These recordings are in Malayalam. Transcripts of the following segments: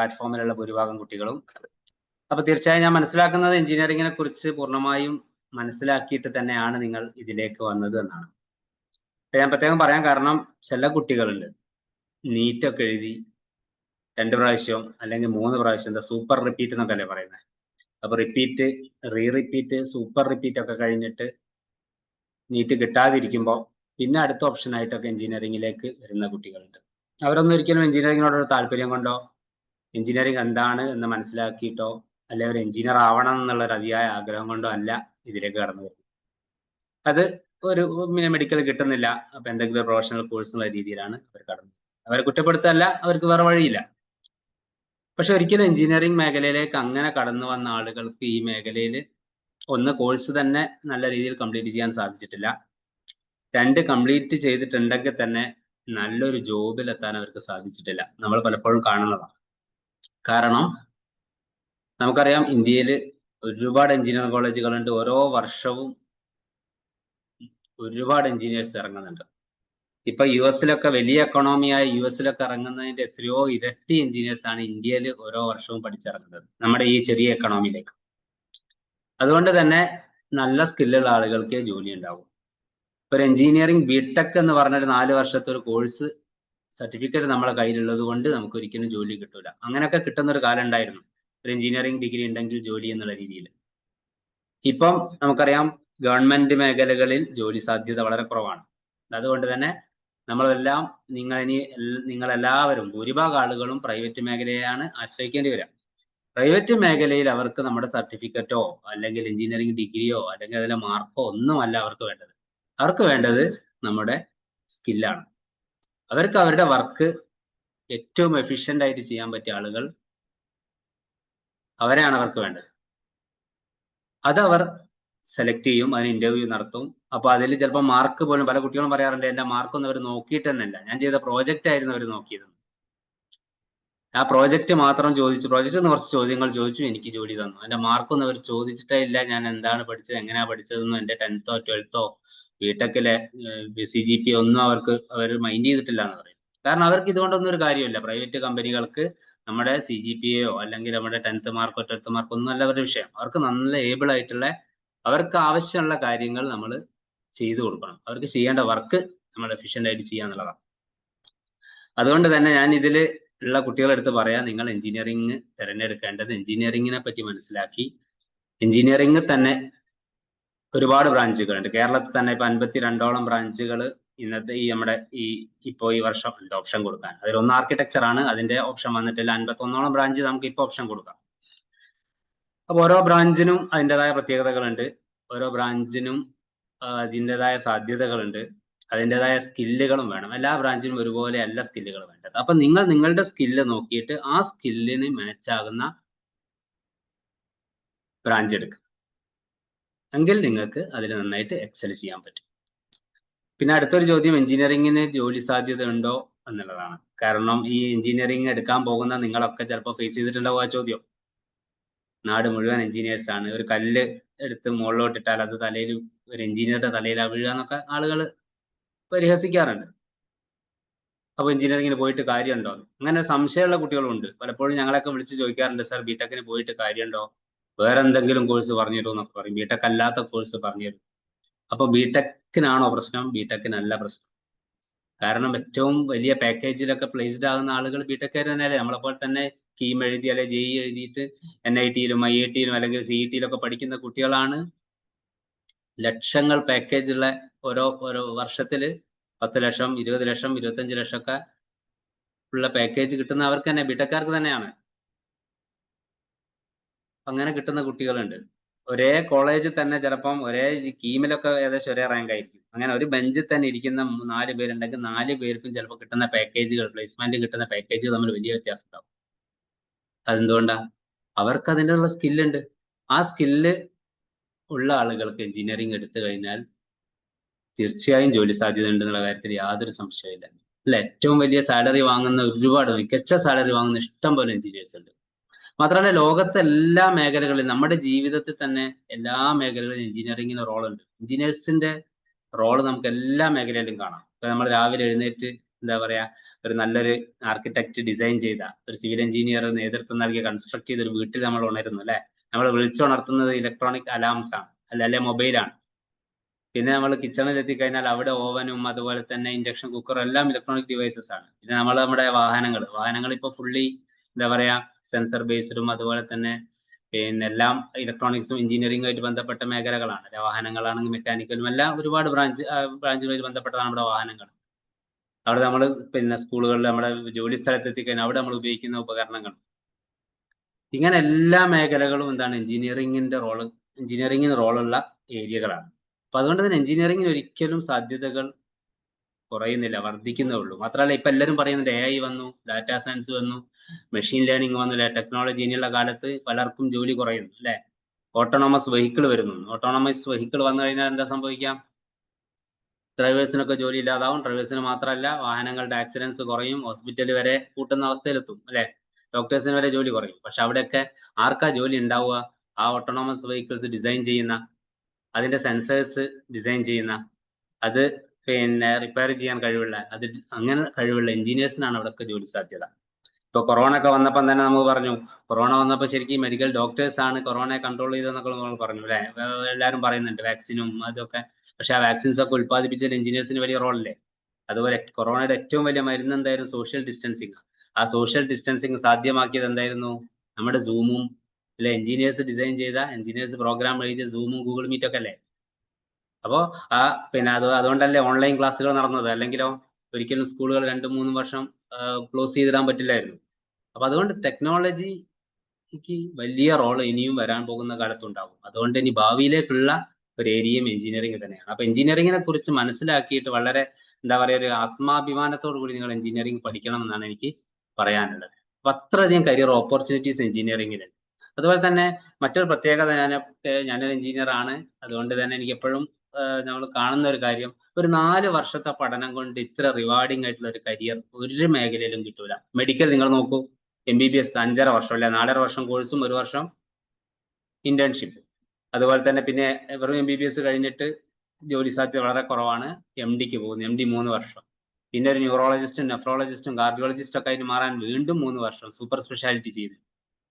പ്ലാറ്റ്ഫോമിലുള്ള ഭൂരിഭാഗം കുട്ടികളും. അപ്പോൾ തീർച്ചയായും ഞാൻ മനസ്സിലാക്കുന്നത് എഞ്ചിനീയറിങ്ങിനെ കുറിച്ച് പൂർണ്ണമായും മനസ്സിലാക്കിയിട്ട് തന്നെയാണ് നിങ്ങൾ ഇതിലേക്ക് വന്നത് എന്നാണ്. ഞാൻ പ്രത്യേകം പറയാൻ കാരണം ചില കുട്ടികളുണ്ട് നീറ്റൊക്കെ എഴുതി 2 പ്രാവശ്യം അല്ലെങ്കിൽ 3 പ്രാവശ്യം സൂപ്പർ റിപ്പീറ്റ് എന്നൊക്കെ അല്ലേ പറയുന്നത്. അപ്പോൾ റിപ്പീറ്റ്, റിപ്പീറ്റ്, സൂപ്പർ റിപ്പീറ്റ് ഒക്കെ കഴിഞ്ഞിട്ട് നീറ്റ് കിട്ടാതിരിക്കുമ്പോൾ പിന്നെ അടുത്ത ഓപ്ഷൻ ആയിട്ടൊക്കെ എഞ്ചിനീയറിംഗിലേക്ക് വരുന്ന കുട്ടികളുണ്ട്. അവരൊന്നും ഒരിക്കലും എഞ്ചിനീയറിംഗിനോടൊരു താല്പര്യം കൊണ്ടോ എഞ്ചിനീയറിംഗ് എന്താണ് എന്ന് മനസ്സിലാക്കിയിട്ടോ അല്ലെ ഒരു എഞ്ചിനീയർ ആവണം എന്നുള്ളൊരു അതിയായ ആഗ്രഹം കൊണ്ടോ അല്ല ഇതിലേക്ക് കടന്നു വരുന്നത്. അത് ഒരു മെഡിക്കൽ കിട്ടുന്നില്ല, അപ്പൊ എന്തെങ്കിലും പ്രൊഫഷണൽ കോഴ്സ് എന്നുള്ള രീതിയിലാണ് അവർ കടന്നത്. അവരെ കുറ്റപ്പെടുത്തല്ല, അവർക്ക് വേറെ വഴിയില്ല. പക്ഷെ ഒരിക്കലും എഞ്ചിനീയറിംഗ് മേഖലയിലേക്ക് അങ്ങനെ കടന്നു വന്ന ആളുകൾക്ക് ഈ മേഖലയിൽ ഒന്ന് കോഴ്സ് തന്നെ നല്ല രീതിയിൽ കംപ്ലീറ്റ് ചെയ്യാൻ സാധിച്ചിട്ടില്ല, 2 കംപ്ലീറ്റ് ചെയ്തിട്ടുണ്ടെങ്കിൽ തന്നെ നല്ലൊരു ജോബിലെത്താൻ അവർക്ക് സാധിച്ചിട്ടില്ല. നമ്മൾ പലപ്പോഴും കാണുന്നതാണ്. കാരണം നമുക്കറിയാം ഇന്ത്യയിൽ ഒരുപാട് എഞ്ചിനീയറിംഗ് കോളേജുകളുണ്ട്. ഓരോ വർഷവും ഒരുപാട് എഞ്ചിനീയേഴ്സ് ഇറങ്ങുന്നുണ്ട്. ഇപ്പൊ US-ലൊക്കെ വലിയ എക്കണോമിയായ US-ലൊക്കെ ഇറങ്ങുന്നതിന്റെ എത്രയോ ഇരട്ടി എഞ്ചിനീയേഴ്സ് ആണ് ഇന്ത്യയിൽ ഓരോ വർഷവും പഠിച്ചിറങ്ങുന്നത് നമ്മുടെ ഈ ചെറിയ എക്കണോമിയിലേക്ക്. അതുകൊണ്ട് തന്നെ നല്ല സ്കില്ലുള്ള ആളുകൾക്ക് ജോലി ഉണ്ടാവും. ഒരു എഞ്ചിനീയറിംഗ് ബിടെക് എന്ന് പറഞ്ഞൊരു 4 വർഷത്തെ ഒരു കോഴ്സ് സർട്ടിഫിക്കറ്റ് നമ്മളെ കയ്യിലുള്ളത് കൊണ്ട് നമുക്ക് ഒരിക്കലും ജോലി കിട്ടൂല. അങ്ങനെയൊക്കെ കിട്ടുന്ന ഒരു കാലം ഉണ്ടായിരുന്നു, ഒരു എഞ്ചിനീയറിംഗ് ഡിഗ്രി ഉണ്ടെങ്കിൽ ജോലി എന്നുള്ള രീതിയിൽ. ഇപ്പം നമുക്കറിയാം ഗവൺമെന്റ് മേഖലകളിൽ ജോലി സാധ്യത വളരെ കുറവാണ്. അതുകൊണ്ട് തന്നെ നമ്മളെല്ലാം നിങ്ങളെല്ലാവരും ഭൂരിഭാഗം ആളുകളും പ്രൈവറ്റ് മേഖലയെയാണ് ആശ്രയിക്കേണ്ടി വരിക. പ്രൈവറ്റ് മേഖലയിൽ അവർക്ക് നമ്മുടെ സർട്ടിഫിക്കറ്റോ അല്ലെങ്കിൽ എഞ്ചിനീയറിംഗ് ഡിഗ്രിയോ അല്ലെങ്കിൽ അതിലെ മാർക്കോ ഒന്നുമല്ല അവർക്ക് വേണ്ടത്. അവർക്ക് വേണ്ടത് നമ്മുടെ സ്കില്ലാണ്. അവർക്ക് അവരുടെ വർക്ക് ഏറ്റവും എഫിഷ്യൻ്റ് ആയിട്ട് ചെയ്യാൻ പറ്റിയ ആളുകൾ, അവരെയാണ് അവർക്ക് വേണ്ടത്. അതവർ സെലക്ട് ചെയ്യും, അതിന് ഇന്റർവ്യൂ നടത്തും. അപ്പൊ അതിൽ ചിലപ്പോൾ മാർക്ക് പോലും പല കുട്ടികളും പറയാറുണ്ട്, എൻ്റെ മാർക്കൊന്നും അവർ നോക്കിയിട്ട് തന്നെയല്ല, ഞാൻ ചെയ്ത പ്രോജക്റ്റ് ആയിരുന്നു അവർ നോക്കിയത്. ആ പ്രോജക്റ്റ് മാത്രം ചോദിച്ചു, പ്രോജക്റ്റിൽ നിന്ന് കുറച്ച് ചോദ്യങ്ങൾ ചോദിച്ചു, എനിക്ക് ജോലി തന്നു. എൻ്റെ മാർക്കൊന്നും അവർ ചോദിച്ചിട്ടേ ഇല്ല, ഞാൻ എന്താണ് പഠിച്ചത്, എങ്ങനെയാ പഠിച്ചതെന്നും എൻ്റെ 10th-ഓ 12th-ഓ ബിടെക്കിലെ CGP ഒന്നും അവർ മൈൻഡ് ചെയ്തിട്ടില്ല എന്ന് പറയും. കാരണം അവർക്ക് ഇതുകൊണ്ടൊന്നും ഒരു കാര്യമില്ല. പ്രൈവറ്റ് കമ്പനികൾക്ക് നമ്മുടെ CGPA-യോ അല്ലെങ്കിൽ നമ്മുടെ 10th മാർക്കോ 12th മാർക്കോ ഒന്നും അല്ല അവരുടെ വിഷയം. അവർക്ക് നല്ല ഏബിൾ ആയിട്ടുള്ള, അവർക്ക് ആവശ്യമുള്ള കാര്യങ്ങൾ നമ്മൾ ചെയ്തു കൊടുക്കണം. അവർക്ക് ചെയ്യേണ്ട വർക്ക് നമ്മൾ എഫിഷ്യൻ്റ് ആയിട്ട് ചെയ്യുക എന്നുള്ളതാണ്. അതുകൊണ്ട് തന്നെ ഞാൻ ഇതിൽ ഉള്ള കുട്ടികളെടുത്ത് പറയാം, നിങ്ങൾ എഞ്ചിനീയറിംഗ് തിരഞ്ഞെടുക്കേണ്ടത് എഞ്ചിനീയറിംഗിനെ പറ്റി മനസ്സിലാക്കി, എഞ്ചിനീയറിംഗ് തന്നെ ഒരുപാട് ബ്രാഞ്ചുകളുണ്ട്. കേരളത്തിൽ തന്നെ ഇപ്പൊ 52ഓളം ബ്രാഞ്ചുകൾ ഇന്നത്തെ നമ്മുടെ ഈ വർഷം ഉണ്ട് ഓപ്ഷൻ കൊടുക്കാൻ. അതിലൊന്ന് ആർക്കിടെക്ചർ ആണ്, അതിന്റെ ഓപ്ഷൻ വന്നിട്ടില്ല. 51ഓളം ബ്രാഞ്ച് നമുക്ക് ഇപ്പോൾ ഓപ്ഷൻ കൊടുക്കാം. അപ്പോൾ ഓരോ ബ്രാഞ്ചിനും അതിൻ്റെതായ പ്രത്യേകതകളുണ്ട്, ഓരോ ബ്രാഞ്ചിനും അതിൻ്റെതായ സാധ്യതകളുണ്ട്, അതിൻ്റെതായ സ്കില്ലുകളും വേണം. എല്ലാ ബ്രാഞ്ചിനും ഒരുപോലെ അല്ല സ്കില്ലുകൾ വേണ്ടത്. അപ്പൊ നിങ്ങൾ നിങ്ങളുടെ സ്കില്ല് നോക്കിയിട്ട് ആ സ്കില്ലിന് മാച്ച് ആകുന്ന ബ്രാഞ്ച് എടുക്കുക, എങ്കിൽ നിങ്ങൾക്ക് അതിൽ നന്നായിട്ട് എക്സൽ ചെയ്യാൻ പറ്റും. പിന്നെ അടുത്തൊരു ചോദ്യം, എഞ്ചിനീയറിംഗിന് ജോലി സാധ്യത ഉണ്ടോ എന്നുള്ളതാണ്. കാരണം ഈ എഞ്ചിനീയറിംഗ് എടുക്കാൻ പോകുന്ന നിങ്ങളൊക്കെ ചിലപ്പോൾ ഫേസ് ചെയ്തിട്ടുണ്ടാവും ആ ചോദ്യം. നാട് മുഴുവൻ എഞ്ചിനീയേഴ്സ് ആണ്, ഒരു കല്ല് എടുത്ത് മുകളിലോട്ടിട്ടാൽ അത് തലയിൽ, ഒരു എഞ്ചിനീയറുടെ തലയിലാണ് വീഴുക എന്നൊക്കെ ആളുകൾ പരിഹസിക്കാറുണ്ട്. അപ്പോൾ എഞ്ചിനീയറിംഗിന് പോയിട്ട് കാര്യമുണ്ടോ? അങ്ങനെ സംശയമുള്ള കുട്ടികളുണ്ട്. പലപ്പോഴും ഞങ്ങളൊക്കെ വിളിച്ച് ചോദിക്കാറുണ്ട്, സാർ ബിടെക്കിന് പോയിട്ട് കാര്യമുണ്ടോ, വേറെ എന്തെങ്കിലും കോഴ്സ് പറഞ്ഞു തരുമോ എന്നൊക്കെ പറയും. ബിടെക് അല്ലാത്ത കോഴ്സ് പറഞ്ഞു തരും. അപ്പോൾ ബിടെക്കിനാണോ പ്രശ്നം? ബിടെക്കിനല്ല പ്രശ്നം. കാരണം ഏറ്റവും വലിയ പാക്കേജിലൊക്കെ പ്ലേസ്ഡ് ആകുന്ന ആളുകൾ ബിടെക്കാർ തന്നെയല്ലേ. നമ്മളെപ്പോലെ തന്നെ കീം എഴുതി അല്ലെങ്കിൽ JEE എഴുതിയിട്ട് NIT-യിലും IIT-യിലും അല്ലെങ്കിൽ CET-യിലൊക്കെ പഠിക്കുന്ന കുട്ടികളാണ് ലക്ഷങ്ങൾ പാക്കേജുള്ള ഓരോ വർഷത്തിൽ 10 ലക്ഷം 20 ലക്ഷം 25 ലക്ഷം ഒക്കെ ഉള്ള പാക്കേജ് കിട്ടുന്ന അവർക്ക് തന്നെ, ബിടെക്കാർക്ക് തന്നെയാണ്. അങ്ങനെ കിട്ടുന്ന കുട്ടികളുണ്ട്. ഒരേ കോളേജിൽ തന്നെ ചിലപ്പം ഒരേ കീമിലൊക്കെ ഏകദേശം ഒരേ റാങ്ക് ആയിരിക്കും. അങ്ങനെ ഒരു ബെഞ്ചിൽ തന്നെ ഇരിക്കുന്ന 4 പേരുണ്ടെങ്കിൽ 4 പേർക്കും ചിലപ്പോൾ കിട്ടുന്ന പാക്കേജുകൾ, പ്ലേസ്മെന്റ് കിട്ടുന്ന പാക്കേജ് തമ്മിൽ വലിയ വ്യത്യാസം ഉണ്ടാവും. അതെന്തുകൊണ്ടാ? അവർക്ക് അതിനുള്ള സ്കില്ലുണ്ട്. ആ സ്കില്ല് ഉള്ള ആളുകൾക്ക് എഞ്ചിനീയറിംഗ് എടുത്തു കഴിഞ്ഞാൽ തീർച്ചയായും ജോലി സാധ്യത ഉണ്ടെന്നുള്ള കാര്യത്തിൽ യാതൊരു സംശയമില്ല. അല്ല, ഏറ്റവും വലിയ സാലറി വാങ്ങുന്ന, ഒരുപാട് മികച്ച സാലറി വാങ്ങുന്ന ഇഷ്ടം പോലെ എഞ്ചിനീയേഴ്സ് ഉണ്ട്. മാത്രമല്ല ലോകത്തെ എല്ലാ മേഖലകളിലും, നമ്മുടെ ജീവിതത്തിൽ തന്നെ എല്ലാ മേഖലകളിലും എഞ്ചിനീയറിംഗിന് റോളുണ്ട്. എഞ്ചിനീയേഴ്സിന്റെ റോള് നമുക്ക് എല്ലാ മേഖലയിലും കാണാം. ഇപ്പൊ നമ്മൾ രാവിലെ എഴുന്നേറ്റ് എന്താ പറയാ ഒരു നല്ലൊരു ആർക്കിടെക്ട് ഡിസൈൻ ചെയ്ത ഒരു സിവിൽ എഞ്ചിനീയർ നേതൃത്വം നൽകി കൺസ്ട്രക്ട് ചെയ്ത ഒരു വീട്ടിൽ നമ്മൾ ഉണരുന്നു അല്ലെ. നമ്മൾ വിളിച്ചുണർത്തുന്നത് ഇലക്ട്രോണിക് അലാംസ് ആണ് അല്ലെ മൊബൈലാണ്. പിന്നെ നമ്മൾ കിച്ചണിൽ എത്തിക്കഴിഞ്ഞാൽ അവിടെ ഓവനും അതുപോലെ തന്നെ ഇൻഡക്ഷൻ കുക്കറും എല്ലാം ഇലക്ട്രോണിക് ഡിവൈസസ് ആണ്. പിന്നെ നമ്മുടെ വാഹനങ്ങൾ ഇപ്പോൾ ഫുള്ളി എന്താ പറയാ സെൻസർ ബേസ്ഡും അതുപോലെ തന്നെ പിന്നെ എല്ലാം ഇലക്ട്രോണിക്സും എഞ്ചിനീയറിംഗും ആയിട്ട് ബന്ധപ്പെട്ട മേഖലകളാണ്. വാഹനങ്ങളാണെങ്കിൽ മെക്കാനിക്കലും എല്ലാം ഒരുപാട് ബ്രാഞ്ചുകളിൽ ബന്ധപ്പെട്ടതാണ് നമ്മുടെ വാഹനങ്ങൾ. അവിടെ നമ്മൾ പിന്നെ സ്കൂളുകളിൽ നമ്മുടെ ജോലി സ്ഥലത്ത് എത്തിക്കഴിഞ്ഞാൽ അവിടെ നമ്മൾ ഉപയോഗിക്കുന്ന ഉപകരണങ്ങൾ, ഇങ്ങനെ എല്ലാ മേഖലകളും എന്താണ് എഞ്ചിനീയറിംഗിന് റോളുള്ള ഏരിയകളാണ്. അപ്പൊ അതുകൊണ്ട് തന്നെ എഞ്ചിനീയറിംഗിന് ഒരിക്കലും സാധ്യതകൾ കുറയുന്നില്ല, വർദ്ധിക്കുന്നേ ഉള്ളൂ. മാത്രമല്ല ഇപ്പൊ എല്ലാവരും പറയുന്നുണ്ട് AI വന്നു, ഡാറ്റാ സയൻസ് വന്നു, മെഷീൻ ലേണിംഗ് വന്നു, ടെക്നോളജി ഇനിയുള്ള കാലത്ത് പലർക്കും ജോലി കുറയുന്നു അല്ലെ. ഓട്ടോണമസ് വെഹിക്കിൾ വരുന്നു. ഓട്ടോണമസ് വെഹിക്കിൾ വന്നു കഴിഞ്ഞാൽ എന്താ സംഭവിക്കാം? ഡ്രൈവേഴ്സിനൊക്കെ ജോലി ഇല്ലാതാവും. ഡ്രൈവേഴ്സിന് മാത്രമല്ല വാഹനങ്ങളുടെ ആക്സിഡൻസ് കുറയും, ഹോസ്പിറ്റൽ വരെ കൂട്ടുന്ന അവസ്ഥയിലെത്തും അല്ലെ. ഡോക്ടേഴ്സിന് വരെ ജോലി കുറയും. പക്ഷെ അവിടെയൊക്കെ ആർക്കാ ജോലി ഉണ്ടാവുക? ആ ഓട്ടോണമസ് വെഹിക്കിൾസ് ഡിസൈൻ ചെയ്യുന്ന, അതിന്റെ സെൻസേഴ്സ് ഡിസൈൻ ചെയ്യുന്ന, അത് പിന്നെ റിപ്പയർ ചെയ്യാൻ കഴിവുള്ള, അങ്ങനെ കഴിവുള്ള എഞ്ചിനീയേഴ്സിനാണ് അവിടെയൊക്കെ ജോലി സാധ്യത. ഇപ്പൊ കൊറോണ ഒക്കെ വന്നപ്പം തന്നെ നമുക്ക് പറഞ്ഞു, കൊറോണ വന്നപ്പോൾ ശരിക്കും മെഡിക്കൽ ഡോക്ടേഴ്സ് ആണ് കൊറോണയെ കൺട്രോൾ ചെയ്തതെന്നൊക്കെ നമ്മൾ പറഞ്ഞു അല്ലെ. എല്ലാവരും പറയുന്നുണ്ട് വാക്സിനും അതൊക്കെ. പക്ഷെ ആ വാക്സിൻസ് ഒക്കെ ഉത്പാദിപ്പിച്ച എഞ്ചിനീയേഴ്സിന് വലിയ റോളല്ലേ. അതുപോലെ കൊറോണയുടെ ഏറ്റവും വലിയ മരുന്ന് എന്തായിരുന്നു? Social distancing. ആ സോഷ്യൽ ഡിസ്റ്റൻസിങ് സാധ്യമാക്കിയത് എന്തായിരുന്നു? നമ്മുടെ സൂമും അല്ലെ, എഞ്ചിനീയേഴ്സ് പ്രോഗ്രാം എഴുതിയ സൂമും ഗൂഗിൾ മീറ്റ് ഒക്കെ അല്ലേ. അപ്പോ പിന്നെ അതുകൊണ്ടല്ലേ ഓൺലൈൻ ക്ലാസ്സുകൾ നടന്നത്. അല്ലെങ്കിലോ ഒരിക്കലും സ്കൂളുകൾ 2-3 വർഷം ക്ലോസ് ചെയ്തിടാൻ പറ്റില്ലായിരുന്നു. അപ്പൊ അതുകൊണ്ട് ടെക്നോളജിക്ക് വലിയ റോൾ ഇനിയും വരാൻ പോകുന്ന കാലത്തുണ്ടാവും. അതുകൊണ്ട് ഇനി ഭാവിയിലേക്കുള്ള ഒരു ഏരിയയും എഞ്ചിനീയറിംഗ് തന്നെയാണ്. അപ്പൊ എഞ്ചിനീയറിംഗിനെ കുറിച്ച് മനസ്സിലാക്കിയിട്ട് വളരെ എന്താ പറയുക ഒരു ആത്മാഭിമാനത്തോടു കൂടി നിങ്ങൾ എഞ്ചിനീയറിംഗ് പഠിക്കണം എന്നാണ് എനിക്ക് പറയാനുള്ളത്. അപ്പൊ അത്രയധികം കരിയർ ഓപ്പർച്യൂണിറ്റീസ് എഞ്ചിനീയറിംഗിലുണ്ട്. അതുപോലെ തന്നെ മറ്റൊരു പ്രത്യേകത, ഞാനൊരു എഞ്ചിനീയർ ആണ്. അതുകൊണ്ട് തന്നെ എനിക്ക് എപ്പോഴും നമ്മൾ കാണുന്ന ഒരു കാര്യം, ഒരു 4 വർഷത്തെ പഠനം കൊണ്ട് ഇത്ര റിവാർഡിംഗ് ആയിട്ടുള്ള ഒരു കരിയർ ഒരു മേഖലയിലും കിട്ടൂല. മെഡിക്കൽ നിങ്ങൾ നോക്കൂ, MBBS 5.5 വർഷം അല്ലെ, 4.5 വർഷം കോഴ്സും 1 വർഷം ഇന്റേൺഷിപ്പ്. അതുപോലെ തന്നെ പിന്നെ വെറും MBBS കഴിഞ്ഞിട്ട് ജോലി സാധ്യത വളരെ കുറവാണ്. MDക്ക് പോകുന്നു, MD 3 വർഷം. പിന്നെ ഒരു ന്യൂറോളജിസ്റ്റും നെഫ്രോളജിസ്റ്റും കാർഡിയോളജിസ്റ്റും ഒക്കെ ആയിട്ട് മാറാൻ വീണ്ടും 3 വർഷം സൂപ്പർ സ്പെഷ്യാലിറ്റി ചെയ്ത്.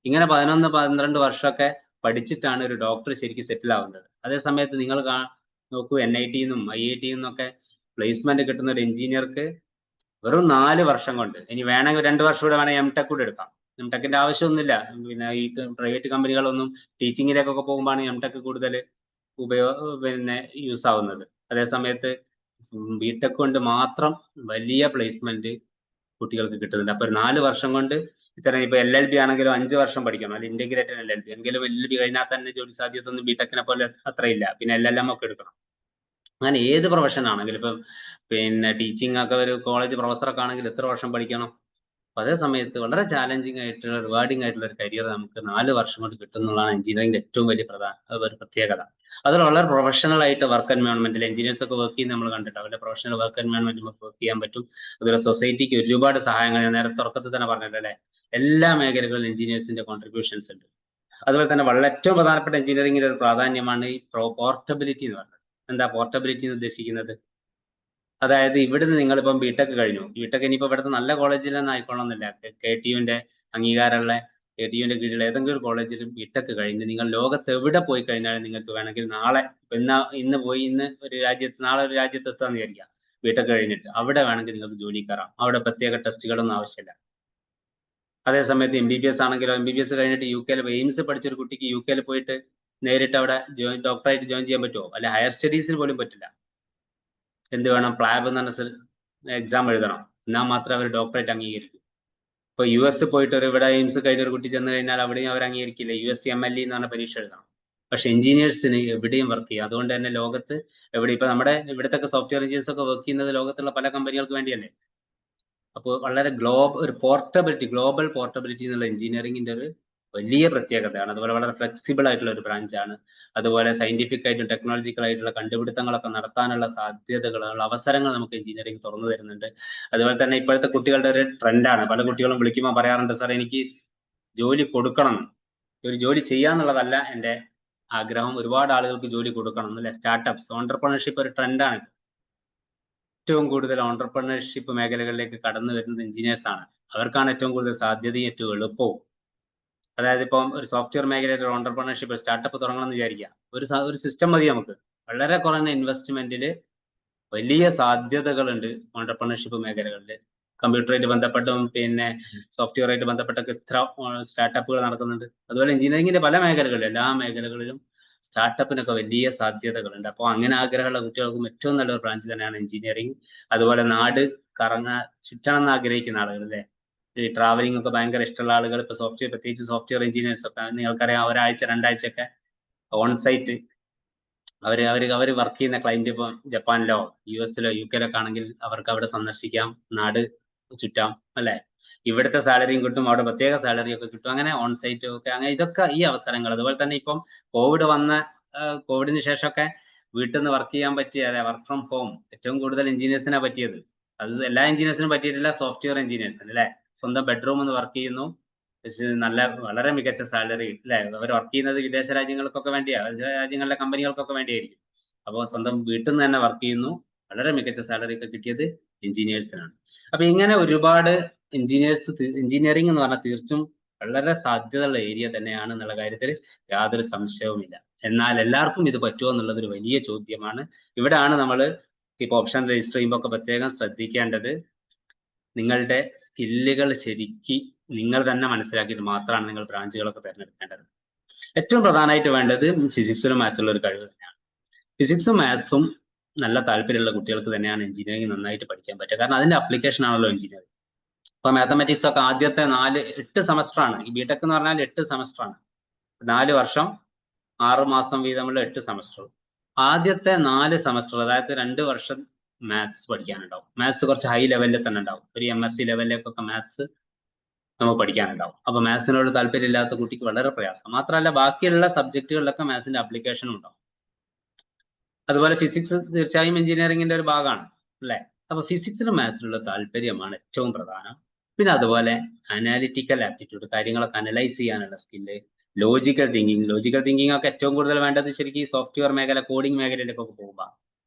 ഇങ്ങനെ 11-12 വർഷമൊക്കെ പഠിച്ചിട്ടാണ് ഒരു ഡോക്ടർ ശരിക്കും സെറ്റിൽ ആവുന്നത്. അതേ സമയത്ത് നിങ്ങൾ നോക്കൂ, NIT-ന്നും IIT-ന്നും ഒക്കെ പ്ലേസ്മെന്റ് കിട്ടുന്ന ഒരു എഞ്ചിനീയർക്ക് വെറും 4 വർഷം കൊണ്ട്, ഇനി വേണമെങ്കിൽ 2 വർഷം കൂടെ വേണമെങ്കിൽ MTech കൂടെ എടുക്കാം. MTechന്റെ ആവശ്യമൊന്നുമില്ല. പിന്നെ ഈ പ്രൈവറ്റ് കമ്പനികളൊന്നും ടീച്ചിങ്ങിലേക്കൊക്കെ പോകുമ്പോഴാണ് MTech കൂടുതൽ പിന്നെ യൂസ് ആവുന്നത്. അതേ സമയത്ത് BTech കൊണ്ട് മാത്രം വലിയ പ്ലേസ്മെന്റ് കുട്ടികൾക്ക് കിട്ടുന്നുണ്ട്. അപ്പൊ 4 വർഷം കൊണ്ട് ഇത്തരം ഇപ്പൊ LLB ആണെങ്കിലും 5 വർഷം പഠിക്കണം, അല്ലെങ്കിൽ ഇന്റഗ്രേറ്റഡ് LLB. എങ്കിലും LLB കഴിഞ്ഞാൽ തന്നെ ജോലി സാധ്യത ഒന്നും BTechനെ പോലെ അത്രയില്ല. പിന്നെ LLM ഒക്കെ എടുക്കണം. അങ്ങനെ ഏത് പ്രൊഫഷൻ ആണെങ്കിലും, ഇപ്പം പിന്നെ ടീച്ചിങ് ഒക്കെ ഒരു കോളേജ് പ്രൊഫസറൊക്കെ ആണെങ്കിൽ എത്ര വർഷം പഠിക്കണം? അതേ സമയത്ത് വളരെ ചാലഞ്ചിങ് ആയിട്ടുള്ള റിവാർഡിംഗ് ആയിട്ടുള്ള ഒരു കരിയർ നമുക്ക് 4 വർഷം കൊണ്ട് കിട്ടുന്നതാണ് എഞ്ചിനീയറിംഗിന്റെ ഏറ്റവും വലിയ ഒരു പ്രത്യേകത. അതിൽ വളരെ പ്രൊഫഷണൽ ആയിട്ട് വർക്ക് എൻവയോൺമെന്റിൽ എഞ്ചിനീയേഴ്സ് ഒക്കെ വർക്ക് ചെയ്യുന്ന നമ്മൾ കണ്ടിട്ട് അവരുടെ പ്രൊഫഷണൽ വർക്ക് എൻവയോൺമെന്റിൽ നമുക്ക് വർക്ക് ചെയ്യാൻ പറ്റും. അതുപോലെ സൊസൈറ്റിക്ക് ഒരുപാട് സഹായങ്ങൾ, ഞാൻ നേരത്തെ തുടക്കത്തിൽ തന്നെ പറഞ്ഞിട്ടല്ലേ, എല്ലാ മേഖലകളിലും എഞ്ചിനീയേഴ്സിന്റെ കോൺട്രിബ്യൂഷൻസ് ഉണ്ട്. അതുപോലെ തന്നെ ഏറ്റവും പ്രധാനപ്പെട്ട എഞ്ചിനീയറിംഗിന്റെ ഒരു പ്രാധാന്യമാണ് ഈ പോർട്ടബിലിറ്റി എന്ന് പറയുന്നത്. എന്താ പോർട്ടബിലിറ്റി എന്ന് ഉദ്ദേശിക്കുന്നത്? അതായത് ഇവിടുന്ന് നിങ്ങളിപ്പം BTech കഴിഞ്ഞു, BTech ഇനിയിപ്പോ ഇവിടുത്തെ നല്ല കോളേജിൽ തന്നെ ആയിക്കോണമെന്നില്ല. KTUവിന്റെ അംഗീകാരമുള്ള KTUവിന്റെ കീഴിലുള്ള ഏതെങ്കിലും ഒരു കോളേജിൽ BTech കഴിഞ്ഞ് നിങ്ങൾ ലോകത്ത് എവിടെ പോയി കഴിഞ്ഞാലും നിങ്ങൾക്ക് വേണമെങ്കിൽ നാളെ ഇന്ന് ഒരു രാജ്യത്ത്, നാളെ ഒരു രാജ്യത്ത് എത്താന്ന് വിചാരിക്കാം. BTech കഴിഞ്ഞിട്ട് അവിടെ വേണമെങ്കിൽ നിങ്ങൾക്ക് ജോലി കയറാം. അവിടെ പ്രത്യേക ടെസ്റ്റുകളൊന്നും ആവശ്യമില്ല. അതേ സമയത്ത് MBBS ആണെങ്കിലോ, MBBS കഴിഞ്ഞിട്ട് UK എയിംസ് പഠിച്ചൊരു കുട്ടിക്ക് UK പോയിട്ട് നേരിട്ട് അവിടെ ഡോക്ടറായിട്ട് ജോയിൻ ചെയ്യാൻ പറ്റുമോ? അല്ല, ഹയർ സ്റ്റഡീസിന് പോലും പറ്റില്ല. എന്ത് വേണം? പ്ലാബ് എന്ന് പറഞ്ഞ എക്സാം എഴുതണം, എന്നാൽ മാത്രമേ അവർ ഡോക്ടറേറ്റ് അംഗീകരിക്കൂ. ഇപ്പൊ US പോയിട്ട് ഇവിടെ എയിംസ് കഴിഞ്ഞ ഒരു കുട്ടി ചെന്ന് കഴിഞ്ഞാൽ അവിടെയും അവർ അംഗീകരിക്കില്ല. USMLE എന്ന് പറഞ്ഞ പരീക്ഷ എഴുതണം. പക്ഷെ എഞ്ചിനീയേഴ്സിന് എവിടെയും വർക്ക് ചെയ്യാം. അതുകൊണ്ട് തന്നെ ലോകത്ത് എവിടെ, ഇപ്പൊ നമ്മുടെ ഇവിടുത്തെ സോഫ്റ്റ്വെയർ എഞ്ചിനീയേഴ്സ് ഒക്കെ വർക്ക് ചെയ്യുന്നത് ലോകത്തുള്ള പല കമ്പനികൾക്ക് വേണ്ടിയല്ലേ. അപ്പോൾ വളരെ ഗ്ലോബൽ പോർട്ടബിലിറ്റി എന്നുള്ള എഞ്ചിനീയറിംഗിന്റെ ഒരു വലിയ പ്രത്യേകതയാണ്. അതുപോലെ വളരെ ഫ്ലെക്സിബിൾ ആയിട്ടുള്ള ഒരു ബ്രാഞ്ചാണ്. അതുപോലെ സയന്റിഫിക് ആയിട്ടും ടെക്നോളജിക്കൽ ആയിട്ടുള്ള കണ്ടുപിടുത്തങ്ങളൊക്കെ നടത്താനുള്ള സാധ്യതകളുള്ള അവസരങ്ങൾ നമുക്ക് എഞ്ചിനീയറിംഗ് തുറന്നു തരുന്നുണ്ട്. അതുപോലെ തന്നെ ഇപ്പോഴത്തെ കുട്ടികളുടെ ഒരു ട്രെൻഡാണ്, പല കുട്ടികളും വിളിക്കുമ്പോൾ പറയാറുണ്ട്, സാർ എനിക്ക് ജോലി കൊടുക്കണം, ഒരു ജോലി ചെയ്യാന്നുള്ളതല്ല എൻ്റെ ആഗ്രഹം, ഒരുപാട് ആളുകൾക്ക് ജോലി കൊടുക്കണം എന്നല്ലേ. സ്റ്റാർട്ടപ്സ്, ഓണ്ടർപ്രണർഷിപ്പ് ഒരു ട്രെൻഡാണ്. ഏറ്റവും കൂടുതൽ ഓണ്ടർപ്രണർഷിപ്പ് മേഖലകളിലേക്ക് കടന്നു വരുന്നത് എഞ്ചിനീയേഴ്സ് ആണ്. അവർക്കാണ് ഏറ്റവും കൂടുതൽ സാധ്യതയും ഏറ്റവും എളുപ്പവും. അതായത് ഇപ്പം ഒരു സോഫ്റ്റ്വെയർ മേഖലയിൽ ഒരു ഓണ്ടർപ്രണർഷിപ്പ് സ്റ്റാർട്ടപ്പ് തുടങ്ങണമെന്ന് വിചാരിക്കുക. ഒരു സിസ്റ്റം മതി നമുക്ക്. വളരെ കുറഞ്ഞ ഇൻവെസ്റ്റ്മെന്റിൽ വലിയ സാധ്യതകളുണ്ട് ഓണ്ടർപ്രണർഷിപ്പ് മേഖലകളിൽ. കമ്പ്യൂട്ടറുമായിട്ട് ബന്ധപ്പെട്ടും പിന്നെ സോഫ്റ്റ്വെയറുമായിട്ട് ബന്ധപ്പെട്ടൊക്കെ ഇത്ര സ്റ്റാർട്ടപ്പുകൾ നടക്കുന്നുണ്ട്. അതുപോലെ എഞ്ചിനീയറിംഗിന്റെ പല മേഖലകളിലും എല്ലാ മേഖലകളിലും സ്റ്റാർട്ടപ്പിനൊക്കെ വലിയ സാധ്യതകളുണ്ട്. അപ്പോൾ അങ്ങനെ ആഗ്രഹമുള്ള കുട്ടികൾക്കും ഏറ്റവും നല്ലൊരു ബ്രാഞ്ച് തന്നെയാണ് എഞ്ചിനീയറിംഗ്. അതുപോലെ നാട് ചുറ്റണം എന്ന് ആഗ്രഹിക്കുന്ന ആളുകൾ അല്ലേ, ഈ ട്രാവലിംഗ് ഒക്കെ ഭയങ്കര ഇഷ്ടമുള്ള ആളുകൾ, ഇപ്പൊ സോഫ്റ്റ്വെയർ, പ്രത്യേകിച്ച് സോഫ്റ്റ്വെയർ എഞ്ചിനീയേഴ്സ് ഒക്കെ നിങ്ങൾക്കറിയാം, ഒരാഴ്ച 2 ആഴ്ചയൊക്കെ ഓൺ സൈറ്റ് അവർ വർക്ക് ചെയ്യുന്ന ക്ലയന്റ് ഇപ്പം ജപ്പാനിലോ US-ലോ UK-ലോ ഒക്കെ ആണെങ്കിൽ അവർക്ക് അവിടെ സന്ദർശിക്കാം, നാട് ചുറ്റാം അല്ലെ. ഇവിടുത്തെ സാലറിയും കിട്ടും, അവിടെ പ്രത്യേക സാലറി ഒക്കെ കിട്ടും. അങ്ങനെ ഓൺ സൈറ്റ് ഒക്കെ അങ്ങനെ ഇതൊക്കെ ഈ അവസരങ്ങൾ. അതുപോലെ തന്നെ ഇപ്പം കോവിഡിന് ശേഷമൊക്കെ വീട്ടിൽ നിന്ന് വർക്ക് ചെയ്യാൻ പറ്റിയ, അല്ലെ, വർക്ക് ഫ്രം ഹോം ഏറ്റവും കൂടുതൽ എഞ്ചിനീയേഴ്സിനാണ് പറ്റിയത്. അത് എല്ലാ എഞ്ചിനീയേഴ്സിനും പറ്റിയിട്ടില്ല, സോഫ്റ്റ്വെയർ എഞ്ചിനീയേഴ്സിന് അല്ലെ. സ്വന്തം ബെഡ്റൂം എന്ന് വർക്ക് ചെയ്യുന്നു, വളരെ മികച്ച സാലറി അല്ലെ. അവർ വർക്ക് ചെയ്യുന്നത് വിദേശ രാജ്യങ്ങൾക്കൊക്കെ വേണ്ടിയാ, വിദേശ രാജ്യങ്ങളിലെ കമ്പനികൾക്കൊക്കെ വേണ്ടിയായിരിക്കും. അപ്പോൾ സ്വന്തം വീട്ടിൽ നിന്ന് തന്നെ വർക്ക് ചെയ്യുന്നു, വളരെ മികച്ച സാലറി ഒക്കെ കിട്ടിയത് എഞ്ചിനീയേഴ്സിനാണ്. അപ്പൊ ഇങ്ങനെ ഒരുപാട് എഞ്ചിനീയറിംഗ് എന്ന് പറഞ്ഞാൽ തീർച്ചും വളരെ സാധ്യതയുള്ള ഏരിയ തന്നെയാണ് എന്നുള്ള കാര്യത്തിൽ യാതൊരു സംശയവുമില്ല. എന്നാൽ എല്ലാവർക്കും ഇത് പറ്റുമോ എന്നുള്ളത് ഒരു വലിയ ചോദ്യമാണ്. ഇവിടെയാണ് നമ്മൾ ഇപ്പൊ ഓപ്ഷൻ രജിസ്റ്റർ ചെയ്യുമ്പോൾ ഒക്കെ പ്രത്യേകം ശ്രദ്ധിക്കേണ്ടത്. നിങ്ങളുടെ സ്കില്ലുകൾ ശരിക്ക് നിങ്ങൾ തന്നെ മനസ്സിലാക്കിയിട്ട് മാത്രമാണ് നിങ്ങൾ ബ്രാഞ്ചുകളൊക്കെ തിരഞ്ഞെടുക്കേണ്ടത്. ഏറ്റവും പ്രധാനമായിട്ട് വേണ്ടത് ഫിസിക്സിലും മാത്സിലുള്ള ഒരു കഴിവ് തന്നെയാണ്. ഫിസിക്സും മാത്സും നല്ല താല്പര്യമുള്ള കുട്ടികൾക്ക് തന്നെയാണ് എഞ്ചിനീയറിംഗ് നന്നായിട്ട് പഠിക്കാൻ പറ്റുക. കാരണം അതിന്റെ അപ്ലിക്കേഷൻ ആണല്ലോ എഞ്ചിനീയറിംഗ്. ഇപ്പൊ മാത്തമാറ്റിക്സ് ഒക്കെ ആദ്യത്തെ 8 സെമസ്റ്റർ ആണ്. ഈ ബിടെക് എന്ന് പറഞ്ഞാൽ 8 സെമസ്റ്റർ ആണ്. 4 വർഷം 6 മാസം വീതമുള്ള 8 സെമസ്റ്റർ. ആദ്യത്തെ 4 സെമസ്റ്റർ, അതായത് 2 വർഷം മാത്സ് പഠിക്കാനുണ്ടാവും. മാത്സ് കുറച്ച് ഹൈ ലെവലിൽ തന്നെ ഉണ്ടാവും. ഒരു MSc ലെവലിലേക്കൊക്കെ മാത്സ് നമുക്ക് പഠിക്കാനുണ്ടാവും. അപ്പൊ മാത്സിനോട് താല്പര്യമില്ലാത്ത കുട്ടിക്ക് വളരെ പ്രയാസം. മാത്രമല്ല ബാക്കിയുള്ള സബ്ജക്റ്റുകളിലൊക്കെ മാത്സിന്റെ അപ്ലിക്കേഷനും ഉണ്ടാവും. അതുപോലെ ഫിസിക്സ് തീർച്ചയായും എഞ്ചിനീയറിംഗിന്റെ ഒരു ഭാഗമാണ് അല്ലെ. അപ്പൊ ഫിസിക്സിലും മാത്സിലുള്ള താല്പര്യമാണ് ഏറ്റവും പ്രധാനം. പിന്നെ അതുപോലെ അനാലിറ്റിക്കൽ ആപ്റ്റിറ്റ്യൂഡ്, കാര്യങ്ങളൊക്കെ അനലൈസ് ചെയ്യാനുള്ള സ്കില്ല്, ലോജിക്കൽ തിങ്കിങ് ഒക്കെ ഏറ്റവും കൂടുതൽ വേണ്ടത് ശരിക്കും ഈ സോഫ്റ്റ്വെയർ മേഖല, കോഡിംഗ് മേഖലയിലേക്കൊക്കെ പോകുമ്പോൾ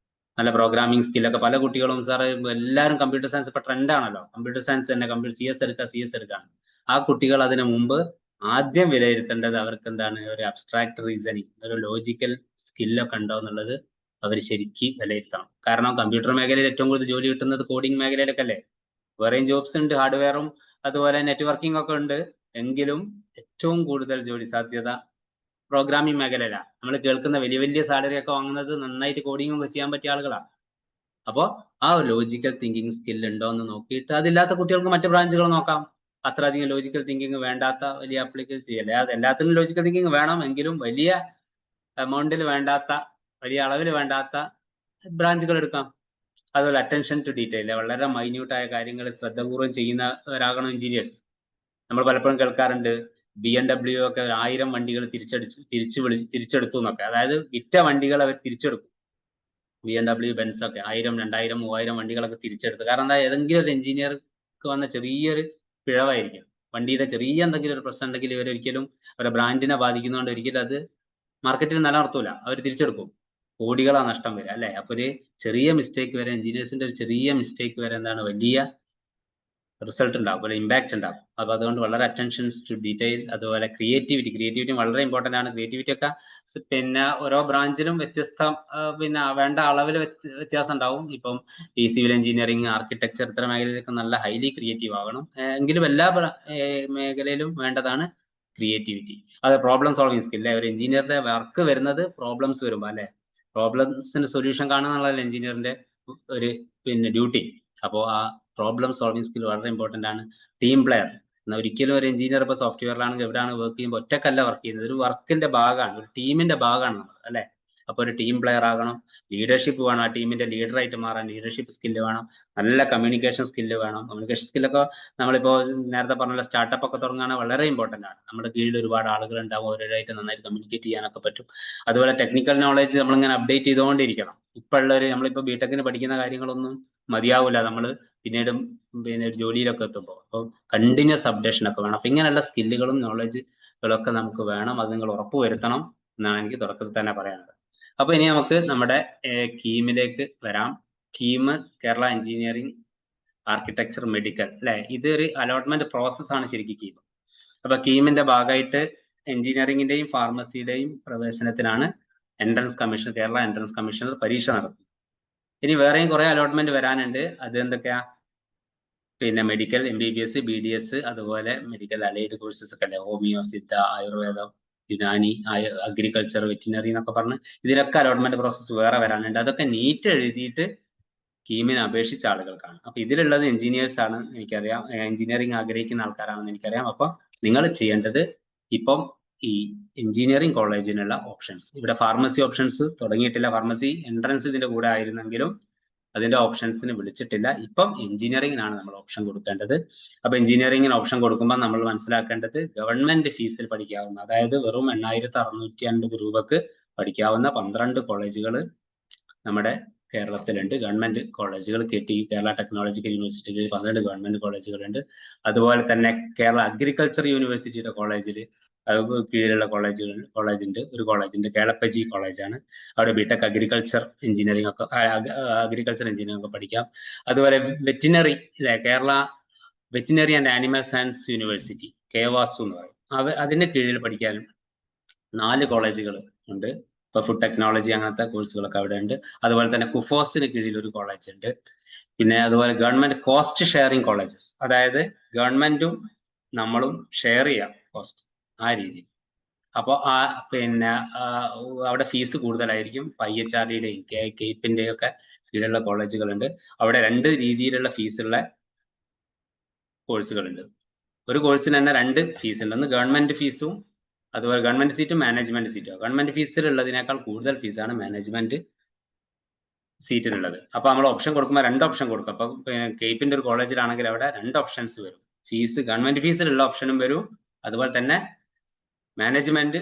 നല്ല പ്രോഗ്രാമിംഗ് സ്കില്ലൊക്കെ പല കുട്ടികളും എല്ലാവരും കമ്പ്യൂട്ടർ സയൻസ് ഇപ്പൊ ട്രെൻഡാണല്ലോ. കമ്പ്യൂട്ടർ സയൻസ് തന്നെ, കമ്പ്യൂട്ടർ CS എടുക്കാം. ആ കുട്ടികൾ അതിനു മുമ്പ് ആദ്യം വിലയിരുത്തേണ്ടത് അവർക്ക് എന്താണ്, ഒരു അബ്സ്ട്രാക്ട് റീസണിങ്, ഒരു ലോജിക്കൽ സ്കില്ലൊക്കെ ഉണ്ടോ എന്നുള്ളത് അവർ ശരിക്കും വിലയിരുത്തണം. കാരണം കമ്പ്യൂട്ടർ മേഖലയിൽ ഏറ്റവും കൂടുതൽ ജോലി കിട്ടുന്നത് കോഡിംഗ് മേഖലയിലൊക്കെ അല്ലേ. വേറെയും ജോബ്സ് ഉണ്ട്, ഹാർഡ്വെയറും അതുപോലെ നെറ്റ്വർക്കിംഗ് ഒക്കെ ഉണ്ട്. എങ്കിലും ഏറ്റവും കൂടുതൽ ജോലി സാധ്യത പ്രോഗ്രാമിംഗ് മേഖലയിലാണ്. നമ്മൾ കേൾക്കുന്ന വലിയ വലിയ സാലറി ഒക്കെ വാങ്ങുന്നത് നന്നായിട്ട് കോഡിംഗ് ഒക്കെ ചെയ്യാൻ പറ്റിയ ആളുകളാണ്. അപ്പോൾ ആ ലോജിക്കൽ തിങ്കിങ് സ്കിൽ ഉണ്ടോ എന്ന് നോക്കിയിട്ട്, അതില്ലാത്ത കുട്ടികൾക്ക് മറ്റ് ബ്രാഞ്ചുകൾ നോക്കാം. അത്രയധികം ലോജിക്കൽ തിങ്കിങ് വേണ്ടാത്ത വലിയ അപ്ലിക്കേഷൻ ചെയ്യല്ലേ. അത് എല്ലാത്തിനും ലോജിക്കൽ തിങ്കിങ് വേണം, എങ്കിലും വലിയ എമൗണ്ടിൽ വേണ്ടാത്ത, വലിയ അളവിൽ വേണ്ടാത്ത ബ്രാഞ്ചുകൾ എടുക്കാം. അതുപോലെ അറ്റൻഷൻ ടു ഡീറ്റെയിൽ, വളരെ മൈന്യൂട്ടായ കാര്യങ്ങൾ ശ്രദ്ധപൂർവ്വം ചെയ്യുന്നവരാകണം എഞ്ചിനീയേഴ്സ്. നമ്മൾ പലപ്പോഴും കേൾക്കാറുണ്ട് BMW ഒക്കെ 1000 വണ്ടികൾ തിരിച്ചെടുത്തു എന്നൊക്കെ. അതായത് വിറ്റ വണ്ടികൾ അവർ തിരിച്ചെടുക്കും. BMW, ബെൻസ് ഒക്കെ 1000, 2000, 3000 വണ്ടികളൊക്കെ തിരിച്ചെടുത്തു. കാരണം എന്താ, ഏതെങ്കിലും ഒരു എഞ്ചിനീയർക്ക് വന്ന ചെറിയൊരു പിഴവായിരിക്കും, വണ്ടിയുടെ ചെറിയ എന്തെങ്കിലും ഒരു പ്രശ്നം ഉണ്ടെങ്കിൽ ഇവരൊരിക്കലും അവരുടെ ബ്രാൻഡിനെ ബാധിക്കുന്നതുകൊണ്ട് ഒരിക്കലും അത് മാർക്കറ്റിൽ നിലനിർത്തൂല, അവർ തിരിച്ചെടുക്കും. കോടികളാണ് നഷ്ടം വരിക അല്ലെ. അപ്പൊ ഒരു ചെറിയ മിസ്റ്റേക്ക് വരെ, എഞ്ചിനീയേഴ്സിന്റെ ഒരു ചെറിയ മിസ്റ്റേക്ക് വരെ എന്താണ്, വലിയ റിസൾട്ട് ഉണ്ടാവും, ഒരു ഇമ്പാക്ട് ഉണ്ടാവും. അപ്പൊ അതുകൊണ്ട് വളരെ അറ്റൻഷൻസ് ടു ഡീറ്റെയിൽ. അതുപോലെ ക്രിയേറ്റിവിറ്റി വളരെ ഇമ്പോർട്ടന്റ് ആണ്. ക്രിയേറ്റിവിറ്റി ഒക്കെ പിന്നെ ഓരോ ബ്രാഞ്ചിലും പിന്നെ വേണ്ട അളവിൽ വ്യത്യാസം ഉണ്ടാവും. ഇപ്പം ഈ സിവിൽ എഞ്ചിനീയറിംഗ്, ആർക്കിടെക്ചർ ഇത്തരം മേഖലയിലൊക്കെ നല്ല ഹൈലി ക്രിയേറ്റീവ് ആകണം. എങ്കിലും എല്ലാ മേഖലയിലും വേണ്ടതാണ് ക്രിയേറ്റിവിറ്റി. അത് പ്രോബ്ലം സോൾവിങ് സ്കിൽ. ഒരു എഞ്ചിനീയറുടെ വർക്ക് വരുന്നത് പ്രോബ്ലംസ് വരുമ്പോൾ അല്ലെ, പ്രോബ്ലംസിന് സൊല്യൂഷൻ കാണുക എന്നുള്ളതല്ല എഞ്ചിനീയറിന്റെ ഒരു ഡ്യൂട്ടി. അപ്പോൾ ആ പ്രോബ്ലം സോൾവിങ് സ്കിൽ വളരെ ഇമ്പോർട്ടന്റ് ആണ്. ടീം പ്ലെയർ എന്നാൽ ഒരിക്കലും ഒരു എഞ്ചിനീയർ ഇപ്പോൾ സോഫ്റ്റ്വെയറിലാണെങ്കിൽ എവിടെയാണ് വർക്ക് ചെയ്യുമ്പോൾ ഒറ്റക്കല്ല വർക്ക് ചെയ്യുന്നത്, ഒരു വർക്കിന്റെ ഭാഗമാണ്, ഒരു ടീമിന്റെ ഭാഗമാണ് നമ്മൾ അല്ലെ. അപ്പോൾ ഒരു ടീം പ്ലെയർ ആകണം, ലീഡർഷിപ്പ് വേണം, ആ ടീമിന്റെ ലീഡറായിട്ട് മാറാൻ ലീഡർഷിപ്പ് സ്കില്ല് വേണം, നല്ല കമ്മ്യൂണിക്കേഷൻ സ്കില്ല് വേണം. കമ്മ്യൂണിക്കേഷൻ സ്കില്ലൊക്കെ നമ്മളിപ്പോൾ നേരത്തെ പറഞ്ഞ സ്റ്റാർട്ടപ്പ് ഒക്കെ തുടങ്ങുകയാണെങ്കിൽ വളരെ ഇമ്പോർട്ടന്റ് ആണ്. നമ്മുടെ കീഴിൽ ഒരുപാട് ആളുകൾ ഉണ്ടാവും, അവരുമായിട്ട് നന്നായിട്ട് കമ്മ്യൂണിക്കേറ്റ് ചെയ്യാനൊക്കെ പറ്റും. അതുപോലെ ടെക്നിക്കൽ നോളജ് നമ്മളിങ്ങനെ അപ്ഡേറ്റ് ചെയ്തുകൊണ്ടിരിക്കണം. നമ്മളിപ്പോൾ ബിടെക്കിന് പഠിക്കുന്ന കാര്യങ്ങളൊന്നും മതിയാവില്ല, നമ്മൾ പിന്നീട് ഒരു ജോലിയിലൊക്കെ എത്തുമ്പോൾ. അപ്പോൾ കണ്ടിന്യൂസ് അപ്ഡേഷൻ ഒക്കെ വേണം. അപ്പൊ ഇങ്ങനെയുള്ള സ്കില്ലുകളും നോളജുകളൊക്കെ നമുക്ക് വേണം. അത് നിങ്ങൾ ഉറപ്പുവരുത്തണം എന്നാണ് എനിക്ക് തുടക്കത്തിൽ തന്നെ പറയാനുള്ളത്. അപ്പൊ ഇനി നമുക്ക് നമ്മുടെ കീമിലേക്ക് വരാം. KEAM, Kerala engineering, architecture, medical, അല്ലെ? ഇതൊരു അലോട്ട്മെന്റ് പ്രോസസ്സാണ് ശരിക്കും കീം. അപ്പൊ കീമിന്റെ ഭാഗമായിട്ട് എഞ്ചിനീയറിംഗിന്റെയും ഫാർമസിയുടെയും പ്രവേശനത്തിനാണ് entrance commission, Kerala entrance commissioner പരീക്ഷ നടത്തുന്നത്. ഇനി വേറെയും കുറെ അലോട്ട്മെന്റ് വരാനുണ്ട്. അത് എന്തൊക്കെയാ? പിന്നെ മെഡിക്കൽ, MBBS, BDS, അതുപോലെ മെഡിക്കൽ അലൈഡ് കോഴ്സസ് ഒക്കെ അല്ലേ, ഹോമിയോ, സിദ്ധ, ആയുർവേദം, യുനാനി, അഗ്രികൾച്ചർ, വെറ്റിനറി എന്നൊക്കെ പറഞ്ഞ് ഇതിലൊക്കെ അലോട്ട്മെന്റ് പ്രോസസ്സ് വേറെ വരാനുണ്ട്. അതൊക്കെ നീറ്റ് എഴുതിയിട്ട് കീമിന് അപേക്ഷിച്ച ആളുകൾക്കാണ്. അപ്പൊ ഇതിലുള്ളത് എഞ്ചിനീയേഴ്സ് ആണ്, എനിക്കറിയാം. എഞ്ചിനീയറിംഗ് ആഗ്രഹിക്കുന്ന ആൾക്കാരാണെന്ന് എനിക്കറിയാം. അപ്പൊ നിങ്ങൾ ചെയ്യേണ്ടത് ഇപ്പം ഈ എഞ്ചിനീയറിംഗ് കോളേജിനുള്ള ഓപ്ഷൻസ്, ഇവിടെ ഫാർമസി ഓപ്ഷൻസ് തുടങ്ങിയിട്ടില്ല. ഫാർമസി എൻട്രൻസ് ഇതിന്റെ കൂടെ ആയിരുന്നെങ്കിലും അതിന്റെ ഓപ്ഷൻസിന് വിളിച്ചിട്ടില്ല. ഇപ്പം എഞ്ചിനീയറിംഗിനാണ് നമ്മൾ ഓപ്ഷൻ കൊടുക്കേണ്ടത്. അപ്പൊ എഞ്ചിനീയറിംഗിന് ഓപ്ഷൻ കൊടുക്കുമ്പോൾ നമ്മൾ മനസ്സിലാക്കേണ്ടത് ഗവൺമെന്റ് ഫീസിൽ പഠിക്കാവുന്ന, അതായത് വെറും 8650 രൂപക്ക് പഠിക്കാവുന്ന 12 കോളേജുകൾ നമ്മുടെ കേരളത്തിലുണ്ട്. ഗവൺമെന്റ് കോളേജുകൾ, കേരള ടെക്നോളജിക്കൽ യൂണിവേഴ്സിറ്റിയിൽ 12 ഗവൺമെന്റ് കോളേജുകളുണ്ട്. അതുപോലെ തന്നെ കേരള അഗ്രികൾച്ചർ യൂണിവേഴ്സിറ്റിയുടെ കോളേജിൽ കീഴിലുള്ള കോളേജുണ്ട്. ഒരു കോളേജുണ്ട്, കേളപ്പജി കോളേജാണ്. അവിടെ ബിടെക് അഗ്രികൾച്ചർ എഞ്ചിനീയറിംഗ് ഒക്കെ പഠിക്കാം. അതുപോലെ veterinary, Kerala veterinary and animal science university, KVASU എന്ന് പറയും. അതിന്റെ കീഴിൽ പഠിക്കാൻ 4 കോളേജുകൾ ഉണ്ട്. ഇപ്പൊ ഫുഡ് ടെക്നോളജി അങ്ങനത്തെ കോഴ്സുകളൊക്കെ അവിടെ ഉണ്ട്. അതുപോലെ തന്നെ കുഫോസിന് കീഴിൽ ഒരു കോളേജ് ഉണ്ട്. പിന്നെ അതുപോലെ ഗവൺമെന്റ് കോസ്റ്റ് ഷെയറിംഗ് കോളേജസ്, അതായത് ഗവൺമെന്റും നമ്മളും ഷെയർ ചെയ്യാം കോസ്റ്റ്, ആ രീതി. അപ്പോൾ പിന്നെ അവിടെ ഫീസ് കൂടുതലായിരിക്കും. IHRDയുടെയും കേപ്പിന്റെയും ഒക്കെ കീഴിലുള്ള കോളേജുകളുണ്ട്. അവിടെ 2 രീതിയിലുള്ള ഫീസുള്ള കോഴ്സുകളുണ്ട്. ഒരു കോഴ്സിന് തന്നെ 2 ഫീസ് ഉണ്ട്. ഒന്ന് ഗവൺമെന്റ് ഫീസും അതുപോലെ ഗവൺമെന്റ് സീറ്റും മാനേജ്മെന്റ് സീറ്റും. ഗവൺമെന്റ് ഫീസിലുള്ളതിനേക്കാൾ കൂടുതൽ ഫീസാണ് മാനേജ്മെന്റ് സീറ്റിനുള്ളത്. അപ്പൊ നമ്മൾ ഓപ്ഷൻ കൊടുക്കുമ്പോൾ 2 ഓപ്ഷൻ കൊടുക്കും. അപ്പൊ കേപ്പിന്റെ ഒരു കോളേജിലാണെങ്കിൽ അവിടെ 2 ഓപ്ഷൻസ് വരും. ഫീസ് ഗവൺമെന്റ് ഫീസിലുള്ള ഓപ്ഷനും വരും, അതുപോലെ തന്നെ മാനേജ്മെന്റ്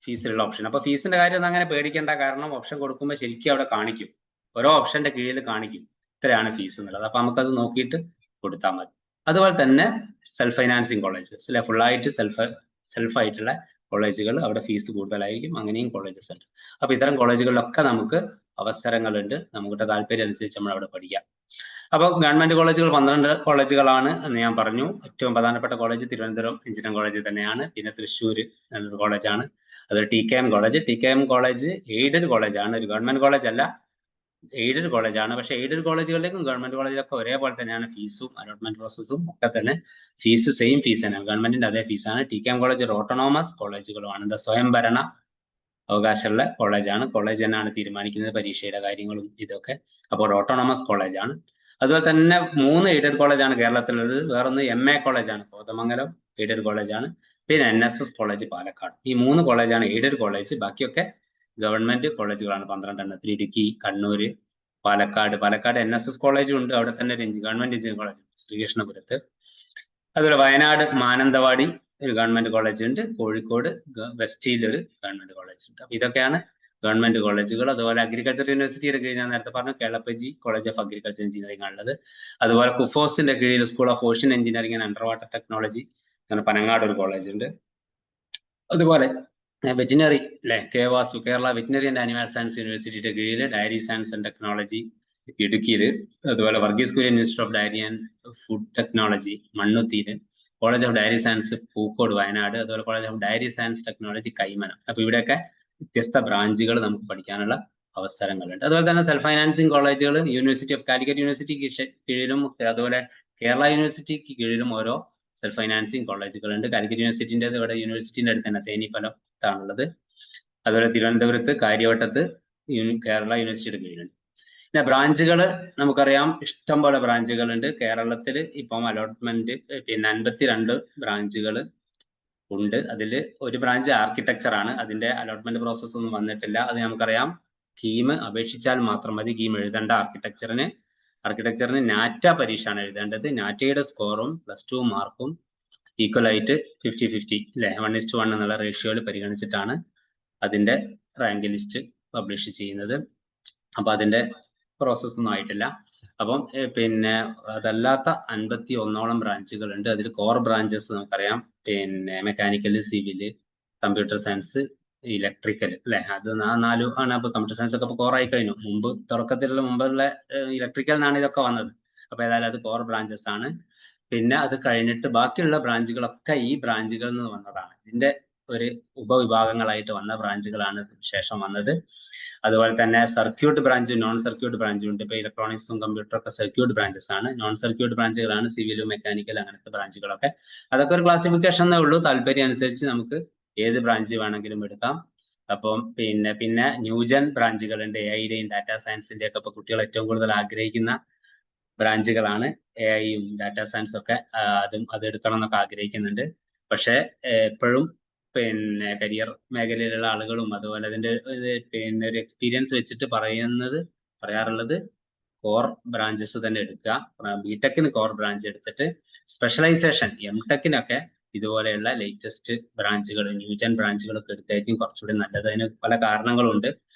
ഫീസിലുള്ള ഓപ്ഷൻ. അപ്പൊ ഫീസിന്റെ കാര്യം ഒന്നും അങ്ങനെ പേടിക്കേണ്ട, കാരണം ഓപ്ഷൻ കൊടുക്കുമ്പോൾ ശരിക്കും അവിടെ കാണിക്കും, ഓരോ ഓപ്ഷന്റെ കീഴിൽ കാണിക്കും ഇത്രയാണ് ഫീസ് എന്നുള്ളത്. അപ്പൊ നമുക്കത് നോക്കിയിട്ട് കൊടുത്താൽ മതി. അതുപോലെ തന്നെ സെൽഫ് ഫൈനാൻസിങ് കോളേജസ്, അല്ലെ, ഫുള്ളായിട്ട് സെൽഫായിട്ടുള്ള കോളേജുകൾ, അവിടെ ഫീസ് കൂടുതലായിരിക്കും. അങ്ങനെയും കോളേജസ് ഉണ്ട്. അപ്പൊ ഇത്തരം കോളേജുകളിലൊക്കെ നമുക്ക് അവസരങ്ങളുണ്ട്. നമ്മുടെ താല്പര്യം അനുസരിച്ച് നമ്മൾ അവിടെ പഠിക്കാം. അപ്പോൾ ഗവൺമെന്റ് കോളേജുകൾ 12 കോളേജുകളാണ് എന്ന് ഞാൻ പറഞ്ഞു. ഏറ്റവും പ്രധാനപ്പെട്ട കോളേജ് തിരുവനന്തപുരം എഞ്ചിനീയറിംഗ് കോളേജ് തന്നെയാണ്. പിന്നെ തൃശ്ശൂർ നല്ലൊരു കോളേജാണ്, അത് TKM college. TKM college aided കോളേജാണ്, ഒരു ഗവൺമെന്റ് കോളേജ് അല്ല, എയ്ഡഡ് കോളേജാണ്. പക്ഷേ എയ്ഡഡ് കോളേജുകളിലേക്കും ഗവൺമെന്റ് കോളേജിലൊക്കെ ഒരേപോലെ തന്നെയാണ് ഫീസും അലോട്ട്മെന്റ് പ്രോസസ്സും ഒക്കെ തന്നെ. ഫീസ് സെയിം ഫീസ് തന്നെയാണ്, ഗവൺമെന്റിന്റെ അതേ ഫീസാണ്. TKM കോളേജ് ഒരു ഓട്ടോണോമസ് കോളേജുകളുമാണ്, എന്താ സ്വയംഭരണ അവകാശമുള്ള കോളേജാണ്. കോളേജ് തന്നെയാണ് തീരുമാനിക്കുന്നത് പരീക്ഷയുടെ കാര്യങ്ങളും ഇതൊക്കെ. അപ്പോൾ ഒരു ഓട്ടോണോമസ് കോളേജാണ്. അതുപോലെ തന്നെ 3 എയ്ഡഡ് കോളേജാണ് കേരളത്തിലുള്ളത്. വേറൊന്ന് MA കോളേജാണ്, കോതമംഗലം എയ്ഡഡ് കോളേജാണ്. പിന്നെ NSS കോളേജ് പാലക്കാട്. ഈ 3 കോളേജാണ് എയ്ഡഡ് കോളേജ്. ബാക്കിയൊക്കെ ഗവൺമെന്റ് കോളേജുകളാണ്. 12 എണ്ണത്തിൽ ഇടുക്കി, കണ്ണൂര്, പാലക്കാട് NSS കോളേജും ഉണ്ട്. അവിടെ തന്നെ ഒരു ഗവൺമെന്റ് എഞ്ചിനീയറിംഗ് കോളേജ് ശ്രീകൃഷ്ണപുരത്ത്. അതുപോലെ വയനാട് മാനന്തവാടി ഒരു ഗവൺമെന്റ് കോളേജ് ഉണ്ട്. കോഴിക്കോട് വെസ്റ്റിയിൽ ഒരു ഗവൺമെന്റ് കോളേജ് ഉണ്ട്. അപ്പൊ ഇതൊക്കെയാണ് ഗവൺമെന്റ് കോളേജുകൾ. അതുപോലെ അഗ്രികൾച്ചർ യൂണിവേഴ്സിറ്റിയുടെ കീഴിൽ ഞാൻ നേരത്തെ പറഞ്ഞു Kelappaji college of agriculture engineering ആണുള്ളത്. അതുപോലെ കുഫോസിന്റെ കീഴിൽ school of ocean engineering and under water technology, അങ്ങനെ പനങ്ങാട് ഒരു കോളേജ് ഉണ്ട്. അതുപോലെ വെറ്റിനറി, അല്ലെ, KVASU, Kerala veterinary and animal science യൂണിവേഴ്സിറ്റിയുടെ കീഴിൽ ഡയറി സയൻസ് ആൻഡ് ടെക്നോളജി ഇടുക്കിയിൽ. അതുപോലെ Varghese Kurian institute of dairy and food technology മണ്ണുത്തിയിൽ. College of dairy science Pookode Wayanad. അതുപോലെ college of dairy science technology Kaimanam. അപ്പൊ ഇവിടെയൊക്കെ വ്യത്യസ്ത ബ്രാഞ്ചുകൾ നമുക്ക് പഠിക്കാനുള്ള അവസരങ്ങളുണ്ട്. അതുപോലെ തന്നെ സെൽഫ് ഫൈനാൻസിങ് കോളേജുകൾ യൂണിവേഴ്സിറ്റി ഓഫ് കാലിക്കറ്റ് യൂണിവേഴ്സിറ്റിക്ക് കീഴിലും അതുപോലെ കേരള യൂണിവേഴ്സിറ്റിക്ക് കീഴിലും ഓരോ സെൽഫ് ഫൈനാൻസിങ് കോളേജുകളുണ്ട്. കാലിക്കറ്റ് യൂണിവേഴ്സിറ്റിൻ്റെ ഇവിടെ യൂണിവേഴ്സിറ്റിന്റെ അടുത്ത് തന്നെ തേനിപ്പലത്താണുള്ളത്. അതുപോലെ തിരുവനന്തപുരത്ത് കാര്യവട്ടത്ത് കേരള യൂണിവേഴ്സിറ്റിയുടെ കീഴിലുണ്ട്. പിന്നെ ബ്രാഞ്ചുകൾ നമുക്കറിയാം, ഇഷ്ടം പോലെ ബ്രാഞ്ചുകളുണ്ട് കേരളത്തിൽ. ഇപ്പം അലോട്ട്മെന്റ് പിന്നെ 52 ബ്രാഞ്ചുകൾ ഉണ്ട്. അതിൽ ഒരു ബ്രാഞ്ച് ആർക്കിടെക്ചർ ആണ്. അതിന്റെ അലോട്ട്മെന്റ് പ്രോസസ് ഒന്നും വന്നിട്ടില്ല. അത് നമുക്കറിയാം, കീം അപേക്ഷിച്ചാൽ മാത്രം മതി. കീം എഴുതേണ്ട. ആർക്കിടെക്ചറിന് നാറ്റ പരീക്ഷയാണ് എഴുതേണ്ടത്. നാറ്റയുടെ സ്കോറും +2 മാർക്കും ഈക്വൽ ആയിട്ട് 50-50, അല്ലെ, 1:1 എന്നുള്ള റേഷ്യോയിൽ പരിഗണിച്ചിട്ടാണ് അതിന്റെ റാങ്ക് ലിസ്റ്റ് പബ്ലിഷ് ചെയ്യുന്നത്. അപ്പൊ അതിന്റെ പ്രോസസ് ഒന്നും ആയിട്ടില്ല. അപ്പം പിന്നെ അതല്ലാത്ത 51ഓളം ബ്രാഞ്ചുകളുണ്ട്. അതിൽ കോർ ബ്രാഞ്ചസ് നമുക്കറിയാം, പിന്നെ mechanical, civil, computer science, electrical അല്ലെ, അത് 4 ആണ്. അപ്പൊ കമ്പ്യൂട്ടർ സയൻസ് ഒക്കെ കോറായി കഴിഞ്ഞു. മുമ്പുള്ള ഇലക്ട്രിക്കലിനാണ് ഇതൊക്കെ വന്നത്. അപ്പൊ ഏതായാലും അത് കോർ ബ്രാഞ്ചസ് ആണ്. പിന്നെ അത് കഴിഞ്ഞിട്ട് ബാക്കിയുള്ള ബ്രാഞ്ചുകളൊക്കെ ഈ ബ്രാഞ്ചുകളിൽ നിന്ന് വന്നതാണ്. ഇതിന്റെ ഒരു ഉപവിഭാഗങ്ങളായിട്ട് വന്ന ബ്രാഞ്ചുകളാണ് ശേഷം വന്നത്. അതുപോലെ തന്നെ സർക്യൂട്ട് ബ്രാഞ്ചും നോൺ സർക്യൂട്ട് ബ്രാഞ്ചും ഉണ്ട്. ഇപ്പൊ ഇലക്ട്രോണിക്സും കമ്പ്യൂട്ടറും ഒക്കെ സർക്യൂട്ട് ബ്രാഞ്ചസ് ആണ്. നോൺ സർക്യൂട്ട് ബ്രാഞ്ചുകളാണ് സിവിലും മെക്കാനിക്കൽ അങ്ങനത്തെ ബ്രാഞ്ചുകളൊക്കെ. അതൊക്കെ ഒരു ക്ലാസിഫിക്കേഷൻ എന്നേ ഉള്ളൂ. താല്പര്യം അനുസരിച്ച് നമുക്ക് ഏത് ബ്രാഞ്ച് വേണമെങ്കിലും എടുക്കാം. അപ്പം പിന്നെ ന്യൂജൻ ബ്രാഞ്ചുകളുണ്ട്. എഐയുടെയും ഡാറ്റാ സയൻസിന്റെ ഒക്കെ ഇപ്പൊ കുട്ടികൾ ഏറ്റവും കൂടുതൽ ആഗ്രഹിക്കുന്ന ബ്രാഞ്ചുകളാണ് എഐയും ഡാറ്റാ സയൻസും ഒക്കെ. അത് എടുക്കണം എന്നൊക്കെ ആഗ്രഹിക്കുന്നുണ്ട്. പക്ഷെ എപ്പോഴും പിന്നെ കരിയർ മേഖലയിലുള്ള ആളുകളും അതുപോലെ അതിന്റെ പിന്നെ ഒരു എക്സ്പീരിയൻസ് വെച്ചിട്ട് പറയാറുള്ളത് കോർ ബ്രാഞ്ചസ് തന്നെ എടുക്കുക. ബിടെക്കിന് കോർ ബ്രാഞ്ച് എടുത്തിട്ട് സ്പെഷ്യലൈസേഷൻ എംടെക്കിനൊക്കെ ഇതുപോലെയുള്ള ലേറ്റസ്റ്റ് ബ്രാഞ്ചുകൾ ന്യൂജൻ ബ്രാഞ്ചുകളൊക്കെ എടുത്തായിരിക്കും കുറച്ചുകൂടി നല്ലത്. അതിന് പല കാരണങ്ങളുണ്ട്.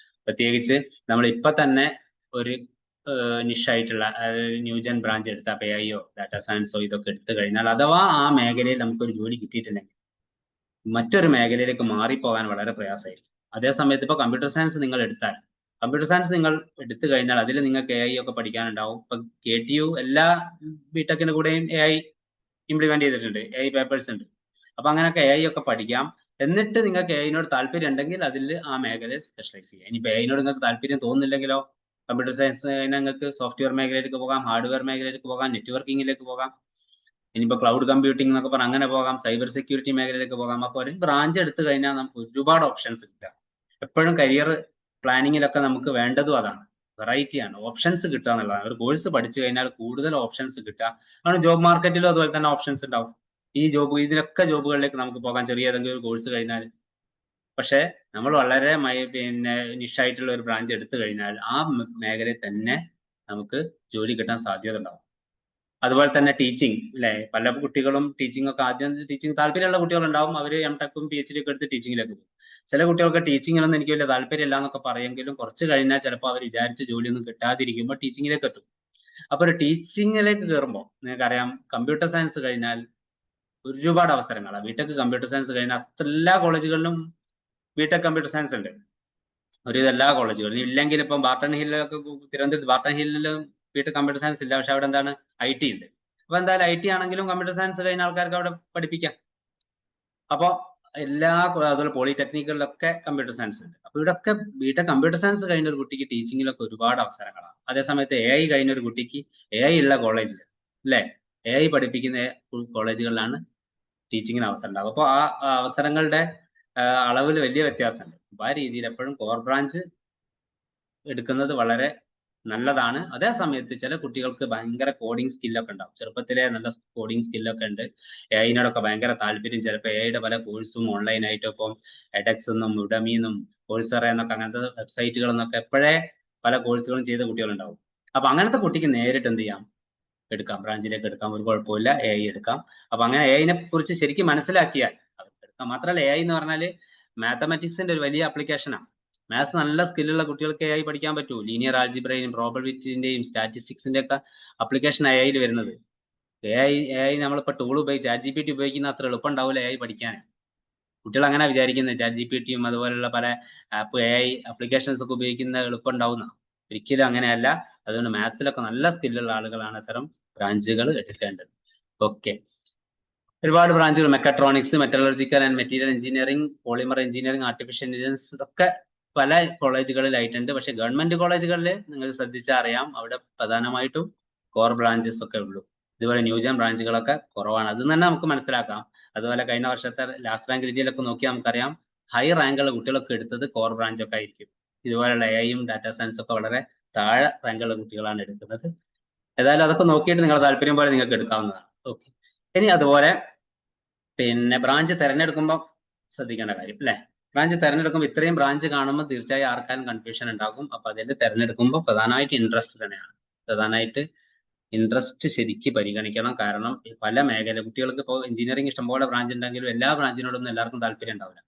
പ്രത്യേകിച്ച് നമ്മൾ ഇപ്പൊ തന്നെ ഒരു നിഷായിട്ടുള്ള ന്യൂജൻ ബ്രാഞ്ച് എടുത്ത എഐയോ ഡാറ്റാ സയൻസോ ഇതൊക്കെ എടുത്തു കഴിഞ്ഞാൽ, അഥവാ ആ മേഖലയിൽ നമുക്കൊരു ജോലി കിട്ടിയിട്ടുണ്ടെങ്കിൽ മറ്റൊരു മേഖലയിലേക്ക് മാറിപ്പോകാൻ വളരെ പ്രയാസമായിരിക്കും. അതേ സമയത്ത് ഇപ്പൊ കമ്പ്യൂട്ടർ സയൻസ് നിങ്ങൾ എടുത്താൽ, കമ്പ്യൂട്ടർ സയൻസ് നിങ്ങൾ എടുത്തു കഴിഞ്ഞാൽ അതിൽ നിങ്ങൾക്ക് എഐ ഒക്കെ പഠിക്കാനുണ്ടാവും. ഇപ്പൊ KTU എല്ലാ ബിടെക്കിന്റെ കൂടെയും എഐ ഇംപ്ലിമെന്റ് ചെയ്തിട്ടുണ്ട്, എഐ പേപ്പേഴ്സ് ഉണ്ട്. അപ്പൊ അങ്ങനെയൊക്കെ എഐ ഒക്കെ പഠിക്കാം. എന്നിട്ട് നിങ്ങൾക്ക് എഐനോട് താല്പര്യം ഉണ്ടെങ്കിൽ അതിൽ ആ മേഖലയെ സ്പെഷ്യലൈസ് ചെയ്യാം. ഇനിയിപ്പോ എഐനോട് നിങ്ങൾക്ക് താല്പര്യം തോന്നുന്നില്ലെങ്കിലോ കമ്പ്യൂട്ടർ സയൻസ് നിങ്ങൾക്ക് സോഫ്റ്റ്വെയർ മേഖലയിലേക്ക് പോകാം, ഹാർഡ്വെയർ മേഖലയിലേക്ക് പോകാം, നെറ്റ്വർക്കിങ്ങിലേക്ക് പോകാം, ഇനിയിപ്പോ ക്ലൗഡ് കമ്പ്യൂട്ടിംഗ് എന്നൊക്കെ പറഞ്ഞാൽ അങ്ങനെ പോകാം, സൈബർ സെക്യൂരിറ്റി മേഖലയിലേക്ക് പോകാം. അപ്പോൾ ഒരു ബ്രാഞ്ച് എടുത്തു കഴിഞ്ഞാൽ നമുക്ക് ഒരുപാട് ഓപ്ഷൻസ് കിട്ടാം. എപ്പോഴും കരിയർ പ്ലാനിങ്ങിലൊക്കെ നമുക്ക് വേണ്ടതും അതാണ്, വെറൈറ്റിയാണ്, ഓപ്ഷൻസ് കിട്ടുക എന്നുള്ളതാണ്. ഒരു കോഴ്സ് പഠിച്ചു കഴിഞ്ഞാൽ കൂടുതൽ ഓപ്ഷൻസ് കിട്ടുക. കാരണം ജോബ് മാർക്കറ്റിലും അതുപോലെ തന്നെ ഓപ്ഷൻസ് ഉണ്ടാവും. ഇതിലൊക്കെ ജോബുകളിലേക്ക് നമുക്ക് പോകാം ചെറിയ ഏതെങ്കിലും ഒരു കോഴ്സ് കഴിഞ്ഞാൽ. പക്ഷെ നമ്മൾ വളരെ പിന്നെ നിഷായിട്ടുള്ള ഒരു ബ്രാഞ്ച് എടുത്തു കഴിഞ്ഞാൽ ആ മേഖലയിൽ തന്നെ നമുക്ക് ജോലി കിട്ടാൻ സാധ്യത ഉണ്ടാവും. അതുപോലെ തന്നെ ടീച്ചിങ് അല്ലെ, പല കുട്ടികളും ടീച്ചിങ് ഒക്കെ ആദ്യം ടീച്ചിങ് താല്പര്യമുള്ള കുട്ടികളുണ്ടാവും. അവര് എംടെക്കും PhD ഒക്കെ എടുത്ത് ടീച്ചിങ്ങിലേക്ക് പോകും. ചില കുട്ടികൾക്ക് ടീച്ചിങ്ങിനൊന്നും എനിക്ക് വലിയ താല്പര്യമില്ല എന്നൊക്കെ പറയുമെങ്കിലും കുറച്ച് കഴിഞ്ഞാൽ ചിലപ്പോൾ അവർ വിചാരിച്ച ജോലിയൊന്നും കിട്ടാതിരിക്കുമ്പോൾ ടീച്ചിങ്ങിലേക്ക് എത്തും. അപ്പൊ ഒരു ടീച്ചിങ്ങിലേക്ക് കയറുമ്പോൾ നിങ്ങൾക്കറിയാം കമ്പ്യൂട്ടർ സയൻസ് കഴിഞ്ഞാൽ ഒരുപാട് അവസരങ്ങളാണ്. ബിടെക് കമ്പ്യൂട്ടർ സയൻസ് കഴിഞ്ഞാൽ എല്ലാ കോളേജുകളിലും ബിടെക് കമ്പ്യൂട്ടർ സയൻസ് ഉണ്ട്. ഒരു എല്ലാ കോളേജുകളിലും ഇല്ലെങ്കിൽ ഇപ്പം ബാർട്ടൺ ഹില്ലൊക്കെ, തിരുവനന്തപുരത്ത് ബാർട്ടൺ ഹില്ലിലും ബിടെക് കമ്പ്യൂട്ടർ സയൻസ് ഇല്ല. പക്ഷെ അവിടെ എന്താണ് IT ഉണ്ട്. അപ്പൊ എന്തായാലും IT ആണെങ്കിലും കമ്പ്യൂട്ടർ സയൻസ് കഴിഞ്ഞ ആൾക്കാർക്ക് അവിടെ പഠിപ്പിക്കാം. അപ്പോൾ അതുപോലെ പോളിടെക്നിക്കുകളിലൊക്കെ കമ്പ്യൂട്ടർ സയൻസ് ഉണ്ട്. അപ്പൊ ഇവിടെയൊക്കെ ബിടെക് കമ്പ്യൂട്ടർ സയൻസ് കഴിഞ്ഞ ഒരു കുട്ടിക്ക് ടീച്ചിങ്ങിലൊക്കെ ഒരുപാട് അവസരങ്ങളാണ്. അതേസമയത്ത് AI കഴിഞ്ഞ ഒരു കുട്ടിക്ക് AI ഉള്ള കോളേജിൽ അല്ലെ, AI പഠിപ്പിക്കുന്ന കോളേജുകളിലാണ് ടീച്ചിങ്ങിന് അവസരം ഉണ്ടാകും. അപ്പോൾ ആ അവസരങ്ങളുടെ അളവിൽ വലിയ വ്യത്യാസമുണ്ട്. അപ്പൊ ആ രീതിയിൽ എപ്പോഴും കോർ ബ്രാഞ്ച് എടുക്കുന്നത് വളരെ നല്ലതാണ്. അതേ സമയത്ത് ചില കുട്ടികൾക്ക് ഭയങ്കര കോഡിങ് സ്കില്ലൊക്കെ ഉണ്ടാവും. ചെറുപ്പത്തിലെ നല്ല കോഡിങ് സ്കില്ലൊക്കെ ഉണ്ട്. എഐനോടൊക്കെ ഭയങ്കര താല്പര്യം. ചിലപ്പോൾ എഐയുടെ പല കോഴ്സും ഓൺലൈനായിട്ട് ഇപ്പം എഡെക്സ് എന്നും ഉഡമിന്നും കോഴ്സറ എന്നൊക്കെ അങ്ങനത്തെ വെബ്സൈറ്റുകളിൽ നിന്നൊക്കെ എപ്പോഴേ പല കോഴ്സുകളും ചെയ്ത കുട്ടികളുണ്ടാവും. അപ്പൊ അങ്ങനത്തെ കുട്ടിക്ക് നേരിട്ട് എന്ത് ചെയ്യാം, എടുക്കാം, ബ്രാഞ്ചിലേക്ക് എടുക്കാം, ഒരു കുഴപ്പമില്ല, AI എടുക്കാം. അപ്പൊ അങ്ങനെ AI-നെ കുറിച്ച് ശരിക്കും മനസ്സിലാക്കിയാൽ അവർക്ക് എടുക്കാം. മാത്രമല്ല AI എന്ന് പറഞ്ഞാൽ മാത്തമാറ്റിക്സിന്റെ ഒരു വലിയ ആപ്ലിക്കേഷനാണ്. മാത്സ് നല്ല സ്കില്ലുള്ള കുട്ടികൾക്ക് AI പഠിക്കാൻ പറ്റൂ. ലീനിയർ ആൾജിബ്രയും പ്രോബബിലിറ്റിന്റെയും സ്റ്റാറ്റിസ്റ്റിക്സിന്റെ ഒക്കെ ആപ്ലിക്കേഷൻ AI വരുന്നത്. AI നമ്മളിപ്പോൾ ടൂൾ ഉപയോഗിച്ച് ChatGPT ഉപയോഗിക്കുന്ന അത്ര എളുപ്പം ഉണ്ടാവില്ല AI പഠിക്കാൻ. കുട്ടികൾ അങ്ങനെ വിചാരിക്കുന്നത് ChatGPTയും അതുപോലുള്ള പല AI ആപ്ലിക്കേഷൻസ് ഒക്കെ ഉപയോഗിക്കുന്ന എളുപ്പം ഉണ്ടാവുന്ന. ഒരിക്കലും അങ്ങനെയല്ല. അതുകൊണ്ട് മാത്സിലൊക്കെ നല്ല സ്കില്ലുള്ള ആളുകളാണ് അത്തരം ബ്രാഞ്ചുകൾ എടുക്കേണ്ടത്. ഓക്കെ, ഒരുപാട് ബ്രാഞ്ചുകൾ mechatronics, metallurgical and material engineering, polymer engineering, artificial intelligence ഇതൊക്കെ പല കോളേജുകളിലായിട്ടുണ്ട്. പക്ഷെ ഗവൺമെന്റ് കോളേജുകളിൽ നിങ്ങൾ ശ്രദ്ധിച്ചാൽ അറിയാം, അവിടെ പ്രധാനമായിട്ടും കോർ ബ്രാഞ്ചസ് ഒക്കെ ഉള്ളൂ. ഇതുപോലെ ന്യൂജൻ ബ്രാഞ്ചുകളൊക്കെ കുറവാണ്. അത് തന്നെ നമുക്ക് മനസ്സിലാക്കാം. അതുപോലെ കഴിഞ്ഞ വർഷത്തെ ലാസ്റ്റ് റാങ്ക് ലിസ്റ്റിലൊക്കെ നോക്കിയാൽ നമുക്കറിയാം ഹൈ റാങ്കുള്ള കുട്ടികളൊക്കെ എടുത്തത് കോർ ബ്രാഞ്ച് ഒക്കെ ആയിരിക്കും. ഇതുപോലെയുള്ള എഐയും ഡാറ്റാ സയൻസും ഒക്കെ വളരെ താഴെ റാങ്കുള്ള കുട്ടികളാണ് എടുക്കുന്നത്. ഏതായാലും അതൊക്കെ നോക്കിയിട്ട് നിങ്ങളുടെ താല്പര്യം പോലെ നിങ്ങൾക്ക് എടുക്കാവുന്നതാണ്. ഓക്കെ, ഇനി അതുപോലെ പിന്നെ ബ്രാഞ്ച് തിരഞ്ഞെടുക്കുമ്പോൾ ശ്രദ്ധിക്കേണ്ട കാര്യം അല്ലെ, ബ്രാഞ്ച് തിരഞ്ഞെടുക്കുമ്പോൾ ഇത്രയും ബ്രാഞ്ച് കാണുമ്പോൾ തീർച്ചയായും ആർക്കാരും കൺഫ്യൂഷൻ ഉണ്ടാകും. അപ്പൊ അതിൽ തിരഞ്ഞെടുക്കുമ്പോൾ പ്രധാനമായിട്ട് ഇൻട്രസ്റ്റ് തന്നെയാണ്. പ്രധാനമായിട്ട് ഇൻട്രസ്റ്റ് ശരിക്ക് പരിഗണിക്കണം. കാരണം പല മേഖല കുട്ടികൾക്ക് ഇപ്പോൾ എഞ്ചിനീയറിംഗ് ഇഷ്ടംപോലെ ബ്രാഞ്ച് ഉണ്ടെങ്കിലും എല്ലാ ബ്രാഞ്ചിനോടൊന്നും എല്ലാവർക്കും താല്പര്യം ഉണ്ടാവില്ല.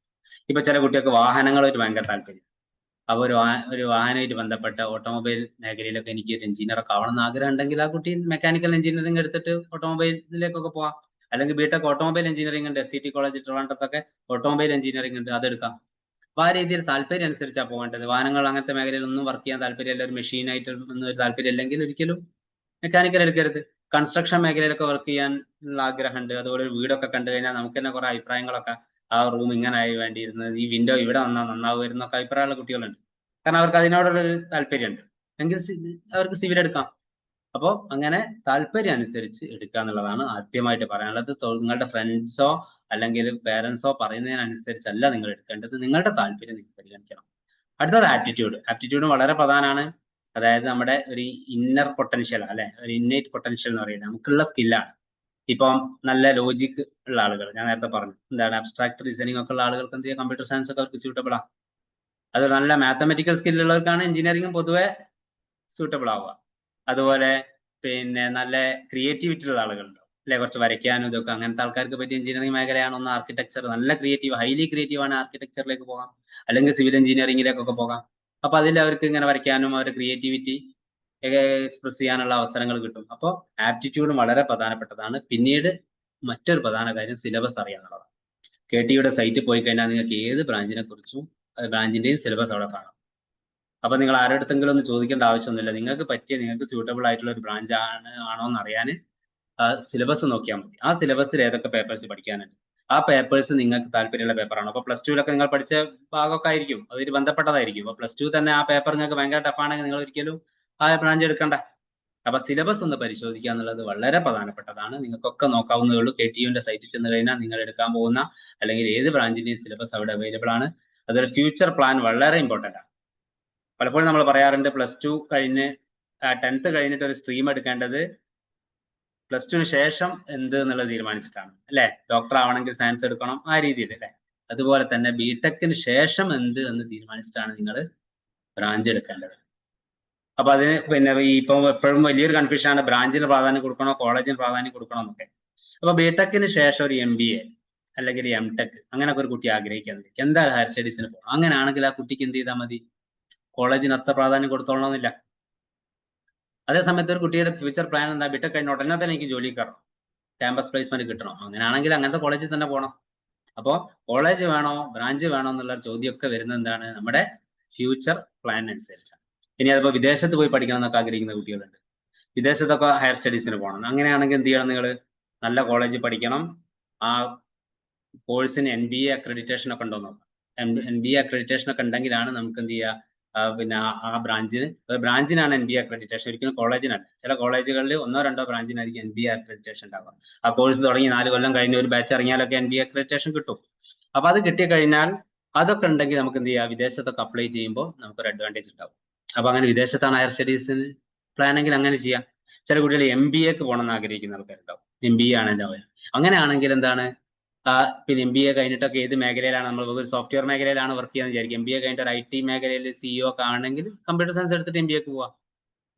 ഇപ്പൊ ചില കുട്ടികൾക്ക് വാഹനങ്ങളായിട്ട് ഭയങ്കര താല്പര്യം. അപ്പോൾ ഒരു വാഹനമായിട്ട് ബന്ധപ്പെട്ട ഓട്ടോമൊബൈൽ മേഖലയിലൊക്കെ എനിക്ക് ഒരു എഞ്ചിനീയറൊക്കെ ആവണമെന്ന് ആഗ്രഹം ഉണ്ടെങ്കിൽ ആ കുട്ടി മെക്കാനിക്കൽ എഞ്ചിനീയറിംഗ് എടുത്തിട്ട് ഓട്ടോമൊബൈലിലേക്കൊക്കെ പോവാം. അല്ലെങ്കിൽ ബിടെക് ഓട്ടോമൊബൈൽ എഞ്ചിനീയറിംഗ് ഉണ്ട്, SCT കോളേജ് ട്രിവാൻഡ്രത്തൊക്കെ ഓട്ടോമൊബൈൽ എഞ്ചിനീയറിംഗ് ഉണ്ട്, അതെടുക്കാം. അപ്പൊ ആ രീതിയിൽ താല്പര്യം അനുസരിച്ചാണ് പോകേണ്ടത്. വാഹനങ്ങൾ അങ്ങനത്തെ മേഖലയിലൊന്നും വർക്ക് ചെയ്യാൻ താല്പര്യമില്ല, ഒരു മെഷീനായിട്ട് ഒന്നും ഒരു താല്പര്യം ഇല്ലെങ്കിൽ ഒരിക്കലും മെക്കാനിക്കൽ എടുക്കരുത്. കൺസ്ട്രക്ഷൻ മേഖലയിലൊക്കെ വർക്ക് ചെയ്യാൻ ഉള്ള ആഗ്രഹമുണ്ട്, അതുപോലെ ഒരു വീടൊക്കെ കണ്ടു കഴിഞ്ഞാൽ നമുക്ക് തന്നെ കുറെ അഭിപ്രായങ്ങളൊക്കെ, ആ റൂം ഇങ്ങനെ ആയി വേണ്ടിയിരുന്നത്, ഈ വിൻഡോ ഇവിടെ വന്നാൽ നന്നാവുമായിരുന്നൊക്കെ അഭിപ്രായമുള്ള കുട്ടികളുണ്ട്. കാരണം അവർക്ക് അതിനോടുള്ളൊരു താല്പര്യമുണ്ട്. എങ്കിൽ അവർക്ക് സിവിൽ എടുക്കാം. അപ്പോൾ അങ്ങനെ താല്പര്യം അനുസരിച്ച് എടുക്കുക എന്നുള്ളതാണ് ആദ്യമായിട്ട് പറയാനുള്ളത്. നിങ്ങളുടെ ഫ്രണ്ട്സോ അല്ലെങ്കിൽ പേരൻസോ പറയുന്നതിനനുസരിച്ചല്ല നിങ്ങൾ എടുക്കേണ്ടത്. നിങ്ങളുടെ താല്പര്യം നിങ്ങൾ പരിഗണിക്കണം. അടുത്തത് ആപ്റ്റിറ്റ്യൂഡ്. ആപ്റ്റിറ്റ്യൂഡ് വളരെ പ്രധാനമാണ്. അതായത് നമ്മുടെ ഒരു ഇന്നർ പൊട്ടൻഷ്യൽ, അല്ലെ, ഒരു ഇന്നേറ്റ് പൊട്ടൻഷ്യൽ എന്ന് പറയുന്നത് നമുക്കുള്ള സ്കില്ലാണ്. ഇപ്പം നല്ല ലോജിക് ഉള്ള ആളുകൾ, ഞാൻ നേരത്തെ പറഞ്ഞു, എന്താണ് അബ്സ്ട്രാക്ട് റീസണിങ് ഒക്കെ ഉള്ള ആളുകൾക്ക് എന്ത് ചെയ്യാം, കമ്പ്യൂട്ടർ സയൻസ് ഒക്കെ അവർക്ക് സ്യൂട്ടബിൾ ആണ്. അത് നല്ല മാത്തമെറ്റിക്കൽ സ്കില്ലുള്ളവർക്കാണ് എഞ്ചിനീയറിംഗും പൊതുവെ സ്യൂട്ടബിൾ ആവുക. അതുപോലെ പിന്നെ നല്ല ക്രിയേറ്റിവിറ്റി ഉള്ള ആളുകളുണ്ടോ, അല്ലെ, കുറച്ച് വരയ്ക്കാനും ഇതൊക്കെ, അങ്ങനത്തെ ആൾക്കാർക്ക് പറ്റിയ എഞ്ചിനീയറിംഗ് മേഖലയാണ്. ഒന്ന് ആർക്കിടെക്ചർ, നല്ല ക്രിയേറ്റീവ്, ഹൈലി ക്രിയേറ്റീവ് ആണ്, ആർക്കിടെക്ചറിലേക്ക് പോകാം, അല്ലെങ്കിൽ സിവിൽ എഞ്ചിനീയറിംഗിലേക്കൊക്കെ പോകാം. അപ്പൊ അതിൽ അവർക്ക് ഇങ്ങനെ വരയ്ക്കാനും അവരുടെ ക്രിയേറ്റിവിറ്റി എക്സ്പ്രസ് ചെയ്യാനുള്ള അവസരങ്ങൾ കിട്ടും. അപ്പോൾ ആപ്റ്റിറ്റ്യൂഡ് വളരെ പ്രധാനപ്പെട്ടതാണ്. പിന്നീട് മറ്റൊരു പ്രധാന കാര്യം സിലബസ് അറിയാന്നുള്ളതാണ്. KTയുടെ സൈറ്റിൽ പോയി കഴിഞ്ഞാൽ നിങ്ങൾക്ക് ഏത് ബ്രാഞ്ചിനെ കുറിച്ചും ബ്രാഞ്ചിന്റെയും സിലബസ് അവിടെ കാണാം. അപ്പൊ നിങ്ങൾ ആരുടെടുത്തെങ്കിലും ഒന്ന് ചോദിക്കേണ്ട ആവശ്യമൊന്നുമില്ല. നിങ്ങൾക്ക് പറ്റിയ, നിങ്ങൾക്ക് സ്യൂട്ടബിൾ ആയിട്ടുള്ള ഒരു ബ്രാഞ്ച് ആണോ എന്ന് അറിയാൻ സിലബസ് നോക്കിയാൽ മതി. ആ സിലബസിൽ ഏതൊക്കെ പേപ്പേഴ്സ് പഠിക്കാനുണ്ട്, ആ പേപ്പേഴ്സ് നിങ്ങൾക്ക് താല്പര്യമുള്ള പേപ്പറാണ്. അപ്പൊ +2 നിങ്ങൾ പഠിച്ച ഭാഗമൊക്കെ ആയിരിക്കും, അതിന് ബന്ധപ്പെട്ടതായിരിക്കും. അപ്പൊ +2 തന്നെ ആ പേപ്പർ നിങ്ങൾക്ക് ഭയങ്കര ടഫാണെങ്കിൽ നിങ്ങൾ ഒരിക്കലും ആ ബ്രാഞ്ച് എടുക്കണ്ട. അപ്പൊ സിലബസ് ഒന്ന് പരിശോധിക്കുക എന്നുള്ളത് വളരെ പ്രധാനപ്പെട്ടതാണ്. നിങ്ങൾക്കൊക്കെ നോക്കാവുന്നതേ ഉള്ളൂ. KTUവിന്റെ സൈറ്റിൽ ചെന്ന് കഴിഞ്ഞാൽ നിങ്ങൾ എടുക്കാൻ പോകുന്ന അല്ലെങ്കിൽ ഏത് ബ്രാഞ്ചിന്റെയും സിലബസ് അവിടെ അവൈലബിൾ ആണ്. അതൊരു ഫ്യൂച്ചർ പ്ലാൻ വളരെ ഇമ്പോർട്ടന്റ് ആണ്. പലപ്പോഴും നമ്മൾ പറയാറുണ്ട് +2 കഴിഞ്ഞ് 10th കഴിഞ്ഞിട്ട് ഒരു സ്ട്രീം എടുക്കേണ്ടത് +2 ശേഷം എന്ത് എന്നുള്ളത് തീരുമാനിച്ചിട്ടാണ്, അല്ലെ. ഡോക്ടർ ആവണമെങ്കിൽ സയൻസ് എടുക്കണം, ആ രീതിയിൽ, അല്ലെ. അതുപോലെ തന്നെ BTechന് ശേഷം എന്ത് എന്ന് തീരുമാനിച്ചിട്ടാണ് നിങ്ങൾ ബ്രാഞ്ച് എടുക്കേണ്ടത്. അപ്പൊ അതിന് പിന്നെ ഇപ്പം എപ്പോഴും വലിയൊരു കൺഫ്യൂഷനാണ്, ബ്രാഞ്ചിന് പ്രാധാന്യം കൊടുക്കണോ കോളേജിന് പ്രാധാന്യം കൊടുക്കണോ എന്നൊക്കെ. അപ്പൊ BTechന് ശേഷം ഒരു MBA അല്ലെങ്കിൽ MTech അങ്ങനെയൊക്കെ ഒരു കുട്ടി ആഗ്രഹിക്കാന്നില്ല, എന്താ ഹയർ സ്റ്റഡീസിന് പോകണം. അങ്ങനെയാണെങ്കിൽ ആ കുട്ടിക്ക് എന്ത് ചെയ്താൽ മതി, കോളേജിന് അത്ര പ്രാധാന്യം കൊടുത്തോളണമെന്നില്ല. അതേ സമയത്ത് ഒരു കുട്ടിയുടെ ഫ്യൂച്ചർ പ്ലാൻ എന്താ, BTech കഴിഞ്ഞ ഉടനെ തന്നെ എനിക്ക് ജോലി കയറണം, ക്യാമ്പസ് പ്ലേസ്മെന്റ് കിട്ടണം. അങ്ങനെയാണെങ്കിൽ അങ്ങനത്തെ കോളേജിൽ തന്നെ പോകണം. അപ്പോൾ കോളേജ് വേണോ ബ്രാഞ്ച് വേണോ എന്നുള്ള ചോദ്യമൊക്കെ വരുന്നത് എന്താണ്, നമ്മുടെ ഫ്യൂച്ചർ പ്ലാൻ അനുസരിച്ചാണ്. ഇനി അതിപ്പോൾ വിദേശത്ത് പോയി പഠിക്കണം എന്നൊക്കെ ആഗ്രഹിക്കുന്ന കുട്ടികളുണ്ട്, വിദേശത്തൊക്കെ ഹയർ സ്റ്റഡീസിന് പോകണം. അങ്ങനെയാണെങ്കിൽ എന്ത് ചെയ്യണം, നിങ്ങൾ നല്ല കോളേജിൽ പഠിക്കണം. ആ കോഴ്സിന് NBA അക്രഡിറ്റേഷൻ ഒക്കെ ഉണ്ടോ നോക്കാം. NBA അക്രഡിറ്റേഷൻ ഒക്കെ ഉണ്ടെങ്കിലാണ് നമുക്ക് എന്ത് ചെയ്യുക, പിന്നെ ആ ബ്രാഞ്ചിനാണ് NBA അക്രഡിറ്റേഷൻ, ഒരിക്കലും കോളേജിനല്ല. ചില കോളേജുകളിൽ 1-2 ബ്രാഞ്ചിനായിരിക്കും NBA അക്രഡിറ്റേഷൻ ഉണ്ടാവുക. ആ കോഴ്സ് തുടങ്ങി 4 കൊല്ലം കഴിഞ്ഞ് ഒരു ബാച്ച് ഇറങ്ങിയാലൊക്കെ NBA അക്രഡിറ്റേഷൻ കിട്ടും. അപ്പൊ അത് കിട്ടിക്കഴിഞ്ഞാൽ അതൊക്കെ ഉണ്ടെങ്കിൽ നമുക്ക് എന്ത് ചെയ്യാം, വിദേശത്തൊക്കെ അപ്ലൈ ചെയ്യുമ്പോൾ നമുക്കൊരു അഡ്വാൻറ്റേജ് ഉണ്ടാവും. അപ്പൊ അങ്ങനെ വിദേശത്താണ് ഹയർ സ്റ്റഡീസിന് പ്ലാനെങ്കിൽ അങ്ങനെ ചെയ്യാം. ചില കുട്ടികൾ MBAക്ക് പോകണമെന്ന് ആഗ്രഹിക്കുന്ന ആൾക്കാരുണ്ടാവും, MBA ആണ് എൻ്റെ അവൻ. അങ്ങനെയാണെങ്കിൽ എന്താണ്, പിന്നെ MBA കഴിഞ്ഞിട്ടൊക്കെ ഏത് മേഖലയിലാണ്, നമ്മൾ ഒരു സോഫ്റ്റ്വെയർ മേഖലയിലാണ് വർക്ക് ചെയ്യാന്ന് വിചാരിക്കും. MBA കഴിഞ്ഞിട്ട് ഒരു IT മേഖലയിൽ CEO ഒക്കെ ആണെങ്കിൽ കമ്പ്യൂട്ടർ സയൻസ് എടുത്തിട്ട് MBAക്ക് പോവാം.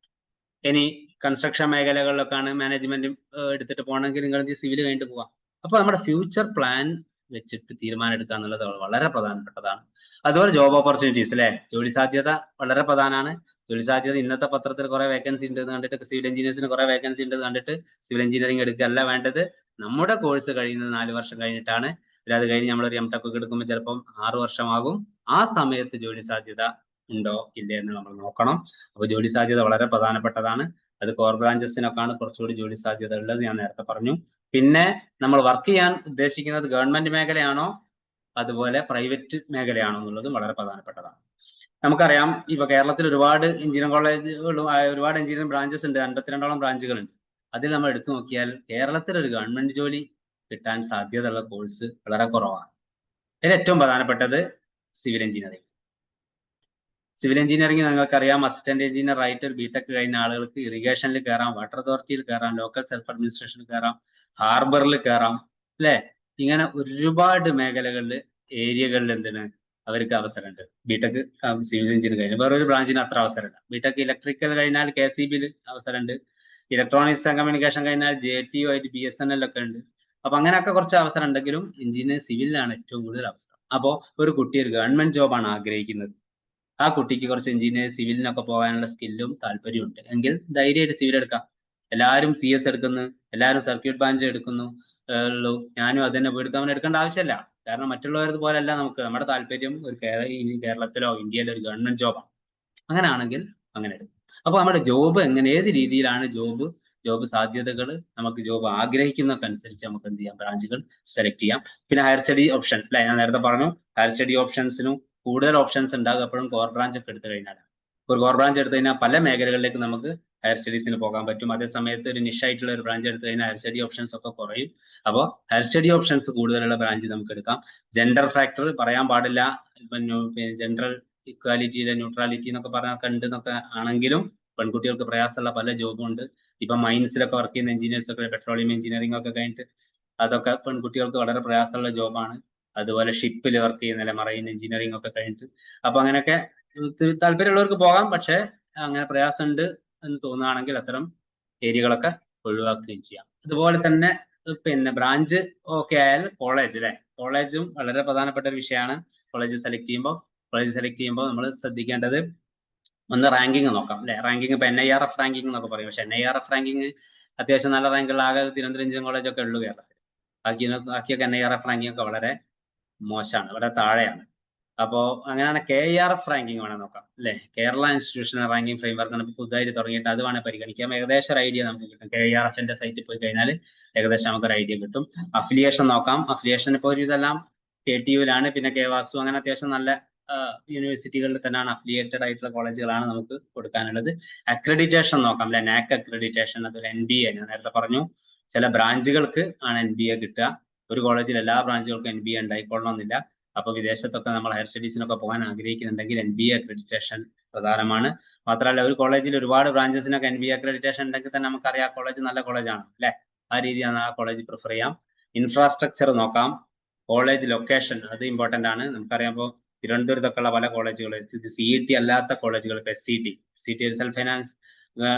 ഇനി കൺസ്ട്രക്ഷൻ മേഖലകളിലൊക്കെയാണ് മാനേജ്മെന്റ് എടുത്തിട്ട് പോകണമെങ്കിൽ നിങ്ങൾ സിവിൽ കഴിഞ്ഞിട്ട് പോവാം. അപ്പൊ നമ്മുടെ ഫ്യൂച്ചർ പ്ലാൻ വെച്ചിട്ട് തീരുമാനം എടുക്കുക എന്നുള്ളത് വളരെ പ്രധാനപ്പെട്ടതാണ്. അതുപോലെ ജോബ് ഓപ്പർച്യൂണിറ്റീസ്, അല്ലെ, ജോലി സാധ്യത വളരെ പ്രധാനമാണ്. ജോലി സാധ്യത ഇന്നത്തെ പത്രത്തിൽ കുറെ വേക്കൻസി ഉണ്ട് എന്ന് കണ്ടിട്ട്, സിവിൽ എഞ്ചിനീയേഴ്സിന് കുറെ വേക്കൻസി ഉണ്ട് എന്ന് കണ്ടിട്ട് സിവിൽ എഞ്ചിനീയറിംഗ് എടുക്കുകയല്ല വേണ്ടത്. നമ്മുടെ കോഴ്സ് കഴിയുന്നത് 4 വർഷം കഴിഞ്ഞിട്ടാണ്. അത് കഴിഞ്ഞ് നമ്മളൊരു MTech ഒക്കെ എടുക്കുമ്പോൾ ചിലപ്പം 6 വർഷമാകും. ആ സമയത്ത് ജോലി സാധ്യത ഉണ്ടോ ഇല്ലേ എന്ന് നമ്മൾ നോക്കണം. അപ്പോൾ ജോലി സാധ്യത വളരെ പ്രധാനപ്പെട്ടതാണ്. അത് കോർ ബ്രാഞ്ചസിനൊക്കെയാണ് കുറച്ചുകൂടി ജോലി സാധ്യത ഉള്ളത്, ഞാൻ നേരത്തെ പറഞ്ഞു. പിന്നെ നമ്മൾ വർക്ക് ചെയ്യാൻ ഉദ്ദേശിക്കുന്നത് ഗവൺമെന്റ് മേഖലയാണോ അതുപോലെ പ്രൈവറ്റ് മേഖലയാണോ എന്നുള്ളതും വളരെ പ്രധാനപ്പെട്ടതാണ്. നമുക്കറിയാം, ഇപ്പൊ കേരളത്തിൽ ഒരുപാട് എഞ്ചിനീയറിംഗ് കോളേജുകളും ഒരുപാട് എഞ്ചിനീയറിംഗ് ബ്രാഞ്ചസ് ഉണ്ട്, 52ഓളം ബ്രാഞ്ചുകളുണ്ട്. അതിൽ നമ്മൾ എടുത്തു നോക്കിയാൽ കേരളത്തിൽ ഒരു ഗവൺമെന്റ് ജോലി കിട്ടാൻ സാധ്യതയുള്ള കോഴ്സ് വളരെ കുറവാണ്. ഇതിൽ ഏറ്റവും പ്രധാനപ്പെട്ടത് സിവിൽ എഞ്ചിനീയറിംഗ്. സിവിൽ എഞ്ചിനീയറിംഗ് നിങ്ങൾക്കറിയാം, അസിസ്റ്റന്റ് എഞ്ചിനീയർ ആയിട്ട് ഒരു BTech കഴിഞ്ഞ ആളുകൾക്ക് ഇറിഗേഷനിൽ കയറാം, വാട്ടർ അതോറിറ്റിയിൽ കയറാം, ലോക്കൽ സെൽഫ് അഡ്മിനിസ്ട്രേഷനിൽ കയറാം, ഹാർബറിൽ കയറാം, അല്ലെ. ഇങ്ങനെ ഒരുപാട് മേഖലകളിൽ, ഏരിയകളിൽ എന്തിന് അവർക്ക് അവസരമുണ്ട്. BTech സിവിൽ എഞ്ചിനീയർ കഴിഞ്ഞാൽ വേറൊരു ബ്രാഞ്ചിന് അത്ര അവസരമില്ല. BTech ഇലക്ട്രിക്കൽ കഴിഞ്ഞാൽ KCBയിൽ അവസരമുണ്ട്, ഇലക്ട്രോണിക്സ് ആൻഡ് കമ്മ്യൂണിക്കേഷൻ കഴിഞ്ഞാൽ JTU ആയിട്ട് BSNL ഒക്കെ ഉണ്ട്. അപ്പൊ അങ്ങനെയൊക്കെ കുറച്ച് അവസരം ഉണ്ടെങ്കിലും സിവിലിലാണ് ഏറ്റവും കൂടുതൽ അവസരം. അപ്പോൾ ഒരു കുട്ടി ഒരു ഗവൺമെന്റ് ജോബാണ് ആഗ്രഹിക്കുന്നത്, ആ കുട്ടിക്ക് കുറച്ച് എഞ്ചിനീയർ സിവിലിനൊക്കെ പോകാനുള്ള സ്കില്ലും താല്പര്യവും ഉണ്ട് എങ്കിൽ ധൈര്യമായിട്ട് സിവിൽ എടുക്കാം. എല്ലാവരും CS എടുക്കുന്നു, എല്ലാവരും സർക്യൂട്ട് ബ്രാഞ്ച് എടുക്കുന്നു, ഞാനും അത് തന്നെ പോയി എടുക്കാൻ ആവശ്യമില്ല. കാരണം മറ്റുള്ളവരത് പോലെയല്ല നമുക്ക് നമ്മുടെ താല്പര്യം ഒരു കേരളത്തിലോ ഇന്ത്യയിലോ ഒരു ഗവൺമെന്റ് ജോബാണ്. അങ്ങനെയാണെങ്കിൽ അങ്ങനെ എടുക്കും. അപ്പൊ നമ്മുടെ ജോബ് എങ്ങനെ ഏത് രീതിയിലാണ് ജോബ് സാധ്യതകൾ നമുക്ക് ജോബ് ആഗ്രഹിക്കുന്നതൊക്കെ അനുസരിച്ച് നമുക്ക് എന്ത് ചെയ്യാം, ബ്രാഞ്ചുകൾ സെലക്ട് ചെയ്യാം. പിന്നെ ഹയർ സ്റ്റഡി ഓപ്ഷൻ അല്ലെ, ഞാൻ നേരത്തെ പറഞ്ഞു ഹയർ സ്റ്റഡി ഓപ്ഷൻസിനും കൂടുതൽ ഓപ്ഷൻസ് ഉണ്ടാകും എപ്പോഴും കോർ ബ്രാഞ്ച് ഒക്കെ എടുത്തു കഴിഞ്ഞാലാണ്. ഒരു കോർ ബ്രാഞ്ച് എടുത്തു കഴിഞ്ഞാൽ പല മേഖലകളിലേക്ക് നമുക്ക് ഹയർ സ്റ്റഡീസിന് പോകാൻ പറ്റും. അതേ സമയത്ത് ഒരു നിഷായിട്ടുള്ള ഒരു ബ്രാഞ്ച് എടുത്തു കഴിഞ്ഞാൽ ഹയർ സ്റ്റഡി ഓപ്ഷൻസ് ഒക്കെ കുറയും. അപ്പോൾ ഹയർ സ്റ്റഡി ഓപ്ഷൻസ് കൂടുതലുള്ള ബ്രാഞ്ച് നമുക്ക് എടുക്കാം. ജെൻഡർ ഫാക്ടർ പറയാൻ പാടില്ല, ജെൻഡർ ഇക്വാലിറ്റിയിലെ ന്യൂട്രാലിറ്റി എന്നൊക്കെ പറഞ്ഞൊക്കെ ഉണ്ട് എന്നൊക്കെ ആണെങ്കിലും പെൺകുട്ടികൾക്ക് പ്രയാസമുള്ള പല ജോബും ഉണ്ട്. ഇപ്പൊ മൈൻസിലൊക്കെ വർക്ക് ചെയ്യുന്ന എഞ്ചിനീയേഴ്സ് ഒക്കെ, പെട്രോളിയം എഞ്ചിനീയറിംഗ് ഒക്കെ കഴിഞ്ഞിട്ട് അതൊക്കെ പെൺകുട്ടികൾക്ക് വളരെ പ്രയാസമുള്ള ജോബാണ്. അതുപോലെ ഷിപ്പിൽ വർക്ക് ചെയ്യുന്നില്ല, മറൈൻ എഞ്ചിനീയറിംഗ് ഒക്കെ കഴിഞ്ഞിട്ട്. അപ്പൊ അങ്ങനെയൊക്കെ താല്പര്യമുള്ളവർക്ക് പോകാം. പക്ഷെ അങ്ങനെ പ്രയാസമുണ്ട് എന്ന് തോന്നുകയാണെങ്കിൽ അത്തരം ഏരിയകളൊക്കെ ഒഴിവാക്കുകയും ചെയ്യാം. അതുപോലെ തന്നെ പിന്നെ ബ്രാഞ്ച് ഓക്കെ ആയാൽ കോളേജ് അല്ലെ, കോളേജും വളരെ പ്രധാനപ്പെട്ട ഒരു വിഷയമാണ്. കോളേജ് സെലക്ട് ചെയ്യുമ്പോൾ നമ്മൾ ശ്രദ്ധിക്കേണ്ടത് ഒന്ന് റാങ്കിങ് നോക്കാം അല്ലെ. റാങ്കിങ് ഇപ്പൊ NIRF റാങ്കിങ് എന്നൊക്കെ പറയും. പക്ഷെ NIRF റാങ്കിങ് അത്യാവശ്യം നല്ല റാങ്കുള്ള ആകെ തിരുവനന്തപുരം എഞ്ചിനീയറിംഗ് കോളേജ് ഒക്കെ ഉള്ളൂ കേരളത്തിൽ. ബാക്കിയൊക്കെ NIRF റാങ്കിങ് ഒക്കെ വളരെ മോശമാണ്, വളരെ താഴെയാണ്. അപ്പോ അങ്ങനെയാണ് KIRF റാങ്കിങ് വേണം നോക്കാം അല്ലെ. കേരള ഇൻസ്റ്റിറ്റ്യൂഷണൽ റാങ്കിങ് ഫ്രെയിംവർക്ക് ആണ് പുതുതായിട്ട് തുടങ്ങിയിട്ട്, അത് വേണേൽ പരിഗണിക്കാം. ഏകദേശം ഒരു ഐഡിയ നമുക്ക് കിട്ടും. KIRFന്റെ സൈറ്റിൽ പോയി കഴിഞ്ഞാൽ ഏകദേശം നമുക്കൊരു ഐഡിയ കിട്ടും. അഫിലിയേഷൻ നോക്കാം. അഫിലിയേഷൻ ഇപ്പോൾ ഒരു ഇതെല്ലാം KTUവിലാണ്, പിന്നെ KVASU, അങ്ങനെ അത്യാവശ്യം നല്ല യൂണിവേഴ്സിറ്റികളിൽ തന്നെയാണ് അഫിലിയേറ്റഡ് ആയിട്ടുള്ള കോളേജുകളാണ് നമുക്ക് കൊടുക്കാനുള്ളത്. അക്രഡിറ്റേഷൻ നോക്കാം അല്ലെ. NAC അക്രഡിറ്റേഷൻ, അതൊരു NBA, ഞാൻ നേരത്തെ പറഞ്ഞു ചില ബ്രാഞ്ചുകൾക്ക് ആണ് NBA കിട്ടുക. ഒരു കോളേജിൽ എല്ലാ ബ്രാഞ്ചുകൾക്കും NBA ഉണ്ടായിക്കൊള്ളണമെന്നില്ല. അപ്പൊ വിദേശത്തൊക്കെ നമ്മൾ ഹയർ സ്റ്റഡീസിനൊക്കെ പോകാൻ ആഗ്രഹിക്കുന്നുണ്ടെങ്കിൽ NBA അക്രഡിറ്റേഷൻ പ്രധാനമാണ്. മാത്രമല്ല ഒരു കോളേജിൽ ഒരുപാട് ബ്രാഞ്ചസിനൊക്കെ NBA അക്രഡിറ്റേഷൻ ഉണ്ടെങ്കിൽ തന്നെ നമുക്കറിയാം ആ കോളേജ് നല്ല കോളേജാണ് അല്ലെ. ആ രീതിയാണ് ആ കോളേജ് പ്രിഫർ ചെയ്യാം. ഇൻഫ്രാസ്ട്രക്ചർ നോക്കാം. കോളേജ് ലൊക്കേഷൻ അത് ഇമ്പോർട്ടന്റ് ആണ്. നമുക്കറിയാം ഇപ്പോൾ തിരുവനന്തപുരത്തൊക്കെയുള്ള പല കോളേജുകൾ, ഇത് CET അല്ലാത്ത കോളേജുകൾ, ഇപ്പൊ SCT ഒരു self finance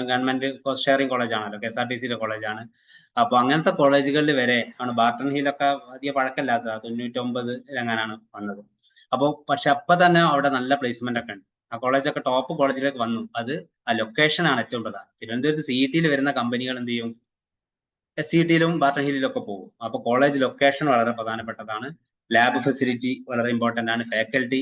government cost sharing college ആണല്ലോ, KSRTCയുടെ കോളേജാണ്. അപ്പൊ അങ്ങനത്തെ കോളേജുകളിൽ വരെ ആണ്. ബാർട്ടൺ ഹില്ലൊക്കെ അധികം പഴക്കമില്ലാത്ത 99 എങ്ങാനാണ് വന്നത്. അപ്പോൾ പക്ഷെ അപ്പൊ തന്നെ അവിടെ നല്ല പ്ലേസ്മെന്റ് ഒക്കെ ഉണ്ട്. ആ കോളേജൊക്കെ ടോപ്പ് കോളേജിലേക്ക് വന്നു. അത് ആ ലൊക്കേഷൻ ആണ് ഏറ്റവും പ്രധാനം. തിരുവനന്തപുരത്ത് CET വരുന്ന കമ്പനികൾ എന്ത് ചെയ്യും, SCTയിലും ബാർട്ടൺ ഹില്ലിലും ഒക്കെ പോകും. അപ്പൊ കോളേജ് ലൊക്കേഷൻ വളരെ പ്രധാനപ്പെട്ടതാണ്. ലാബ് ഫെസിലിറ്റി വളരെ ഇമ്പോർട്ടന്റ് ആണ്. ഫാക്കൽറ്റി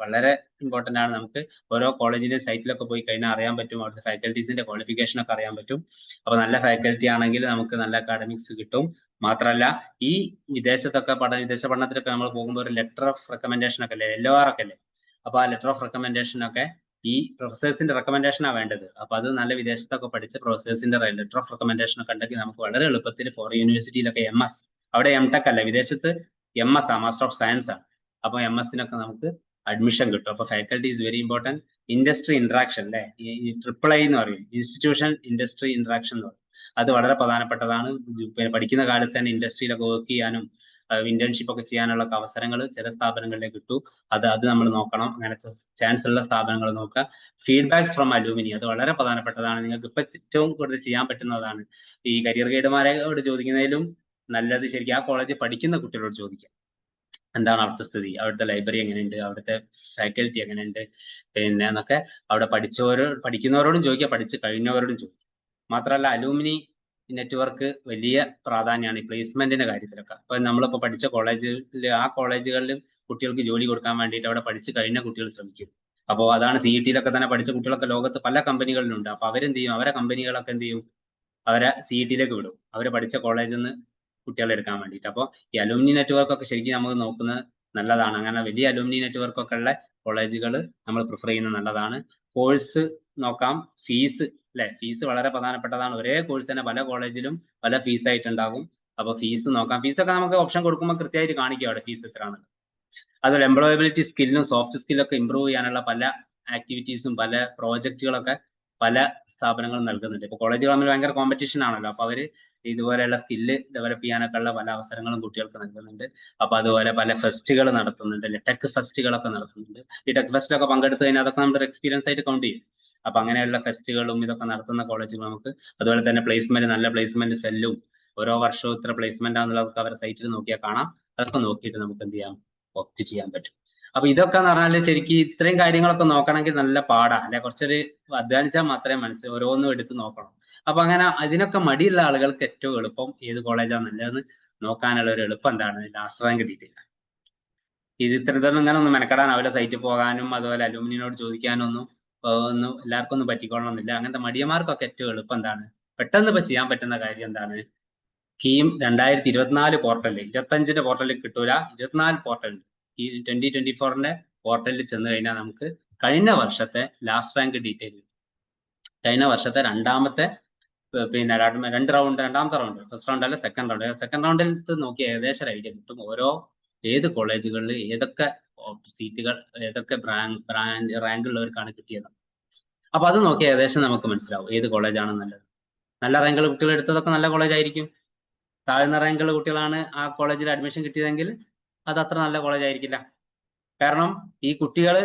വളരെ ഇമ്പോർട്ടന്റ് ആണ്. നമുക്ക് ഓരോ കോളേജിന്റെ സൈറ്റിലൊക്കെ പോയി കഴിഞ്ഞാൽ അറിയാൻ പറ്റും, അവിടുത്തെ ഫാക്കൽറ്റീസിന്റെ ക്വാളിഫിക്കേഷൻ ഒക്കെ അറിയാൻ പറ്റും. അപ്പൊ നല്ല ഫാക്കൽറ്റി ആണെങ്കിൽ നമുക്ക് നല്ല അക്കാഡമിക്സ് കിട്ടും. മാത്രമല്ല ഈ വിദേശ പഠനത്തിലൊക്കെ നമ്മൾ പോകുമ്പോൾ ഒരു ലെറ്റർ ഓഫ് റെക്കമെൻഡേഷൻ ഒക്കെ അല്ലേ, LOR ഒക്കെ അല്ലേ. അപ്പൊ ആ ലെറ്റർ ഓഫ് റെക്കമെൻഡേഷൻ ഒക്കെ ഈ പ്രൊഫസേഴ്സിന്റെ റെക്കമെൻഡേഷനാണ് വേണ്ടത്. അപ്പൊ അത് നല്ല വിദേശത്തൊക്കെ പഠിച്ച പ്രൊഫസേഴ്സിന്റെ ലെറ്റർ ഓഫ് റെക്കമെൻഡേഷൻ ഒക്കെ ഉണ്ടെങ്കിൽ നമുക്ക് വളരെ എളുപ്പത്തിൽ ഫോറിൻ യൂണിവേഴ്സിറ്റിയിലൊക്കെ MS, അവിടെ MTech അല്ല, വിദേശത്ത് MS ആ, മാസ്റ്റർ ഓഫ് സയൻസ് ആണ്. അപ്പൊ MS-നൊക്കെ നമുക്ക് അഡ്മിഷൻ കിട്ടും. അപ്പൊ faculty is very important. Industry interaction അല്ലെ, ഈ III എന്ന് പറയും, ഇൻസ്റ്റിറ്റ്യൂഷൻ ഇൻഡസ്ട്രി ഇന്ററാക്ഷൻ എന്ന് പറയും. അത് വളരെ പ്രധാനപ്പെട്ടതാണ്. പിന്നെ പഠിക്കുന്ന കാലത്ത് തന്നെ ഇൻഡസ്ട്രിയിലൊക്കെ വർക്ക് ചെയ്യാനും ഇന്റേൺഷിപ്പ് ഒക്കെ ചെയ്യാനുള്ള അവസരങ്ങൾ ചില സ്ഥാപനങ്ങളിലേക്ക് കിട്ടും. അത് നമ്മൾ നോക്കണം. അങ്ങനത്തെ ചാൻസ് ഉള്ള സ്ഥാപനങ്ങൾ നോക്കുക. ഫീഡ്ബാക്സ് ഫ്രം അലൂമിനി, അത് വളരെ പ്രധാനപ്പെട്ടതാണ്. നിങ്ങൾക്ക് ഇപ്പൊ ഏറ്റവും കൂടുതൽ ചെയ്യാൻ പറ്റുന്നതാണ് ഈ കരിയർ ഗൈഡുമാരോട് ചോദിക്കുന്നതിലും നല്ലത് ശരിക്കും ആ കോളേജിൽ പഠിക്കുന്ന കുട്ടികളോട് ചോദിക്കാം. എന്താണ് അവിടുത്തെ സ്ഥിതി, അവിടുത്തെ ലൈബ്രറി എങ്ങനെയുണ്ട്, അവിടുത്തെ ഫാക്കൽറ്റി എങ്ങനെയുണ്ട്, പിന്നെ എന്നൊക്കെ അവിടെ പഠിക്കുന്നവരോടും ചോദിക്കുക, പഠിച്ചു കഴിഞ്ഞവരോടും ചോദിക്കുക. മാത്രമല്ല അലൂമിനി നെറ്റ്വർക്ക് വലിയ പ്രാധാന്യമാണ് ഈ പ്ലേസ്മെന്റിന്റെ കാര്യത്തിലൊക്കെ. അപ്പൊ നമ്മളിപ്പോ പഠിച്ച കോളേജിൽ, ആ കോളേജുകളിലും കുട്ടികൾക്ക് ജോലി കൊടുക്കാൻ വേണ്ടിയിട്ട് അവിടെ പഠിച്ചു കഴിഞ്ഞ കുട്ടികൾ ശ്രമിക്കും. അപ്പോൾ അതാണ് CETയിലൊക്കെ തന്നെ പഠിച്ച കുട്ടികളൊക്കെ ലോകത്ത് പല കമ്പനികളിലുണ്ട്. അപ്പൊ അവരെന്ത് ചെയ്യും, അവരെ കമ്പനികളൊക്കെ എന്ത് ചെയ്യും, അവരെ CETയിലേക്ക് വിടും, അവര് പഠിച്ച കോളേജിൽ നിന്ന് കുട്ടികളെ എടുക്കാൻ വേണ്ടിയിട്ട്. അപ്പോൾ ഈ അലൂമിനി നെറ്റ്വർക്ക് ഒക്കെ ശരിക്കും നമുക്ക് നോക്കുന്നത് നല്ലതാണ്. അങ്ങനെ വലിയ അലൂമിനി നെറ്റ്വർക്ക് ഒക്കെ ഉള്ള കോളേജുകൾ നമ്മൾ പ്രിഫർ ചെയ്യുന്നത് നല്ലതാണ്. കോഴ്സ് നോക്കാം. ഫീസ് അല്ലെ, ഫീസ് വളരെ പ്രധാനപ്പെട്ടതാണ്. ഒരേ കോഴ്സ് തന്നെ പല കോളേജിലും പല ഫീസ് ആയിട്ടുണ്ടാകും. അപ്പൊ ഫീസ് നോക്കാം. ഫീസൊക്കെ നമുക്ക് ഓപ്ഷൻ കൊടുക്കുമ്പോൾ കൃത്യമായിട്ട് കാണിക്കുക അവിടെ ഫീസ് എത്രയാണെന്നുള്ളത്. അതുപോലെ എംപ്ലോയബിലിറ്റി സ്കില്ലും സോഫ്റ്റ് സ്കില്ലൊക്കെ ഇമ്പ്രൂവ് ചെയ്യാനുള്ള പല ആക്ടിവിറ്റീസും പല പ്രോജക്റ്റുകളൊക്കെ പല സ്ഥാപനങ്ങളും നൽകുന്നുണ്ട്. ഇപ്പൊ കോളേജുകൾ തമ്മിൽ ഭയങ്കര കോമ്പറ്റീഷൻ ആണല്ലോ. അപ്പൊ അവര് ഇതുപോലെയുള്ള സ്കില്ല് ഡെവലപ്പ് ചെയ്യാനൊക്കെ ഉള്ള പല അവസരങ്ങളും കുട്ടികൾക്ക് നൽകുന്നുണ്ട്. അപ്പൊ അതുപോലെ പല ഫെസ്റ്റുകൾ നടത്തുന്നുണ്ട്, ടെക് ഫെസ്റ്റുകളൊക്കെ നടത്തുന്നുണ്ട്. ഈ ടെക് ഫെസ്റ്റിലൊക്കെ പങ്കെടുത്തു കഴിഞ്ഞാൽ അതൊക്കെ നമ്മുടെ എക്സ്പീരിയൻസ് ആയിട്ട് കൗണ്ട് ചെയ്യും. അപ്പൊ അങ്ങനെയുള്ള ഫെസ്റ്റുകളും ഇതൊക്കെ നടത്തുന്ന കോളേജുകൾ നമുക്ക്, അതുപോലെ തന്നെ പ്ലേസ്മെന്റ്, നല്ല പ്ലേസ്മെന്റ് സെല്ലും ഓരോ വർഷവും ഇത്ര പ്ലേസ്മെന്റ് ആണെന്നുള്ളതൊക്കെ അവരുടെ സൈറ്റിൽ നോക്കിയാൽ കാണാം. അതൊക്കെ നോക്കിയിട്ട് നമുക്ക് എന്ത് ചെയ്യാം, ഓപ്റ്റ് ചെയ്യാൻ പറ്റും. അപ്പൊ ഇതൊക്കെ എന്ന് പറഞ്ഞാൽ ശരിക്കും ഇത്രയും കാര്യങ്ങളൊക്കെ നോക്കണമെങ്കിൽ നല്ല പാടാ അല്ലെ, കുറച്ചൊരു അധ്വാനിച്ചാൽ മാത്രമേ മനസ്സിൽ ഓരോന്നും എടുത്ത് നോക്കണം. അപ്പൊ അങ്ങനെ അതിനൊക്കെ മടിയുള്ള ആളുകൾക്ക് ഏറ്റവും എളുപ്പം ഏത് കോളേജാണ് നല്ലതെന്ന് നോക്കാനുള്ള ഒരു എളുപ്പം എന്താണ്, ലാസ്റ്റ് റാങ്ക് ഡീറ്റെയിൽ. ഇതൊന്നും ഇങ്ങനെ ഒന്നും മെനക്കെടാനാവില്ല, സൈറ്റിൽ പോകാനും അതുപോലെ അലൂമിനിയോട് ചോദിക്കാനും ഒന്നും എല്ലാവർക്കും ഒന്നും പറ്റിക്കൊള്ളണമെന്നില്ല. അങ്ങനത്തെ മടിയന്മാർക്കൊക്കെ ഏറ്റവും എളുപ്പം എന്താണ്, പെട്ടെന്ന് ഇപ്പൊ ചെയ്യാൻ പറ്റുന്ന കാര്യം എന്താണ്, കീം 2024 പോർട്ടലിൽ, 25ന്റെ പോർട്ടലിൽ കിട്ടൂല, 24 പോർട്ടൽ, ഈ 2024ന്റെ പോർട്ടലിൽ ചെന്ന് കഴിഞ്ഞാൽ നമുക്ക് കഴിഞ്ഞ വർഷത്തെ ലാസ്റ്റ് റാങ്ക് ഡീറ്റെയിൽ, കഴിഞ്ഞ വർഷത്തെ രണ്ടാമത്തെ പിന്നെ രണ്ടാമത്തെ റൗണ്ട്, ഫസ്റ്റ് റൗണ്ട് അല്ല സെക്കൻഡ് റൗണ്ടിൽ നോക്കി ഏകദേശം ഒരു ഐഡിയ കിട്ടും. ഏത് കോളേജുകളിൽ ഏതൊക്കെ സീറ്റുകൾ, ഏതൊക്കെ റാങ്ക് ഉള്ളവർക്കാണ് കിട്ടിയത്. അപ്പൊ അത് നോക്കി ഏകദേശം നമുക്ക് മനസ്സിലാവും ഏത് കോളേജാണ് നല്ലത്. നല്ല റാങ്കുള്ള കുട്ടികൾ എടുത്തതൊക്കെ നല്ല കോളേജ് ആയിരിക്കും. താഴ്ന്ന റാങ്കുള്ള കുട്ടികളാണ് ആ കോളേജിൽ അഡ്മിഷൻ കിട്ടിയതെങ്കിൽ അത് അത്ര നല്ല കോളേജ് ആയിരിക്കില്ല. കാരണം ഈ കുട്ടികൾ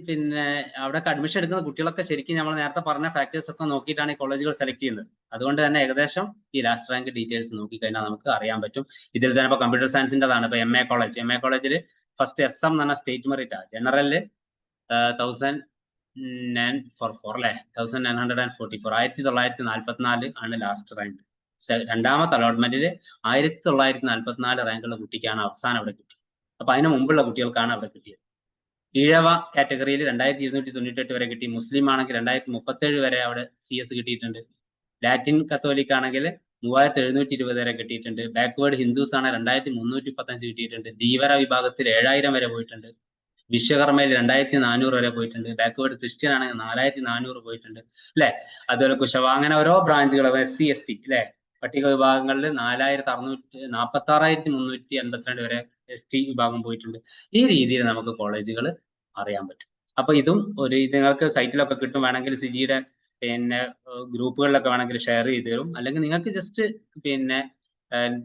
പിന്നെ അവിടെയൊക്കെ അഡ്മിഷൻ എടുക്കുന്ന കുട്ടികളൊക്കെ ശരിക്കും നമ്മൾ നേരത്തെ പറഞ്ഞ ഫാക്ടേഴ്സ് ഒക്കെ നോക്കിയിട്ടാണ് ഈ കോളേജുകൾ സെലക്ട് ചെയ്യുന്നത്. അതുകൊണ്ട് തന്നെ ഏകദേശം ഈ ലാസ്റ്റ് റാങ്ക് ഡീറ്റെയിൽസ് നോക്കിക്കഴിഞ്ഞാൽ നമുക്ക് അറിയാൻ പറ്റും. ഇതിൽ തന്നെ ഇപ്പോൾ കമ്പ്യൂട്ടർ സയൻസിൻ്റെതാണ്. ഇപ്പോൾ MA കോളേജിൽ ഫസ്റ്റ് SM എന്ന് പറഞ്ഞ സ്റ്റേറ്റ് മെറിറ്റ് ആണ്. ജനറലില് 1944 ആണ് ലാസ്റ്റ് റാങ്ക്. രണ്ടാമത്തെ അലോട്ട്മെന്റിൽ 1944 റാങ്കുള്ള കുട്ടിക്കാണ് അവസാനം അവിടെ കിട്ടിയത്. അപ്പൊ അതിന് മുമ്പുള്ള കുട്ടികൾക്കാണ് അവിടെ കിട്ടിയത്. ഈഴവ കാറ്റഗറിയിൽ 2298 വരെ കിട്ടി. മുസ്ലിം ആണെങ്കിൽ 2037 വരെ അവിടെ CS കിട്ടിയിട്ടുണ്ട്. ലാറ്റിൻ കത്തോലിക് ആണെങ്കിൽ 3720 വരെ കിട്ടിയിട്ടുണ്ട്. ബാക്ക്വേർഡ് ഹിന്ദുസ് ആണ് 2335 കിട്ടിയിട്ടുണ്ട്. ധീവര വിഭാഗത്തിൽ 7000 വരെ പോയിട്ടുണ്ട്. വിശ്വകർമ്മയിൽ 2400 വരെ പോയിട്ടുണ്ട്. ബാക്ക്വേർഡ് ക്രിസ്ത്യൻ ആണെങ്കിൽ 4400 പോയിട്ടുണ്ട്, അല്ലെ? അതുപോലെ കുശവ, അങ്ങനെ ഓരോ ബ്രാഞ്ചുകൾ, SC ST അല്ലെ, പട്ടിക വിഭാഗങ്ങളിൽ 46,382 വരെ ST വിഭാഗം പോയിട്ടുണ്ട്. ഈ രീതിയിൽ നമുക്ക് കോളേജുകൾ അറിയാൻ പറ്റും. അപ്പൊ ഇതും നിങ്ങൾക്ക് സൈറ്റിലൊക്കെ കിട്ടും. വേണമെങ്കിൽ സിജിയുടെ പിന്നെ ഗ്രൂപ്പുകളിലൊക്കെ വേണമെങ്കിൽ ഷെയർ ചെയ്ത് തരും. അല്ലെങ്കിൽ നിങ്ങൾക്ക് ജസ്റ്റ് പിന്നെ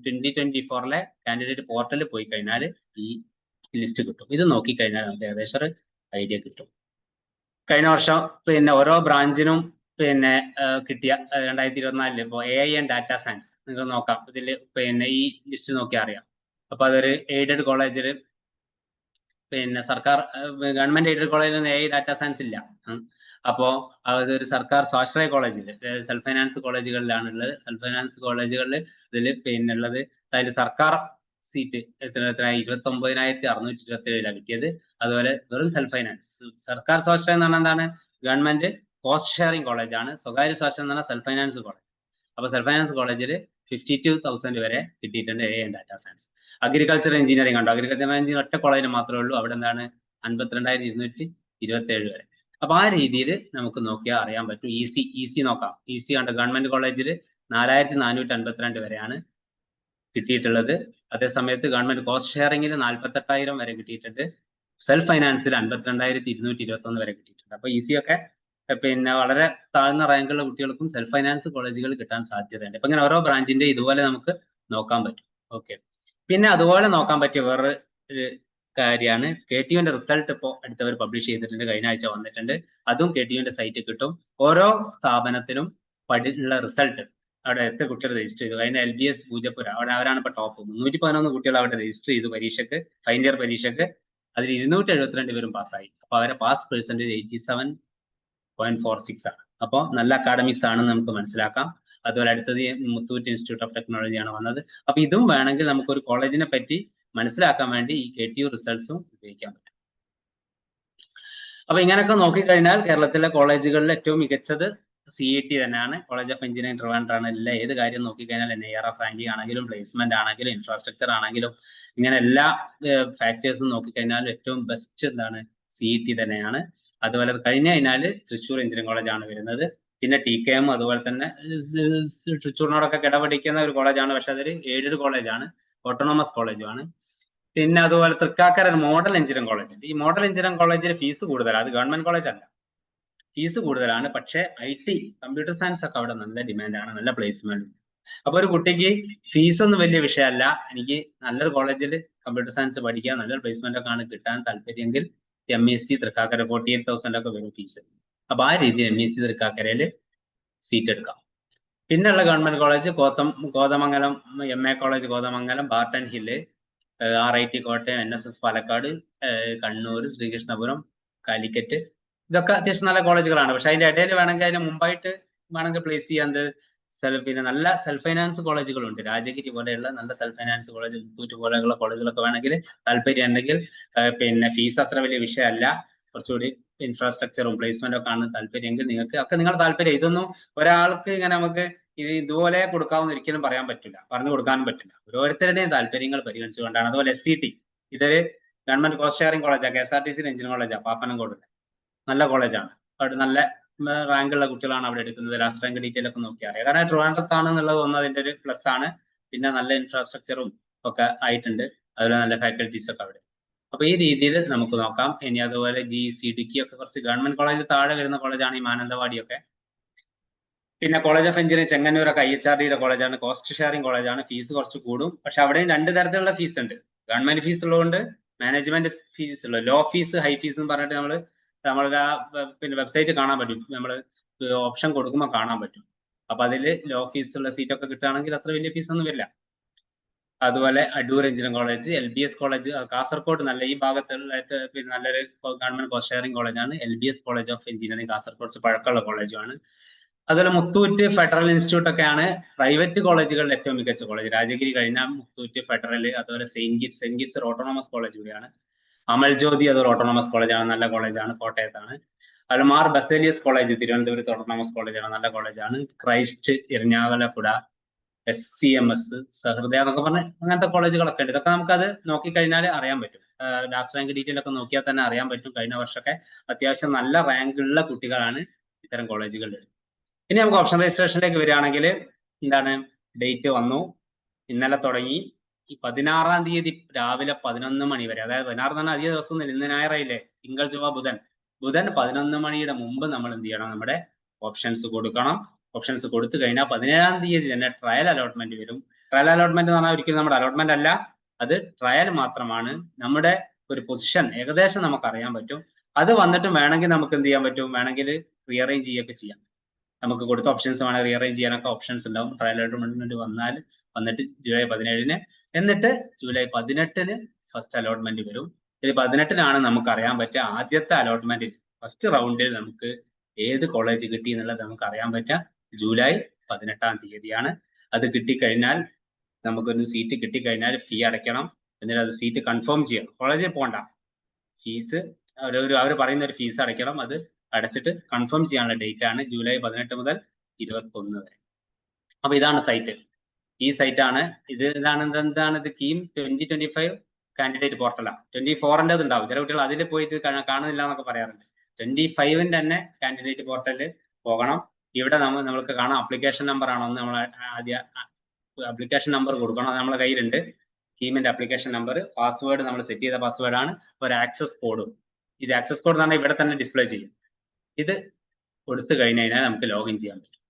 2024 കാൻഡിഡേറ്റ് പോർട്ടലിൽ പോയി കഴിഞ്ഞാൽ ഈ ലിസ്റ്റ് കിട്ടും. ഇത് നോക്കിക്കഴിഞ്ഞാൽ നമുക്ക് ഏകദേശം ഒരു ഐഡിയ കിട്ടും. കഴിഞ്ഞ വർഷം പിന്നെ ഓരോ ബ്രാഞ്ചിനും പിന്നെ കിട്ടിയ 2024 ഇപ്പോൾ AI ആൻഡ് ഡാറ്റ സയൻസ് നിങ്ങൾ നോക്കാം. ഇതിൽ പിന്നെ ഈ ലിസ്റ്റ് നോക്കിയാൽ അറിയാം. അപ്പൊ അതൊരു എയ്ഡഡ് കോളേജിൽ, പിന്നെ സർക്കാർ ഗവൺമെന്റ് എയ്ഡഡ് കോളേജിൽ AI ഡാറ്റ സയൻസ് ഇല്ല. അപ്പോ അതൊരു സർക്കാർ സ്വാശ്രയ കോളേജിൽ, സെൽഫ് ഫൈനാൻസ് കോളേജുകളിലാണുള്ളത്. സെൽഫ് ഫൈനാൻസ് കോളേജുകളിൽ ഇതിൽ പിന്നെ ഉള്ളത്, അതായത് സർക്കാർ സീറ്റ് 29,627 കിട്ടിയത്. അതുപോലെ വെറും സെൽഫ് ഫൈനാൻസ്, സർക്കാർ സ്വാശ്രയം എന്ന് പറഞ്ഞാൽ എന്താണ്, ഗവൺമെന്റ് കോസ്റ്റ് ഷെയറിംഗ് കോളേജാണ്. സ്വകാര്യ സ്വാശ്രയം എന്ന് പറഞ്ഞാൽ സെൽഫ് ഫൈനാൻസ് കോളേജ്. അപ്പൊ സെൽഫ് ഫൈനാൻസ് കോളേജിൽ 52,000 വരെ കിട്ടിയിട്ടുണ്ട് AI and data science. Agriculture engineering ഉണ്ടോ? അഗ്രികൾച്ചർ എഞ്ചിനീയറിംഗ് ഒറ്റ കോളേജിന് മാത്രമേ ഉള്ളൂ. അവിടെ എന്താണ് 52,227 വരെ. അപ്പൊ ആ രീതിയിൽ നമുക്ക് നോക്കിയാൽ അറിയാൻ പറ്റും. EC നോക്കാം. EC ഉണ്ട് ഗവൺമെന്റ് കോളേജിൽ 4,452 വരെയാണ് കിട്ടിയിട്ടുള്ളത്. അതേസമയത്ത് ഗവൺമെന്റ് കോസ്റ്റ് ഷെയറിംഗിൽ 48,000 വരെ കിട്ടിയിട്ടുണ്ട്. സെൽഫ് ഫൈനാൻസിൽ 52,221 വരെ കിട്ടിയിട്ടുണ്ട്. അപ്പൊ EC ഒക്കെ പിന്നെ വളരെ താഴ്ന്ന റാങ്കുള്ള കുട്ടികൾക്കും സെൽഫ് ഫൈനാൻസ് കോളേജുകൾ കിട്ടാൻ സാധ്യതയുണ്ട്. അപ്പൊ ഇങ്ങനെ ഓരോ ബ്രാഞ്ചിന്റെ ഇതുപോലെ നമുക്ക് നോക്കാൻ പറ്റും. ഓക്കെ. പിന്നെ അതുപോലെ നോക്കാൻ പറ്റിയ വേറൊരു കാര്യമാണ് KTUവിന്റെ റിസൾട്ട്. ഇപ്പോൾ അടുത്തവർ പബ്ലിഷ് ചെയ്തിട്ടുണ്ട്, കഴിഞ്ഞ ആഴ്ച വന്നിട്ടുണ്ട്. അതും KTUവിന്റെ സൈറ്റിൽ കിട്ടും. ഓരോ സ്ഥാപനത്തിനും ഉള്ള റിസൾട്ട്, അവിടെ എത്ര കുട്ടികൾ രജിസ്റ്റർ ചെയ്തു. അതിന് LBS പൂജപ്പുര, അവരാണ് ഇപ്പൊ ടോപ്പ്. 311 കുട്ടികൾ അവിടെ രജിസ്റ്റർ ചെയ്തു പരീക്ഷക്ക്, ഫൈനൽ ഇയർ പരീക്ഷക്ക്. അതിൽ 272 പേരും പാസ്സായി. അപ്പൊ അവരെ പാസ് പെർസെന്റേജ് 87.46 ആണ്. അപ്പോൾ നല്ല അക്കാഡമിക്സ് ആണെന്ന് നമുക്ക് മനസ്സിലാക്കാം. അതുപോലെ അടുത്തത് മുത്തൂറ്റ് ഇൻസ്റ്റിറ്റ്യൂട്ട് ഓഫ് ടെക്നോളജി ആണ് വന്നത്. അപ്പൊ ഇതും വേണമെങ്കിൽ നമുക്കൊരു കോളേജിനെ പറ്റി മനസ്സിലാക്കാൻ വേണ്ടി ഈ KTU റിസൾട്ട്സും ഉപയോഗിക്കാൻ പറ്റും. അപ്പൊ ഇങ്ങനെയൊക്കെ നോക്കിക്കഴിഞ്ഞാൽ കേരളത്തിലെ കോളേജുകളിൽ ഏറ്റവും മികച്ചത് CET തന്നെയാണ്. കോളേജ് ഓഫ് എഞ്ചിനീയറിംഗ് ട്രിവാൻഡ്രം ആണ്. എല്ലാ ഏത് കാര്യം നോക്കിക്കഴിഞ്ഞാൽ NIRF റാങ്കിങ് ആണെങ്കിലും പ്ലേസ്മെന്റ് ആണെങ്കിലും ഇൻഫ്രാസ്ട്രക്ചർ ആണെങ്കിലും ഇങ്ങനെ എല്ലാ ഫാക്ടേഴ്സും നോക്കിക്കഴിഞ്ഞാൽ ഏറ്റവും ബെസ്റ്റ് എന്താണ് CET തന്നെയാണ്. അതുപോലെ കഴിഞ്ഞ കഴിഞ്ഞാൽ തൃശ്ശൂർ എഞ്ചിനീയറിംഗ് കോളേജാണ് വരുന്നത്. പിന്നെ TKM അതുപോലെ തന്നെ തൃശ്ശൂരിനോടൊക്കെ കിടപിടിക്കുന്ന ഒരു കോളേജാണ്. പക്ഷെ അതൊരു എയ്ഡഡ് കോളേജാണ്, ഓട്ടോണോമസ് കോളേജുമാണ്. പിന്നെ അതുപോലെ തൃക്കാക്കര മോഡൽ എഞ്ചിനീയറിംഗ് കോളേജ്. ഈ മോഡൽ എഞ്ചിനീയറിംഗ് കോളേജിൽ ഫീസ് കൂടുതലാണ്. അത് ഗവൺമെന്റ് കോളേജ് അല്ല, ഫീസ് കൂടുതലാണ്. പക്ഷേ IT കമ്പ്യൂട്ടർ സയൻസ് ഒക്കെ അവിടെ നല്ല ഡിമാൻഡാണ്, നല്ല പ്ലേസ്മെന്റ്. അപ്പൊ ഒരു കുട്ടിക്ക് ഫീസ് ഒന്നും വലിയ വിഷയമല്ല. എനിക്ക് നല്ലൊരു കോളേജിൽ കമ്പ്യൂട്ടർ സയൻസ് പഠിക്കാൻ നല്ലൊരു പ്ലേസ്മെന്റ് ഒക്കെ ആണ് കിട്ടാൻ താല്പര്യമെങ്കിൽ MEC തൃക്കാക്കര 48,000 ഒക്കെ വരും ഫീസ്. അപ്പൊ ആ രീതിയിൽ MEC തൃക്കാക്കരയിൽ സീറ്റ് എടുക്കാം. പിന്നെയുള്ള government college Kothamangalam, MA college Kothamangalam, Barton hill, RIT Kottayam, NSS Palakkad, Kannur, Sreekrishnapuram, Calicut, ഇതൊക്കെ അത്യാവശ്യം നല്ല കോളേജുകളാണ്. പക്ഷെ അതിന്റെ ഇടയിൽ വേണമെങ്കിൽ അതിന് മുമ്പായിട്ട് വേണമെങ്കിൽ പ്ലേസ് ചെയ്യാൻ പിന്നെ നല്ല സെൽഫ് ഫൈനാൻസ് കോളേജുകളുണ്ട്. രാജഗിരി പോലെയുള്ള നല്ല സെൽഫ് ഫൈനാൻസ് കോളേജ്, മുത്തൂറ്റ് പോലെയുള്ള കോളേജുകളൊക്കെ വേണമെങ്കിൽ താല്പര്യം ഉണ്ടെങ്കിൽ പിന്നെ ഫീസ് അത്ര വലിയ വിഷയമല്ല. കുറച്ചുകൂടി ഇൻഫ്രാസ്ട്രക്ചറും പ്ലേസ്മെന്റും ഒക്കെ ആണ് താല്പര്യമെങ്കിൽ നിങ്ങൾക്ക് ഒക്കെ നിങ്ങളുടെ താല്പര്യം. ഇതൊന്നും ഒരാൾക്ക് ഇങ്ങനെ നമുക്ക് ഇതുപോലെ കൊടുക്കാവുന്ന ഒരിക്കലും പറയാൻ പറ്റില്ല, പറഞ്ഞു കൊടുക്കാനും പറ്റില്ല. ഓരോരുത്തരുടെയും താല്പര്യങ്ങൾ പരിഗണിച്ചുകൊണ്ടാണ്. അതുപോലെ SCT ഇതൊരു ഗവൺമെന്റ് കോസ്റ്റ് ഷെയറിംഗ് കോളേജാണ്, KSRTC എഞ്ചിനീയറിംഗ് കോളേജാണ്, പാപ്പനംകോട്. നല്ല കോളേജാണ്. അവിടെ നല്ല റാങ്കുള്ള കുട്ടികളാണ് അവിടെ എടുക്കുന്നത്. ലാസ്റ്റ് റാങ്ക് ഡീറ്റെയിൽ ഒക്കെ നോക്കി അറിയാം. കാരണം ട്രിവാൻഡ്രത്താണ് എന്നുള്ളത് ഒന്ന് അതിന്റെ ഒരു പ്ലസ് ആണ്. പിന്നെ നല്ല ഇൻഫ്രാസ്ട്രക്ചറും ഒക്കെ ആയിട്ടുണ്ട്. അതുപോലെ നല്ല ഫാക്കൽറ്റീസ് ഒക്കെ അവിടെ. അപ്പൊ ഈ രീതിയിൽ നമുക്ക് നോക്കാം. ഇനി അതുപോലെ GC ഇടുക്കി ഒക്കെ കുറച്ച് ഗവൺമെന്റ് കോളേജിൽ താഴെ വരുന്ന കോളേജാണ് ഈ മാനന്തവാടിയൊക്കെ. പിന്നെ കോളേജ് ഓഫ് എഞ്ചിനീയറിംഗ് ചെങ്ങന്നൂരൊക്കെ IHRDയുടെ കോളേജാണ്, കോസ്റ്റ് ഷെയറിംഗ് കോളേജാണ്. ഫീസ് കുറച്ച് കൂടും. പക്ഷെ അവിടെയും രണ്ട് തരത്തിലുള്ള ഫീസ് ഉണ്ട്. ഗവൺമെന്റ് ഫീസ് ഉള്ളതുകൊണ്ട് മാനേജ്മെന്റ് ഫീസ് ഉള്ളത്. ലോ ഫീസ്, ഹൈ ഫീസ് എന്ന് പറഞ്ഞിട്ട് നമ്മളുടെ പിന്നെ വെബ്സൈറ്റ് കാണാൻ പറ്റും. നമ്മൾ ഓപ്ഷൻ കൊടുക്കുമ്പോൾ കാണാൻ പറ്റും. അപ്പൊ അതിൽ ലോ ഫീസ് ഉള്ള സീറ്റൊക്കെ കിട്ടുകയാണെങ്കിൽ അത്ര വലിയ ഫീസ് ഒന്നും വരില്ല. അതുപോലെ Adoor engineering college, LBS college Kasaragod, നല്ല ഈ ഭാഗത്തുള്ള പിന്നെ നല്ലൊരു ഗവൺമെന്റ് കോസ്റ്റ് ഷെയറിംഗ് കോളേജാണ്. LBS college of engineering Kasaragod പഴക്കമുള്ള കോളേജുമാണ്. അതുപോലെ മുത്തൂറ്റ് ഫെഡറൽ ഇൻസ്റ്റിറ്റ്യൂട്ട് ഒക്കെയാണ് പ്രൈവറ്റ് കോളേജുകളിൽ ഏറ്റവും മികച്ച കോളേജ്. രാജഗിരി കഴിഞ്ഞാൽ മുത്തൂറ്റ് ഫെഡറൽ, അതുപോലെ സെന്റ് ഗിറ്റ്സ് ഒരു ഓട്ടോണമസ് കോളേജ് കൂടിയാണ്. അമൽ ജ്യോതി അതൊരു ഓട്ടോണമസ് കോളേജാണ്, നല്ല കോളേജാണ്, കോട്ടയത്താണ്. അൽമാർ ബസേലിയസ് കോളേജ് തിരുവനന്തപുരത്ത് ഓട്ടോണമസ് കോളേജാണ്, നല്ല കോളേജാണ്. ക്രൈസ്റ്റ് ഇരിഞ്ഞാലക്കുട, SCMS, സഹൃദയ എന്നൊക്കെ പറഞ്ഞ അങ്ങനത്തെ കോളേജുകളൊക്കെ ഉണ്ട്. ഇതൊക്കെ നമുക്കത് നോക്കിക്കഴിഞ്ഞാൽ അറിയാൻ പറ്റും. ലാസ്റ്റ് റാങ്ക് ഡീറ്റെയിൽ ഒക്കെ നോക്കിയാൽ തന്നെ അറിയാൻ പറ്റും. കഴിഞ്ഞ വർഷമൊക്കെ അത്യാവശ്യം നല്ല റാങ്കുള്ള കുട്ടികളാണ് ഇത്തരം കോളേജുകളിൽ. ഇനി നമുക്ക് ഓപ്ഷൻ രജിസ്ട്രേഷനിലേക്ക് വരികയാണെങ്കിൽ എന്താണ്, ഡേറ്റ് വന്നു, ഇന്നലെ തുടങ്ങി. ഈ 16-ാം തീയതി രാവിലെ 11 മണി വരെ, അതായത് 16 തന്നെ അധിക ദിവസം ഒന്നും, ഇന്ന് ഞായറായില്ലേ, തിങ്കൾ ചൊവ്വ ബുധൻ 11 മണിയുടെ മുമ്പ് നമ്മൾ എന്ത് ചെയ്യണം, നമ്മുടെ ഓപ്ഷൻസ് കൊടുക്കണം. ഓപ്ഷൻസ് കൊടുത്തു കഴിഞ്ഞാൽ 17-ാം തീയതി തന്നെ ട്രയൽ അലോട്ട്മെന്റ് വരും. ട്രയൽ അലോട്ട്മെന്റ് എന്ന് പറഞ്ഞാൽ ഒരിക്കലും നമ്മുടെ അലോട്ട്മെന്റ് അല്ല, അത് ട്രയൽ മാത്രമാണ്. നമ്മുടെ ഒരു പൊസിഷൻ ഏകദേശം നമുക്ക് അറിയാൻ പറ്റും. അത് വന്നിട്ട് വേണമെങ്കിൽ നമുക്ക് എന്ത് ചെയ്യാൻ പറ്റും, വേണമെങ്കിൽ റീഅറേഞ്ച് ചെയ്യുകയൊക്കെ ചെയ്യാം. നമുക്ക് കൊടുത്ത ഓപ്ഷൻസ് വേണമെങ്കിൽ റീഅറേഞ്ച് ചെയ്യാനൊക്കെ ഓപ്ഷൻസ് ഉണ്ടാവും. ട്രയൽ അലോട്ട്മെന്റ് വന്നിട്ട് ജൂലൈ 17-ന്, എന്നിട്ട് ജൂലൈ 18-ന് ഫസ്റ്റ് അലോട്ട്മെന്റ് വരും. ഇത് 18-നാണ് നമുക്ക് അറിയാൻ പറ്റുക ആദ്യത്തെ അലോട്ട്മെന്റിൽ, ഫസ്റ്റ് റൗണ്ടിൽ നമുക്ക് ഏത് കോളേജ് കിട്ടി എന്നുള്ളത് നമുക്ക് അറിയാൻ പറ്റുക ജൂലൈ 18-ാം തീയതിയാണ്. അത് കിട്ടിക്കഴിഞ്ഞാൽ, നമുക്കൊരു സീറ്റ് കിട്ടിക്കഴിഞ്ഞാൽ ഫീ അടയ്ക്കണം. എന്നിട്ട് അത് സീറ്റ് കൺഫേം ചെയ്യണം. കോളേജിൽ പോകണ്ട, ഫീസ് അവർ പറയുന്ന ഒരു ഫീസ് അടയ്ക്കണം. അത് അടച്ചിട്ട് കൺഫേം ചെയ്യാനുള്ള ഡേറ്റ് ആണ് ജൂലൈ 18 മുതൽ 21 വരെ. അപ്പൊ ഇതാണ് സൈറ്റ്. ഈ സൈറ്റ് ആണ് ഇത്. എന്താണ് ഇത്, കീം 2025 കാൻഡിഡേറ്റ് പോർട്ടലാണ്. 24-ൻ്റെ ഉണ്ടാവും. ചില കുട്ടികൾ അതിൽ പോയിട്ട് കാണുന്നില്ല എന്നൊക്കെ പറയാറുണ്ട്. 25-ന്റെ തന്നെ കാൻഡിഡേറ്റ് പോർട്ടലിൽ പോകണം. ഇവിടെ നമ്മൾക്ക് കാണാം ആപ്ലിക്കേഷൻ നമ്പർ ആണോ എന്ന്. നമ്മൾ ആദ്യം ആപ്ലിക്കേഷൻ നമ്പർ കൊടുക്കണം. അത് നമ്മളെ കയ്യിലുണ്ട്. കീമിന്റെ ആപ്ലിക്കേഷൻ നമ്പർ, പാസ്വേഡ് നമ്മൾ സെറ്റ് ചെയ്ത പാസ്വേഡ് ആണ്, ഒരു ആക്സസ് കോഡും. ഇത് ആക്സസ് കോഡ് എന്ന് പറഞ്ഞാൽ ഇവിടെ തന്നെ ഡിസ്പ്ലേ ചെയ്യും. ഇത് കൊടുത്തു കഴിഞ്ഞാൽ നമുക്ക് ലോഗിൻ ചെയ്യാൻ പറ്റും.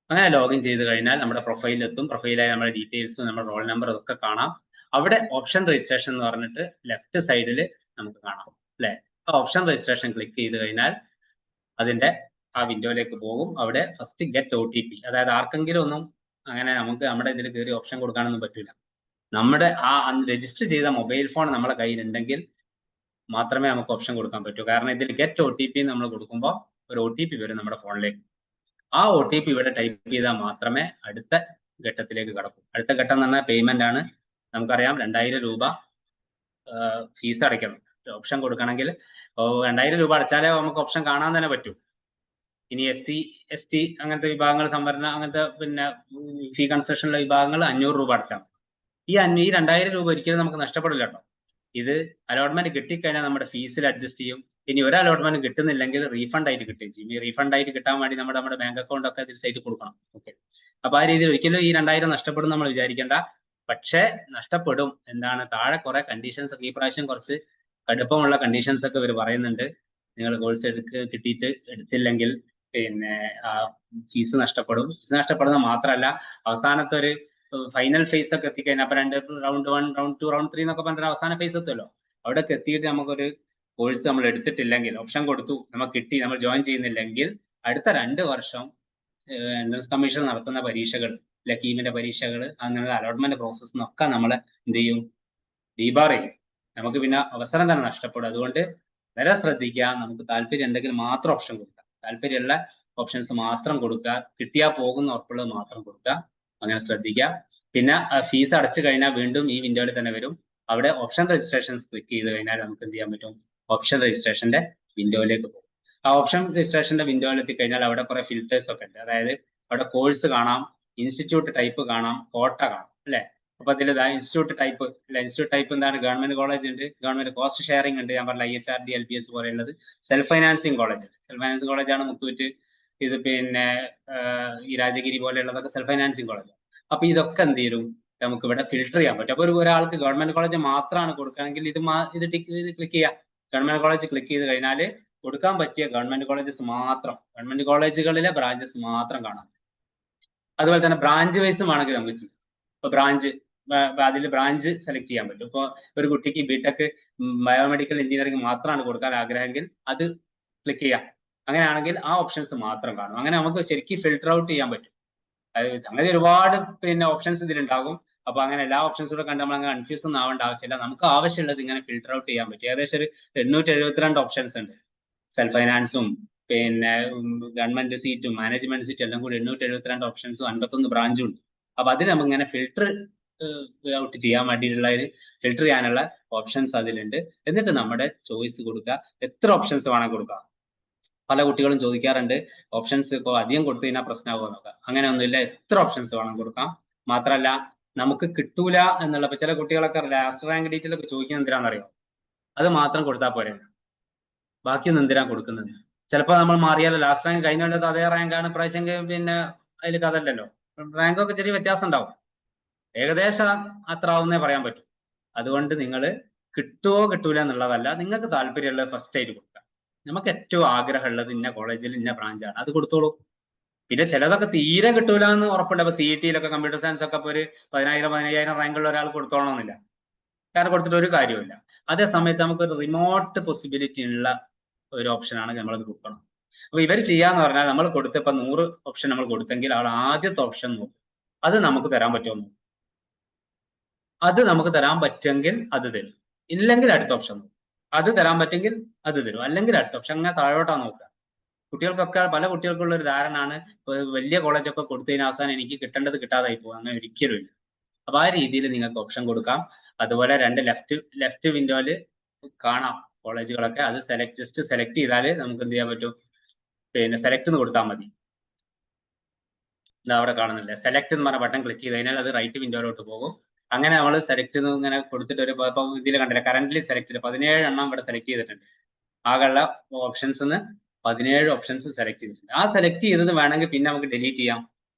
അങ്ങനെ ലോഗിൻ ചെയ്ത് കഴിഞ്ഞാൽ നമ്മുടെ പ്രൊഫൈലിലെത്തും. പ്രൊഫൈലായി നമ്മുടെ ഡീറ്റെയിൽസും നമ്മുടെ റോൾ നമ്പർ ഒക്കെ കാണാം. അവിടെ ഓപ്ഷൻ രജിസ്ട്രേഷൻ എന്ന് പറഞ്ഞിട്ട് ലെഫ്റ്റ് സൈഡിൽ നമുക്ക് കാണാം അല്ലെ. ആ ഓപ്ഷൻ രജിസ്ട്രേഷൻ ക്ലിക്ക് ചെയ്ത് കഴിഞ്ഞാൽ അതിന്റെ ആ വിൻഡോയിലേക്ക് പോകും. അവിടെ ഫസ്റ്റ് ഗെറ്റ് OTP, അതായത് ആർക്കെങ്കിലും ഒന്നും അങ്ങനെ നമുക്ക് നമ്മുടെ ഇതിൽ കയറി ഓപ്ഷൻ കൊടുക്കാനൊന്നും പറ്റില്ല. നമ്മുടെ ആ രജിസ്റ്റർ ചെയ്ത മൊബൈൽ ഫോൺ നമ്മളെ കയ്യിലുണ്ടെങ്കിൽ മാത്രമേ നമുക്ക് ഓപ്ഷൻ കൊടുക്കാൻ പറ്റൂ. കാരണം ഇതിൽ ഗെറ്റ് OTP നമ്മൾ കൊടുക്കുമ്പോൾ ഒരു OTP വരും നമ്മുടെ ഫോണിലേക്ക്. ആ OTP ഇവിടെ ടൈപ്പ് ചെയ്താൽ മാത്രമേ അടുത്ത ഘട്ടത്തിലേക്ക് കടക്കൂ. അടുത്ത ഘട്ടം എന്ന് പറഞ്ഞാൽ പേയ്മെന്റ് ആണ്. നമുക്കറിയാം 2000 രൂപ ഫീസ് അടയ്ക്കണം ഓപ്ഷൻ കൊടുക്കണമെങ്കിൽ. 2000 രൂപ അടച്ചാലേ നമുക്ക് ഓപ്ഷൻ കാണാൻ തന്നെ പറ്റൂ. ഇനി SC ST അങ്ങനത്തെ വിഭാഗങ്ങൾ, സംവരണ അങ്ങനത്തെ പിന്നെ ഫീ കൺസെഷനുള്ള വിഭാഗങ്ങൾ 500 രൂപ അടച്ചാൽ. ഈ 2000 രൂപ ഒരിക്കലും നമുക്ക് നഷ്ടപ്പെടില്ല കേട്ടോ. ഇത് അലോട്ട്മെന്റ് കിട്ടിക്കഴിഞ്ഞാൽ നമ്മുടെ ഫീസിൽ അഡ്ജസ്റ്റ് ചെയ്യും. ഇനി ഒരു അലോട്ട്മെന്റ് കിട്ടുന്നില്ലെങ്കിൽ റീഫണ്ട് ആയിട്ട് കിട്ടുകയും ചെയ്യും. ഈ റീഫണ്ട് ആയിട്ട് കിട്ടാൻ വേണ്ടി നമ്മുടെ ബാങ്ക് അക്കൗണ്ട് ഒക്കെ തിരിച്ചായിട്ട് കൊടുക്കണം. ഓക്കെ, അപ്പൊ ആ രീതിയിൽ ഒരിക്കലും ഈ 2000 നഷ്ടപ്പെടും നമ്മൾ വിചാരിക്കേണ്ട. പക്ഷേ നഷ്ടപ്പെടും. എന്താണ്, താഴെ കുറെ കണ്ടീഷൻസ് ഒക്കെ, ഈ പ്രാവശ്യം കുറച്ച് കടുപ്പമുള്ള കണ്ടീഷൻസ് ഒക്കെ ഇവർ പറയുന്നുണ്ട്. നിങ്ങൾ കോഴ്സ് കിട്ടിയിട്ട് എടുത്തില്ലെങ്കിൽ പിന്നെ ഫീസ് നഷ്ടപ്പെടും. ഫീസ് നഷ്ടപ്പെടുന്നത് മാത്രമല്ല, അവസാനത്തെ ഒരു ഫൈനൽ ഫേസ് ഒക്കെ എത്തിക്കഴിഞ്ഞാൽ, അപ്പൊ റൗണ്ട് 1, റൗണ്ട് 2, റൗണ്ട് 3 എന്നൊക്കെ പറഞ്ഞിട്ട് അവസാന ഫേസ് എത്തുമല്ലോ. അവിടെയൊക്കെ എത്തിയിട്ട് നമുക്കൊരു കോഴ്സ് നമ്മൾ എടുത്തിട്ടില്ലെങ്കിൽ, ഓപ്ഷൻ കൊടുത്തു, നമുക്ക് കിട്ടി, നമ്മൾ ജോയിൻ ചെയ്യുന്നില്ലെങ്കിൽ അടുത്ത 2 വർഷം എൻട്രൻസ് കമ്മീഷൻ നടത്തുന്ന പരീക്ഷകൾ, കീമിന്റെ പരീക്ഷകൾ, അങ്ങനെ അലോട്ട്മെന്റ് പ്രോസസ്സിനൊക്കെ നമ്മളെ എന്ത് ചെയ്യും, ഡീബാർ ചെയ്യും. നമുക്ക് പിന്നെ അവസരം തന്നെ നഷ്ടപ്പെടും. അതുകൊണ്ട് വളരെ ശ്രദ്ധിക്കുക. നമുക്ക് താല്പര്യം ഉണ്ടെങ്കിൽ മാത്രം ഓപ്ഷൻ കൊടുക്കാം. താല്പര്യമുള്ള ഓപ്ഷൻസ് മാത്രം കൊടുക്കുക, കിട്ടിയാൽ പോകുന്ന ഉറപ്പുള്ളത് മാത്രം കൊടുക്കുക. അങ്ങനെ ശ്രദ്ധിക്കുക. പിന്നെ ഫീസ് അടച്ചു കഴിഞ്ഞാൽ വീണ്ടും ഈ വിൻഡോയിൽ തന്നെ വരും. അവിടെ ഓപ്ഷൻ രജിസ്ട്രേഷൻസ് ക്ലിക്ക് ചെയ്ത് കഴിഞ്ഞാൽ നമുക്ക് എന്ത് ചെയ്യാൻ പറ്റും? ഓപ്ഷൻ രജിസ്ട്രേഷന്റെ വിൻഡോയിലേക്ക് പോകും. ആ ഓപ്ഷൻ രജിസ്ട്രേഷന്റെ വിൻഡോയിൽ എത്തിക്കഴിഞ്ഞാൽ അവിടെ കുറെ ഫിൽറ്റേഴ്സ് ഒക്കെ ഉണ്ട്. അതായത് അവിടെ കോഴ്സ് കാണാം, ഇൻസ്റ്റിറ്റ്യൂട്ട് ടൈപ്പ് കാണാം, കോട്ട കാണാം, അല്ലെ? അപ്പൊ അതിൽ ഇൻസ്റ്റിറ്റ്യൂട്ട് ടൈപ്പ് അല്ലെ, ഇൻസ്റ്റിറ്റ്യൂട്ട് ടൈപ്പ് എന്താണ്? ഗവൺമെന്റ് കോളേജ് ഉണ്ട്, ഗവൺമെന്റ് കോസ്റ്റ് ഷെയറിംഗ് ഉണ്ട്, ഞാൻ പറഞ്ഞ IHRD LPS പോലെയുള്ളത്. Self financing college, self financing കോളേജാണ് മുത്തൂറ്റ്, ഇത് പിന്നെ ഈ രാജഗിരി പോലെയുള്ളതൊക്കെ സെൽഫ് ഫൈനാൻസിങ് കോളേജ്. അപ്പൊ ഇതൊക്കെ എന്ത് ചെയ്യും? നമുക്ക് ഇവിടെ ഫിൽട്ടർ ചെയ്യാൻ പറ്റും. അപ്പൊ ഒരാൾക്ക് ഗവൺമെന്റ് കോളേജ് മാത്രമാണ് കൊടുക്കുകയാണെങ്കിൽ ഇത് ക്ലിക്ക് ചെയ്യാം. ഗവൺമെന്റ് കോളേജ് ക്ലിക്ക് ചെയ്ത് കഴിഞ്ഞാൽ കൊടുക്കാൻ പറ്റിയ ഗവൺമെന്റ് കോളേജസ് മാത്രം, ഗവൺമെന്റ് കോളേജുകളിലെ ബ്രാഞ്ചസ് മാത്രം കാണാം. അതുപോലെ തന്നെ ബ്രാഞ്ച് വൈസും വേണമെങ്കിൽ നമുക്ക് ചെയ്യാം. ഇപ്പൊ അതിൽ ബ്രാഞ്ച് സെലക്ട് ചെയ്യാൻ പറ്റും. ഇപ്പോൾ ഒരു കുട്ടിക്ക് ബിടെക് ബയോമെഡിക്കൽ എഞ്ചിനീയറിംഗ് മാത്രമാണ് കൊടുക്കാൻ ആഗ്രഹമെങ്കിൽ അത് ക്ലിക്ക് ചെയ്യാം. അങ്ങനെയാണെങ്കിൽ ആ ഓപ്ഷൻസ് മാത്രം കാണും. അങ്ങനെ നമുക്ക് ശരിക്കും ഫിൽട്ടർ ഔട്ട് ചെയ്യാൻ പറ്റും. അങ്ങനെ ഒരുപാട് പിന്നെ ഓപ്ഷൻസ് ഇതിലുണ്ടാകും. അപ്പൊ അങ്ങനെ എല്ലാ ഓപ്ഷൻസും കൂടെ കണ്ട് നമ്മൾ അങ്ങനെ കൺഫ്യൂസ് ഒന്നും ആവേണ്ട ആവശ്യമില്ല. നമുക്ക് ആവശ്യമുള്ളത് ഇങ്ങനെ ഫിൽട്ടർ ഔട്ട് ചെയ്യാൻ പറ്റും. ഏകദേശം ഒരു 872 ഓപ്ഷൻസ് ഉണ്ട്. സെൽഫ് ഫൈനാൻസും പിന്നെ ഗവൺമെന്റ് സീറ്റും മാനേജ്മെന്റ് സീറ്റും എല്ലാം കൂടി 872 ഓപ്ഷൻസും 51 ബ്രാഞ്ചും ഉണ്ട്. അപ്പൊ അതിന് നമുക്ക് ഇങ്ങനെ ഫിൽട്ടർ ഔട്ട് ചെയ്യാൻ വേണ്ടിയിട്ടുള്ള ഫിൽട്ടർ ചെയ്യാനുള്ള ഓപ്ഷൻസ് അതിലുണ്ട്. എന്നിട്ട് നമ്മുടെ ചോയ്സ് കൊടുക്കുക. എത്ര ഓപ്ഷൻസ് വേണമെങ്കിൽ കൊടുക്കാം. പല കുട്ടികളും ചോദിക്കാറുണ്ട്, ഓപ്ഷൻസ് ഇപ്പോൾ അധികം കൊടുത്തു കഴിഞ്ഞാൽ പ്രശ്നമാകുമോ നോക്കാം. അങ്ങനെ ഒന്നുമില്ല, എത്ര ഓപ്ഷൻസ് വേണം കൊടുക്കാം. മാത്രമല്ല നമുക്ക് കിട്ടൂല എന്നുള്ള, ചില കുട്ടികളൊക്കെ ലാസ്റ്റ് റാങ്ക് ഡീറ്റെയിൽ ഒക്കെ ചോദിക്കുന്നത് എന്തിനാണെന്നറിയോ? അത് മാത്രം കൊടുത്താൽ പോരെ, ബാക്കിയൊന്നും എന്തിനാ കൊടുക്കുന്നത്? ചിലപ്പോൾ നമ്മൾ മാറിയാലോ, ലാസ്റ്റ് റാങ്ക് കഴിഞ്ഞ കൊല്ലത്ത് അതേ റാങ്കാണ് പ്രാവശ്യം, പിന്നെ അതിൽ കഥല്ലല്ലോ, റാങ്കൊക്കെ ചെറിയ വ്യത്യാസം ഉണ്ടാവും. ഏകദേശം അത്ര ആവുന്നേ പറയാൻ പറ്റും. അതുകൊണ്ട് നിങ്ങൾ കിട്ടുമോ കിട്ടൂല എന്നുള്ളതല്ല, നിങ്ങൾക്ക് താല്പര്യമുള്ളത് ഫസ്റ്റ് ആയിട്ട് കൊടുക്കുക. നമുക്ക് ഏറ്റവും ആഗ്രഹമുള്ളത് ഇന്ന കോളേജിൽ ഇന്ന ബ്രാഞ്ചാണ്, അത് കൊടുത്തോളൂ. പിന്നെ ചിലതൊക്കെ തീരെ കിട്ടൂല എന്ന് ഉറപ്പുണ്ട്. അപ്പൊ CET-യിലൊക്കെ കമ്പ്യൂട്ടർ സയൻസ് ഒക്കെ ഒരു 10,000 റാങ്കുള്ള ഒരാൾ കൊടുത്തോളണമെന്നില്ല, കാരണം കൊടുത്തിട്ട് ഒരു കാര്യമില്ല. അതേ സമയത്ത് നമുക്കൊരു റിമോട്ട് പോസിബിലിറ്റി ഉള്ള ഒരു ഓപ്ഷനാണ് നമ്മളത് കൊടുക്കണം. അപ്പൊ ഇവർ ചെയ്യാന്ന് പറഞ്ഞാൽ നമ്മൾ കൊടുത്തപ്പോ 100 ഓപ്ഷൻ നമ്മൾ കൊടുത്തെങ്കിൽ ആൾ ആദ്യത്തെ ഓപ്ഷൻ നോക്കും, അത് നമുക്ക് തരാൻ പറ്റുമോ, അത് നമുക്ക് തരാൻ പറ്റുമെങ്കിൽ അത് തരും, ഇല്ലെങ്കിൽ അടുത്ത ഓപ്ഷൻ നോക്കും. അത് തരാൻ പറ്റുമെങ്കിൽ അത് തരും, അല്ലെങ്കിൽ അടുത്ത ഓപ്ഷൻ. അങ്ങനെ താഴോട്ടാ നോക്കുക. കുട്ടികൾക്കൊക്കെ, പല കുട്ടികൾക്കുള്ള ഒരു ധാരണയാണ് വലിയ കോളേജൊക്കെ കൊടുത്തു കഴിഞ്ഞാൽ അവസാനം എനിക്ക് കിട്ടേണ്ടത് കിട്ടാതായി പോകും. അങ്ങനെ ഒരിക്കലും ഇല്ല. അപ്പൊ ആ രീതിയിൽ നിങ്ങൾക്ക് ഓപ്ഷൻ കൊടുക്കാം. അതുപോലെ രണ്ട് ലെഫ്റ്റ് വിൻഡോയിൽ കാണാം കോളേജുകളൊക്കെ. അത് ജസ്റ്റ് സെലക്ട് ചെയ്താൽ നമുക്ക് എന്ത് ചെയ്യാൻ പറ്റും? പിന്നെ സെലക്ട് എന്ന് കൊടുത്താൽ മതി. ഇതാ അവിടെ കാണുന്നില്ല, സെലക്ട് എന്ന് പറഞ്ഞ ബട്ടൺ ക്ലിക്ക് ചെയ്ത് കഴിഞ്ഞാൽ അത് റൈറ്റ് വിൻഡോയിലോട്ട് പോകും. അങ്ങനെ നമ്മൾ സെലക്ട് ഇങ്ങനെ കൊടുത്തിട്ട് ഒരു, ഇപ്പൊ ഇതിൽ കണ്ടില്ല, കറന്റ്ലി സെലക്ട് 17 എണ്ണം ഇവിടെ സെലക്ട് ചെയ്തിട്ടുണ്ട്. ആകെയുള്ള ഓപ്ഷൻസ് 17 ഓപ്ഷൻസ് സെലക്ട് ചെയ്തിട്ടുണ്ട്. ആ സെലക്ട് ചെയ്തത് വേണമെങ്കിൽ പിന്നെ നമുക്ക് ഡിലീറ്റ് ചെയ്യാം,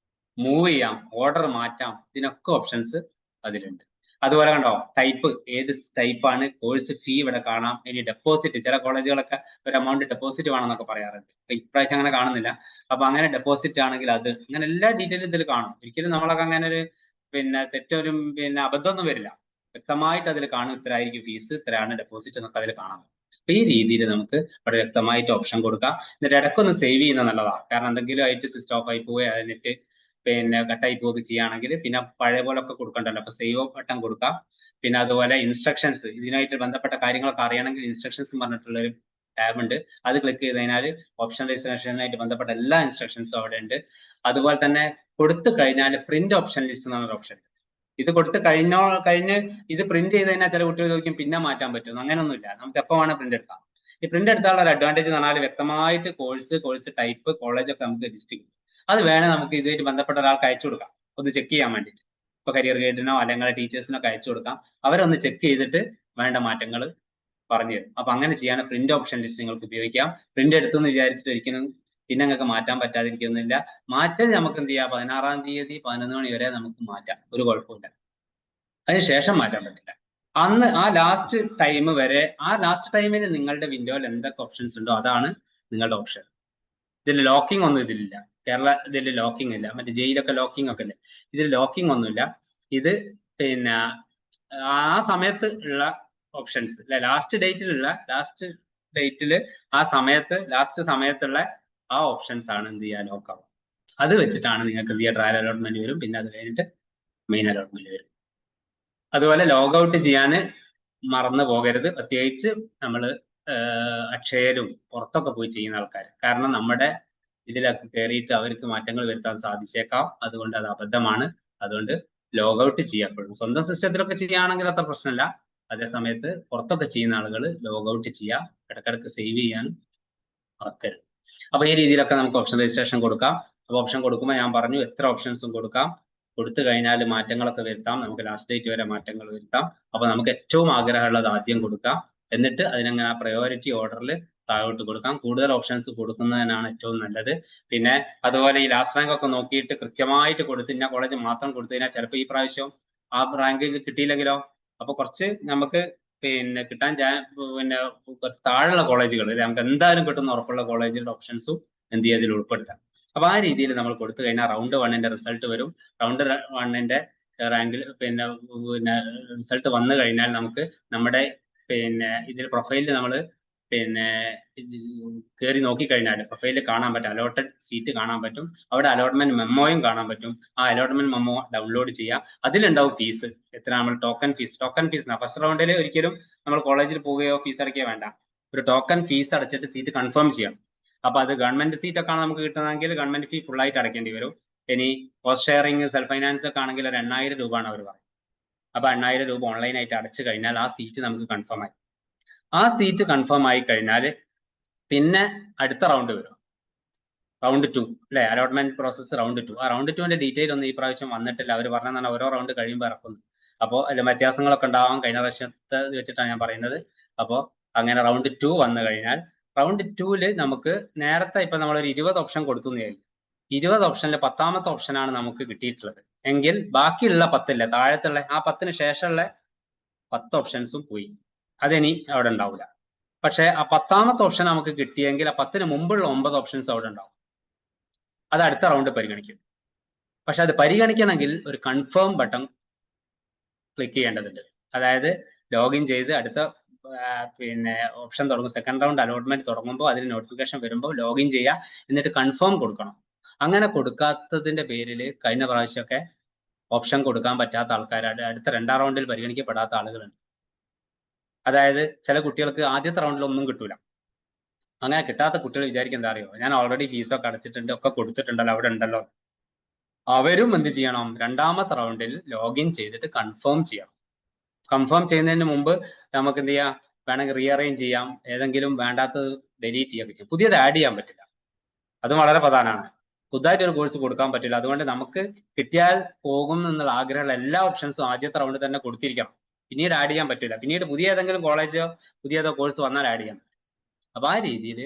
മൂവ് ചെയ്യാം, ഓർഡർ മാറ്റാം. ഇതിനൊക്കെ ഓപ്ഷൻസ് അതിലുണ്ട്. അതുപോലെ കണ്ടോ, ടൈപ്പ്, ഏത് ടൈപ്പാണ്, കോഴ്സ് ഫീ ഇവിടെ കാണാം. ഇനി ഡെപ്പോസിറ്റ്, ചില കോളേജുകളൊക്കെ ഒരു എമൗണ്ട് ഡെപ്പോസിറ്റ് വേണമെന്നൊക്കെ പറയാറുണ്ട്. ഇപ്രാവശ്യം അങ്ങനെ കാണുന്നില്ല. അപ്പൊ അങ്ങനെ ഡെപ്പോസിറ്റ് ആണെങ്കിൽ അത്, അങ്ങനെ എല്ലാ ഡീറ്റെയിലും ഇതിൽ കാണും. ഒരിക്കലും നമ്മളൊക്കെ അങ്ങനെ ഒരു പിന്നെ തെറ്റൊരു പിന്നെ അബദ്ധമൊന്നും വരില്ല. വ്യക്തമായിട്ട് അതിൽ കാണും, ഇത്രയായിരിക്കും ഫീസ്, ഇത്രയാണ് ഡെപ്പോസിറ്റ് എന്നൊക്കെ അതിൽ കാണാം. അപ്പൊ ഈ രീതിയിൽ നമുക്ക് അവിടെ വ്യക്തമായിട്ട് ഓപ്ഷൻ കൊടുക്കാം. എന്നിട്ട് ഇടയ്ക്കൊന്ന് സേവ് ചെയ്യുന്നത് നല്ലതാണ്. കാരണം എന്തെങ്കിലും ആയിട്ട് സിസ്റ്റം ഓഫ് ആയി പോവുക, എന്നിട്ട് പിന്നെ കട്ടായി പോവുക ചെയ്യുകയാണെങ്കിൽ പിന്നെ പഴയ പോലെ ഒക്കെ കൊടുക്കണ്ടല്ലോ. അപ്പൊ സേവ് ബട്ടൺ കൊടുക്കാം. പിന്നെ അതുപോലെ ഇൻസ്ട്രക്ഷൻസ്, ഇതിനായിട്ട് ബന്ധപ്പെട്ട കാര്യങ്ങളൊക്കെ അറിയണമെങ്കിൽ ഇൻസ്ട്രക്ഷൻസ് പറഞ്ഞിട്ടുള്ള ഒരു ടാബ് ഉണ്ട്. അത് ക്ലിക്ക് ചെയ്ത് കഴിഞ്ഞാൽ ഓപ്ഷൻ രജിസ്ട്രേഷനായിട്ട് ബന്ധപ്പെട്ട എല്ലാ ഇൻസ്ട്രക്ഷൻസും അവിടെ ഉണ്ട്. അതുപോലെ തന്നെ കൊടുത്തു കഴിഞ്ഞാൽ പ്രിന്റ് ഓപ്ഷൻ ലിസ്റ്റ് എന്നൊരു ഓപ്ഷൻ. ഇത് കൊടുത്ത് കഴിഞ്ഞ് ഇത് പ്രിന്റ് ചെയ്ത് കഴിഞ്ഞാൽ ചില കുട്ടികൾ ചോദിക്കും പിന്നെ മാറ്റാൻ പറ്റും. അങ്ങനെയൊന്നുമില്ല, നമുക്ക് എപ്പോൾ വേണം പ്രിന്റ് എടുക്കാം. ഈ പ്രിന്റ് എടുത്താലുള്ള ഒരു അഡ്വാൻറ്റേജ് എന്ന് പറഞ്ഞാൽ വ്യക്തമായിട്ട് കോഴ്സ് ടൈപ്പ്, കോളേജ് ഒക്കെ നമുക്ക് ലിസ്റ്റ് ചെയ്യും. അത് വേണേൽ നമുക്ക് ഇതുമായിട്ട് ബന്ധപ്പെട്ട ഒരാൾക്ക് അയച്ചു കൊടുക്കാം, ഒന്ന് ചെക്ക് ചെയ്യാൻ വേണ്ടിയിട്ട്. ഇപ്പൊ കരിയർ ഗൈഡിനോ അല്ലെങ്കിൽ ടീച്ചേഴ്സിനൊക്കെ അയച്ചു കൊടുക്കാം. അവരൊന്ന് ചെക്ക് ചെയ്തിട്ട് വേണ്ട മാറ്റങ്ങൾ പറഞ്ഞു തരും. അപ്പൊ അങ്ങനെ ചെയ്യാൻ പ്രിന്റ് ഓപ്ഷൻ ലിസ്റ്റ് നിങ്ങൾക്ക് ഉപയോഗിക്കാം. പ്രിന്റ് എടുത്തു എന്ന് വിചാരിച്ചിട്ട് ഒരിക്കലും പിന്നെ നിങ്ങൾക്ക് മാറ്റാൻ പറ്റാതിരിക്കുന്നില്ല. മാറ്റം നമുക്ക് എന്ത് ചെയ്യാം, 16-ാം തീയതി 11 മണി വരെ നമുക്ക് മാറ്റാം, ഒരു കുഴപ്പമില്ല. അതിനുശേഷം മാറ്റാൻ പറ്റില്ല. അന്ന് ആ ലാസ്റ്റ് ടൈം വരെ, ആ ലാസ്റ്റ് ടൈമിൽ നിങ്ങളുടെ വിൻഡോയിൽ എന്തൊക്കെ ഓപ്ഷൻസ് ഉണ്ടോ അതാണ് നിങ്ങളുടെ ഓപ്ഷൻ. ഇതിൽ ലോക്കിംഗ് ഒന്നും ഇതിലില്ല. കേരള ഇതിൽ ലോക്കിംഗ് ഇല്ല. മറ്റേ ജയിലൊക്കെ ലോക്കിംഗ് ഒക്കെ ഇല്ലേ, ഇതിൽ ലോക്കിംഗ് ഒന്നുമില്ല. ഇത് പിന്നെ ആ സമയത്ത് ഉള്ള ഓപ്ഷൻസ് അല്ലെ, ലാസ്റ്റ് ഡേറ്റിൽ ആ സമയത്ത് ലാസ്റ്റ് സമയത്തുള്ള ആ ഓപ്ഷൻസ് ആണ് എന്ത് ചെയ്യുക, ലോക്കാവും. അത് വെച്ചിട്ടാണ് നിങ്ങൾക്ക് എന്ത് ചെയ്യുക, ട്രയൽ അലോട്ട്മെന്റ് വരും, പിന്നെ അത് കഴിഞ്ഞിട്ട് മെയിൻ അലോട്ട്മെന്റ് വരും. അതുപോലെ ലോഗ് ഔട്ട് ചെയ്യാൻ മറന്നു പോകരുത്, പ്രത്യേകിച്ച് നമ്മൾ അക്ഷയയിലും പുറത്തൊക്കെ പോയി ചെയ്യുന്ന ആൾക്കാർ. കാരണം നമ്മുടെ ഇതിലൊക്കെ കയറിയിട്ട് അവർക്ക് മാറ്റങ്ങൾ വരുത്താൻ സാധിച്ചേക്കാം. അതുകൊണ്ട് അത് അബദ്ധമാണ്. അതുകൊണ്ട് ലോഗൌട്ട് ചെയ്യപ്പെടും. സ്വന്തം സിസ്റ്റത്തിലൊക്കെ ചെയ്യുകയാണെങ്കിൽ അത്ര പ്രശ്നമില്ല. അതേ സമയത്ത് പുറത്തൊക്കെ ചെയ്യുന്ന ആളുകൾ ലോഗൌട്ട് ചെയ്യുക, ഇടയ്ക്കിടയ്ക്ക് സേവ് ചെയ്യാൻ മറക്കരുത്. അപ്പൊ ഈ രീതിയിലൊക്കെ നമുക്ക് ഓപ്ഷൻ രജിസ്ട്രേഷൻ കൊടുക്കാം. അപ്പൊ ഓപ്ഷൻ കൊടുക്കുമ്പോൾ ഞാൻ പറഞ്ഞു എത്ര ഓപ്ഷൻസും കൊടുക്കാം. കൊടുത്തു കഴിഞ്ഞാൽ മാറ്റങ്ങളൊക്കെ വരുത്താം. നമുക്ക് ലാസ്റ്റ് ഡേറ്റ് വരെ മാറ്റങ്ങൾ വരുത്താം. അപ്പൊ നമുക്ക് ഏറ്റവും ആഗ്രഹമുള്ളത് ആദ്യം കൊടുക്കാം. എന്നിട്ട് അതിനങ്ങനെ പ്രയോറിറ്റി ഓർഡറിൽ താഴോട്ട് കൊടുക്കാം. കൂടുതൽ ഓപ്ഷൻസ് കൊടുക്കുന്നതിനാണ് ഏറ്റവും നല്ലത്. പിന്നെ അതുപോലെ ഈ ലാസ്റ്റ് റാങ്ക് ഒക്കെ നോക്കിയിട്ട് കൃത്യമായിട്ട് കൊടുത്ത് ഇന്ന കോളേജ് മാത്രം കൊടുത്തു കഴിഞ്ഞാൽ ചിലപ്പോൾ ഈ പ്രാവശ്യം ആ റാങ്ക് കിട്ടിയില്ലെങ്കിലോ, അപ്പൊ കുറച്ച് നമുക്ക് പിന്നെ കിട്ടാൻ പിന്നെ കുറച്ച് താഴെയുള്ള കോളേജുകൾ നമുക്ക് എന്തായാലും കിട്ടുന്ന ഉറപ്പുള്ള കോളേജുകളുടെ ഓപ്ഷൻസും എന്ത് ചെയ്യും അതിൽ ഉൾപ്പെടുത്താം. അപ്പൊ ആ രീതിയിൽ നമ്മൾ കൊടുത്തു കഴിഞ്ഞാൽ റൗണ്ട് 1ന്റെ റിസൾട്ട് വരും. റൗണ്ട് 1ന്റെ റാങ്കിൽ പിന്നെ റിസൾട്ട് വന്നു കഴിഞ്ഞാൽ നമുക്ക് നമ്മുടെ പിന്നെ ഇതിൽ പ്രൊഫൈലിൽ നമ്മൾ പിന്നെ കയറി നോക്കിക്കഴിഞ്ഞാൽ പ്രൊഫൈലിൽ കാണാൻ പറ്റും, അലോട്ടഡ് സീറ്റ് കാണാൻ പറ്റും. അവിടെ അലോട്ട്മെന്റ് മെമ്മോയും കാണാൻ പറ്റും. ആ അലോട്ട്മെന്റ് മെമ്മോ ഡൗൺലോഡ് ചെയ്യുക. അതിലുണ്ടാവും ഫീസ് എത്ര, നമ്മൾ ടോക്കൺ ഫീസ് ഫസ്റ്റ് റൗണ്ടിൽ ഒരിക്കലും നമ്മൾ കോളേജിൽ പോവുകയോ ഫീസ് അടയ്ക്കുകയോ വേണ്ട. ഒരു ടോക്കൺ ഫീസ് അടച്ചിട്ട് സീറ്റ് കൺഫേം ചെയ്യാം. അപ്പൊ അത് ഗവൺമെന്റ് സീറ്റ് ഒക്കെ ആണ് നമുക്ക് കിട്ടുന്നതെങ്കിൽ ഗവൺമെന്റ് ഫീ ഫുൾ ആയിട്ട് അടയ്ക്കേണ്ടി വരും. ഇനി കോസ്റ്റ് ഷെയറിംഗ് സെൽഫ് ഫൈനാൻസ് ഒക്കെ ആണെങ്കിൽ ഒരു 8000 രൂപയാണ് അവർ പറയുന്നത്. അപ്പൊ 8000 രൂപ ഓൺലൈനായിട്ട് അടച്ചു കഴിഞ്ഞാൽ ആ സീറ്റ് നമുക്ക് കൺഫേം ആയി. ആ സീറ്റ് കൺഫേം ആയി കഴിഞ്ഞാൽ പിന്നെ അടുത്ത റൗണ്ട് വരും, റൗണ്ട് 2 അല്ലെ, അലോട്ട്മെന്റ് പ്രോസസ് റൗണ്ട് 2. ആ റൗണ്ട് 2ന്റെ ഡീറ്റെയിൽ ഒന്നും ഈ പ്രാവശ്യം വന്നിട്ടില്ല. അവർ പറഞ്ഞാൽ ഓരോ റൗണ്ട് കഴിയുമ്പോൾ ഇറക്കുന്നു. അപ്പോൾ അതിൽ വ്യത്യാസങ്ങളൊക്കെ ഉണ്ടാവാം, കഴിഞ്ഞ പ്രാവശ്യത്തെ വെച്ചിട്ടാണ് ഞാൻ പറയുന്നത്. അപ്പോൾ അങ്ങനെ റൗണ്ട് 2 വന്നു കഴിഞ്ഞാൽ റൗണ്ട് 2ൽ നമുക്ക് നേരത്തെ ഇപ്പൊ നമ്മളൊരു 20 ഓപ്ഷൻ കൊടുത്തു എന്ന് വിചാരിക്കും. 20 ഓപ്ഷനിൽ 10ാമത്തെ ഓപ്ഷനാണ് നമുക്ക് കിട്ടിയിട്ടുള്ളത് എങ്കിൽ ബാക്കിയുള്ള 10 താഴത്തുള്ള ആ 10ന് ശേഷമുള്ള 10 ഓപ്ഷൻസും പോയി, അതിനി അവിടെ ഉണ്ടാവില്ല. പക്ഷെ ആ 10ാമത്തെ ഓപ്ഷൻ നമുക്ക് കിട്ടിയെങ്കിൽ ആ 10ന് മുമ്പുള്ള 9 ഓപ്ഷൻസ് അവിടെ ഉണ്ടാവും. അത് അടുത്ത റൗണ്ട് പരിഗണിക്കും. പക്ഷെ അത് പരിഗണിക്കണമെങ്കിൽ ഒരു കൺഫേം ബട്ടൺ ക്ലിക്ക് ചെയ്യേണ്ടതുണ്ട്. അതായത് ലോഗിൻ ചെയ്ത് അടുത്ത പിന്നെ ഓപ്ഷൻ തുടങ്ങും, സെക്കൻഡ് റൗണ്ട് അലോട്ട്മെന്റ് തുടങ്ങുമ്പോൾ അതിന് നോട്ടിഫിക്കേഷൻ വരുമ്പോൾ ലോഗിൻ ചെയ്യുക, എന്നിട്ട് കൺഫേം കൊടുക്കണം. അങ്ങനെ കൊടുക്കാത്തതിന്റെ പേരിൽ കഴിഞ്ഞ പ്രാവശ്യമൊക്കെ ഓപ്ഷൻ കൊടുക്കാൻ പറ്റാത്ത ആൾക്കാർ അടുത്ത 2ാം റൗണ്ടിൽ പരിഗണിക്കപ്പെടാത്ത ആളുകളുണ്ട്. അതായത് ചില കുട്ടികൾക്ക് ആദ്യത്തെ റൗണ്ടിൽ ഒന്നും കിട്ടൂല. അങ്ങനെ കിട്ടാത്ത കുട്ടികൾ വിചാരിക്കുക എന്താ അറിയോ, ഞാൻ ഓൾറെഡി ഫീസൊക്കെ അടച്ചിട്ടുണ്ട്, ഒക്കെ കൊടുത്തിട്ടുണ്ടല്ലോ, അവിടെ ഉണ്ടല്ലോ. അവരും എന്ത് ചെയ്യണം, 2ാമത്തെ റൗണ്ടിൽ ലോഗിൻ ചെയ്തിട്ട് കൺഫേം ചെയ്യണം. കൺഫേം ചെയ്യുന്നതിന് മുമ്പ് നമുക്ക് എന്ത് ചെയ്യാം, വേണമെങ്കിൽ റീഅറേഞ്ച് ചെയ്യാം, ഏതെങ്കിലും വേണ്ടാത്തത് ഡിലീറ്റ് ചെയ്യുകയൊക്കെ ചെയ്യും. പുതിയത് ആഡ് ചെയ്യാൻ പറ്റില്ല, അതും വളരെ പ്രധാനമാണ്. പുതുതായിട്ട് ഒരു കോഴ്സ് കൊടുക്കാൻ പറ്റില്ല. അതുകൊണ്ട് നമുക്ക് കിട്ടിയാൽ പോകും എന്നുള്ള ആഗ്രഹമുള്ള എല്ലാ ഓപ്ഷൻസും ആദ്യത്തെ റൗണ്ടിൽ തന്നെ കൊടുത്തിരിക്കണം. പിന്നീട് ആഡ് ചെയ്യാൻ പറ്റില്ല. പിന്നീട് പുതിയ ഏതെങ്കിലും കോളേജോ പുതിയതോ കോഴ്സ് വന്നാൽ ആഡ് ചെയ്യാം. അപ്പൊ ആ രീതിയിൽ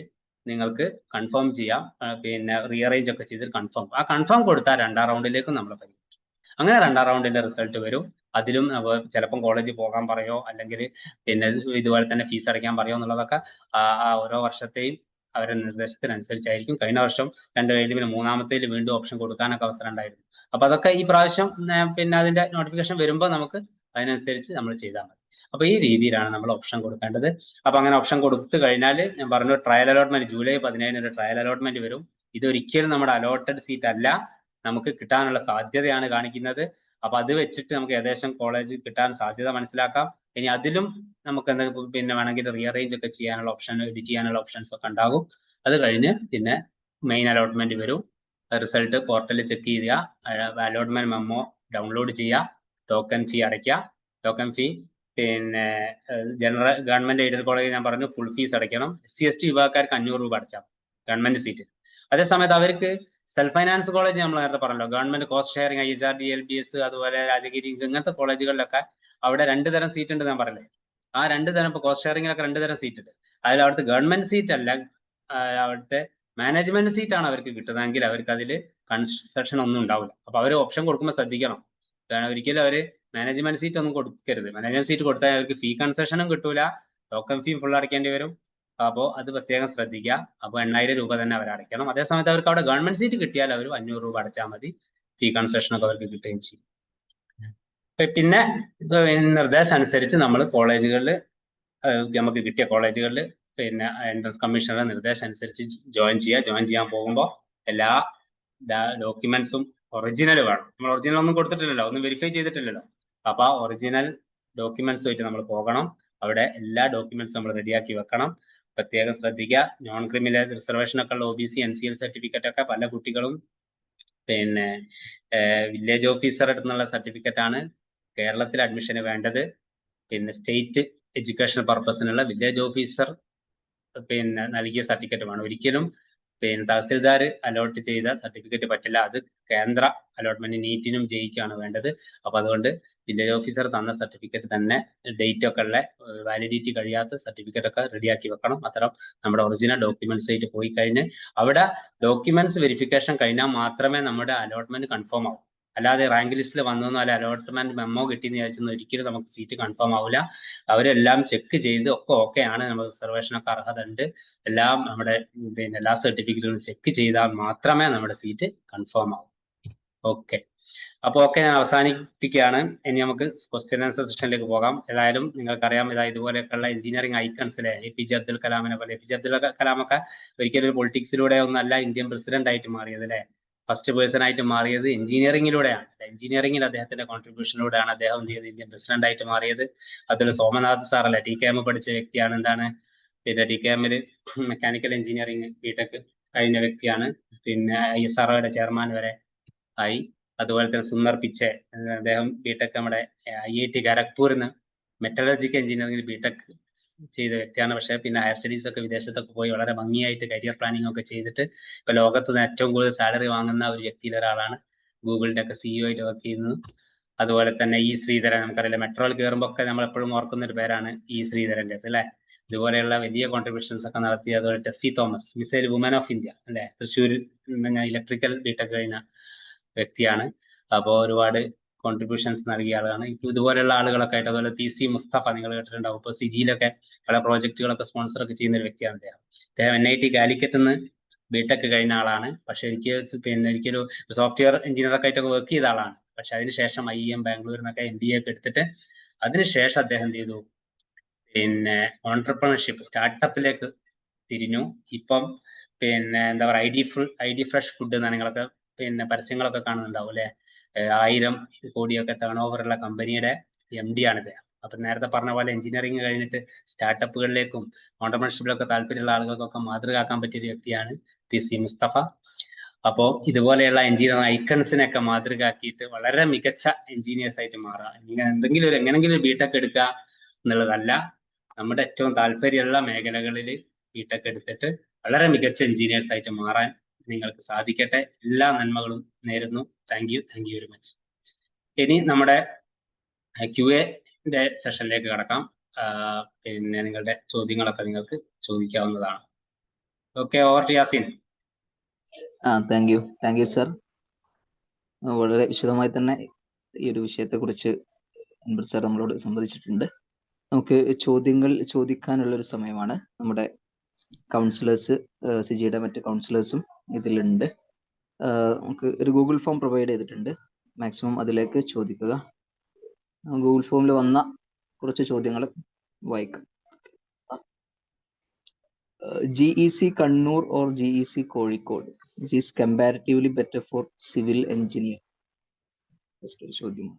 നിങ്ങൾക്ക് കൺഫേം ചെയ്യാം, പിന്നെ റീഅറേഞ്ച് ഒക്കെ ചെയ്ത് കൺഫേം. ആ കൺഫേം കൊടുത്താൽ 2ാം റൗണ്ടിലേക്കും നമ്മൾ പരിഗണിക്കും. അങ്ങനെ 2ാം റൗണ്ടിന്റെ റിസൾട്ട് വരും. അതിലും ചിലപ്പം കോളേജിൽ പോകാൻ പറയോ, അല്ലെങ്കിൽ പിന്നെ ഇതുപോലെ തന്നെ ഫീസ് അടയ്ക്കാൻ പറയോ എന്നുള്ളതൊക്കെ ഓരോ വർഷത്തെയും അവരുടെ നിർദ്ദേശത്തിനനുസരിച്ചായിരിക്കും. കഴിഞ്ഞ വർഷം 2 കഴിഞ്ഞ് പിന്നെ 3ാമത്തേൽ വീണ്ടും ഓപ്ഷൻ കൊടുക്കാനൊക്കെ അവസരം ഉണ്ടായിരുന്നു. അപ്പൊ അതൊക്കെ ഈ പ്രാവശ്യം പിന്നെ അതിന്റെ നോട്ടിഫിക്കേഷൻ വരുമ്പോൾ നമുക്ക് അതിനനുസരിച്ച് നമ്മൾ ചെയ്താൽ മതി. അപ്പൊ ഈ രീതിയിലാണ് നമ്മൾ ഓപ്ഷൻ കൊടുക്കേണ്ടത്. അപ്പൊ അങ്ങനെ ഓപ്ഷൻ കൊടുത്തു കഴിഞ്ഞാൽ ഞാൻ പറഞ്ഞു, ട്രയൽ അലോട്ട്മെന്റ് ജൂലൈ 17 ഒരു ട്രയൽ അലോട്ട്മെന്റ് വരും. ഇതൊരിക്കലും നമ്മുടെ അലോട്ടഡ് സീറ്റ് അല്ല, നമുക്ക് കിട്ടാനുള്ള സാധ്യതയാണ് കാണിക്കുന്നത്. അപ്പൊ അത് വെച്ചിട്ട് നമുക്ക് ഏകദേശം കോളേജ് കിട്ടാൻ സാധ്യത മനസ്സിലാക്കാം. ഇനി അതിലും നമുക്ക് എന്തെങ്കിലും പിന്നെ വേണമെങ്കിൽ റീഅറേഞ്ച് ഒക്കെ ചെയ്യാനുള്ള ഓപ്ഷൻ, എഡിറ്റ് ചെയ്യാനുള്ള ഓപ്ഷൻസ് ഒക്കെ ഉണ്ടാകും. അത് കഴിഞ്ഞ് പിന്നെ മെയിൻ അലോട്ട്മെന്റ് വരും. റിസൾട്ട് പോർട്ടലിൽ ചെക്ക് ചെയ്യുക, അലോട്ട്മെന്റ് മെമ്മോ ഡൗൺലോഡ് ചെയ്യുക, ടോക്കൺ ഫീ അടയ്ക്കുക. ടോക്കൺ ഫീ പിന്നെ ജനറൽ ഗവൺമെന്റ് എയ്ഡഡ് കോളേജ് ഞാൻ പറഞ്ഞു ഫുൾ ഫീസ് അടയ്ക്കണം. SC/ST വിഭാഗക്കാർക്ക് 500 രൂപ അടച്ചാൽ ഗവൺമെന്റ് സീറ്റ്. അതേസമയത്ത് അവർക്ക് സെൽഫ് ഫൈനാൻസ് കോളേജ് നമ്മൾ നേരത്തെ പറഞ്ഞല്ലോ, government cost sharing IHRD LBS അതുപോലെ രാജഗിരി ഇങ്ങനത്തെ കോളേജുകളിലൊക്കെ അവിടെ 2 തരം സീറ്റ് ഉണ്ട് ഞാൻ പറഞ്ഞില്ലേ. ആ 2 തരം ഇപ്പൊ കോസ്റ്റ് ഷെയറിംഗിലൊക്കെ 2 തരം സീറ്റ് ഉണ്ട്. അതിൽ അവിടുത്തെ ഗവൺമെന്റ് സീറ്റ് അല്ല, അവിടുത്തെ മാനേജ്മെന്റ് സീറ്റ് ആണ് അവർക്ക് കിട്ടുന്നതെങ്കിൽ അവർക്ക് അതിൽ കൺസെഷൻ ഒന്നും ഉണ്ടാവില്ല. അപ്പൊ അവർ ഓപ്ഷൻ കൊടുക്കുമ്പോൾ ശ്രദ്ധിക്കണം. ഒരിക്കലും അവര് മാനേജ്മെന്റ് സീറ്റ് ഒന്നും കൊടുക്കരുത്. മാനേജ്മെന്റ് സീറ്റ് കൊടുത്താൽ അവർക്ക് ഫീ കൺസെഷനും കിട്ടൂല, ടോക്കൺ ഫീ ഫുൾ അടയ്ക്കേണ്ടി വരും. അപ്പോൾ അത് പ്രത്യേകം ശ്രദ്ധിക്കുക. അപ്പോൾ 8000 രൂപ തന്നെ അവർ അടയ്ക്കണം. അതേസമയത്ത് അവർക്ക് അവിടെ ഗവൺമെന്റ് സീറ്റ് കിട്ടിയാൽ അവർ 500 രൂപ അടച്ചാൽ മതി, ഫീ കൺസെഷൻ ഒക്കെ അവർക്ക് കിട്ടുകയും ചെയ്യും. പിന്നെ നിർദ്ദേശം അനുസരിച്ച് നമ്മൾ കോളേജുകളിൽ നമുക്ക് കിട്ടിയ കോളേജുകളിൽ പിന്നെ എൻട്രൻസ് കമ്മീഷണറുടെ നിർദ്ദേശം അനുസരിച്ച് ജോയിൻ ചെയ്യുക. ജോയിൻ ചെയ്യാൻ പോകുമ്പോൾ എല്ലാ ഡോക്യുമെന്റ്സും ഒറിജിനൽ വേണം. നമ്മൾ ഒറിജിനൽ ഒന്നും കൊടുത്തിട്ടില്ലല്ലോ, ഒന്നും വെരിഫൈ ചെയ്തിട്ടില്ലല്ലോ. അപ്പൊ ആ ഒറിജിനൽ ഡോക്യുമെന്റ്സുമായിട്ട് നമ്മൾ പോകണം. അവിടെ എല്ലാ ഡോക്യുമെന്റ്സും നമ്മൾ റെഡിയാക്കി വെക്കണം. പ്രത്യേകം ശ്രദ്ധിക്കുക. നോൺ ക്രിമിനൽ റിസർവേഷൻ ഒക്കെ ഉള്ള OBC NCL സർട്ടിഫിക്കറ്റ് ഒക്കെ പല കുട്ടികളും പിന്നെ വില്ലേജ് ഓഫീസർ അടുത്തുനിന്നുള്ള സർട്ടിഫിക്കറ്റ് ആണ് കേരളത്തിൽ അഡ്മിഷന് വേണ്ടത്. പിന്നെ സ്റ്റേറ്റ് എഡ്യൂക്കേഷൻ പർപ്പസിനുള്ള വില്ലേജ് ഓഫീസർ പിന്നെ നൽകിയ സർട്ടിഫിക്കറ്റ് വേണം. ഒരിക്കലും പിന്നെ തഹസിൽദാർ അലോട്ട് ചെയ്ത സർട്ടിഫിക്കറ്റ് പറ്റില്ല. അത് കേന്ദ്ര അലോട്ട്മെന്റ് നീറ്റിനും ജയിക്കാണ് വേണ്ടത്. അപ്പൊ അതുകൊണ്ട് വില്ലേജ് ഓഫീസർ തന്ന സർട്ടിഫിക്കറ്റ് തന്നെ ഡേറ്റ് ഒക്കെ ഉള്ള വാലിഡിറ്റി കഴിയാത്ത സർട്ടിഫിക്കറ്റ് ഒക്കെ റെഡിയാക്കി വെക്കണം. അത്തരം നമ്മുടെ ഒറിജിനൽ ഡോക്യുമെന്റ്സ് ആയിട്ട് പോയി കഴിഞ്ഞ് അവിടെ ഡോക്യുമെന്റ്സ് വെരിഫിക്കേഷൻ കഴിഞ്ഞാൽ മാത്രമേ നമ്മുടെ അലോട്ട്മെന്റ് കൺഫേം ആവും. അല്ലാതെ റാങ്ക് ലിസ്റ്റിൽ വന്നൊന്നും അല്ല അലോട്ട്മെന്റ് മെമ്മോ കിട്ടിയെന്ന് വിചാരിച്ചൊന്നും ഒരിക്കലും നമുക്ക് സീറ്റ് കൺഫേം ആവില്ല. അവരെല്ലാം ചെക്ക് ചെയ്ത് ഒക്കെ ഓക്കെ ആണ്, നമ്മൾ റിസർവേഷനൊക്കെ അർഹത ഉണ്ട്, എല്ലാം നമ്മുടെ പിന്നെ എല്ലാ സർട്ടിഫിക്കറ്റുകളും ചെക്ക് ചെയ്താൽ മാത്രമേ നമ്മുടെ സീറ്റ് കൺഫേം ആവും. ഓക്കെ, അപ്പോൾ ഓക്കെ, ഞാൻ അവസാനിപ്പിക്കുകയാണ്. ഇനി നമുക്ക് ക്വസ്റ്റ്യൻ ആൻസർ സെഷനിലേക്ക് പോകാം. ഏതായാലും നിങ്ങൾക്കറിയാം, ഇതുപോലെയൊക്കെയുള്ള എഞ്ചിനീയറിംഗ് ഐക്കൺസിലെ APJ അബ്ദുൽ കലാമിനെ പോലെ, APJ അബ്ദുൽ കലാമൊക്കെ ഒരിക്കലും ഒരു പൊളിറ്റിക്സിലൂടെ ഒന്നല്ല ഇന്ത്യൻ പ്രസിഡന്റ് ആയിട്ട് മാറിയത് അല്ലെ. ഫസ്റ്റ് പേഴ്സൺ ആയിട്ട് മാറിയത് എഞ്ചിനീയറിംഗിലൂടെയാണ്. എഞ്ചിനീയറിംഗിൽ അദ്ദേഹത്തിന്റെ കോൺട്രിബ്യൂഷനിലൂടെയാണ് അദ്ദേഹം എന്ത് ചെയ്ത് ഇന്ത്യൻ പ്രസിഡന്റ് ആയിട്ട് മാറിയത്. അതുപോലെ സോമനാഥ് സാർ അല്ലെ, TKM പഠിച്ച വ്യക്തിയാണ്. എന്താണ് പിന്നെ TKMൽ മെക്കാനിക്കൽ എഞ്ചിനീയറിംഗ് BTech കഴിഞ്ഞ വ്യക്തിയാണ്. പിന്നെ ISROയുടെ ചെയർമാൻ വരെ ആയി. അതുപോലെ തന്നെ സുന്ദർ പിച്ചെ, അദ്ദേഹം BTech നമ്മുടെ IIT ഖരഗ്പൂരിൽ നിന്ന് മെറ്റലർജിക്കൽ എഞ്ചിനീയറിംഗിൽ BTech ചെയ്ത വ്യക്തിയാണ്. പക്ഷേ പിന്നെ ഹയർ സ്റ്റഡീസ് ഒക്കെ വിദേശത്തൊക്കെ പോയി വളരെ ഭംഗിയായിട്ട് കരിയർ പ്ലാനിങ് ഒക്കെ ചെയ്തിട്ട് ഇപ്പൊ ലോകത്ത് നിന്ന് ഏറ്റവും കൂടുതൽ സാലറി വാങ്ങുന്ന ഒരു വ്യക്തിയിൽ ഒരാളാണ്. ഗൂഗിളിന്റെ ഒക്കെ CEO ആയിട്ട് വർക്ക് ചെയ്യുന്നത്. അതുപോലെ തന്നെ E ശ്രീധരൻ, നമുക്കറിയില്ല, മെട്രോയിൽ കയറുമ്പോൾ ഒക്കെ നമ്മൾ എപ്പോഴും ഓർക്കുന്ന ഒരു പേരാണ് E ശ്രീധരന്റെ അല്ലെ. ഇതുപോലെയുള്ള വലിയ കോൺട്രിബ്യൂഷൻസ് ഒക്കെ നടത്തി. അതുപോലെ Tessy Thomas, missile woman of India അല്ലെ, തൃശ്ശൂർ ഇലക്ട്രിക്കൽ BTech കഴിഞ്ഞ വ്യക്തിയാണ്. അപ്പോൾ ഒരുപാട് കോൺട്രിബ്യൂഷൻസ് നൽകിയ ആളാണ്. ഇതുപോലെയുള്ള ആളുകളൊക്കെ ആയിട്ട്. അതുപോലെ PC മുസ്തഫ, നിങ്ങൾ കേട്ടിട്ടുണ്ടാവും. ഇപ്പോൾ സിജിയിലൊക്കെ പല പ്രോജക്റ്റുകളൊക്കെ സ്പോൺസർ ഒക്കെ ചെയ്യുന്ന ഒരു വ്യക്തിയാണ് അദ്ദേഹം NIT കാലിക്കറ്റ് നിന്ന് BTech കഴിഞ്ഞ ആളാണ്. പക്ഷെ എനിക്കൊരു സോഫ്റ്റ്വെയർ എഞ്ചിനീയർ ഒക്കെ ആയിട്ടൊക്കെ വർക്ക് ചെയ്ത ആളാണ്. പക്ഷെ അതിനുശേഷം IIM ബാംഗ്ലൂരിൽ നിന്നൊക്കെ MBA ഒക്കെ എടുത്തിട്ട് അതിനുശേഷം അദ്ദേഹം എന്ത് ചെയ്തു, പിന്നെ ഓൺട്രപ്രണർഷിപ്പ് സ്റ്റാർട്ടപ്പിലേക്ക് തിരിഞ്ഞു. ഇപ്പം പിന്നെ എന്താ പറയുക, ID ഫ്രഷ് ഫുഡ് എന്നാണ്, നിങ്ങളൊക്കെ പിന്നെ പരസ്യങ്ങളൊക്കെ കാണുന്നുണ്ടാവും അല്ലെ. 1000 കോടിയൊക്കെ ടേൺ ഓവറുള്ള കമ്പനിയുടെ MD ആണ് അദ്ദേഹം. അപ്പൊ നേരത്തെ പറഞ്ഞ പോലെ എഞ്ചിനീയറിംഗ് കഴിഞ്ഞിട്ട് സ്റ്റാർട്ടപ്പുകളിലേക്കും ഓൺട്രപ്രണർഷിപ്പിലൊക്കെ താല്പര്യമുള്ള ആളുകൾക്കൊക്കെ മാതൃകയാക്കാൻ പറ്റിയ ഒരു വ്യക്തിയാണ് PC മുസ്തഫ. അപ്പോൾ ഇതുപോലെയുള്ള എഞ്ചിനീയറിംഗ് ഐക്കൺസിനൊക്കെ മാതൃകയാക്കിയിട്ട് വളരെ മികച്ച എഞ്ചിനീയേഴ്സ് ആയിട്ട് മാറുക. എങ്ങനെങ്കിലും ഒരു BTech എടുക്കുക എന്നുള്ളതല്ല, നമ്മുടെ ഏറ്റവും താല്പര്യമുള്ള മേഖലകളിൽ BTech എടുത്തിട്ട് വളരെ മികച്ച എഞ്ചിനീയേഴ്സ് ആയിട്ട് മാറാൻ നിങ്ങൾക്ക് സാധിക്കട്ടെ. എല്ലാ നന്മകളും നേരുന്നു. Thank you very much. ഇനി നമ്മുടെ QA സെഷനിലേക്ക് കടക്കാം. പിന്നെ നിങ്ങളുടെ ചോദ്യങ്ങളൊക്കെ നിങ്ങൾക്ക് ചോദിക്കാവുന്നതാണ്. Okay, over to Yasin. Thank you sir. വളരെ വിശദമായി തന്നെ ഈ ഒരു വിഷയത്തെ കുറിച്ച് സർ നമ്മളോട് സംവദിച്ചിട്ടുണ്ട്. നമുക്ക് ചോദ്യങ്ങൾ ചോദിക്കാനുള്ള ഒരു സമയമാണ്. നമ്മുടെ കൗൺസിലേഴ്സ്, സിജിയുടെ മറ്റ് കൗൺസിലേഴ്സും ഇതിലുണ്ട്. നമുക്ക് ഒരു ഗൂഗിൾ ഫോം പ്രൊവൈഡ് ചെയ്തിട്ടുണ്ട്. മാക്സിമം അതിലേക്ക് ചോദിക്കുക. ഗൂഗിൾ ഫോമിൽ വന്ന കുറച്ച് ചോദ്യങ്ങൾ വായിക്കാം. GEC Kannur or GEC Kozhikode which is comparatively better for civil engineer? ചോദ്യം.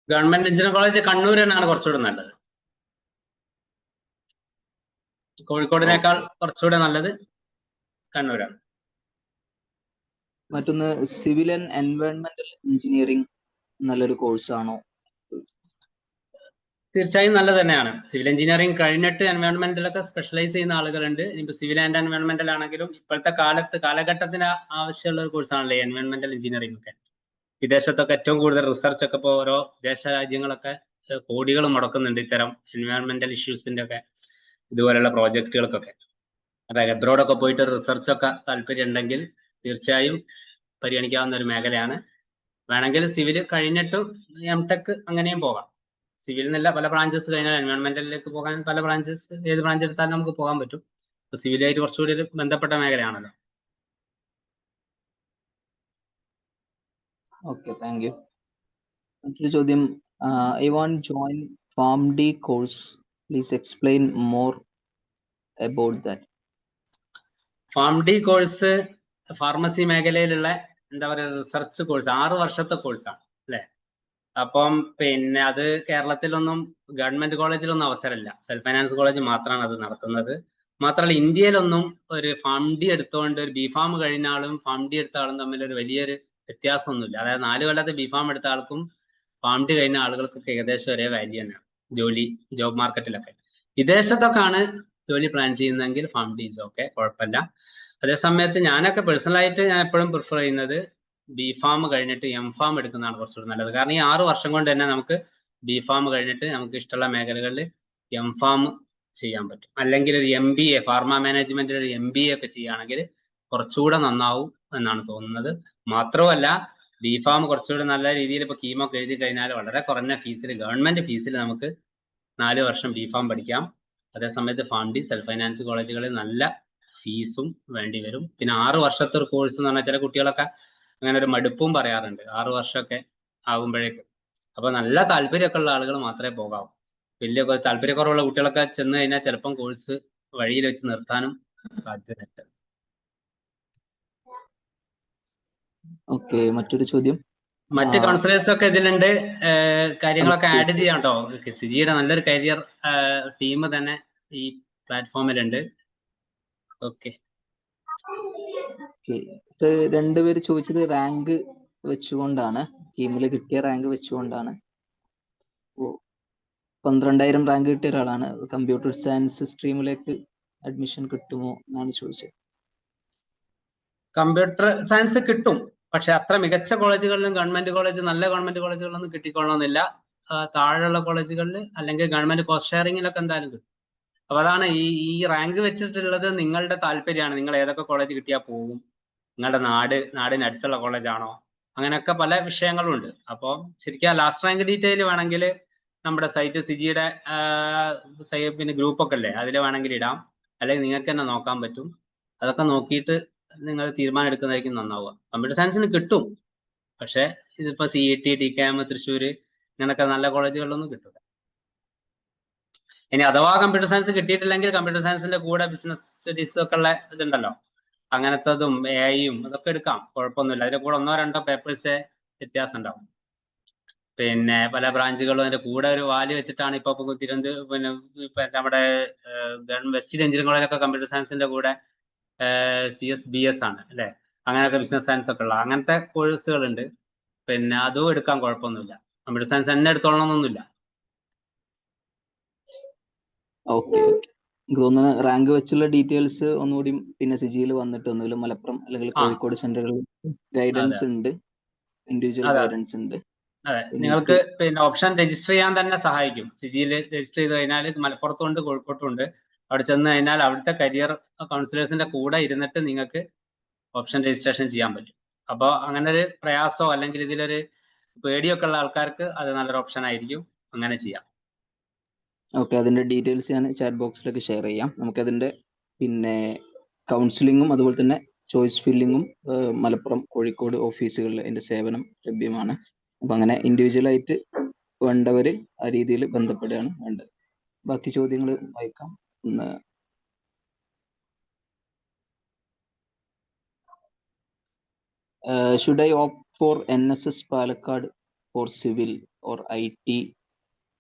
ഗവൺമെന്റ് എഞ്ചിനീയറിംഗ് കോളേജ് കണ്ണൂർ തന്നെയാണ് കുറച്ചുകൂടെ നല്ലത്. കോഴിക്കോടിനേക്കാൾ കുറച്ചുകൂടെ നല്ലത് കണ്ണൂരാണ്. മറ്റൊന്ന്, സിവിൽ ആൻഡ് എൻവയോൺമെന്റൽ എഞ്ചിനീയറിംഗ് നല്ലൊരു കോഴ്സാണോ? തീർച്ചയായും നല്ലത് തന്നെയാണ്. സിവിൽ എഞ്ചിനീയറിംഗ് കഴിഞ്ഞിട്ട് എൻവയോൺമെന്റിലൊക്കെ സ്പെഷ്യലൈസ് ചെയ്യുന്ന ആളുകളുണ്ട്. ഇപ്പൊ സിവിൽ ആൻഡ് എൻവയോൺമെന്റൽ ആണെങ്കിലും ഇപ്പോഴത്തെ കാലഘട്ടത്തിന് ആവശ്യമുള്ള ഒരു കോഴ്സാണല്ലേ എൻവയോൺമെന്റൽ എഞ്ചിനീയറിംഗ് ഒക്കെ. വിദേശത്തൊക്കെ ഏറ്റവും കൂടുതൽ റിസർച്ച് ഒക്കെ ഇപ്പോൾ ഓരോ വിദേശ രാജ്യങ്ങളൊക്കെ കോടികൾ മുടക്കുന്നുണ്ട് ഇത്തരം എൻവയോൺമെന്റൽ ഇഷ്യൂസിന്റെ ഒക്കെ ഇതുപോലെയുള്ള പ്രോജക്റ്റുകൾക്കൊക്കെ. അതായത് അബ്രോഡൊക്കെ പോയിട്ട് റിസർച്ച് ഒക്കെ താല്പര്യം ഉണ്ടെങ്കിൽ തീർച്ചയായും പരിഗണിക്കാവുന്ന ഒരു മേഖലയാണ്. വേണമെങ്കിൽ സിവിൽ കഴിഞ്ഞിട്ടും MTech അങ്ങനെയും പോകാം. സിവിൽ എന്നല്ല, പല ബ്രാഞ്ചസ് കഴിഞ്ഞാൽ എൻവയോൺമെന്റലിലേക്ക് പോകാൻ പല ബ്രാഞ്ചസ്, ഏത് ബ്രാഞ്ച് എടുത്താലും നമുക്ക് പോകാൻ പറ്റും. സിവിലായിട്ട് കുറച്ചുകൂടി ഒരു ബന്ധപ്പെട്ട മേഖലയാണല്ലോ. Okay, thank U. മറ്റൊരു ചോദ്യം, I want to join PharmD course. Please explain more about that. PharmD course pharmacy മേഖലയിലുള്ള എന്താ പറയുക റിസർച്ച് കോഴ്സ്, 6 വർഷത്തെ കോഴ്സാണ് അല്ലെ. അപ്പം പിന്നെ അത് കേരളത്തിലൊന്നും ഗവൺമെന്റ് കോളേജിലൊന്നും അവസരമില്ല. സെൽഫ് ഫൈനാൻസ് കോളേജ് മാത്രമാണ് അത് നടത്തുന്നത്. മാത്രമല്ല ഇന്ത്യയിലൊന്നും ഒരു ഫാം ഡി എടുത്തുകൊണ്ട് ഒരു ബിഫാം കഴിഞ്ഞ ആളും ഫാം ഡി എടുത്ത ആളും തമ്മിൽ ഒരു വലിയൊരു വ്യത്യാസമൊന്നുമില്ല. അതായത് 4 കൊല്ലത്തെ ബിഫാം എടുത്ത ആൾക്കും ഫാം ഡി കഴിഞ്ഞ ആളുകൾക്കൊക്കെ ഏകദേശം ഒരേ വാല്യൂ തന്നെയാണ് ജോബ് മാർക്കറ്റിലൊക്കെ. വിദേശത്തൊക്കെയാണ് ജോലി പ്ലാൻ ചെയ്യുന്നതെങ്കിൽ ഫാം ഡി ഈസ് ഓക്കെ, കുഴപ്പമില്ല. അതേസമയത്ത് ഞാനൊക്കെ പേഴ്സണലായിട്ട് ഞാൻ എപ്പോഴും പ്രിഫർ ചെയ്യുന്നത് ബിഫാം കഴിഞ്ഞിട്ട് എംഫാം എടുക്കുന്നതാണ് കുറച്ചുകൂടി നല്ലത്. കാരണം ഈ 6 വർഷം കൊണ്ട് തന്നെ നമുക്ക് ബിഫാം കഴിഞ്ഞിട്ട് നമുക്ക് ഇഷ്ടമുള്ള മേഖലകളിൽ എംഫാം ചെയ്യാൻ പറ്റും. അല്ലെങ്കിൽ ഒരു MBA, ഫാർമ മാനേജ്മെന്റിൽ ഒരു MBA ഒക്കെ ചെയ്യുകയാണെങ്കിൽ കുറച്ചുകൂടെ നന്നാവും എന്നാണ് തോന്നുന്നത്. മാത്രമല്ല ബിഫാം കുറച്ചുകൂടി നല്ല രീതിയിൽ ഇപ്പോൾ കീമൊക്കെ എഴുതി കഴിഞ്ഞാൽ വളരെ കുറഞ്ഞ ഫീസിൽ, ഗവൺമെന്റ് ഫീസിൽ നമുക്ക് 4 വർഷം ബിഫാം പഠിക്കാം. അതേസമയത്ത് ഫാം ഡി സെൽഫ് ഫൈനാൻസ് കോളേജുകളിൽ നല്ല ഫീസും വേണ്ടി വരും. പിന്നെ 6 വർഷത്തെ ഒരു കോഴ്സ് എന്ന് പറഞ്ഞാൽ ചില കുട്ടികളൊക്കെ അങ്ങനെ ഒരു മടുപ്പും പറയാറുണ്ട് 6 വർഷമൊക്കെ ആകുമ്പോഴേക്കും. അപ്പൊ നല്ല താല്പര്യമൊക്കെ ഉള്ള ആളുകൾ മാത്രമേ പോകാവൂ. വലിയ താല്പര്യക്കുറവുള്ള കുട്ടികളൊക്കെ ചെന്ന് കഴിഞ്ഞാൽ ചിലപ്പം കോഴ്സ് വഴിയിൽ വെച്ച് നിർത്താനും സാധ്യതയുണ്ട്. ഓക്കെ, മറ്റൊരു ചോദ്യം. മറ്റ് കൗൺസിലേഴ്സ് ഒക്കെ ഇതിലുണ്ട്, കാര്യങ്ങളൊക്കെ ആഡ് ചെയ്യാം കേട്ടോ. സിജിയുടെ നല്ലൊരു കരിയർ ടീം തന്നെ ഈ പ്ലാറ്റ്ഫോമിലുണ്ട്. ഓക്കെ, രണ്ടുപേര് ചോദിച്ചത് റാങ്ക് വെച്ചുകൊണ്ടാണ്, ടീമിൽ കിട്ടിയ റാങ്ക് വെച്ചുകൊണ്ടാണ്. 12,000 റാങ്ക് കിട്ടിയ ഒരാളാണ്. കമ്പ്യൂട്ടർ സയൻസ് സ്ട്രീമിലേക്ക് അഡ്മിഷൻ കിട്ടുമോ എന്നാണ് ചോദിച്ചത്. കമ്പ്യൂട്ടർ സയൻസ് കിട്ടും, പക്ഷെ അത്ര മികച്ച കോളേജുകളിലും ഗവൺമെന്റ് കോളേജ്, നല്ല ഗവൺമെന്റ് കോളേജുകളിലൊന്നും കിട്ടിക്കൊള്ളണമെന്നില്ല. താഴെയുള്ള കോളേജുകളിൽ അല്ലെങ്കിൽ ഗവൺമെന്റ് കോസ്റ്റ് ഷെയറിങ്ങിലൊക്കെ എന്തായാലും കിട്ടും. അപ്പൊ അതാണ് ഈ റാങ്ക് വെച്ചിട്ടുള്ളത് നിങ്ങളുടെ താല്പര്യമാണ്. നിങ്ങൾ ഏതൊക്കെ കോളേജ് കിട്ടിയാൽ പോകും, നിങ്ങളുടെ നാടിനടുത്തുള്ള കോളേജാണോ, അങ്ങനെയൊക്കെ പല വിഷയങ്ങളും ഉണ്ട്. അപ്പോൾ ശരിക്കും ലാസ്റ്റ് റാങ്ക് ഡീറ്റെയിൽ വേണമെങ്കിൽ നമ്മുടെ സൈറ്റ് സിജിയുടെ പിന്നെ ഗ്രൂപ്പൊക്കെ അല്ലേ, അതിൽ വേണമെങ്കിൽ ഇടാം. അല്ലെങ്കിൽ നിങ്ങൾക്ക് തന്നെ നോക്കാൻ പറ്റും. അതൊക്കെ നോക്കിയിട്ട് നിങ്ങൾ തീരുമാനം എടുക്കുന്നതായിരിക്കും നന്നാവുക. കമ്പ്യൂട്ടർ സയൻസിന് കിട്ടും, പക്ഷെ ഇതിപ്പോ CET, TKM, തൃശ്ശൂര് ഇങ്ങനൊക്കെ നല്ല കോളേജുകളിലൊന്നും കിട്ടില്ല. ഇനി അഥവാ കമ്പ്യൂട്ടർ സയൻസ് കിട്ടിയിട്ടില്ലെങ്കിൽ കമ്പ്യൂട്ടർ സയൻസിന്റെ കൂടെ ബിസിനസ് സ്റ്റഡീസ് ഒക്കെ ഉള്ള ഇതുണ്ടല്ലോ, അങ്ങനത്തതും AI-യും അതൊക്കെ എടുക്കാം, കുഴപ്പമൊന്നുമില്ല. അതിന്റെ കൂടെ 1-2 പേപ്പേഴ്സേ വ്യത്യാസം ഉണ്ടാവും. പിന്നെ പല ബ്രാഞ്ചുകളും അതിന്റെ കൂടെ ഒരു വാല്യൂ വെച്ചിട്ടാണ് ഇപ്പൊ തിരുവനന്തപുരം, പിന്നെ നമ്മുടെ വെസ്റ്റ് എഞ്ചിനീയറിംഗ് കോളേജൊക്കെ കമ്പ്യൂട്ടർ സയൻസിന്റെ കൂടെ CS BS ആണ് അല്ലെ, അങ്ങനെയൊക്കെ ബിസിനസ് സയൻസ് ഒക്കെ ഉള്ള അങ്ങനത്തെ കോഴ്സുകളുണ്ട്. പിന്നെ അതും എടുക്കാൻ കുഴപ്പമൊന്നുമില്ല. കമ്പ്യൂട്ടർ സയൻസ് തന്നെ എടുത്തോളണമെന്നൊന്നുമില്ല. ഓക്കെ, എനിക്ക് തോന്നുന്നു റാങ്ക് വെച്ചുള്ള ഡീറ്റെയിൽസ് ഒന്നുകൂടി പിന്നെ സിജിയിൽ വന്നിട്ട് ഒന്നുമില്ല, മലപ്പുറം അല്ലെങ്കിൽ കോഴിക്കോട് സെന്ററുകളിൽ ഗൈഡൻസ് ഉണ്ട്, ഇൻഡിവിജ്വൽ ഗൈഡൻസ് ഉണ്ട്. അതെ, നിങ്ങൾക്ക് പിന്നെ ഓപ്ഷൻ രജിസ്റ്റർ ചെയ്യാൻ തന്നെ സഹായിക്കും. സിജിയിൽ രജിസ്റ്റർ ചെയ്ത് കഴിഞ്ഞാൽ മലപ്പുറത്തുണ്ട്, കോഴിക്കോട്ടുണ്ട്. അവിടെ ചെന്ന് കഴിഞ്ഞാൽ അവിടുത്തെ കരിയർ കൗൺസിലേഴ്സിന്റെ കൂടെ ഇരുന്നിട്ട് നിങ്ങൾക്ക് ഓപ്ഷൻ രജിസ്ട്രേഷൻ ചെയ്യാൻ പറ്റും. അപ്പോൾ അങ്ങനെ ഒരു പ്രയാസമോ അല്ലെങ്കിൽ ഇതിലൊരു പേടിയൊക്കെ ഉള്ള ആൾക്കാർക്ക് അത് നല്ലൊരു ഓപ്ഷൻ ആയിരിക്കും, അങ്ങനെ ചെയ്യാം. ഓക്കെ, അതിന്റെ ഡീറ്റെയിൽസ് ഞാൻ ചാറ്റ് ബോക്സിലേക്ക് ഷെയർ ചെയ്യാം. നമുക്കതിന്റെ പിന്നെ കൗൺസിലിങ്ങും അതുപോലെ തന്നെ ചോയ്സ് ഫില്ലിങ്ങും മലപ്പുറം, കോഴിക്കോട് ഓഫീസുകളിൽ അതിന്റെ സേവനം ലഭ്യമാണ്. അപ്പൊ അങ്ങനെ ഇൻഡിവിജ്വൽ ആയിട്ട് വേണ്ടവര് ആ രീതിയിൽ ബന്ധപ്പെടുകയാണ് വേണ്ടത്. ബാക്കി ചോദ്യങ്ങൾ വായിക്കാം. Should I opt for NSS Palakkad for civil or IT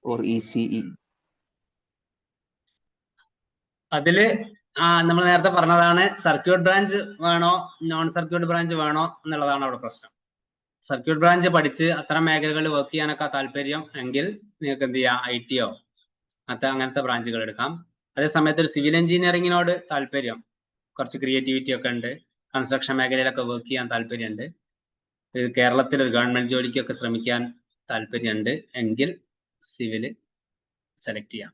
or ECE? അതില് നമ്മൾ നേരത്തെ പറഞ്ഞതാണ്, സർക്യൂട്ട് ബ്രാഞ്ച് വേണോ നോൺ സർക്യൂട്ട് ബ്രാഞ്ച് വേണോ എന്നുള്ളതാണ് അവിടെ പ്രശ്നം. സർക്യൂട്ട് ബ്രാഞ്ച് പഠിച്ച് അത്തരം മേഖലകളിൽ വർക്ക് ചെയ്യാനൊക്കെ താല്പര്യം എങ്കിൽ നിങ്ങൾക്ക് എന്ത് ചെയ്യാം, IT-യോ അങ്ങനത്തെ ബ്രാഞ്ചുകൾ എടുക്കാം. അതേസമയത്ത് ഒരു സിവിൽ എഞ്ചിനീയറിങ്ങിനോട് താല്പര്യം, കുറച്ച് ക്രിയേറ്റിവിറ്റി ഒക്കെ ഉണ്ട്, കൺസ്ട്രക്ഷൻ മേഖലയിലൊക്കെ വർക്ക് ചെയ്യാൻ താല്പര്യമുണ്ട്, കേരളത്തിൽ ഒരു ഗവൺമെന്റ് ജോലിക്കൊക്കെ ശ്രമിക്കാൻ താല്പര്യമുണ്ട് എങ്കിൽ സിവില് സെലക്ട് ചെയ്യാം.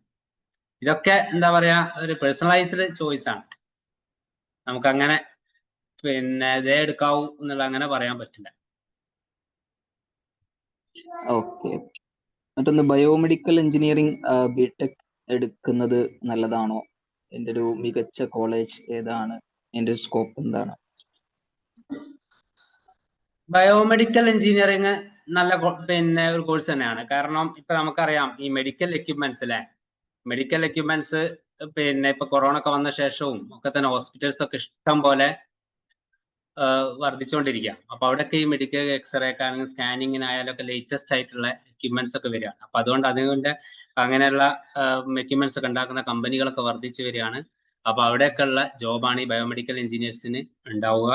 ഇതൊക്കെ എന്താ പറയാ, ഒരു പേഴ്സണലൈസ്ഡ് ചോയ്സ് ആണ്. നമുക്കങ്ങനെ പിന്നെ ഇതേ എടുക്കാവൂ എന്നുള്ള അങ്ങനെ പറയാൻ പറ്റില്ല. ഓക്കെ, മറ്റൊന്ന് ബയോമെഡിക്കൽ എഞ്ചിനീയറിംഗ് ബിടെക് എടുക്കുന്നത് നല്ലതാണോ? എൻ്റെ ഒരു മികച്ച കോളേജ് ഏതാണ്? എൻ്റെ സ്കോപ്പ് എന്താണ്? ബയോമെഡിക്കൽ എഞ്ചിനീയറിംഗ് നല്ല പിന്നെ ഒരു കോഴ്സ് തന്നെയാണ്. കാരണം ഇപ്പൊ നമുക്കറിയാം ഈ മെഡിക്കൽ എക്യുപ്മെന്റ്സ് അല്ലെ, മെഡിക്കൽ എക്യുപ്മെന്റ്സ് പിന്നെ ഇപ്പൊ കൊറോണ ഒക്കെ വന്ന ശേഷവും ഒക്കെ തന്നെ ഹോസ്പിറ്റൽസ് ഒക്കെ ഇഷ്ടം പോലെ വർദ്ധിച്ചുകൊണ്ടിരിക്കുക. അപ്പൊ അവിടെയൊക്കെ ഈ മെഡിക്കൽ എക്സ്റേ ഒക്കെ ആണെങ്കിൽ സ്കാനിങ്ങിനായാലൊക്കെ ലേറ്റസ്റ്റ് ആയിട്ടുള്ള എക്യുപ്മെന്റ്സ് ഒക്കെ വരികയാണ്. അപ്പൊ അതുകൊണ്ട് അതുകൊണ്ട് അങ്ങനെയുള്ള എക്യുപ്മെന്റ്സ് ഒക്കെ ഉണ്ടാക്കുന്ന കമ്പനികളൊക്കെ വർദ്ധിച്ചു വരികയാണ്. അപ്പൊ അവിടെയൊക്കെ ഉള്ള ജോബാണ് ഈ ബയോമെഡിക്കൽ എഞ്ചിനീയേഴ്സിന് ഉണ്ടാവുക.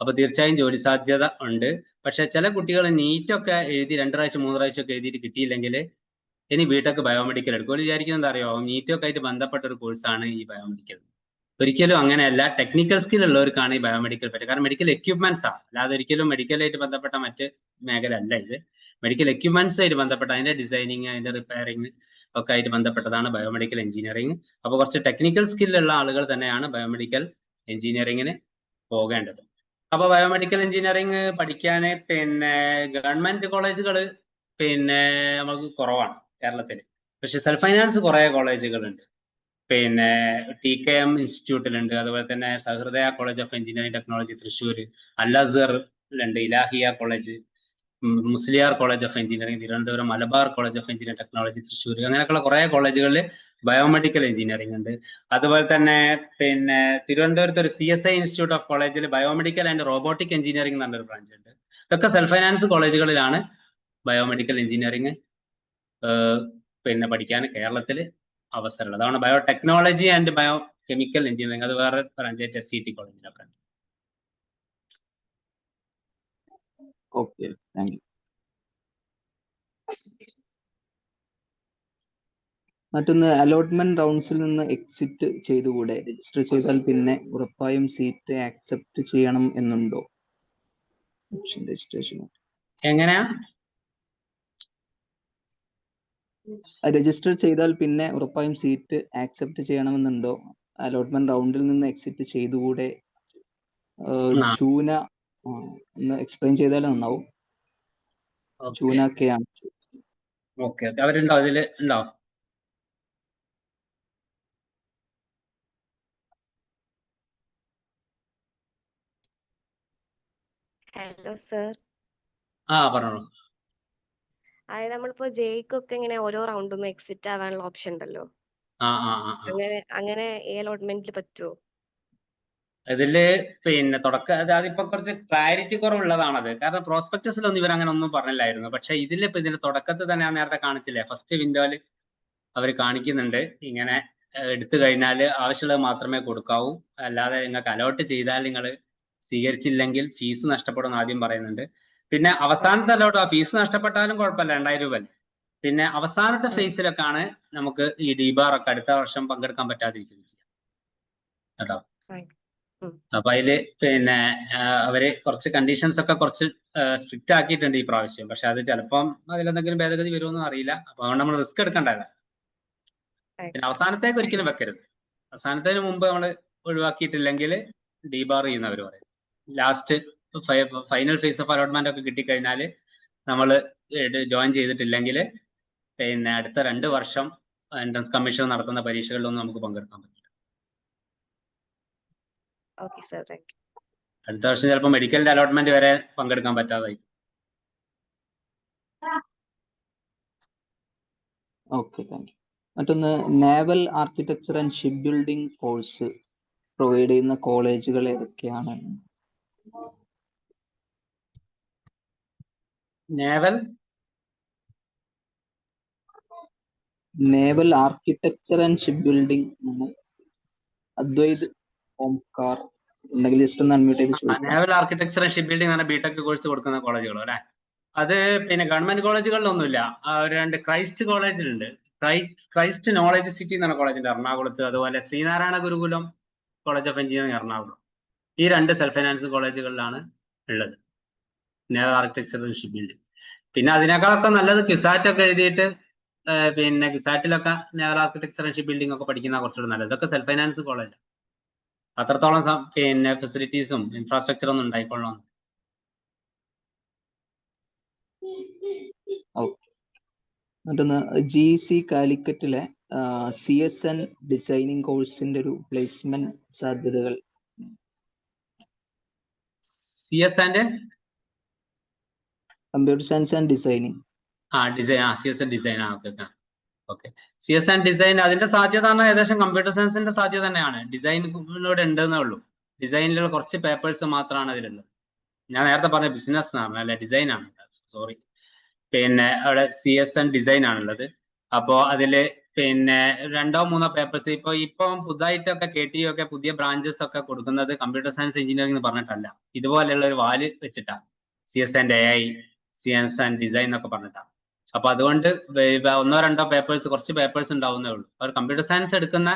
അപ്പൊ തീർച്ചയായും ജോലി സാധ്യത ഉണ്ട്. പക്ഷെ ചില കുട്ടികൾ നീറ്റൊക്കെ എഴുതി 2 പ്രാവശ്യം 3 പ്രാവശ്യം ഒക്കെ എഴുതിയിട്ട് കിട്ടിയില്ലെങ്കിൽ ഇനി ബിടെക് ബയോമെഡിക്കൽ എടുക്കും. വിചാരിക്കുന്നത് എന്താ അറിയോ, നീറ്റൊക്കെ ആയിട്ട് ബന്ധപ്പെട്ട ഒരു കോഴ്സാണ് ഈ ബയോമെഡിക്കൽ. ഒരിക്കലും അങ്ങനെയല്ല. ടെക്നിക്കൽ സ്കിൽ ഉള്ളവർക്കാണ് ഈ ബയോമെഡിക്കൽ പറ്റുക. കാരണം മെഡിക്കൽ എക്യുപ്മെന്റ്സ് ആണ്, അല്ലാതെ ഒരിക്കലും മെഡിക്കലായിട്ട് ബന്ധപ്പെട്ട മറ്റ് മേഖല അല്ല ഇത്. മെഡിക്കൽ എക്യുപ്മെന്റ്സ് ആയിട്ട് ബന്ധപ്പെട്ട അതിന്റെ ഡിസൈനിങ്, അതിന്റെ റിപ്പയറിങ് ഒക്കെ ആയിട്ട് ബന്ധപ്പെട്ടതാണ് ബയോമെഡിക്കൽ എഞ്ചിനീയറിംഗ്. അപ്പോൾ കുറച്ച് ടെക്നിക്കൽ സ്കില്ലുള്ള ആളുകൾ തന്നെയാണ് ബയോമെഡിക്കൽ എഞ്ചിനീയറിംഗിന് പോകേണ്ടത്. അപ്പോൾ ബയോമെഡിക്കൽ എഞ്ചിനീയറിംഗ് പഠിക്കാൻ പിന്നെ ഗവൺമെന്റ് കോളേജുകൾ പിന്നെ നമുക്ക് കുറവാണ് കേരളത്തിൽ. പക്ഷെ സെൽഫ് ഫൈനാൻസ് കുറേ കോളേജുകളുണ്ട്. പിന്നെ TKM ഇൻസ്റ്റിറ്റ്യൂട്ടിലുണ്ട്, അതുപോലെ തന്നെ Sahrdaya college of engineering technology Thrissur, അൽ-അസ്ഹറിലുണ്ട്, Ilahia college, Musaliar college of engineering Thiruvananthapuram, Malabar college of engineering technology Thrissur, അങ്ങനെയൊക്കെയുള്ള കുറേ കോളേജുകളിൽ ബയോമെഡിക്കൽ എഞ്ചിനീയറിംഗ് ഉണ്ട്. അതുപോലെ തന്നെ പിന്നെ തിരുവനന്തപുരത്ത് ഒരു CSI ഇൻസ്റ്റിറ്റ്യൂട്ട് ഓഫ് കോളേജിൽ ബയോമെഡിക്കൽ ആൻഡ് റോബോട്ടിക് എഞ്ചിനീയറിംഗ് എന്ന് പറഞ്ഞൊരു ബ്രാഞ്ച് ഉണ്ട്. ഇതൊക്കെ സെൽഫ് ഫൈനാൻസ് കോളേജുകളിലാണ് ബയോമെഡിക്കൽ എഞ്ചിനീയറിംഗ് പിന്നെ പഠിക്കാൻ കേരളത്തിൽ അവസരമുള്ളത്. അതാണ് biotechnology and bio chemical engineering, അത് വേറെ ബ്രാഞ്ചായിട്ട് SCT കോളേജിലൊക്കെ ഉണ്ട്. Okay, thank you. മറ്റൊന്ന്, അലോട്ട്മെന്റ് റൗണ്ട്സിൽ നിന്ന് എക്സിറ്റ് ചെയ്തുകൂടെ? രജിസ്റ്റർ ചെയ്താൽ പിന്നെ ഉറപ്പായും സീറ്റ് ആക്സെപ്റ്റ് ചെയ്യണം എന്നുണ്ടോ? രജിസ്ട്രേഷൻ എങ്ങനെയാ? രജിസ്റ്റർ ചെയ്താൽ പിന്നെ ഉറപ്പായും സീറ്റ് ആക്സെപ്റ്റ് ചെയ്യണമെന്നുണ്ടോ? അലോട്ട്മെന്റ് റൗണ്ടിൽ നിന്ന് എക്സിറ്റ് ചെയ്തുകൂടെ? ചൂന ഒന്ന് എക്സ്പ്ലെയിൻ ചെയ്താൽ നന്നാവും. ചൂന കെ ആണ്. ഓക്കെ, അവരുണ്ടോ ഇതിൽ? ഉണ്ടോ? Hello sir. പറഞ്ഞോളൂ. അതായത് നമ്മളിപ്പോ ജെയ്ക്കൊക്കെ ഇങ്ങനെ ഓരോ റൗണ്ടൊന്നും എക്സിറ്റ് ആവാനുള്ള ഓപ്ഷൻ ഉണ്ടല്ലോ. അങ്ങനെ ഈ അലോട്ട്മെന്റിൽ പറ്റുമോ? ഇതില് പിന്നെ അതിപ്പോ കുറച്ച് ക്ലാരിറ്റി കുറവുള്ളതാണത്. കാരണം പ്രോസ്പെക്ടസിലൊന്നും ഇവർ അങ്ങനെ ഒന്നും പറഞ്ഞില്ലായിരുന്നു. പക്ഷെ ഇതിലിപ്പോ ഇതിന്റെ തുടക്കത്തിൽ തന്നെ ഞാൻ നേരത്തെ കാണിച്ചില്ലേ, ഫസ്റ്റ് വിൻഡോയില് അവർ കാണിക്കുന്നുണ്ട് ഇങ്ങനെ എടുത്തു കഴിഞ്ഞാൽ ആവശ്യമുള്ളത് മാത്രമേ കൊടുക്കാവൂ, അല്ലാതെ നിങ്ങൾക്ക് അലോട്ട് ചെയ്താൽ നിങ്ങൾ സ്വീകരിച്ചില്ലെങ്കിൽ ഫീസ് നഷ്ടപ്പെടുമെന്ന് ആദ്യം പറയുന്നുണ്ട്. പിന്നെ അവസാനത്തെ അലോട്ട് ആ ഫീസ് നഷ്ടപ്പെട്ടാലും കുഴപ്പമില്ല, 2000 രൂപ. പിന്നെ അവസാനത്തെ ഫേസിലൊക്കെയാണ് നമുക്ക് ഈ DBAR ഒക്കെ അടുത്ത വർഷം പങ്കെടുക്കാൻ പറ്റാതിരിക്കുന്നത് കേട്ടോ. അപ്പൊ അതില് പിന്നെ അവര് കുറച്ച് കണ്ടീഷൻസ് ഒക്കെ കുറച്ച് സ്ട്രിക്റ്റ് ആക്കിയിട്ടുണ്ട് ഈ പ്രാവശ്യം. പക്ഷെ അത് ചിലപ്പം അതിലെന്തെങ്കിലും ഭേദഗതി വരുമെന്നും അറിയില്ല. അപ്പൊ അതുകൊണ്ട് നമ്മൾ റിസ്ക് എടുക്കണ്ടല്ല. പിന്നെ അവസാനത്തേക്ക് ഒരിക്കലും വെക്കരുത്. അവസാനത്തിന് മുമ്പ് നമ്മൾ ഒഴിവാക്കിയിട്ടില്ലെങ്കിൽ DBAR ചെയ്യുന്നവർ പറയും. Last final phase of allotment ഒക്കെ കിട്ടിക്കഴിഞ്ഞാൽ നമ്മൾ ജോയിൻ ചെയ്തിട്ടില്ലെങ്കിൽ പിന്നെ അടുത്ത 2 വർഷം എൻട്രൻസ് കമ്മീഷൻ നടത്തുന്ന പരീക്ഷകളിലൊന്നും നമുക്ക് പങ്കെടുക്കാൻ പറ്റില്ല. അടുത്ത വർഷം ചിലപ്പോൾ മെഡിക്കലിന്റെ അലോട്ട്മെന്റ് വരെ പങ്കെടുക്കാൻ പറ്റാതായി. Okay, thank you. മറ്റൊന്ന്, naval architecture and ship building course provide ചെയ്യുന്ന കോളേജുകൾ ഏതൊക്കെയാണ്? Naval architecture and ship building Advaith Omkar ഉണ്ടെങ്കിൽ ജസ്റ്റ് ഒന്ന് അൺമ്യൂട്ട് ചെയ്ത് ചോദിക്കാം. Naval architecture and ship building ആണ് ബിടെക് കോഴ്സ് കൊടുക്കുന്ന കോളേജുകളോ അല്ലെ? അത് പിന്നെ ഗവൺമെന്റ് കോളേജുകളിലൊന്നുമില്ല. 2 ക്രൈസ്റ്റ് കോളേജിലുണ്ട്. ക്രൈസ്റ്റ് നോളജ് സിറ്റി എന്ന് പറഞ്ഞ കോളേജുണ്ട് എറണാകുളത്ത്. അതുപോലെ Sree Narayana Gurukulam college of engineering Ernakulam. ഈ 2 സെൽഫ് ഫൈനാൻസ് കോളേജുകളിലാണ് ഉള്ളത് naval architecture and ship building. പിന്നെ അതിനേക്കാളൊക്കെ നല്ലത് ക്യുസാറ്റ് ഒക്കെ എഴുതിയിട്ട് പിന്നെ ക്യുസാറ്റിലൊക്കെ naval architecture and ship building ഒക്കെ പഠിക്കുന്ന കുറച്ചുകൂടി നല്ലത്. ഇതൊക്കെ സെൽഫ് ഫൈനാൻസ് കോളേജ്. അത്രത്തോളം പിന്നെ ഫെസിലിറ്റീസും ഇൻഫ്രാസ്ട്രക്ചറും ഒന്നും ഉണ്ടായിക്കൊള്ളണം. മറ്റൊന്ന്, GC കാലിക്കറ്റിലെ CSN ഡിസൈനിങ് കോഴ്സിന്റെ ഒരു പ്ലേസ്മെന്റ് സാധ്യതകൾ. Computer science and designing. CSN design. Okay. CSN design അതിന്റെ സാധ്യത ഏകദേശം കമ്പ്യൂട്ടർ സയൻസിന്റെ സാധ്യത തന്നെയാണ്. ഡിസൈനിലൂടെ ഉണ്ടെന്നേ ഉള്ളൂ. ഡിസൈനിലുള്ള കുറച്ച് പേപ്പേഴ്സ് മാത്രമാണ് അതിലുള്ളത്. ഞാൻ നേരത്തെ പറഞ്ഞ ബിസിനസ് എന്ന് പറഞ്ഞാൽ ഡിസൈൻ ആണ്, സോറി. പിന്നെ അവിടെ CSN ഡിസൈൻ ആണുള്ളത്. അപ്പോൾ അതില് പിന്നെ 2-3 പേപ്പേഴ്സ് ഇപ്പം പുതുതായിട്ടൊക്കെ KTU ഒക്കെ പുതിയ ബ്രാഞ്ചസ് ഒക്കെ കൊടുക്കുന്നത് കമ്പ്യൂട്ടർ സയൻസ് എഞ്ചിനീയറിംഗ് എന്ന് പറഞ്ഞിട്ടല്ല, ഇതുപോലെയുള്ള ഒരു വാല് വെച്ചിട്ടാണ്. CSN AI, CSN ഡിസൈൻ എന്നൊക്കെ പറഞ്ഞിട്ടാണ്. അപ്പൊ അതുകൊണ്ട് 1-2 പേപ്പേഴ്സ്, കുറച്ച് പേപ്പേഴ്സ് ഉണ്ടാവുന്നേ ഉള്ളൂ. അവർ കമ്പ്യൂട്ടർ സയൻസ് എടുക്കുന്ന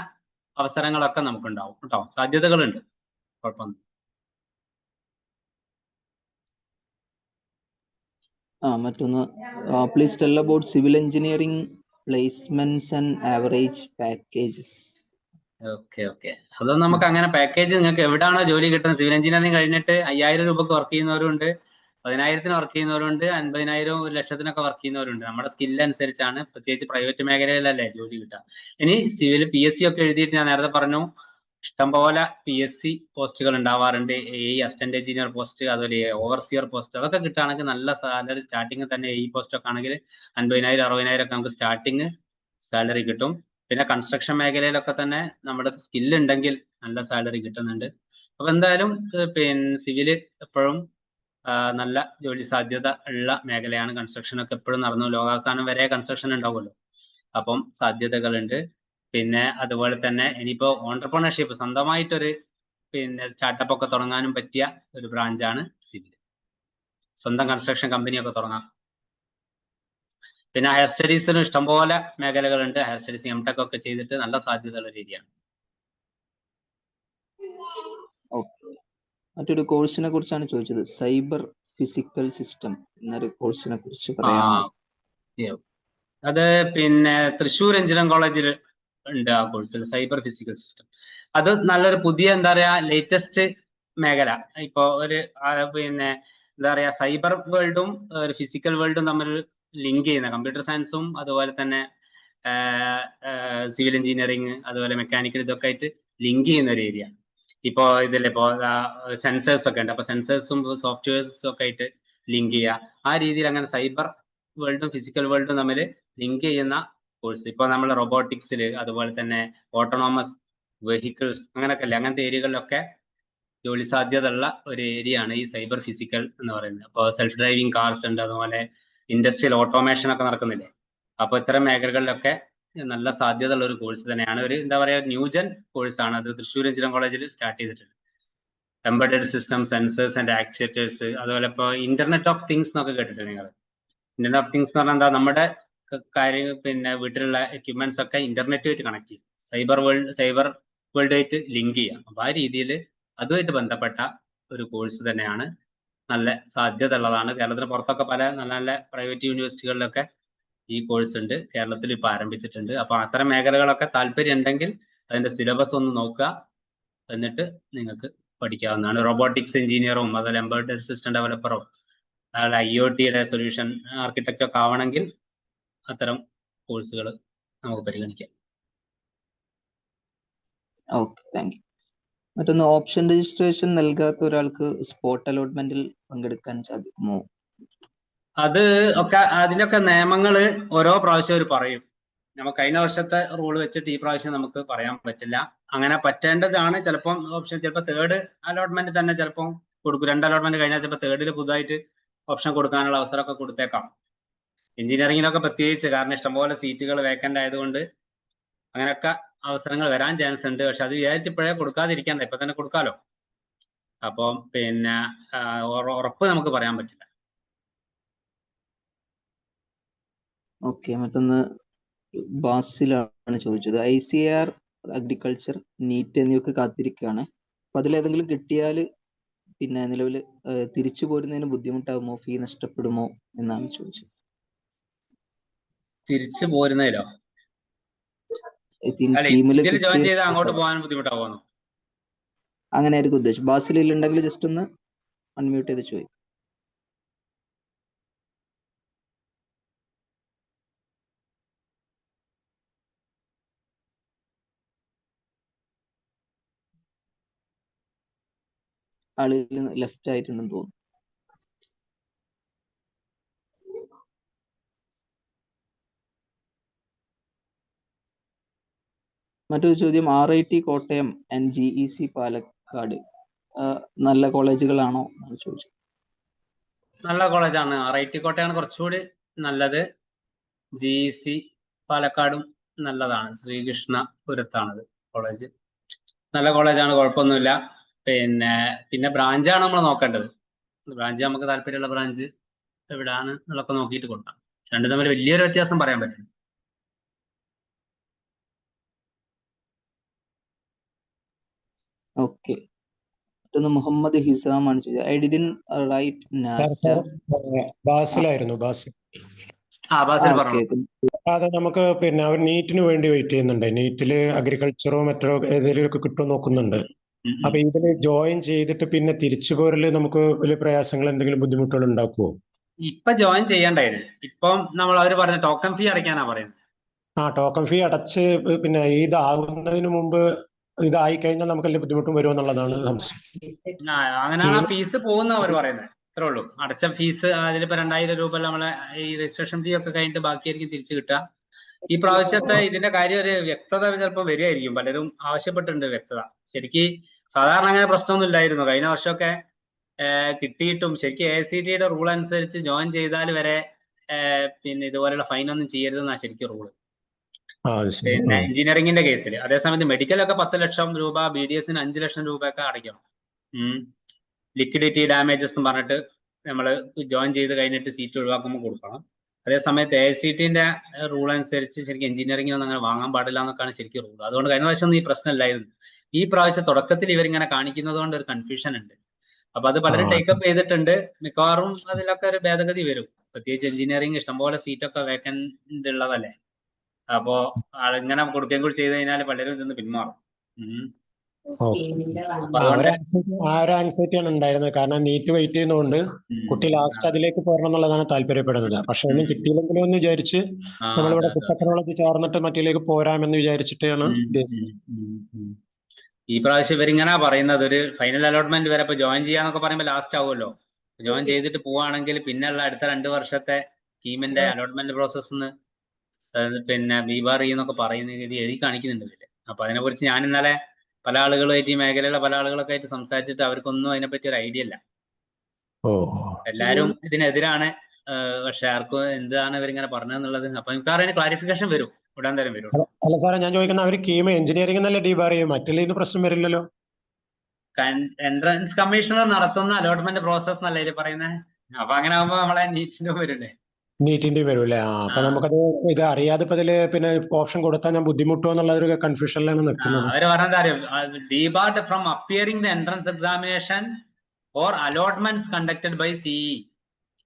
അവസരങ്ങളൊക്കെ നമുക്കുണ്ടാവും കേട്ടോ, സാധ്യതകളുണ്ട്, കുഴപ്പമൊന്നും. മറ്റൊന്ന്, please tell about civil engineering placements and average packages. Okay, അതൊന്നും നമുക്ക് അങ്ങനെ പാക്കേജ്, നിങ്ങൾക്ക് എവിടെയാണോ ജോലി കിട്ടുന്നത്, സിവിൽ എഞ്ചിനീയറിംഗ് കഴിഞ്ഞിട്ട് 5000 രൂപക്ക് വർക്ക് ചെയ്യുന്നവരുണ്ട്, 10000-ന് വർക്ക് ചെയ്യുന്നവരുണ്ട്, 50,000, 1,00,000-നൊക്കെ വർക്ക് ചെയ്യുന്നവരുണ്ട്. നമ്മുടെ സ്കില്ല് അനുസരിച്ചാണ്, പ്രത്യേകിച്ച് പ്രൈവറ്റ് മേഖലയിലല്ലേ ജോലി കിട്ടുക. ഇനി സിവിൽ PSC ഒക്കെ എഴുതിയിട്ട് ഞാൻ നേരത്തെ പറഞ്ഞു, ഇഷ്ടംപോലെ PSC പോസ്റ്റുകൾ ഉണ്ടാവാറുണ്ട്. അസിസ്റ്റന്റ് എഞ്ചിനീയർ പോസ്റ്റ്, അതുപോലെ ഓവർസിയർ പോസ്റ്റ്, അതൊക്കെ കിട്ടുകയാണെങ്കിൽ നല്ല സാലറി സ്റ്റാർട്ടിങ് തന്നെ. പോസ്റ്റ് ഒക്കെ ആണെങ്കിൽ 50,000, 60,000 ഒക്കെ നമുക്ക് സ്റ്റാർട്ടിങ് സാലറി കിട്ടും. പിന്നെ കൺസ്ട്രക്ഷൻ മേഖലയിലൊക്കെ തന്നെ നമ്മുടെ സ്കില്ല് ഉണ്ടെങ്കിൽ നല്ല സാലറി കിട്ടുന്നുണ്ട്. അപ്പൊ എന്തായാലും പിന്നെ സിവില് എപ്പോഴും നല്ല ജോലി സാധ്യത ഉള്ള മേഖലയാണ്. കൺസ്ട്രക്ഷൻ ഒക്കെ എപ്പോഴും നടന്നു, ലോകാവസാനം വരെ കൺസ്ട്രക്ഷൻ ഉണ്ടാവുമല്ലോ, അപ്പം സാധ്യതകളുണ്ട്. പിന്നെ അതുപോലെ തന്നെ ഇനിയിപ്പോ ഓണ്ടർപ്രണർഷിപ്പ്, സ്വന്തമായിട്ടൊരു പിന്നെ സ്റ്റാർട്ടപ്പ് ഒക്കെ തുടങ്ങാനും പറ്റിയ ഒരു ബ്രാഞ്ചാണ് സിവിൽ. സ്വന്തം കൺസ്ട്രക്ഷൻ കമ്പനിയൊക്കെ തുടങ്ങാം. പിന്നെ ഹയർ സ്റ്റഡീസിനും ഇഷ്ടംപോലെ മേഖലകളുണ്ട്. ഹയർ സ്റ്റഡീസ് MTech ഒക്കെ ചെയ്തിട്ട് നല്ല സാധ്യതയുള്ള രീതിയാണ്. മറ്റൊരു കോഴ്സിനെ കുറിച്ചാണ് ചോദിച്ചത്, സൈബർ ഫിസിക്കൽ സിസ്റ്റം എന്നൊരു കോഴ്സിനെ കുറിച്ച് പറയാമോ? അത് പിന്നെ തൃശ്ശൂർ എഞ്ചിനീയറിംഗ് കോളേജിൽ ഉണ്ട് ആ കോഴ്സിൽ, സൈബർ ഫിസിക്കൽ സിസ്റ്റം. അത് നല്ലൊരു പുതിയ എന്താ പറയാ ലേറ്റസ്റ്റ് മേഖല. ഇപ്പൊ ഒരു പിന്നെ എന്താ പറയാ സൈബർ വേൾഡും ഒരു ഫിസിക്കൽ വേൾഡും തമ്മിൽ ലിങ്ക് ചെയ്യുന്ന, കമ്പ്യൂട്ടർ സയൻസും അതുപോലെ തന്നെ സിവിൽ എഞ്ചിനീയറിംഗ്, അതുപോലെ മെക്കാനിക്കൽ, ഇതൊക്കെ ആയിട്ട് ലിങ്ക് ചെയ്യുന്ന ഒരു ഏരിയ. ഇപ്പോ ഇതിലിപ്പോ സെൻസേഴ്സ് ഒക്കെ ഉണ്ട്, അപ്പൊ സെൻസേഴ്സും സോഫ്റ്റ്വെയർസും ഒക്കെ ആയിട്ട് ലിങ്ക് ചെയ്യുക. ആ രീതിയിൽ അങ്ങനെ സൈബർ വേൾഡും ഫിസിക്കൽ വേൾഡും തമ്മിൽ ലിങ്ക് ചെയ്യുന്ന കോഴ്സ്. ഇപ്പൊ നമ്മൾ റോബോട്ടിക്സിൽ, അതുപോലെ തന്നെ ഓട്ടോണോമസ് വെഹിക്കിൾസ്, അങ്ങനെയൊക്കെ അല്ലേ, അങ്ങനത്തെ ഏരിയകളിലൊക്കെ ജോലി സാധ്യത ഉള്ള ഒരു ഏരിയ ആണ് ഈ സൈബർ ഫിസിക്കൽ എന്ന് പറയുന്നത്. അപ്പോൾ സെൽഫ് ഡ്രൈവിംഗ് കാർസ് ഉണ്ട്, അതുപോലെ ഇൻഡസ്ട്രിയൽ ഓട്ടോമേഷൻ ഒക്കെ നടക്കുന്നില്ലേ. അപ്പൊ ഇത്തരം മേഖലകളിലൊക്കെ നല്ല സാധ്യത ഉള്ള ഒരു കോഴ്സ് തന്നെയാണ്. ഒരു എന്താ പറയാ ന്യൂജൻ കോഴ്സാണ് അത്. തൃശ്ശൂർ എഞ്ചിനീയറിംഗ് കോളേജിൽ സ്റ്റാർട്ട് ചെയ്തിട്ടുണ്ട്. Embedded system, sensors and actuators, അതുപോലെ ഇപ്പോൾ ഇന്റർനെറ്റ് ഓഫ് തിങ്സ് എന്നൊക്കെ കേട്ടിട്ടുണ്ട് നിങ്ങൾ. ഇന്റർനെറ്റ് ഓഫ് തിങ്സ് എന്ന് പറഞ്ഞാൽ എന്താ, നമ്മുടെ കാര്യം പിന്നെ വീട്ടിലുള്ള എക്യുപ്മെന്റ്സ് ഒക്കെ ഇന്റർനെറ്റുമായിട്ട് കണക്ട് ചെയ്യും, സൈബർ വേൾഡുമായിട്ട് ലിങ്ക് ചെയ്യാം. അപ്പൊ ആ രീതിയിൽ അതുമായിട്ട് ബന്ധപ്പെട്ട ഒരു കോഴ്സ് തന്നെയാണ്. നല്ല സാധ്യത ഉള്ളതാണ്. കേരളത്തിന് പുറത്തൊക്കെ പല നല്ല നല്ല പ്രൈവറ്റ് യൂണിവേഴ്സിറ്റികളിലൊക്കെ ഈ കോഴ്സ് ഉണ്ട്, കേരളത്തിൽ ഇപ്പൊ ആരംഭിച്ചിട്ടുണ്ട്. അപ്പൊ അത്തരം മേഖലകളൊക്കെ താല്പര്യം ഉണ്ടെങ്കിൽ അതിന്റെ സിലബസ് ഒന്ന് നോക്കുക, എന്നിട്ട് നിങ്ങൾക്ക് പഠിക്കാവുന്നതാണ്. റോബോട്ടിക്സ് എഞ്ചിനീയറും അതുപോലെ എംബഡഡ് സിസ്റ്റം ഡെവലപ്പറോ, അതുപോലെ IoTയുടെ സൊല്യൂഷൻ ആർക്കിടെക്റ്റ് ഒക്കെ ആവണമെങ്കിൽ അത്തരം കോഴ്സുകൾ നമുക്ക് പരിഗണിക്കാം. Okay, thank you. മറ്റൊന്ന്, ഓപ്ഷൻ രജിസ്ട്രേഷൻ നൽകാത്ത ഒരാൾക്ക് സ്പോട്ട് അലോട്ട്മെന്റിൽ പങ്കെടുക്കാൻ സാധിക്കുമോ? അത് ഒക്കെ അതിനൊക്കെ നിയമങ്ങൾ ഓരോ പ്രാവശ്യം അവർ പറയും. നമുക്ക് കഴിഞ്ഞ വർഷത്തെ റൂൾ വെച്ചിട്ട് ഈ പ്രാവശ്യം നമുക്ക് പറയാൻ പറ്റില്ല. അങ്ങനെ പറ്റേണ്ടതാണ്. ചിലപ്പം ഓപ്ഷൻ, ചിലപ്പോൾ 3rd അലോട്ട്മെന്റ് തന്നെ ചിലപ്പം കൊടുക്കും. 2 അലോട്ട്മെന്റ് കഴിഞ്ഞാൽ ചിലപ്പോൾ 3rd പുതുതായിട്ട് ഓപ്ഷൻ കൊടുക്കാനുള്ള അവസരമൊക്കെ കൊടുത്തേക്കാം. എഞ്ചിനീയറിംഗിനൊക്കെ പ്രത്യേകിച്ച്, കാരണം ഇഷ്ടംപോലെ സീറ്റുകൾ വേക്കന്റ് ആയതുകൊണ്ട് അങ്ങനെയൊക്കെ അവസരങ്ങൾ വരാൻ ചാൻസ് ഉണ്ട്. പക്ഷെ അത് വിചാരിച്ചിപ്പോഴേ കൊടുക്കാതിരിക്കാൻ, ഇപ്പൊ തന്നെ കൊടുക്കാലോ. അപ്പം പിന്നെ ഉറപ്പ് നമുക്ക് പറയാൻ പറ്റില്ല. ഓക്കെ, മറ്റൊന്ന് ബാസിലാണ് ചോദിച്ചത്, ICAR, അഗ്രികൾച്ചർ, നീറ്റ് എന്നിവയൊക്കെ കാത്തിരിക്കുകയാണ്. അപ്പൊ അതിലേതെങ്കിലും കിട്ടിയാൽ പിന്നെ നിലവിൽ തിരിച്ചു പോരുന്നതിന് ബുദ്ധിമുട്ടാകുമോ, ഫീ നഷ്ടപ്പെടുമോ എന്നാണ് ചോദിച്ചത്. തിരിച്ചു പോരുന്നതിലോ? ടീമിൽ ജോയിൻ ചെയ്ത് അങ്ങോട്ട് പോകാൻ ബുദ്ധിമുട്ടാവുന്നു? അങ്ങനെ ആയിരിക്കും ഉദ്ദേശം. ബാസിലിൽ ഉണ്ടെങ്കിൽ ജസ്റ്റ് ഒന്ന് അൺമ്യൂട്ട് ചെയ്ത് ചോദിക്കും. ആളുകൾ ലെഫ്റ്റ് ആയിട്ടുണ്ടെന്ന് തോന്നുന്നു. മറ്റൊരു ചോദ്യം, RIT Kottayam and GEC Palakkad നല്ല കോളേജുകളാണോ എന്ന് ചോദിച്ചു. നല്ല കോളേജാണ്. RIT കോട്ടയാണ് കുറച്ചുകൂടി നല്ലത്. GEC പാലക്കാടും നല്ലതാണ്. ശ്രീകൃഷ്ണപുരത്താണത് കോളേജ്. നല്ല കോളേജാണ്, കുഴപ്പമൊന്നുമില്ല. പിന്നെ ബ്രാഞ്ചാണ് നമ്മൾ നോക്കേണ്ടത്. ബ്രാഞ്ച് നമുക്ക് താല്പര്യമുള്ള ബ്രാഞ്ച് എവിടെയാണ് എന്നുള്ളതൊക്കെ നോക്കിയിട്ട് കൊടുക്കാം. രണ്ടും തമ്മിൽ വലിയൊരു വ്യത്യാസം പറയാൻ പറ്റും. ഓക്കെ. മുഹമ്മദ് ഹിസാം ആണ് ചോദിച്ചത്. I didn't write NATA. ബാസിലായിരുന്നു. ബാസിൽ അതെ, നമുക്ക് പിന്നെ അവർ നീറ്റിന് വേണ്ടി വെയിറ്റ് ചെയ്യുന്നുണ്ട്. നീറ്റില് അഗ്രികൾച്ചറോ മറ്റോ ഏതെങ്കിലുമൊക്കെ കിട്ടുമോ നോക്കുന്നുണ്ട്. അപ്പൊ ഇതില് ജോയിൻ ചെയ്തിട്ട് പിന്നെ തിരിച്ചു പോരല് നമുക്ക് വലിയ പ്രയാസങ്ങൾ എന്തെങ്കിലും ബുദ്ധിമുട്ടുകൾ ഉണ്ടാക്കുമോ? ഇപ്പൊ ജോയിൻ ചെയ്യണ്ടായിരുന്നു. ഇപ്പം നമ്മൾ അവർ പറഞ്ഞ ടോക്കൺ ഫീ അടയ്ക്കാനാ പറയുന്നത്. ടോക്കൺ ഫീ അടച്ച് പിന്നെ ഇതാകുന്നതിന് മുമ്പ് ഇതായി കഴിഞ്ഞാൽ നമുക്ക് വലിയ ബുദ്ധിമുട്ടും വരുമോ എന്നുള്ളതാണ് സംശയം. അങ്ങനെയാണ് ഫീസ് പോകുന്ന അവർ പറയുന്നത്. അത്രേ ഉള്ളൂ. അടച്ച ഫീസ് അതിലിപ്പോ 2000 രൂപ നമ്മളെ ഈ രജിസ്ട്രേഷൻ ഫീ ഒക്കെ കഴിഞ്ഞിട്ട് ബാക്കിയായിരിക്കും തിരിച്ചു കിട്ടുക. ഈ പ്രാവശ്യത്തെ ഇതിന്റെ കാര്യം ഒരു വ്യക്തത ചിലപ്പോൾ വരികയായിരിക്കും. പലരും ആവശ്യപ്പെട്ടിട്ടുണ്ട് വ്യക്തത. ശരിക്ക് സാധാരണ അങ്ങനെ പ്രശ്നമൊന്നും ഇല്ലായിരുന്നു. കഴിഞ്ഞ വർഷമൊക്കെ കിട്ടിയിട്ടും ശരിക്കും AICTE റൂൾ അനുസരിച്ച് ജോയിൻ ചെയ്താൽ വരെ പിന്നെ ഇതുപോലെയുള്ള ഫൈനൊന്നും ചെയ്യരുതെന്നാണ് ശരിക്കും റൂള്. പിന്നെ എഞ്ചിനീയറിംഗിന്റെ കേസിൽ. അതേസമയത്ത് മെഡിക്കലൊക്കെ 10 ലക്ഷം രൂപ, BDSന് 5 ലക്ഷം രൂപയൊക്കെ അടയ്ക്കണം. ലിക്വിഡിറ്റി ഡാമേജസ് എന്ന് പറഞ്ഞിട്ട് നമ്മൾ ജോയിൻ ചെയ്ത് കഴിഞ്ഞിട്ട് സീറ്റ് ഒഴിവാക്കുമ്പോൾ കൊടുക്കണം. അതേസമയത്ത് AICTE റൂൾ അനുസരിച്ച് ശരിക്കും എഞ്ചിനീയറിംഗിനൊന്നും അങ്ങനെ വാങ്ങാൻ പാടില്ല എന്നൊക്കെയാണ് ശരിക്കും റൂൾ. അതുകൊണ്ട് കഴിഞ്ഞ പ്രാവശ്യം ഈ പ്രശ്നമില്ലായിരുന്നു. ഈ പ്രാവശ്യം തുടക്കത്തിൽ ഇവരിങ്ങനെ കാണിക്കുന്നത് കൊണ്ട് ഒരു കൺഫ്യൂഷൻ ഉണ്ട്. അപ്പൊ അത് പലരും ടേക്കപ്പ് ചെയ്തിട്ടുണ്ട്. മിക്കവാറും അതിലൊക്കെ ഒരു ഭേദഗതി വരും. പ്രത്യേകിച്ച് എഞ്ചിനീയറിംഗ് ഇഷ്ടംപോലെ സീറ്റൊക്കെ വേക്കന്റ് ഉള്ളതല്ലേ. അപ്പോ ഇങ്ങനെ കൊടുക്കുകയും കൂടി ചെയ്ത് കഴിഞ്ഞാൽ പലരും ഇതിന്ന് പിന്മാറും. ആ ഒരു ആൻസൈറ്റിയാണ് ഉണ്ടായിരുന്നത്. കാരണം നീറ്റ് വെയിറ്റ് ചെയ്യുന്നതുകൊണ്ട് കുട്ടി ലാസ്റ്റ് അതിലേക്ക് പോരണം എന്നുള്ളതാണ് താല്പര്യപ്പെടുന്നത്. പക്ഷെ ഒന്നും കിട്ടിയില്ലെങ്കിലും എന്ന് വിചാരിച്ച് നമ്മളിവിടെ ടെക്നോളജി ചേർന്നിട്ട് മറ്റിലേക്ക് പോരാമെന്ന് വിചാരിച്ചിട്ടാണ്. ഈ പ്രാവശ്യം ഇവരിങ്ങനെ പറയുന്നത് ഒരു ഫൈനൽ അലോട്ട്മെന്റ് വരെ ഇപ്പൊ ജോയിൻ ചെയ്യാന്നൊക്കെ പറയുമ്പോൾ ലാസ്റ്റ് ആവുമല്ലോ. ജോയിൻ ചെയ്തിട്ട് പോവാണെങ്കിൽ പിന്നെയുള്ള അടുത്ത 2 വർഷത്തെ സ്കീമിന്റെ അലോട്ട്മെന്റ് പ്രോസസ്സ് പിന്നെ ബീബാർ എന്നൊക്കെ പറയുന്ന രീതി എഴുതി കാണിക്കുന്നുണ്ട് ഇതില്. അപ്പൊ അതിനെ കുറിച്ച് ഞാൻ ഇന്നലെ പല ആളുകളുമായിട്ട്, ഈ മേഖലയിലുള്ള പല ആളുകളൊക്കെ ആയിട്ട് സംസാരിച്ചിട്ട് അവർക്കൊന്നും അതിനെപ്പറ്റി ഒരു ഐഡിയ ഇല്ല. എല്ലാരും ഇതിനെതിരാണ്. പക്ഷെ ആർക്കും എന്താണ് ഇവരിങ്ങനെ പറഞ്ഞതെന്നുള്ളത് അപ്പൊ എനിക്ക് ക്ലാരിഫിക്കേഷൻ വരും, ഉടൻ തരം വരും. അല്ല സാറേ, ഞാൻ ചോദിക്കുന്ന അവർ എഞ്ചിനീയറിംഗ് നല്ല ഡീബാർ ചെയ്യും, മറ്റുള്ള പ്രശ്നം വരില്ലല്ലോ? എൻട്രൻസ് കമ്മീഷണർ നടത്തുന്ന അലോട്ട്മെന്റ് പ്രോസസ് എന്നല്ലേ ഇത് പറയുന്നത്. അപ്പൊ അങ്ങനെ ആകുമ്പോ നമ്മളെ നീറ്റിന്റെ വരില്ലേ? നീറ്റിന്റെ വരൂല്ലേ? അപ്പൊ നമുക്കത് ഇത് അറിയാതെ ഇതില് പിന്നെ ഓപ്ഷൻ കൊടുത്താൽ ഞാൻ ബുദ്ധിമുട്ടോ എന്നുള്ള ഒരു കൺഫ്യൂഷനിലാണ് നിൽക്കുന്നത്. അവര് പറഞ്ഞത് അറിയാം, debarred from appearing the entrance examination or allotments conducted by CE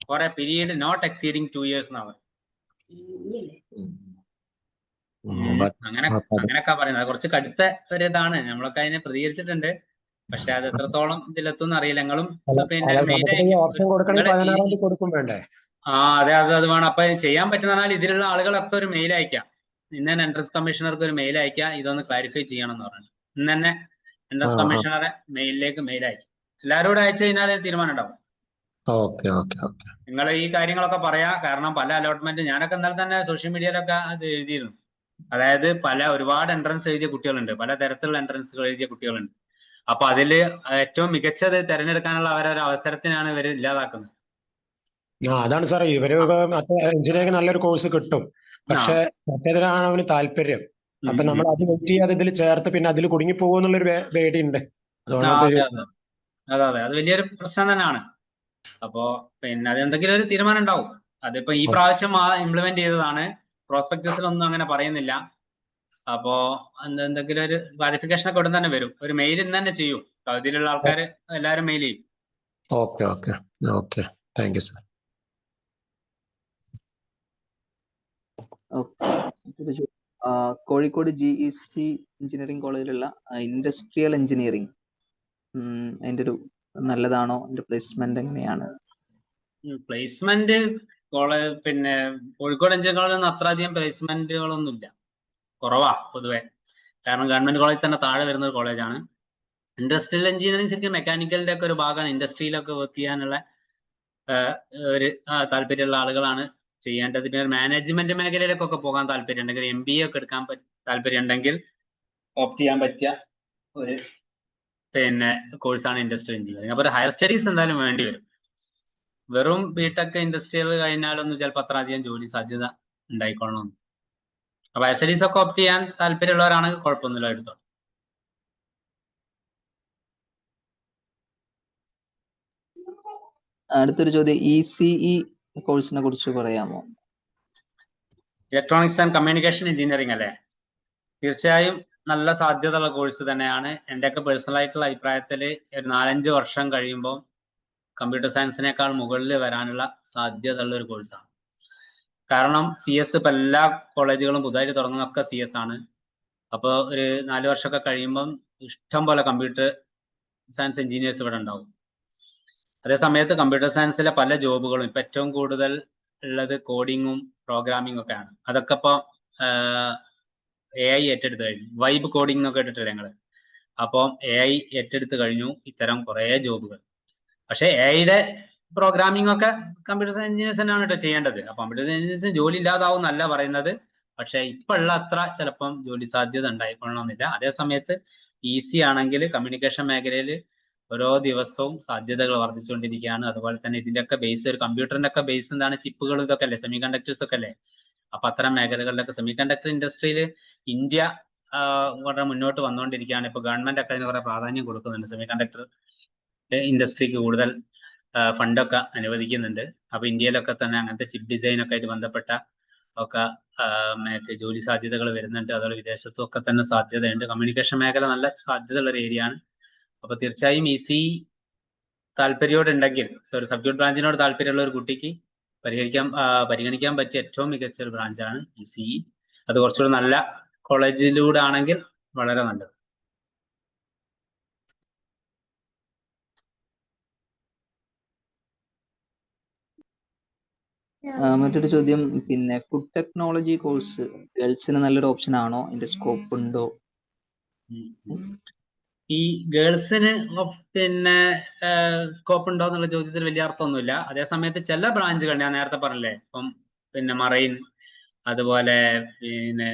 for a period not exceeding 2 years എന്നാണ്. അങ്ങനെയൊക്കെ പറയുന്നത് കുറച്ച് കടുത്ത ഒരു ഇതാണ്. നമ്മളൊക്കെ അതിനെ പ്രതികരിച്ചിട്ടുണ്ട്. പക്ഷെ അത് എത്രത്തോളം ഇതിലെത്തും അറിയില്ല. ഞങ്ങളും അതെ അത് വേണം. അപ്പൊ ചെയ്യാൻ പറ്റുന്ന ഇതിലുള്ള ആളുകളൊക്കെ ഒരു മെയിൽ അയക്കാം. ഇന്ന് തന്നെ എൻട്രൻസ് കമ്മീഷണർക്ക് ഒരു മെയിൽ അയക്കാം, ഇതൊന്ന് ക്ലാരിഫൈ ചെയ്യണം എന്ന് പറഞ്ഞു. ഇന്ന് തന്നെ എൻട്രൻസ് കമ്മീഷണറെ മെയിലിലേക്ക് മെയിൽ അയക്കും. എല്ലാവരോടും അയച്ചു കഴിഞ്ഞാൽ തീരുമാനം ഉണ്ടാവും. നിങ്ങൾ ഈ കാര്യങ്ങളൊക്കെ പറയാ. കാരണം പല അലോട്ട്മെന്റ് ഞാനൊക്കെ ഇന്നലെ തന്നെ സോഷ്യൽ മീഡിയയിലൊക്കെ അത് എഴുതിയിരുന്നു. അതായത് ഒരുപാട് എൻട്രൻസ് എഴുതിയ കുട്ടികളുണ്ട്, പല തരത്തിലുള്ള എൻട്രൻസുകൾ എഴുതിയ കുട്ടികളുണ്ട്. അപ്പൊ അതില് ഏറ്റവും മികച്ചത് തിരഞ്ഞെടുക്കാനുള്ള അവരൊരു അവസരത്തിനാണ് ഇവർ ഇല്ലാതാക്കുന്നത്. അതാണ് സാറേ, ഇവര് എഞ്ചിനീയറിംഗ് നല്ലൊരു കോഴ്സ് കിട്ടും, പക്ഷെ മറ്റേതിനാണ് അവന് താല്പര്യം. അപ്പൊ നമ്മൾ അത് വെയിറ്റ് ചെയ്യാതെ ഇതിൽ ചേർത്ത് പിന്നെ അതിൽ കുടുങ്ങി പോകുന്നുള്ളൊരു പേടിയുണ്ട്. അതെ അത് വലിയൊരു പ്രശ്നം തന്നെയാണ്. അപ്പോ പിന്നെ അതെന്തെങ്കിലും ഒരു തീരുമാനം ഉണ്ടാവും. അതിപ്പോ ഈ പ്രാവശ്യം ഇംപ്ലിമെന്റ് ചെയ്തതാണ്. പ്രോസ്പെക്ടസിലൊന്നും അങ്ങനെ പറയുന്നില്ല. അപ്പോ എന്തെങ്കിലും ഒരു ക്ലാരിഫിക്കേഷൻ ഒക്കെ ഉടൻ തന്നെ വരും. ഒരു മെയിൽ ഇന്ന് തന്നെ ചെയ്യും. അതിലുള്ള ആൾക്കാർ എല്ലാവരും മെയിൽ ചെയ്യും. Okay thank you sir. Kozhikode GEC engineering കോളേജിലുള്ള ഇൻഡസ്ട്രിയൽ എഞ്ചിനീയറിംഗ് അതിന്റെ ഒരു നല്ലതാണോ? അതിന്റെ പ്ലേസ്മെന്റ് എങ്ങനെയാണ്? പ്ലേസ്മെന്റ് പിന്നെ കോഴിക്കോട് എഞ്ചിനീയറിംഗ് കോളേജിൽ അത്ര അധികം പ്ലേസ്മെന്റുകളൊന്നും ഇല്ല, കുറവാ പൊതുവെ. കാരണം ഗവൺമെന്റ് കോളേജ് തന്നെ താഴെ വരുന്ന ഒരു കോളേജാണ്. ഇൻഡസ്ട്രിയൽ എഞ്ചിനീയറിംഗ് ശരിക്കും മെക്കാനിക്കലിന്റെ ഒക്കെ ഒരു ഭാഗമാണ്. ഇൻഡസ്ട്രിയിലൊക്കെ വർക്ക് ചെയ്യാനുള്ള ഒരു താല്പര്യമുള്ള ആളുകളാണ് ചെയ്യേണ്ടത്. പിന്നെ മാനേജ്മെന്റ് മേഖലയിലേക്കൊക്കെ പോകാൻ താല്പര്യം ഉണ്ടെങ്കിൽ, MBA ഒക്കെ എടുക്കാൻ താല്പര്യം ഉണ്ടെങ്കിൽ ഓപ്റ്റ് ചെയ്യാൻ പറ്റിയ ഒരു പിന്നെ കോഴ്സാണ് ഇൻഡസ്ട്രിയൽ എഞ്ചിനീയറിംഗ്. അപ്പോൾ ഒരു ഹയർ സ്റ്റഡീസ് എന്തായാലും വേണ്ടി വരും. വെറും ബിടെക് ഇൻഡസ്ട്രിയൽ കഴിഞ്ഞാലൊന്നും ചിലപ്പോൾ അത്ര അധികം ജോലി സാധ്യത ഉണ്ടായിക്കൊള്ളണം. അപ്പൊ ഹയർ സ്റ്റഡീസ് ഒക്കെ ഓപ്റ്റ് ചെയ്യാൻ താല്പര്യമുള്ളവരാണെങ്കിൽ കുഴപ്പമൊന്നുമില്ല, എടുത്തോ. അടുത്തൊരു ചോദ്യം, ECE കോഴ്സിനെ കുറിച്ച് പറയാമോ? ഇലക്ട്രോണിക്സ് ആൻഡ് കമ്മ്യൂണിക്കേഷൻ എഞ്ചിനീയറിംഗ് അല്ലേ? തീർച്ചയായും നല്ല സാധ്യതയുള്ള കോഴ്സ് തന്നെയാണ്. എൻ്റെയൊക്കെ പേഴ്സണൽ ആയിട്ടുള്ള അഭിപ്രായത്തിൽ ഒരു 4-5 വർഷം കഴിയുമ്പോൾ കമ്പ്യൂട്ടർ സയൻസിനേക്കാൾ മുകളിൽ വരാനുള്ള സാധ്യതയുള്ള ഒരു കോഴ്സാണ്. കാരണം CS ഇപ്പം എല്ലാ കോളേജുകളും പുതുതായിട്ട് തുടങ്ങുന്നതൊക്കെ CS ആണ്. അപ്പോൾ ഒരു 4 വർഷമൊക്കെ കഴിയുമ്പം ഇഷ്ടം പോലെ കമ്പ്യൂട്ടർ സയൻസ് എഞ്ചിനീയേഴ്സ് ഇവിടെ ഉണ്ടാവും. അതേ സമയത്ത് കമ്പ്യൂട്ടർ സയൻസിലെ പല ജോബുകളും ഇപ്പം ഏറ്റവും കൂടുതൽ ഉള്ളത് കോഡിങ്ങും പ്രോഗ്രാമിംഗ് ഒക്കെയാണ്. അതൊക്കെ ഇപ്പോൾ AI ഏറ്റെടുത്ത് കഴിഞ്ഞു. വൈബ് കോഡിംഗ് എന്നൊക്കെ കേട്ടിട്ടില്ലേ നിങ്ങൾ? അപ്പോൾ AI ഏറ്റെടുത്ത് കഴിഞ്ഞു ഇത്തരം കുറേ ജോബുകൾ. പക്ഷേ AIയുടെ പ്രോഗ്രാമിംഗ് ഒക്കെ കമ്പ്യൂട്ടർ സയൻസ് എഞ്ചിനീയേഴ്സ് തന്നെയാണ് കേട്ടോ ചെയ്യേണ്ടത്. അപ്പോൾ കമ്പ്യൂട്ടർ സയൻസ് എഞ്ചിനീയേഴ്സിന് ജോലി ഇല്ലാതാവും എന്നല്ല പറയുന്നത്. പക്ഷേ ഇപ്പോൾ ഉള്ള അത്ര ചിലപ്പം ജോലി സാധ്യത ഉണ്ടായിക്കൊള്ളണമെന്നില്ല. അതേ സമയത്ത് ഈസി ആണെങ്കിൽ കമ്മ്യൂണിക്കേഷൻ മേഖലയിൽ ഓരോ ദിവസവും സാധ്യതകൾ വർദ്ധിച്ചുകൊണ്ടിരിക്കുകയാണ്. അതുപോലെ തന്നെ ഇതിൻ്റെയൊക്കെ ബേസ്, ഒരു കമ്പ്യൂട്ടറിൻ്റെ ഒക്കെ ബേസ് എന്താണ്? ചിപ്പുകൾ ഇതൊക്കെ അല്ലേ, സെമി കണ്ടക്ടേഴ്സ് ഒക്കെ അല്ലേ? അപ്പൊ അത്തരം മേഖലകളിലൊക്കെ സെമി കണ്ടക്ടർ ഇൻഡസ്ട്രിയിൽ ഇന്ത്യ വളരെ മുന്നോട്ട് വന്നുകൊണ്ടിരിക്കുകയാണ്. ഇപ്പൊ ഗവൺമെന്റ് ഒക്കെ അതിന് കുറെ പ്രാധാന്യം കൊടുക്കുന്നുണ്ട്. സെമി കണ്ടക്ടർ ഇൻഡസ്ട്രിക്ക് കൂടുതൽ ഫണ്ടൊക്കെ അനുവദിക്കുന്നുണ്ട്. അപ്പൊ ഇന്ത്യയിലൊക്കെ തന്നെ അങ്ങനത്തെ ചിപ്പ് ഡിസൈൻ ഒക്കെ ആയിട്ട് ബന്ധപ്പെട്ട ഒക്കെ ജോലി സാധ്യതകൾ വരുന്നുണ്ട്. അതുപോലെ വിദേശത്തും ഒക്കെ തന്നെ സാധ്യതയുണ്ട്. കമ്മ്യൂണിക്കേഷൻ മേഖല നല്ല സാധ്യതയുള്ള ഒരു ഏരിയ ആണ്. അപ്പൊ തീർച്ചയായും ECE താല്പര്യോടുണ്ടെങ്കിൽ, ഒരു സബ്ജക്ട് ബ്രാഞ്ചിനോട് താല്പര്യമുള്ള ഒരു കുട്ടിക്ക് പരിഗണിക്കാൻ പറ്റിയ ഏറ്റവും മികച്ച ഒരു ബ്രാഞ്ചാണ് ECE. അത് കുറച്ചുകൂടി നല്ല കോളേജിലൂടെ ആണെങ്കിൽ വളരെ നല്ലത്. മറ്റൊരു ചോദ്യം, പിന്നെ ഫുഡ് ടെക്നോളജി കോഴ്സ് ഗേൾസിന് നല്ലൊരു ഓപ്ഷൻ ആണോ? അതിന്റെ സ്കോപ്പ് ഉണ്ടോ? ഈ ഗേൾസിന് പിന്നെ സ്കോപ്പ് ഉണ്ടോ എന്നുള്ള ചോദ്യത്തിൽ വലിയ അർത്ഥമൊന്നുമില്ല. അതേസമയത്ത് ചില ബ്രാഞ്ചുകൾ ഞാൻ നേരത്തെ പറഞ്ഞില്ലേ, ഇപ്പം പിന്നെ മറൈൻ, അതുപോലെ പിന്നെ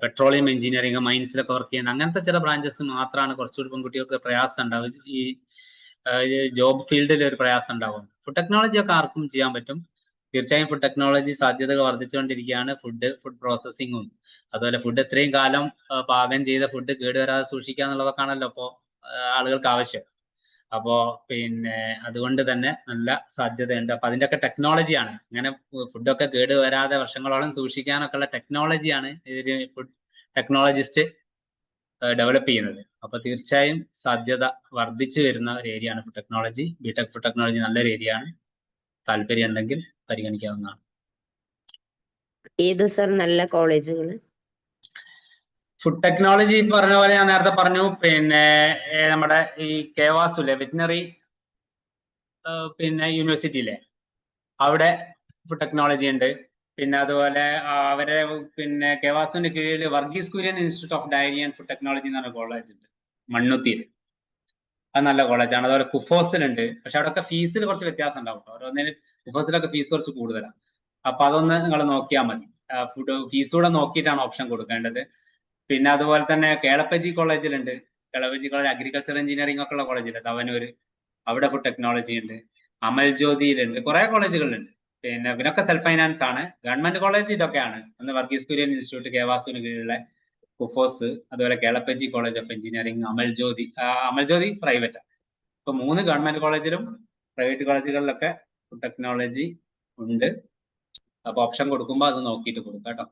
പെട്രോളിയം എഞ്ചിനീയറിംഗ്, മൈൻസിലൊക്കെ വർക്ക് ചെയ്യുന്ന അങ്ങനത്തെ ചില ബ്രാഞ്ചസ് മാത്രമാണ് കുറച്ചുകൂടി പെൺകുട്ടികൾക്ക് പ്രയാസം ഉണ്ടാവും. ഈ ജോബ് ഫീൽഡിൽ ഒരു പ്രയാസം ഉണ്ടാവും. ഫുഡ് ടെക്നോളജി ഒക്കെ ആർക്കും ചെയ്യാൻ പറ്റും. തീർച്ചയായും ഫുഡ് ടെക്നോളജി സാധ്യതകൾ വർദ്ധിച്ചുകൊണ്ടിരിക്കുകയാണ്. ഫുഡ് പ്രോസസ്സിങ്ങും അതുപോലെ ഫുഡ് എത്രയും കാലം പാകം ചെയ്ത ഫുഡ് കേടുവരാതെ സൂക്ഷിക്കുക എന്നുള്ളതൊക്കെയാണല്ലോ ഇപ്പോൾ ആളുകൾക്ക് ആവശ്യം. അപ്പോൾ പിന്നെ അതുകൊണ്ട് തന്നെ നല്ല സാധ്യതയുണ്ട്. അപ്പൊ അതിൻ്റെ ഒക്കെ ടെക്നോളജിയാണ്, ഇങ്ങനെ ഫുഡൊക്കെ കേടുവരാതെ വർഷങ്ങളോളം സൂക്ഷിക്കാനൊക്കെ ഉള്ള ടെക്നോളജിയാണ് ഇതിന് ഫുഡ് ടെക്നോളജിസ്റ്റ് ഡെവലപ്പ് ചെയ്യുന്നത്. അപ്പൊ തീർച്ചയായും സാധ്യത വർദ്ധിച്ചു വരുന്ന ഒരു ഏരിയ ആണ് food technology. B Tech food technology നല്ലൊരു ഏരിയ ആണ്. താല്പര്യം ഉണ്ടെങ്കിൽ പരിഗണിക്കാവുന്നതാണ്. ഏത് സർ നല്ല കോളേജുകൾ? ഫുഡ് ടെക്നോളജി പറഞ്ഞ പോലെ ഞാൻ നേരത്തെ പറഞ്ഞു, പിന്നെ നമ്മുടെ ഈ കേവാസുലെ വെറ്റിനറി പിന്നെ യൂണിവേഴ്സിറ്റിയിലെ അവിടെ ഫുഡ് ടെക്നോളജി ഉണ്ട്. പിന്നെ അതുപോലെ അവരെ പിന്നെ കേവാസുവിന്റെ കീഴിൽ Varghese Kurian institute of dairy and food technology എന്ന് പറഞ്ഞ കോളേജ് ഉണ്ട് മണ്ണുത്തിയിൽ. അത് നല്ല കോളേജാണ്. അതുപോലെ കുഫോസിലുണ്ട്. പക്ഷെ അവിടെയൊക്കെ ഫീസിൽ കുറച്ച് വ്യത്യാസം ഉണ്ടാവും. ഓരോന്നിനും കുഫോസിലൊക്കെ ഫീസ് കുറച്ച് കൂടുതലാണ്. അപ്പൊ അതൊന്ന് നിങ്ങൾ നോക്കിയാൽ മതി. ഫീസ് കൂടെ നോക്കിയിട്ടാണ് ഓപ്ഷൻ കൊടുക്കേണ്ടത്. പിന്നെ അതുപോലെ തന്നെ കേളപ്പജി കോളേജിലുണ്ട്. കേളപ്പജി കോളേജ് അഗ്രികൾച്ചർ എഞ്ചിനീയറിംഗ് ഒക്കെ ഉള്ള കോളേജിലുണ്ട് തവനൂര്. അവിടെ ഫുഡ് ടെക്നോളജി ഉണ്ട്. അമൽ ജ്യോതിയിലുണ്ട്. കുറെ കോളേജുകളിലുണ്ട്. പിന്നെ ഇവരൊക്കെ സെൽഫ് ഫൈനാൻസ് ആണ്. ഗവൺമെന്റ് കോളേജ് ഇതൊക്കെയാണ്. ഒന്ന് വർഗീസ് കുര്യൻ ഇൻസ്റ്റിറ്റ്യൂട്ട് കേവാസുവിന് കീഴിലുള്ള കുഫോസ്, അതുപോലെ Kelappaji college of engineering, Amal Jyothi private. ഇപ്പൊ 3 ഗവൺമെന്റ് കോളേജിലും പ്രൈവറ്റ് കോളേജുകളിലൊക്കെ ഫുഡ് ടെക്നോളജി ഉണ്ട്. അപ്പൊ ഓപ്ഷൻ കൊടുക്കുമ്പോൾ അത് നോക്കിയിട്ട് കൊടുക്കാം കേട്ടോ.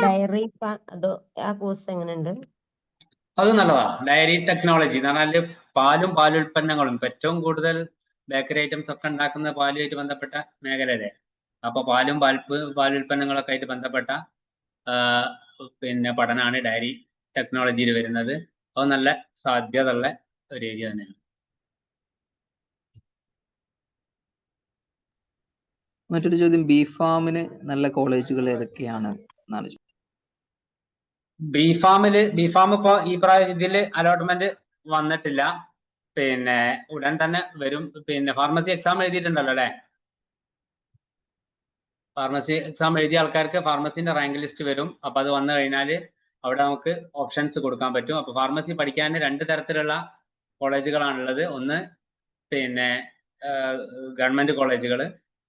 ഡയറി അതോ ആ കോഴ്സ് എങ്ങനെയുണ്ട്? അത് നല്ലതാണ്. ഡയറി ടെക്നോളജി എന്ന് പറഞ്ഞാൽ പാലും പാലുൽപ്പന്നങ്ങളും ഏറ്റവും കൂടുതൽ ബേക്കറി ഐറ്റംസ് ഒക്കെ ഉണ്ടാക്കുന്ന പാലുമായിട്ട് ബന്ധപ്പെട്ട മേഖലയല്ലേ. അപ്പൊ പാലും പാലുൽപ്പന്നങ്ങളൊക്കെ ആയിട്ട് ബന്ധപ്പെട്ട പിന്നെ പഠനമാണ് ഡയറി ടെക്നോളജിയിൽ വരുന്നത്. അത് നല്ല സാധ്യതയുള്ള ഒരു ഏരിയ തന്നെയാണ്. മറ്റൊരു ചോദ്യം, ബിഫാമിന് നല്ല കോളേജുകൾ ഏതൊക്കെയാണ് എന്നാണ്. ബിഫാം ഇപ്പൊ ഈ ഇതില് അലോട്ട്മെന്റ് വന്നിട്ടില്ല. പിന്നെ ഉടൻ തന്നെ വരും. പിന്നെ ഫാർമസി എക്സാം എഴുതിയിട്ടുണ്ടല്ലോ അല്ലെ? ഫാർമസി എക്സാം എഴുതിയ ആൾക്കാർക്ക് ഫാർമസിന്റെ റാങ്ക് ലിസ്റ്റ് വരും. അപ്പൊ അത് വന്നു കഴിഞ്ഞാൽ അവിടെ നമുക്ക് ഓപ്ഷൻസ് കൊടുക്കാൻ പറ്റും. അപ്പൊ ഫാർമസി പഠിക്കാൻ 2 തരത്തിലുള്ള കോളേജുകളാണുള്ളത്. ഒന്ന് പിന്നെ ഗവൺമെന്റ് കോളേജുകൾ,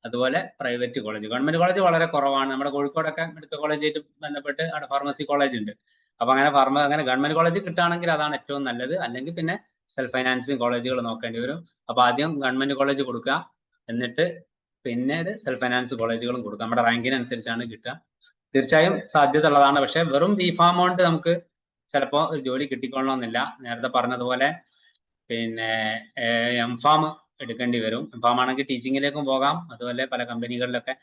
അതുപോലെ പ്രൈവറ്റ് കോളേജ്. ഗവൺമെന്റ് കോളേജ് വളരെ കുറവാണ്. നമ്മുടെ കോഴിക്കോടൊക്കെ മെഡിക്കൽ കോളേജായിട്ട് ബന്ധപ്പെട്ട് അവിടെ ഫാർമസി കോളേജ് ഉണ്ട്. അപ്പൊ അങ്ങനെ ഗവൺമെന്റ് കോളേജ് കിട്ടുകയാണെങ്കിൽ അതാണ് ഏറ്റവും നല്ലത്. അല്ലെങ്കിൽ പിന്നെ സെൽഫ് ഫൈനാൻസിങ് കോളേജുകൾ നോക്കേണ്ടി വരും. അപ്പൊ ആദ്യം ഗവൺമെന്റ് കോളേജ് കൊടുക്കുക, എന്നിട്ട് പിന്നീട് സെൽഫ് ഫൈനാൻസ് കോളേജുകളും കൊടുക്കുക. നമ്മുടെ റാങ്കിനനുസരിച്ചാണ് കിട്ടുക. തീർച്ചയായും സാധ്യത ഉള്ളതാണ്. പക്ഷെ വെറും ബിഫാം കൊണ്ട് നമുക്ക് ചിലപ്പോൾ ഒരു ജോലി കിട്ടിക്കൊള്ളണമെന്നില്ല. നേരത്തെ പറഞ്ഞതുപോലെ പിന്നെ എംഫാം എടുക്കേണ്ടി വരും. എംഫാം ആണെങ്കിൽ ടീച്ചിങ്ങിലേക്കും പോകാം. അതുപോലെ പല കമ്പനികളിലൊക്കെ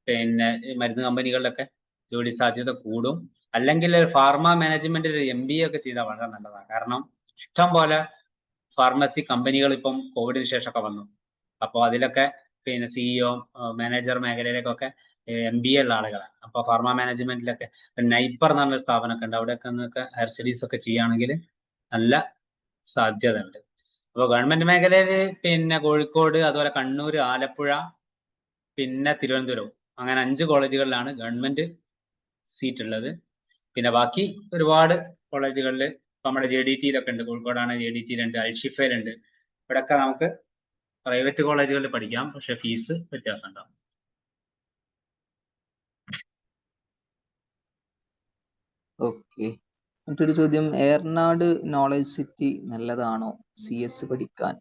പിന്നെ മരുന്ന് കമ്പനികളിലൊക്കെ ജോലി സാധ്യത കൂടും. അല്ലെങ്കിൽ ഫാർമ മാനേജ്മെന്റിൽ MBA ഒക്കെ ചെയ്താൽ വളരെ നല്ലതാണ്. കാരണം ഇഷ്ടം പോലെ ഫാർമസി കമ്പനികൾ ഇപ്പം കോവിഡിന് ശേഷമൊക്കെ വന്നു. അപ്പോൾ അതിലൊക്കെ പിന്നെ CEO മാനേജർ മേഖലയിലേക്കൊക്കെ MBA ഉള്ള ആളുകളാണ്. അപ്പോൾ ഫാർമ മാനേജ്മെന്റിലൊക്കെ നൈപ്പർ എന്ന് പറഞ്ഞൊരു സ്ഥാപനമൊക്കെ ഉണ്ട്. അവിടെയൊക്കെ നിന്നൊക്കെ ഹയർ സ്റ്റഡീസ് ഒക്കെ ചെയ്യുകയാണെങ്കിൽ നല്ല സാധ്യത ഉണ്ട്. അപ്പോൾ ഗവൺമെന്റ് മേഖലയിൽ പിന്നെ കോഴിക്കോട്, അതുപോലെ കണ്ണൂർ, ആലപ്പുഴ, പിന്നെ തിരുവനന്തപുരം, അങ്ങനെ 5 കോളേജുകളിലാണ് ഗവൺമെന്റ് സീറ്റ് ഉള്ളത്. പിന്നെ ബാക്കി ഒരുപാട് കോളേജുകളിൽ നമ്മുടെ JDTയിലൊക്കെ ഉണ്ട്. കോഴിക്കോടാണ് JDTയിലുണ്ട്, അൽഷിഫയിലുണ്ട്. ഇവിടെയൊക്കെ നമുക്ക് പ്രൈവറ്റ് കോളേജുകളിൽ പഠിക്കാം. പക്ഷെ ഫീസ് വ്യത്യാസം ഉണ്ടാവും. ഓക്കെ. മറ്റൊരു ചോദ്യം, ഏറനാട് നോളജ് സിറ്റി നല്ലതാണോ CS പഠിക്കാൻ?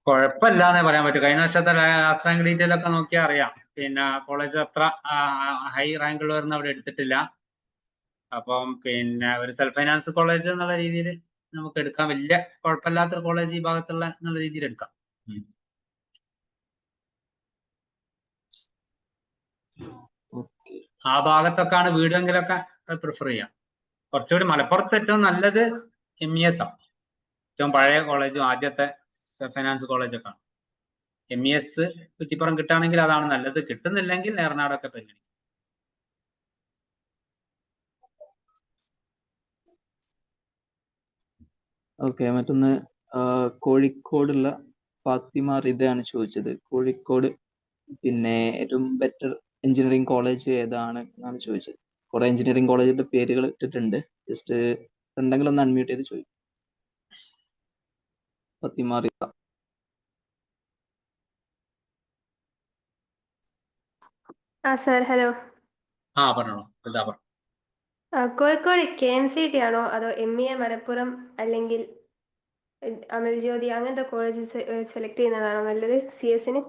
കുഴപ്പമില്ലാന്നേ പറയാൻ പറ്റും. കഴിഞ്ഞ വർഷത്തെ ലാസ്റ്റ് റാങ്ക് ഡീറ്റെയിൽ ഒക്കെ നോക്കിയാൽ അറിയാം. പിന്നെ കോളേജ് അത്ര ഹൈ റാങ്ക് ഉള്ളവരൊന്നും അവിടെ എടുത്തിട്ടില്ല. അപ്പം പിന്നെ ഒരു സെൽഫ് ഫൈനാൻസ് കോളേജ് എന്നുള്ള രീതിയിൽ നമുക്ക് എടുക്കാം. വലിയ കുഴപ്പമില്ലാത്തൊരു കോളേജ് ഈ ഭാഗത്തുള്ള എന്നുള്ള രീതിയിൽ എടുക്കാം. ഓക്കെ. ആ ഭാഗത്തൊക്കെയാണ് വീടെങ്കിലൊക്കെ പ്രിഫർ ചെയ്യാം. കുറച്ചുകൂടി മലപ്പുറത്ത് ഏറ്റവും നല്ലത് MES ആണ്. ഏറ്റവും പഴയ കോളേജും ആദ്യത്തെ ഫൈനാൻസ് കോളേജൊക്കെ ആണ്. MES കുറ്റിപ്പുറം കിട്ടുകയാണെങ്കിൽ അതാണ് നല്ലത്. കിട്ടുന്നില്ലെങ്കിൽ ഏറനാടൊക്കെ പരിഗണിക്കും. ഓക്കെ. മറ്റൊന്ന് കോഴിക്കോടുള്ള ഫാത്തിമ റിദയാണ് ചോദിച്ചത്. കോഴിക്കോട് പിന്നെ ഏറ്റവും ബെറ്റർ എഞ്ചിനീയറിംഗ് കോളേജ് ഏതാണ് എന്നാണ് ചോദിച്ചത്. കുറെ എഞ്ചിനീയറിംഗ് കോളേജിന്റെ പേരുകൾ ഇട്ടിട്ടുണ്ട്. ജസ്റ്റ് ഉണ്ടെങ്കിൽ ഒന്ന് അൺമ്യൂട്ട് ചെയ്ത് ചോദിക്കും. ഫാത്തിമ റിദ. Sir hello. പറഞ്ഞോളൂ. ഇതാ പറഞ്ഞു. കോഴിക്കോട് KMCT ആണോ അതോ MEA മലപ്പുറം അല്ലെങ്കിൽ അമൽ ജ്യോതി അങ്ങനത്തെ കോളേജ് സെലക്ട് ചെയ്യുന്നതാണോ നല്ലത് CS-ന്?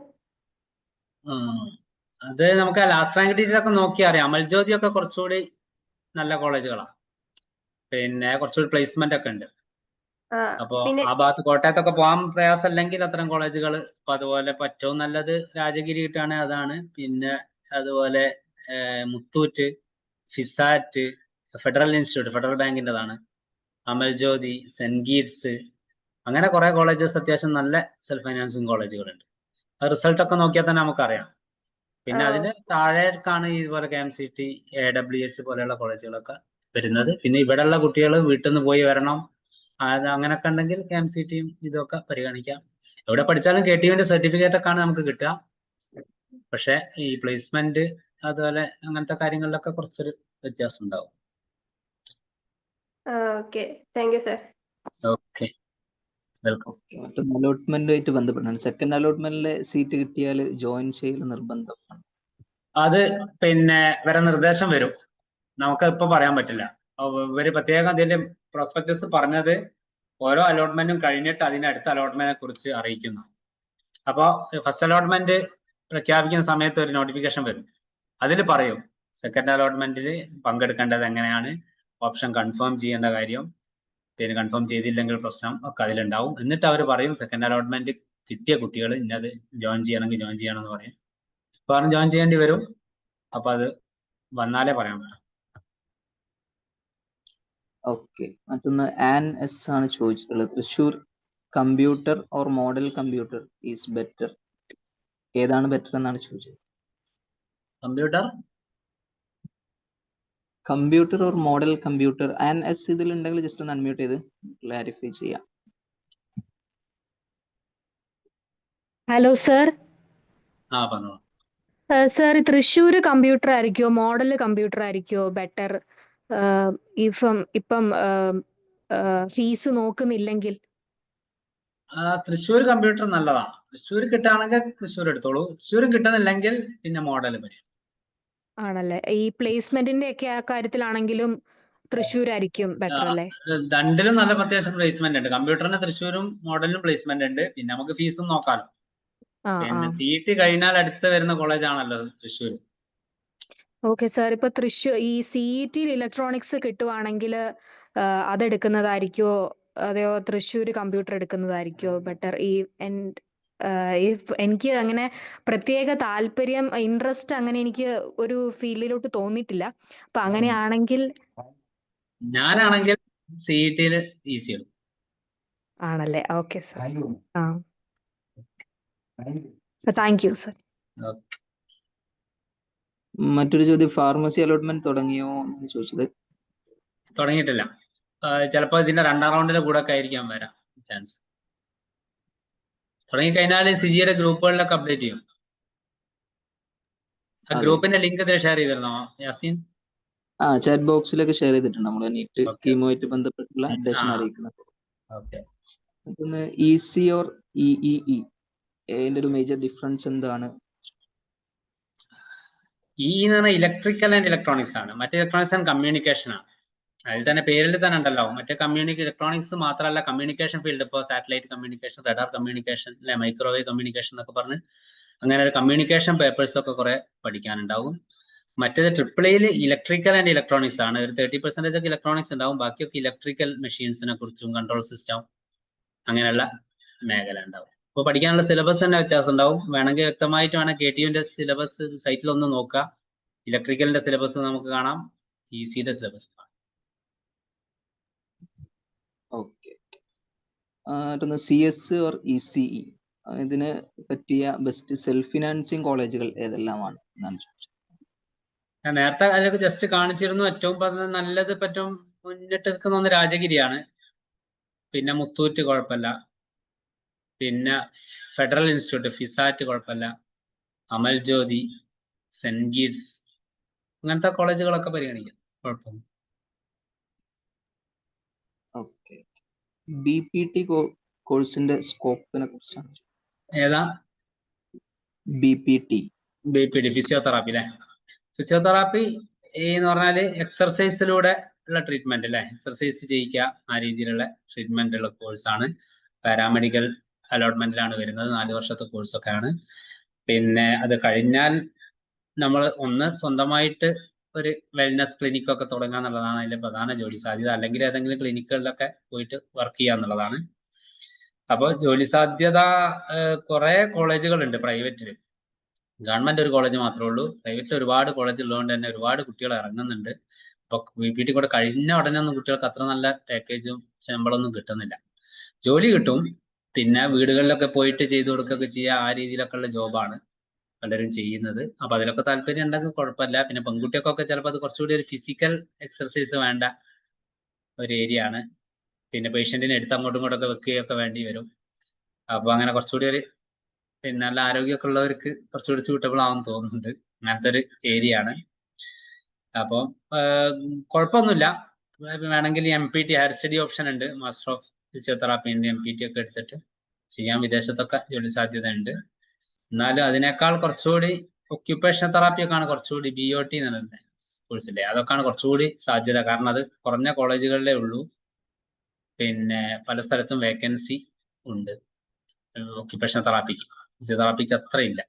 അത് നമുക്ക് ലാസ്റ്റ് റാങ്ക് ഡീറ്റെയിലൊക്കെ നോക്കി അറിയാം. അമൽ ജ്യോതി ഒക്കെ കുറച്ചുകൂടി നല്ല കോളേജുകളാണ്. പിന്നെ കുറച്ചുകൂടി പ്ലേസ്മെന്റ് ഒക്കെ ഉണ്ട്. അപ്പോൾ ആ ഭാഗത്ത് കോട്ടയത്തൊക്കെ പോകാൻ പ്രയാസമല്ലെങ്കിൽ അത്തരം കോളേജുകൾ ഇപ്പൊ അതുപോലെ ഏറ്റവും നല്ലത് രാജഗിരി കിട്ടാണ്, അതാണ്. പിന്നെ അതുപോലെ Muthoot, FISAT, Federal institute, Federal ബാങ്കിൻ്റെതാണ്, അമൽ ജ്യോതി, സെന്റ് ഗീറ്റ്സ്, അങ്ങനെ കുറെ കോളേജസ് അത്യാവശ്യം നല്ല സെൽഫ് ഫൈനാൻസിങ് കോളേജുകളുണ്ട്. റിസൾട്ട് ഒക്കെ നോക്കിയാൽ തന്നെ നമുക്കറിയാം. പിന്നെ അതിന് താഴേക്കാണ് ഇതുപോലെ KMCT, AWH പോലെയുള്ള കോളേജുകളൊക്കെ വരുന്നത്. പിന്നെ ഇവിടെയുള്ള കുട്ടികൾ വീട്ടിൽ നിന്ന് പോയി വരണം, അത് അങ്ങനെയൊക്കെ ഉണ്ടെങ്കിൽ KMCTയും ഇതൊക്കെ പരിഗണിക്കാം. എവിടെ പഠിച്ചാലും KTUവിന്റെ സർട്ടിഫിക്കറ്റ് ഒക്കെ ആണ് നമുക്ക് കിട്ടുക. പക്ഷെ ഈ പ്ലേസ്മെന്റ് അതുപോലെ അങ്ങനത്തെ കാര്യങ്ങളിലൊക്കെ കുറച്ചൊരു വ്യത്യാസം ഉണ്ടാവും. Okay, thank you sir. Okay, welcome. മറ്റൊന്ന് അലോട്ട്മെന്റുമായിട്ട് ബന്ധപ്പെട്ടാണ്. സെക്കൻഡ് അലോട്ട്മെന്റിലെ സീറ്റ് കിട്ടിയാൽ ജോയിൻ ചെയ്യൽ നിർബന്ധമാണ്? അത് പിന്നെ വരെ നിർദ്ദേശം വരും. നമുക്ക് ഇപ്പൊ പറയാൻ പറ്റില്ല. ഇവര് പ്രത്യേകം അതിന്റെ പ്രോസ്പെക്ടസ് പറഞ്ഞത് ഓരോ അലോട്ട്മെന്റും കഴിഞ്ഞിട്ട് അതിന്റെ അടുത്ത അലോട്ട്മെന്റിനെ കുറിച്ച് അറിയിക്കുന്നു. അപ്പോൾ ഫസ്റ്റ് അലോട്ട്മെന്റ് പ്രഖ്യാപിക്കുന്ന സമയത്ത് ഒരു നോട്ടിഫിക്കേഷൻ വരും. അതിൽ പറയും സെക്കൻഡ് അലോട്ട്മെന്റിൽ പങ്കെടുക്കേണ്ടത് എങ്ങനെയാണ്, ഓപ്ഷൻ കൺഫേം ചെയ്യേണ്ട കാര്യം, പിന്നെ കൺഫേം ചെയ്തില്ലെങ്കിൽ പ്രശ്നം ഒക്കെ അതിലുണ്ടാവും. എന്നിട്ട് അവർ പറയും സെക്കൻഡ് അലോട്ട്മെന്റ് കിട്ടിയ കുട്ടികൾ ഇന്നത് ജോയിൻ ചെയ്യണമെങ്കിൽ ജോയിൻ ചെയ്യണമെന്ന് പറയും. പറഞ്ഞ് ജോയിൻ ചെയ്യേണ്ടി വരും. അപ്പൊ അത് വന്നാലേ പറയാൻ പറ്റും. ഓക്കെ. മറ്റൊന്ന് ANS ആണ് ചോദിച്ചിട്ടുള്ളത്. Thrissur computer or model computer is better? ഏതാണ് ബെറ്റർ എന്നാണ് ചോദിച്ചത്. Computer or model computer. ANS ഇതിലുണ്ടെങ്കിൽ ജസ്റ്റ് ഒന്ന് അൺമ്യൂട്ട് ചെയ്ത് ക്ലാരിഫൈ ചെയ്യാം. Hello sir. പറഞ്ഞോളൂ. സർ തൃശ്ശൂർ കമ്പ്യൂട്ടർ ആയിരിക്കോ മോഡൽ കമ്പ്യൂട്ടർ ആയിരിക്കോ ബെറ്റർ ഇപ്പം ഫീസ് നോക്കുന്നില്ലെങ്കിൽ? തൃശ്ശൂർ കമ്പ്യൂട്ടർ നല്ലതാ. തൃശ്ശൂർ കിട്ടുകയാണെങ്കിൽ തൃശ്ശൂർ എടുത്തോളൂ. തൃശ്ശൂരും കിട്ടുന്നില്ലെങ്കിൽ പിന്നെ മോഡൽ വരും. ആണല്ലേ. ഈ പ്ലേസ്മെന്റിന്റെ ഒക്കെ ആ കാര്യത്തിലാണെങ്കിലും തൃശ്ശൂർ ആയിരിക്കും ബെറ്റർ അല്ലേ? രണ്ടിലും നല്ല അത്യാവശ്യം പ്ലേസ്മെന്റ് ഉണ്ട്. കമ്പ്യൂട്ടറിന് തൃശ്ശൂരും മോഡലിനും പ്ലേസ്മെന്റ് ഉണ്ട്. പിന്നെ നമുക്ക് ഫീസും നോക്കാലോ. പിന്നെ CET കഴിഞ്ഞാൽ അടുത്ത് വരുന്ന കോളേജ് ആണല്ലോ തൃശ്ശൂർ. Okay sir. ഇപ്പൊ തൃശ്ശൂർ ഈ CET ഇലക്ട്രോണിക്സ് കിട്ടുവാണെങ്കിൽ അതെടുക്കുന്നതായിരിക്കോ അതെയോ തൃശ്ശൂർ കമ്പ്യൂട്ടർ എടുക്കുന്നതായിരിക്കോ ബെറ്റർ? എനിക്ക് അങ്ങനെ പ്രത്യേക താല്പര്യം ഇൻട്രസ്റ്റ് അങ്ങനെ എനിക്ക് ഒരു ഫീൽഡിലോട്ട് തോന്നിയിട്ടില്ല. അപ്പൊ അങ്ങനെയാണെങ്കിൽ ഞാനാണെങ്കിൽ CET-യിൽ ഈസി എടുക്കും. ആണല്ലേ. Okay sir. Thank you sir. മറ്റൊരു ചോദ്യം, ഫാർമസി അലോട്ട്മെന്റ് തുടങ്ങിയോ എന്ന് ചോദിച്ചത്. തുടങ്ങിയിട്ടില്ല. ചിലപ്പോൾ ഇതിന്റെ 2ാം റൗണ്ടിലെ കൂടെ ഒക്കെ ആയിരിക്കാം വരാം ചാൻസ്. തുടങ്ങിക്കഴിഞ്ഞാൽ സിജിയുടെ ഗ്രൂപ്പുകളിലൊക്കെ അപ്ഡേറ്റ് ചെയ്യും. ആ ഗ്രൂപ്പിന്റെ ലിങ്ക് ഷെയർ ചെയ്തിരുന്നോ യാസീൻ? ചാറ്റ് ബോക്സിലൊക്കെ ഷെയർ ചെയ്തിട്ടുണ്ട്. നമ്മൾ നീറ്റ് ടീമുമായിട്ട് ബന്ധപ്പെട്ടുള്ള അപ്ഡേഷൻ അറിയിക്കുന്നത്. പിന്നെ EC ഓർ EEE അതിന്റെ ഒരു മേജർ ഡിഫറൻസ് എന്താണ്? എന്ന് പറഞ്ഞാൽ ഇലക്ട്രിക്കൽ ആൻഡ് ഇലക്ട്രോണിക്സ് ആണ്. മറ്റേ ഇലക്ട്രോണിക്സ് ആൻഡ് കമ്മ്യൂണിക്കേഷൻ ആണ്. അതിൽ തന്നെ പേരിൽ തന്നെ ഉണ്ടല്ലോ. മറ്റേ ഇലക്ട്രോണിക്സ് മാത്രമല്ല, കമ്മ്യൂണിക്കേഷൻ ഫീൽഡ്, ഇപ്പോൾ സാറ്റലൈറ്റ് കമ്മ്യൂണിക്കേഷൻ, റഡാർ കമ്മ്യൂണിക്കേഷൻ, അല്ലെ മൈക്രോവേവ് കമ്മ്യൂണിക്കേഷൻ എന്നൊക്കെ പറഞ്ഞ് അങ്ങനെ ഒരു കമ്മ്യൂണിക്കേഷൻ പേപ്പേഴ്സ് ഒക്കെ കുറെ പഠിക്കാനുണ്ടാവും. മറ്റേത് EEE ഇലക്ട്രിക്കൽ ആൻഡ് ഇലക്ട്രോണിക്സ് ആണ്. ഒരു 30% ഒക്കെ ഇലക്ട്രോണിക്സ് ഉണ്ടാവും. ബാക്കിയൊക്കെ ഇലക്ട്രിക്കൽ മെഷീൻസിനെ കുറിച്ചും കൺട്രോൾ സിസ്റ്റം അങ്ങനെയുള്ള മേഖല ഉണ്ടാവും. അപ്പോൾ പഠിക്കാനുള്ള സിലബസ് തന്നെ വ്യത്യാസം ഉണ്ടാവും. വേണമെങ്കിൽ വ്യക്തമായിട്ട് വേണം KTUവിന്റെ സിലബസ് സൈറ്റിൽ ഒന്ന് നോക്കുക. ഇലക്ട്രിക്കലിന്റെ സിലബസ് നമുക്ക് കാണാം, ECയുടെ സിലബസ് കാണാം. ഓക്കെ. CS ഓർ ECE ഇതിന് പറ്റിയ ബെസ്റ്റ് സെൽഫ് ഫിനാൻസിങ് കോളേജുകൾ ഏതെല്ലാമാണ് എന്നാണ് ചോദിച്ചത്. ഞാൻ നേരത്തെ അതിലൊക്കെ ജസ്റ്റ് കാണിച്ചിരുന്നു. ഏറ്റവും നല്ലത് പറ്റും മുന്നിട്ട് നിൽക്കുന്ന ഒന്ന് രാജഗിരിയാണ്. പിന്നെ മുത്തൂറ്റ് കുഴപ്പമില്ല. പിന്നെ ഫെഡറൽ ഇൻസ്റ്റിറ്റ്യൂട്ട് ഫിസാറ്റ് കുഴപ്പമില്ല. അമൽ ജ്യോതി, സെന്റ് ഗീഡ്സ് അങ്ങനത്തെ കോളേജുകളൊക്കെ പരിഗണിക്കാം, കുഴപ്പമില്ല. ഓക്കെ. BPT കോഴ്സിന്റെ സ്കോപ്പിനെ കുറിച്ചാണ്. ഏതാ? BPT ഫിസിയോതെറാപ്പി അല്ലെ? ഫിസിയോതെറാപ്പി എന്ന് പറഞ്ഞാല് എക്സർസൈസിലൂടെ ഉള്ള ട്രീറ്റ്മെന്റ് അല്ലെ? എക്സർസൈസ് ചെയ്യിക്കുക, ആ രീതിയിലുള്ള ട്രീറ്റ്മെന്റ് ഉള്ള കോഴ്സാണ്. പാരാമെഡിക്കൽ അലോട്ട്മെന്റിലാണ് വരുന്നത്. 4 വർഷത്തെ കോഴ്സൊക്കെ ആണ്. പിന്നെ അത് കഴിഞ്ഞാൽ നമ്മൾ ഒന്ന് സ്വന്തമായിട്ട് ഒരു വെൽനസ് ക്ലിനിക് ഒക്കെ തുടങ്ങുക എന്നുള്ളതാണ് അതിന്റെ പ്രധാന ജോലി സാധ്യത. അല്ലെങ്കിൽ ഏതെങ്കിലും ക്ലിനിക്കുകളിലൊക്കെ പോയിട്ട് വർക്ക് ചെയ്യുക എന്നുള്ളതാണ്. അപ്പോൾ ജോലി സാധ്യത കുറെ കോളേജുകളുണ്ട് പ്രൈവറ്റില്. ഗവൺമെന്റ് ഒരു കോളേജ് മാത്രമേ ഉള്ളൂ. പ്രൈവറ്റിൽ ഒരുപാട് കോളേജ് ഉള്ളതുകൊണ്ട് തന്നെ ഒരുപാട് കുട്ടികൾ ഇറങ്ങുന്നുണ്ട്. ഇപ്പൊ BPT കൂടെ കഴിഞ്ഞ ഉടനെ ഒന്നും കുട്ടികൾക്ക് അത്ര നല്ല പാക്കേജും ശമ്പളമൊന്നും കിട്ടുന്നില്ല. ജോലി കിട്ടും, പിന്നെ വീടുകളിലൊക്കെ പോയിട്ട് ചെയ്തു കൊടുക്കുകയൊക്കെ ചെയ്യുക, ആ രീതിയിലൊക്കെ ഉള്ള ജോബാണ് പലരും ചെയ്യുന്നത്. അപ്പൊ അതിലൊക്കെ താല്പര്യം ഉണ്ടെങ്കിൽ കുഴപ്പമില്ല. പിന്നെ പെൺകുട്ടികൾക്കൊക്കെ ചിലപ്പോൾ അത് കുറച്ചുകൂടി ഒരു ഫിസിക്കൽ എക്സർസൈസ് വേണ്ട ഒരു ഏരിയ ആണ്. പിന്നെ പേഷ്യന്റിനെ എടുത്ത് അങ്ങോട്ടും ഇങ്ങോട്ടൊക്കെ വെക്കുകയൊക്കെ വേണ്ടി വരും. അപ്പൊ അങ്ങനെ കുറച്ചുകൂടി ഒരു പിന്നെ നല്ല ആരോഗ്യമൊക്കെ ഉള്ളവർക്ക് കുറച്ചുകൂടി സ്യൂട്ടബിൾ ആവുമെന്ന് തോന്നുന്നുണ്ട്. അങ്ങനത്തെ ഒരു ഏരിയ ആണ്. അപ്പോൾ കുഴപ്പമൊന്നുമില്ല. വേണമെങ്കിൽ MPT ഹയർ സ്റ്റഡി ഓപ്ഷൻ ഉണ്ട്. മാസ്റ്റർ ഓഫ് ഫിസിയോതെറാപ്പി ഉണ്ട്. MPT ഒക്കെ എടുത്തിട്ട് ചെയ്യാൻ. വിദേശത്തൊക്കെ ജോലി സാധ്യത ഉണ്ട്. എന്നാലും അതിനേക്കാൾ കുറച്ചുകൂടി ഒക്യുപ്പേഷൻ തെറാപ്പിയൊക്കെ ആണ് കുറച്ചുകൂടി BOT എന്നുള്ളത് കോഴ്സില്ലേ, അതൊക്കെയാണ് കുറച്ചുകൂടി സാധ്യത. കാരണം അത് കുറഞ്ഞ കോളേജുകളിലേ ഉള്ളൂ. പിന്നെ പല സ്ഥലത്തും വേക്കൻസി ഉണ്ട് ഒക്യുപ്പേഷൻ തെറാപ്പിക്ക്. ഫിസിയോതെറാപ്പിക്ക് അത്ര ഇല്ല.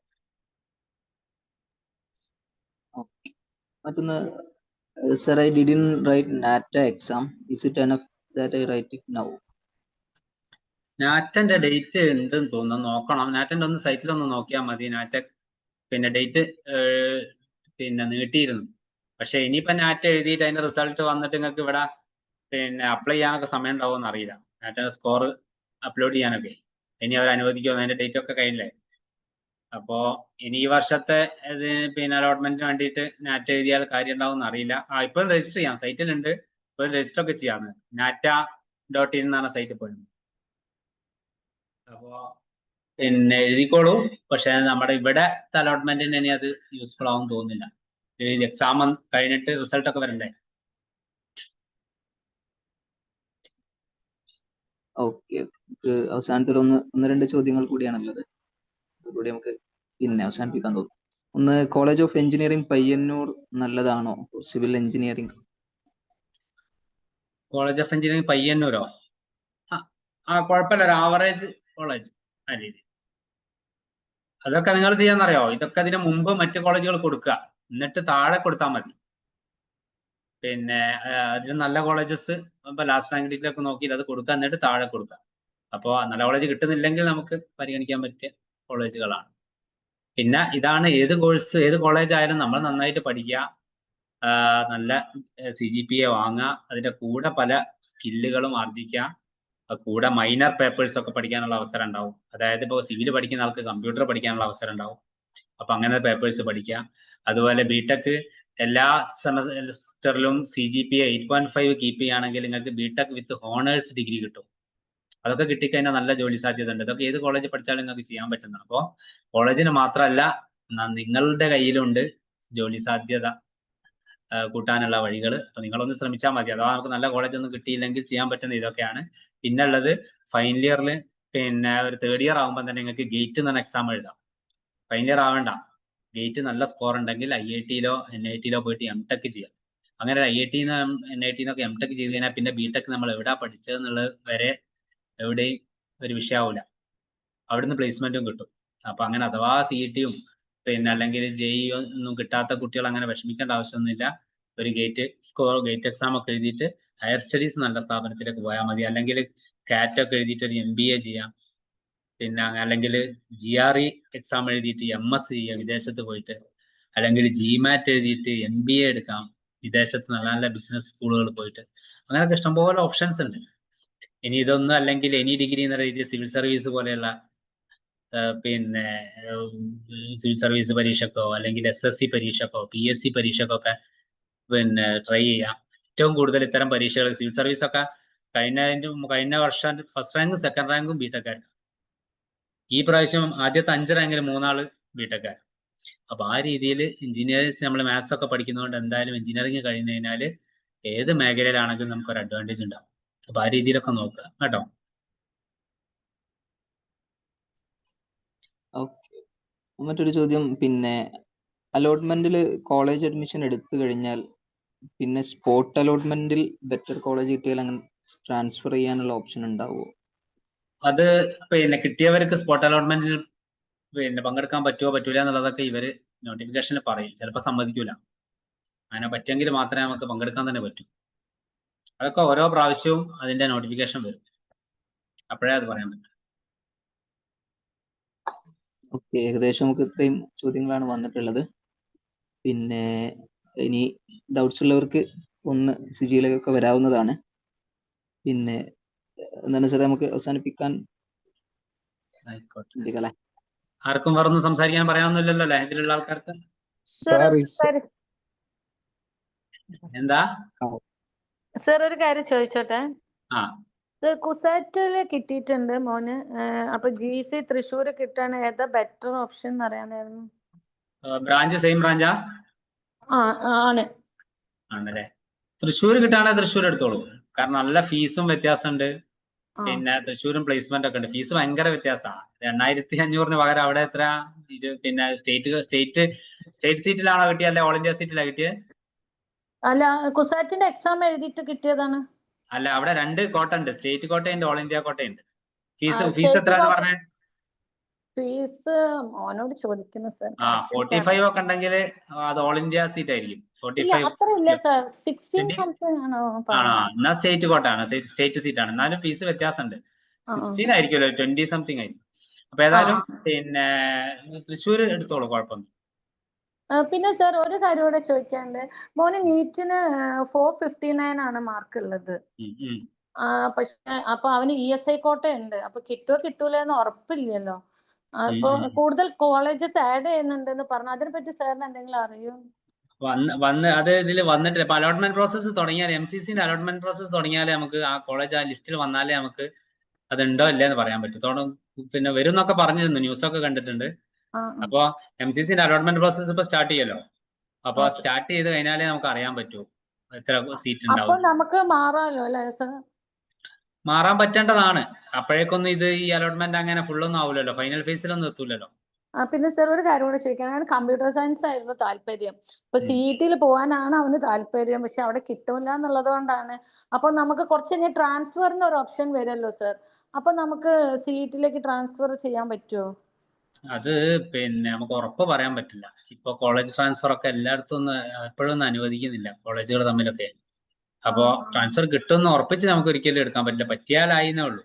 മറ്റൊന്ന്, sir, I didn't write NATA exam. Is it enough that I write it now? നാറ്റന്റെ ഡേറ്റ് ഉണ്ടെന്ന് തോന്നുന്നു, നോക്കണം. നാറ്റന്റെ ഒന്ന് സൈറ്റിലൊന്ന് നോക്കിയാൽ മതി. നാറ്റ പിന്നെ ഡേറ്റ് പിന്നെ നീട്ടിയിരുന്നു. പക്ഷെ ഇനിയിപ്പോ നാറ്റ എഴുതിയിട്ട് അതിന്റെ റിസൾട്ട് വന്നിട്ട് നിങ്ങൾക്ക് ഇവിടെ പിന്നെ അപ്ലൈ ചെയ്യാനൊക്കെ സമയം ഉണ്ടാവുമെന്ന് അറിയില്ല. നാറ്റന്റെ സ്കോർ അപ്ലോഡ് ചെയ്യാനൊക്കെ ഇനി അവർ അനുവദിക്കുമോ? അതിന്റെ ഡേറ്റ് ഒക്കെ കഴിഞ്ഞില്ലേ. അപ്പോ ഇനി ഈ വർഷത്തെ പിന്നെ അലോട്ട്മെന്റിന് വേണ്ടിയിട്ട് നാറ്റ എഴുതിയാൽ കാര്യം ഉണ്ടാവും അറിയില്ല. ഇപ്പോഴും രജിസ്റ്റർ ചെയ്യാം, സൈറ്റിലുണ്ട്. ഇപ്പോഴും രജിസ്റ്റർ ഒക്കെ ചെയ്യാന്ന്. NATA.in എന്നാണ് സൈറ്റിൽ പോയത്. അപ്പോ പിന്നെ എഴുതിക്കോളൂ. പക്ഷെ നമ്മുടെ ഇവിടെ അലോട്ട്മെന്റിന് ഇനി അത് യൂസ്ഫുൾ ആവും തോന്നുന്നില്ല. എക്സാം കഴിഞ്ഞിട്ട് റിസൾട്ട് ഒക്കെ വരണ്ടേ. ഓക്കെ, അവസാനത്തിൽ ഒന്ന് രണ്ട് ചോദ്യങ്ങൾ കൂടിയാണുള്ളത്. അതുകൂടി നമുക്ക് പിന്നെ അവസാനിപ്പിക്കാൻ തോന്നും. ഒന്ന്, കോളേജ് ഓഫ് എഞ്ചിനീയറിംഗ് പയ്യന്നൂർ നല്ലതാണോ civil engineering? College of engineering പയ്യന്നൂരോ? കുഴപ്പമില്ല, ഒരു ആവറേജ് കോളേജ് ആ രീതി. അതൊക്കെ നിങ്ങൾ ചെയ്യാന്നറിയോ, ഇതൊക്കെ അതിന് മുമ്പ് മറ്റു കോളേജുകൾ കൊടുക്കുക, എന്നിട്ട് താഴെ കൊടുത്താൽ മതി. പിന്നെ അതിന് നല്ല കോളേജസ് ഇപ്പൊ ലാസ്റ്റ് റാങ്ക് ഡീറ്റെയിലൊക്കെ നോക്കി അത് കൊടുക്കുക, എന്നിട്ട് താഴെ കൊടുക്കുക. അപ്പോൾ നല്ല കോളേജ് കിട്ടുന്നില്ലെങ്കിൽ നമുക്ക് പരിഗണിക്കാൻ പറ്റിയ കോളേജുകളാണ്. പിന്നെ ഇതാണ്, ഏത് കോഴ്സ് ഏത് കോളേജ് ആയാലും നമ്മൾ നന്നായിട്ട് പഠിക്കുക, നല്ല CGPA വാങ്ങുക, അതിൻ്റെ കൂടെ പല സ്കില്ലുകളും ആർജിക്കുക, കൂടെ മൈനർ പേപ്പേഴ്സ് ഒക്കെ പഠിക്കാനുള്ള അവസരം ഉണ്ടാവും. അതായത് ഇപ്പോൾ സിവിൽ പഠിക്കുന്ന ആൾക്ക് കമ്പ്യൂട്ടർ പഠിക്കാനുള്ള അവസരം ഉണ്ടാവും. അപ്പൊ അങ്ങനെ പേപ്പേഴ്സ് പഠിക്കുക. അതുപോലെ ബിടെക് എല്ലാ സെമസ്റ്ററിലും CGPA 8.5 കീപ്പ് ചെയ്യുകയാണെങ്കിൽ നിങ്ങൾക്ക് ബിടെക് വിത്ത് ഹോണേഴ്സ് ഡിഗ്രി കിട്ടും. അതൊക്കെ കിട്ടിക്കഴിഞ്ഞാൽ നല്ല ജോലി സാധ്യത ഉണ്ട്. ഇതൊക്കെ ഏത് കോളേജ് പഠിച്ചാലും നിങ്ങൾക്ക് ചെയ്യാൻ പറ്റുന്നതാണ്. അപ്പോൾ കോളേജിന് മാത്രമല്ല, നിങ്ങളുടെ കയ്യിലുണ്ട് ജോലി സാധ്യത കൂട്ടാനുള്ള വഴികൾ. അപ്പൊ നിങ്ങളൊന്ന് ശ്രമിച്ചാൽ മതി. അഥവാ നമുക്ക് നല്ല കോളേജ് ഒന്നും കിട്ടിയില്ലെങ്കിൽ ചെയ്യാൻ പറ്റുന്ന ഇതൊക്കെയാണ്. പിന്നെ ഉള്ളത് ഫൈനൽ ഇയറിൽ, പിന്നെ ഒരു തേർഡ് ഇയർ ആകുമ്പോൾ തന്നെ നിങ്ങൾക്ക് ഗേറ്റ് എന്ന് പറഞ്ഞ എക്സാം എഴുതാം. ഫൈനൽ ഇയർ ആവേണ്ട, ഗേറ്റ് നല്ല സ്കോർ ഉണ്ടെങ്കിൽ IIT-ലോ NIT-ലോ പോയിട്ട് MTech ചെയ്യാം. അങ്ങനെ IIT-ന്ന് NIT-ന്നൊക്കെ MTech ചെയ്ത് കഴിഞ്ഞാൽ പിന്നെ ബിടെക് നമ്മൾ എവിടെയാ പഠിച്ചതെന്നുള്ളത് വരെ എവിടെയും ഒരു വിഷയമാവില്ല. അവിടുന്ന് പ്ലേസ്മെന്റും കിട്ടും. അപ്പൊ അങ്ങനെ അഥവാ CET-യും പിന്നെ അല്ലെങ്കിൽ JEE ഒന്നും കിട്ടാത്ത കുട്ടികൾ അങ്ങനെ വിഷമിക്കേണ്ട ആവശ്യമൊന്നുമില്ല. ഒരു ഗേറ്റ് എക്സാം ഒക്കെ എഴുതിയിട്ട് ഹയർ സ്റ്റഡീസ് നല്ല സ്ഥാപനത്തിലേക്ക് പോയാൽ മതി. അല്ലെങ്കിൽ CAT ഒക്കെ എഴുതിയിട്ട് ഒരു MBA ചെയ്യാം. പിന്നെ അല്ലെങ്കിൽ GRE എക്സാം എഴുതിയിട്ട് MS ചെയ്യാം വിദേശത്ത് പോയിട്ട്. അല്ലെങ്കിൽ GMAT എഴുതിയിട്ട് MBA എടുക്കാം വിദേശത്ത് നല്ല നല്ല ബിസിനസ് സ്കൂളുകൾ പോയിട്ട്. അങ്ങനെയൊക്കെ ഇഷ്ടംപോലെ ഓപ്ഷൻസ് ഉണ്ട്. ഇനി ഇതൊന്നും അല്ലെങ്കിൽ എനി ഡിഗ്രി എന്ന രീതിയിൽ സിവിൽ സർവീസ് പോലെയുള്ള പിന്നെ സിവിൽ സർവീസ് പരീക്ഷക്കോ അല്ലെങ്കിൽ SSC പരീക്ഷക്കോ PSC പരീക്ഷക്കൊക്കെ പിന്നെ ട്രൈ ചെയ്യാം. ഏറ്റവും കൂടുതൽ ഇത്തരം പരീക്ഷകൾ സിവിൽ സർവീസ് ഒക്കെ കഴിഞ്ഞ വർഷം ഫസ്റ്റ് റാങ്കും സെക്കൻഡ് റാങ്കും ബിടെക്കാർക്ക്. ഈ പ്രാവശ്യം ആദ്യത്തെ 5 റാങ്കിൽ 3 ആള് ബിടെക്കാർ. അപ്പൊ ആ രീതിയിൽ എഞ്ചിനീയേഴ്സ് നമ്മൾ മാത്സ് ഒക്കെ പഠിക്കുന്നതുകൊണ്ട് എന്തായാലും എഞ്ചിനീയറിംഗ് കഴിഞ്ഞു കഴിഞ്ഞാൽ ഏത് മേഖലയിലാണെങ്കിലും നമുക്കൊരു അഡ്വാൻറ്റേജ് ഉണ്ടാവും. അപ്പൊ ആ രീതിയിലൊക്കെ നോക്കുക കേട്ടോ. ഓക്കെ, മറ്റൊരു ചോദ്യം, പിന്നെ അലോട്ട്മെന്റിൽ കോളേജ് അഡ്മിഷൻ എടുത്തു കഴിഞ്ഞാൽ പിന്നെ സ്പോട്ട് അലോട്ട്മെന്റിൽ ബെറ്റർ കോളേജ് കിട്ടിയാൽ അങ്ങനെ ട്രാൻസ്ഫർ ചെയ്യാനുള്ള ഓപ്ഷൻ ഉണ്ടാവുമോ? അത് പിന്നെ കിട്ടിയവർക്ക് സ്പോട്ട് അലോട്ട്മെന്റിൽ പിന്നെ പങ്കെടുക്കാൻ പറ്റുമോ പറ്റൂല എന്നുള്ളതൊക്കെ ഇവര് നോട്ടിഫിക്കേഷനിൽ പറയും. ചിലപ്പോൾ സമ്മതിക്കൂല. അങ്ങനെ പറ്റുമെങ്കിൽ മാത്രമേ നമുക്ക് പങ്കെടുക്കാൻ തന്നെ പറ്റൂ. അതൊക്കെ ഓരോ പ്രാവശ്യവും അതിന്റെ നോട്ടിഫിക്കേഷൻ വരും, അപ്പോഴേ അത് പറയാൻ പറ്റും. ഓക്കെ, ഏകദേശം നമുക്ക് ഇത്രയും ചോദ്യങ്ങളാണ് വന്നിട്ടുള്ളത്. പിന്നെ ഇനി ഡൗട്ട്സ് ഉള്ളവർക്ക് ഒന്ന് സിജിയിലേക്കൊക്കെ വരാവുന്നതാണ്. പിന്നെ എന്താണ് സാർ, നമുക്ക് അവസാനിപ്പിക്കാൻ ആയിക്കോട്ടെ. ആർക്കും വേറൊന്നും സംസാരിക്കാൻ പറയാനൊന്നുമില്ലല്ലോ അല്ലേ ഇതിലുള്ള ആൾക്കാർക്ക്? എന്താ സർ ഒരു കാര്യം ചോദിച്ചോട്ടെ? ആ, കുസാറ്റില് കിട്ടിയിട്ടുണ്ട് മോന്. അപ്പൊ GC തൃശ്ശൂർ കിട്ടാണ് ഏതാ ബെറ്റർ ഓപ്ഷൻ എന്ന് അറിയാനായിരുന്നു. ബ്രാഞ്ച് സെയിം ബ്രാഞ്ചാ? ആണ്. ആണല്ലേ. തൃശ്ശൂർ കിട്ടാണെങ്കിൽ തൃശ്ശൂർ എടുത്തോളൂ. കാരണം നല്ല ഫീസും വ്യത്യാസമുണ്ട്. പിന്നെ തൃശ്ശൂരും പ്ലേസ്മെന്റ് ഒക്കെ ഉണ്ട്. ഫീസ് ഭയങ്കര വ്യത്യാസമാണ്. 8500 പകരം അവിടെ എത്ര? പിന്നെ സ്റ്റേറ്റ് സീറ്റിലാണോ കിട്ടിയത് അല്ലെ ഓൾ ഇന്ത്യ സീറ്റിലാണ് കിട്ടിയത്? അല്ല, കുസാറ്റിന്റെ എക്സാം എഴുതിയിട്ട് കിട്ടിയതാണ്. അല്ല, അവിടെ 2 കോട്ട ഉണ്ട്, സ്റ്റേറ്റ് കോട്ടയുണ്ട് ഓൾ ഇന്ത്യ കോട്ടയുണ്ട്. ഫീസ് എത്രയാണ് പറഞ്ഞത്? ഫീസ് മോനോട് ചോദിക്കുന്നു സർ. 45 ഒക്കെ ഉണ്ടെങ്കിൽ അത് ഓൾ ഇന്ത്യ സീറ്റ് ആയിരിക്കും. 45 അത്ര ഇല്ല സർ, 16 സംതിങ് ആണോ? എന്നാ സ്റ്റേറ്റ് കോട്ടാണ്, സ്റ്റേറ്റ് സീറ്റ് ആണ്. എന്നാലും ഫീസ് വ്യത്യാസമുണ്ട്. 16 ആയിരിക്കുമല്ലോ, 20 സംതിങ് ആയിരിക്കും. അപ്പൊ ഏതായാലും പിന്നെ തൃശ്ശൂർ എടുത്തോളൂ, കുഴപ്പമൊന്നും. പിന്നെ സർ ഒരു കാര്യം കൂടെ ചോദിക്കാനുണ്ട്. മോന് നീറ്റിന് 459 ആണ് മാർക്ക് ഉള്ളത്. പക്ഷെ അപ്പൊ അവന് ESI കോട്ട ഉണ്ട്. അപ്പൊ കിട്ടുമോ കിട്ടൂല എന്ന് ഉറപ്പില്ലല്ലോ. അപ്പൊ കൂടുതൽ കോളേജസ് ആഡ് ചെയ്യുന്നുണ്ടെന്ന് പറഞ്ഞു. അതിനെ പറ്റി സാറിന് എന്തെങ്കിലും അറിയോ? അത് ഇതിൽ വന്നിട്ടില്ല. ഇപ്പൊ അലോട്ട്മെന്റ് പ്രോസസ്സ് തുടങ്ങിയാൽ, MCCന്റെ അലോട്ട്മെന്റ് പ്രോസസ്സ് തുടങ്ങിയാലേ നമുക്ക് ആ കോളേജ് ആ ലിസ്റ്റിൽ വന്നാലേ നമുക്ക് അതുണ്ടോ ഇല്ലെന്ന് പറയാൻ പറ്റും. പിന്നെ വരും എന്നൊക്കെ പറഞ്ഞിരുന്നു, ന്യൂസൊക്കെ കണ്ടിട്ടുണ്ട്. അപ്പൊ MCCന്റെ അലോട്ട്മെന്റ് പ്രോസസ് ഇപ്പൊ സ്റ്റാർട്ട് ചെയ്യല്ലോ. അപ്പൊ സ്റ്റാർട്ട് ചെയ്ത് കഴിഞ്ഞാലേ നമുക്ക് അറിയാൻ പറ്റൂ എത്ര സീറ്റ് അപ്പൊ ഉണ്ടാവും. നമുക്ക് മാറാലോ അല്ലേ സർ? മാറാൻ പറ്റേണ്ടതാണ്. അപ്പോഴേക്കൊന്നും ഇത് ഈ അലോട്ട്മെന്റ് അങ്ങനെ ഫുള്ളൊന്നും ആവില്ലല്ലോ, ഫൈനൽ ഫേസിലൊന്നും എത്തൂലല്ലോ. പിന്നെ സർ ഒരു കാര്യം കൂടെ ചോദിക്കാൻ, അവന് കമ്പ്യൂട്ടർ സയൻസ് ആയിരുന്നു താല്പര്യം. ഇപ്പൊ CET പോകാനാണ് അവന് താല്പര്യം, പക്ഷെ അവിടെ കിട്ടൂല എന്നുള്ളത് കൊണ്ടാണ്. അപ്പൊ നമുക്ക് കുറച്ച് കഴിഞ്ഞാൽ ട്രാൻസ്ഫറിന് ഒരു ഓപ്ഷൻ വരുമല്ലോ സർ, അപ്പൊ നമുക്ക് CET ട്രാൻസ്ഫർ ചെയ്യാൻ പറ്റുമോ? അത് പിന്നെ നമുക്ക് ഉറപ്പ് പറയാൻ പറ്റില്ല. ഇപ്പൊ കോളേജ് ട്രാൻസ്ഫർ ഒക്കെ എല്ലായിടത്തും ഒന്നും എപ്പോഴും ഒന്നും അനുവദിക്കുന്നില്ല, കോളേജുകൾ തമ്മിലൊക്കെ. അപ്പോ ട്രാൻസ്ഫർ കിട്ടുമെന്ന് ഉറപ്പിച്ച് നമുക്ക് ഒരിക്കലും എടുക്കാൻ പറ്റില്ല, പറ്റിയാലായിന്നേ ഉള്ളൂ.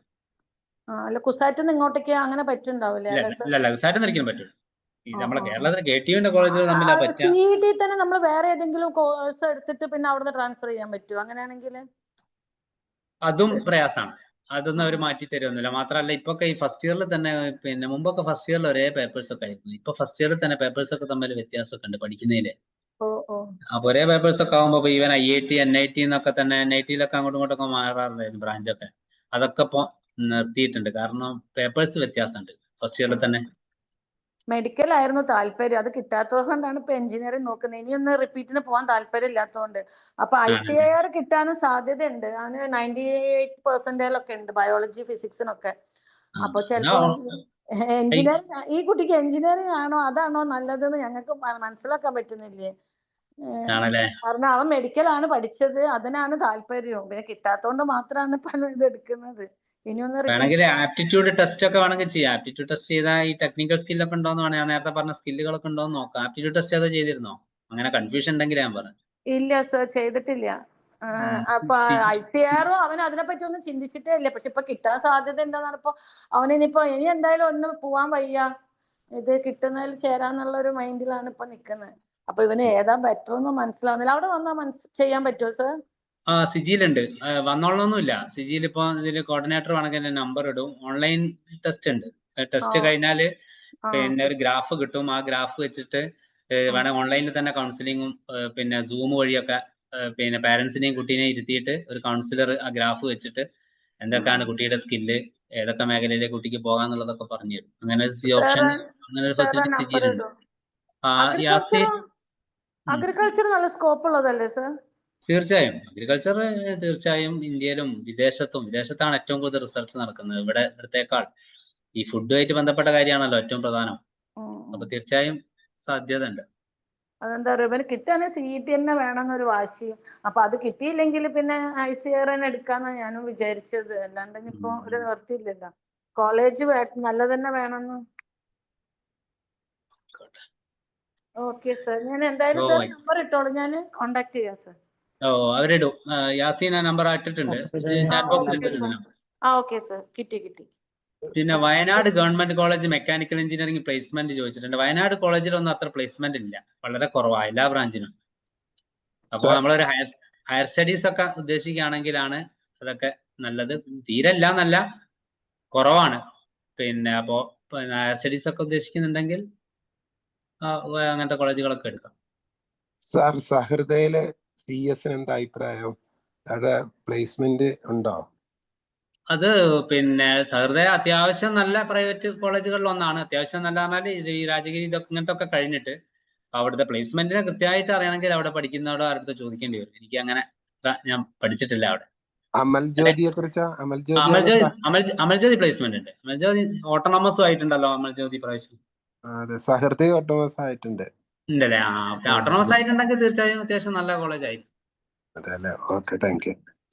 അല്ല കുസാറ്റിന്ന് ഇങ്ങോട്ടേക്ക് അങ്ങനെ പറ്റുണ്ടാവില്ലേ അല്ലേ സർ? ഇല്ല കുസാറ്റൊന്നും ഒരിക്കലും പറ്റില്ല. ഈ നമ്മളെ കേരളത്തിലെ KTUവിന്റെ കോളേജുകൾ തമ്മിലാ പറ്റുക. CET തന്നെ നമ്മൾ വേറെ ഏതെങ്കിലും കോഴ്സ് എടുത്തിട്ട് പിന്നെ അവിടുന്ന് ട്രാൻസ്ഫർ ചെയ്യാൻ പറ്റുമോ അങ്ങനെയാണെങ്കിൽ? അതും പ്രയാസമാണ്, അതൊന്നും അവർ മാറ്റി തരുമൊന്നുമില്ല. മാത്രമല്ല ഇപ്പൊ ഈ ഫസ്റ്റ് ഇയറിൽ തന്നെ, പിന്നെ മുമ്പൊക്കെ ഫസ്റ്റ് ഇയറിൽ ഒരേ പേപ്പേഴ്സ് ഒക്കെ ആയിരുന്നു. ഇപ്പൊ ഫസ്റ്റ് ഇയറിൽ തന്നെ പേപ്പേഴ്സ് ഒക്കെ തമ്മിൽ വ്യത്യാസമൊക്കെ ഉണ്ട് പഠിക്കുന്നതില്. അപ്പൊ ഒരേ പേപ്പേഴ്സ് ഒക്കെ ആകുമ്പോ ഈവൻ IIT NIT എന്നൊക്കെ തന്നെ, NIT-ലൊക്കെ അങ്ങോട്ടും ഇങ്ങോട്ടൊക്കെ മാറാറുണ്ടായിരുന്നു ബ്രാഞ്ചൊക്കെ. അതൊക്കെ ഇപ്പൊ നിർത്തിയിട്ടുണ്ട്, കാരണം പേപ്പേഴ്സ് വ്യത്യാസമുണ്ട് ഫസ്റ്റ് ഇയറിൽ തന്നെ. മെഡിക്കൽ ആയിരുന്നു താല്പര്യം, അത് കിട്ടാത്തത് കൊണ്ടാണ് ഇപ്പൊ എഞ്ചിനീയറിംഗ് നോക്കുന്നത്. ഇനിയൊന്ന് റിപ്പീറ്റിന് പോകാൻ താല്പര്യം ഇല്ലാത്തതുകൊണ്ട്. അപ്പൊ ICAR കിട്ടാനും സാധ്യതയുണ്ട്. അവന് 98% ഒക്കെ ഉണ്ട് ബയോളജി ഫിസിക്സിനൊക്കെ. അപ്പൊ ചിലപ്പോ എഞ്ചിനീയറിംഗ്, ഈ കുട്ടിക്ക് എഞ്ചിനീയറിംഗ് ആണോ അതാണോ നല്ലതെന്ന് ഞങ്ങൾക്ക് മനസ്സിലാക്കാൻ പറ്റുന്നില്ലേ? കാരണം അവൻ മെഡിക്കൽ ആണ് പഠിച്ചത്, അതിനാണ് താല്പര്യവും. പിന്നെ കിട്ടാത്തോണ്ട് മാത്രമാണ് പല ഇത് എടുക്കുന്നത്. വേണമെങ്കിൽ ആപ്റ്റിറ്റ്യൂഡ് ടെസ്റ്റ് ഒക്കെ വേണമെങ്കിൽ ചെയ്യാം. ആപ്റ്റിറ്റ്യൂഡ് ടെസ്റ്റ് ചെയ്താൽ ഈ ടെക്നിക്കൽ സ്കില്ലൊക്കെ ഉണ്ടോന്ന് വേണമെങ്കിൽ, ഞാൻ നേരത്തെ പറഞ്ഞ സ്കില്ലുകളൊക്കെ ഉണ്ടോന്ന് നോക്കാം. ആപ്റ്റിറ്റ്യൂഡ് ടെസ്റ്റ് അത് ചെയ്തിരുന്നോ? അങ്ങനെ കൺഫ്യൂഷൻ ഉണ്ടെങ്കിൽ ഞാൻ പറഞ്ഞു. ഇല്ല സർ, ചെയ്തിട്ടില്ല. അപ്പൊ ICAR അവൻ അതിനെപ്പറ്റി ഒന്നും ചിന്തിച്ചിട്ടേ ഇല്ല. പക്ഷെ ഇപ്പൊ കിട്ടാൻ സാധ്യത ഉണ്ടെന്നാണ്. ഇപ്പൊ അവനിപ്പോ ഇനി എന്തായാലും ഒന്നും പോവാൻ വയ്യ, ഇത് കിട്ടുന്നതിൽ ചേരാന്നുള്ള ഒരു മൈൻഡിലാണ് ഇപ്പൊ നിക്കുന്നത്. അപ്പൊ ഇവന് ഏതാ ബെറ്റർ എന്ന് മനസ്സിലാവുന്നില്ല. അവിടെ വന്നാൽ ചെയ്യാൻ പറ്റുമോ സർ? സിജിയിലുണ്ട്, വന്നോളണമെന്നില്ല. സിജിയിൽ ഇപ്പൊ ഇതില് കോർഡിനേറ്റർ വേണമെങ്കിൽ എന്റെ നമ്പർ ഇടും. ഓൺലൈൻ ടെസ്റ്റ് ഉണ്ട്. ടെസ്റ്റ് കഴിഞ്ഞാല് പിന്നെ ഒരു ഗ്രാഫ് കിട്ടും. ആ ഗ്രാഫ് വെച്ചിട്ട് വേണമെങ്കിൽ ഓൺലൈനിൽ തന്നെ കൗൺസിലിങ്ങും പിന്നെ സൂം വഴിയൊക്കെ പിന്നെ പാരന്റ്സിനെയും കുട്ടീനെയും ഇരുത്തിയിട്ട് ഒരു കൗൺസിലർ ആ ഗ്രാഫ് വെച്ചിട്ട് എന്തൊക്കെയാണ് കുട്ടിയുടെ സ്കില്ല്, ഏതൊക്കെ മേഖലയിലേക്ക് കുട്ടിക്ക് പോകാന്നുള്ളതൊക്കെ പറഞ്ഞു തരും. അങ്ങനെ ഒരു ഓപ്ഷൻ, അങ്ങനെ ഒരു ഫെസിലിറ്റി സിജിയിലുണ്ട്. അഗ്രികൾച്ചർ നല്ല സ്കോപ്പ് ഉള്ളതല്ലേ സർ? തീർച്ചയായും അഗ്രികൾച്ചർ തീർച്ചയായും ഇന്ത്യയിലും വിദേശത്താണ് ഏറ്റവും കൂടുതൽ റിസർച്ച് നടക്കുന്നത്. ഇവിടത്തേക്കാൾ ഈ ഫുഡുമായിട്ട് ബന്ധപ്പെട്ട കാര്യമാണല്ലോ ഏറ്റവും പ്രധാനം. അപ്പൊ തീർച്ചയായും സാധ്യത ഉണ്ട്. അതെന്താ പറയുക, ഇവന് കിട്ടുകയാണെങ്കിൽ CET തന്നെ വേണമെന്നൊരു വാശിയും. അപ്പൊ അത് കിട്ടിയില്ലെങ്കിൽ പിന്നെ ICAR തന്നെ എടുക്കാന്നാണ് ഞാനും വിചാരിച്ചത്. അല്ലാണ്ട് ഇപ്പൊ ഒരു നിർത്തിയില്ലല്ലോ. കോളേജ് നല്ല തന്നെ വേണമെന്ന്. ഓക്കെ സർ, ഞാൻ എന്തായാലും സർ നമ്പർ ഇട്ടോളൂ, ഞാൻ കോണ്ടാക്ട് ചെയ്യാം സർ. അവരിടും. യാസീൻ നമ്പർ ഇട്ടിട്ടുണ്ട്, ചാറ്റ് ബോക്സിൽ ഇട്ടിട്ടുണ്ട്. ഓക്കെ സർ, കിട്ടി. പിന്നെ Wayanad government college mechanical engineering placement ചോദിച്ചിട്ടുണ്ട്. വയനാട് കോളേജിലൊന്നും അത്ര പ്ലേസ്മെന്റ് ഇല്ല, വളരെ കുറവാണ് എല്ലാ ബ്രാഞ്ചിനും. അപ്പോൾ നമ്മളൊരു ഹയർ സ്റ്റഡീസ് ഒക്കെ ഉദ്ദേശിക്കുകയാണെങ്കിലാണ് അതൊക്കെ നല്ലത്. തീരല്ല എന്നല്ല, കുറവാണ്. പിന്നെ അപ്പോ ഹയർ സ്റ്റഡീസ് ഒക്കെ ഉദ്ദേശിക്കുന്നുണ്ടെങ്കിൽ അങ്ങനത്തെ കോളേജുകളൊക്കെ എടുക്കാം. സാർ, സഹൃദയിലെ CS-ന് എന്താ അഭിപ്രായം? അവിടെ പ്ലേസ്മെന്റ് ഉണ്ടോ? അത് പിന്നെ സഹൃദയ അത്യാവശ്യം നല്ല പ്രൈവറ്റ് കോളേജുകളിൽ ഒന്നാണ്. അത്യാവശ്യം നല്ല പറഞ്ഞാൽ ഈ രാജഗിരി ഇങ്ങനത്തെ ഒക്കെ കഴിഞ്ഞിട്ട് അവിടുത്തെ പ്ലേസ്മെന്റിനെ കൃത്യമായിട്ട് അറിയണമെങ്കിൽ അവിടെ പഠിക്കുന്നവരോ അടുത്ത് ചോദിക്കേണ്ടി വരും. എനിക്ക് അങ്ങനെ ഞാൻ പഠിച്ചിട്ടില്ല അവിടെ. അമൽജ്യോതിയെ കുറിച്ചോ? അമൽജ്യോതി പ്ലേസ്മെന്റ് ഉണ്ട്. അമൽജ്യോതി ഓട്ടോണമസും ആയിട്ടുണ്ടല്ലോ. അമൽജ്യോതി പ്രാവശ്യം സഹൃദയ ഓട്ടോണമസ് ആയിട്ടുണ്ട് ഉണ്ടല്ലേ? ഓട്ടോണമസ് ആയിട്ടുണ്ടെങ്കിൽ തീർച്ചയായും അത്യാവശ്യം നല്ല കോളേജ് ആയിരിക്കും.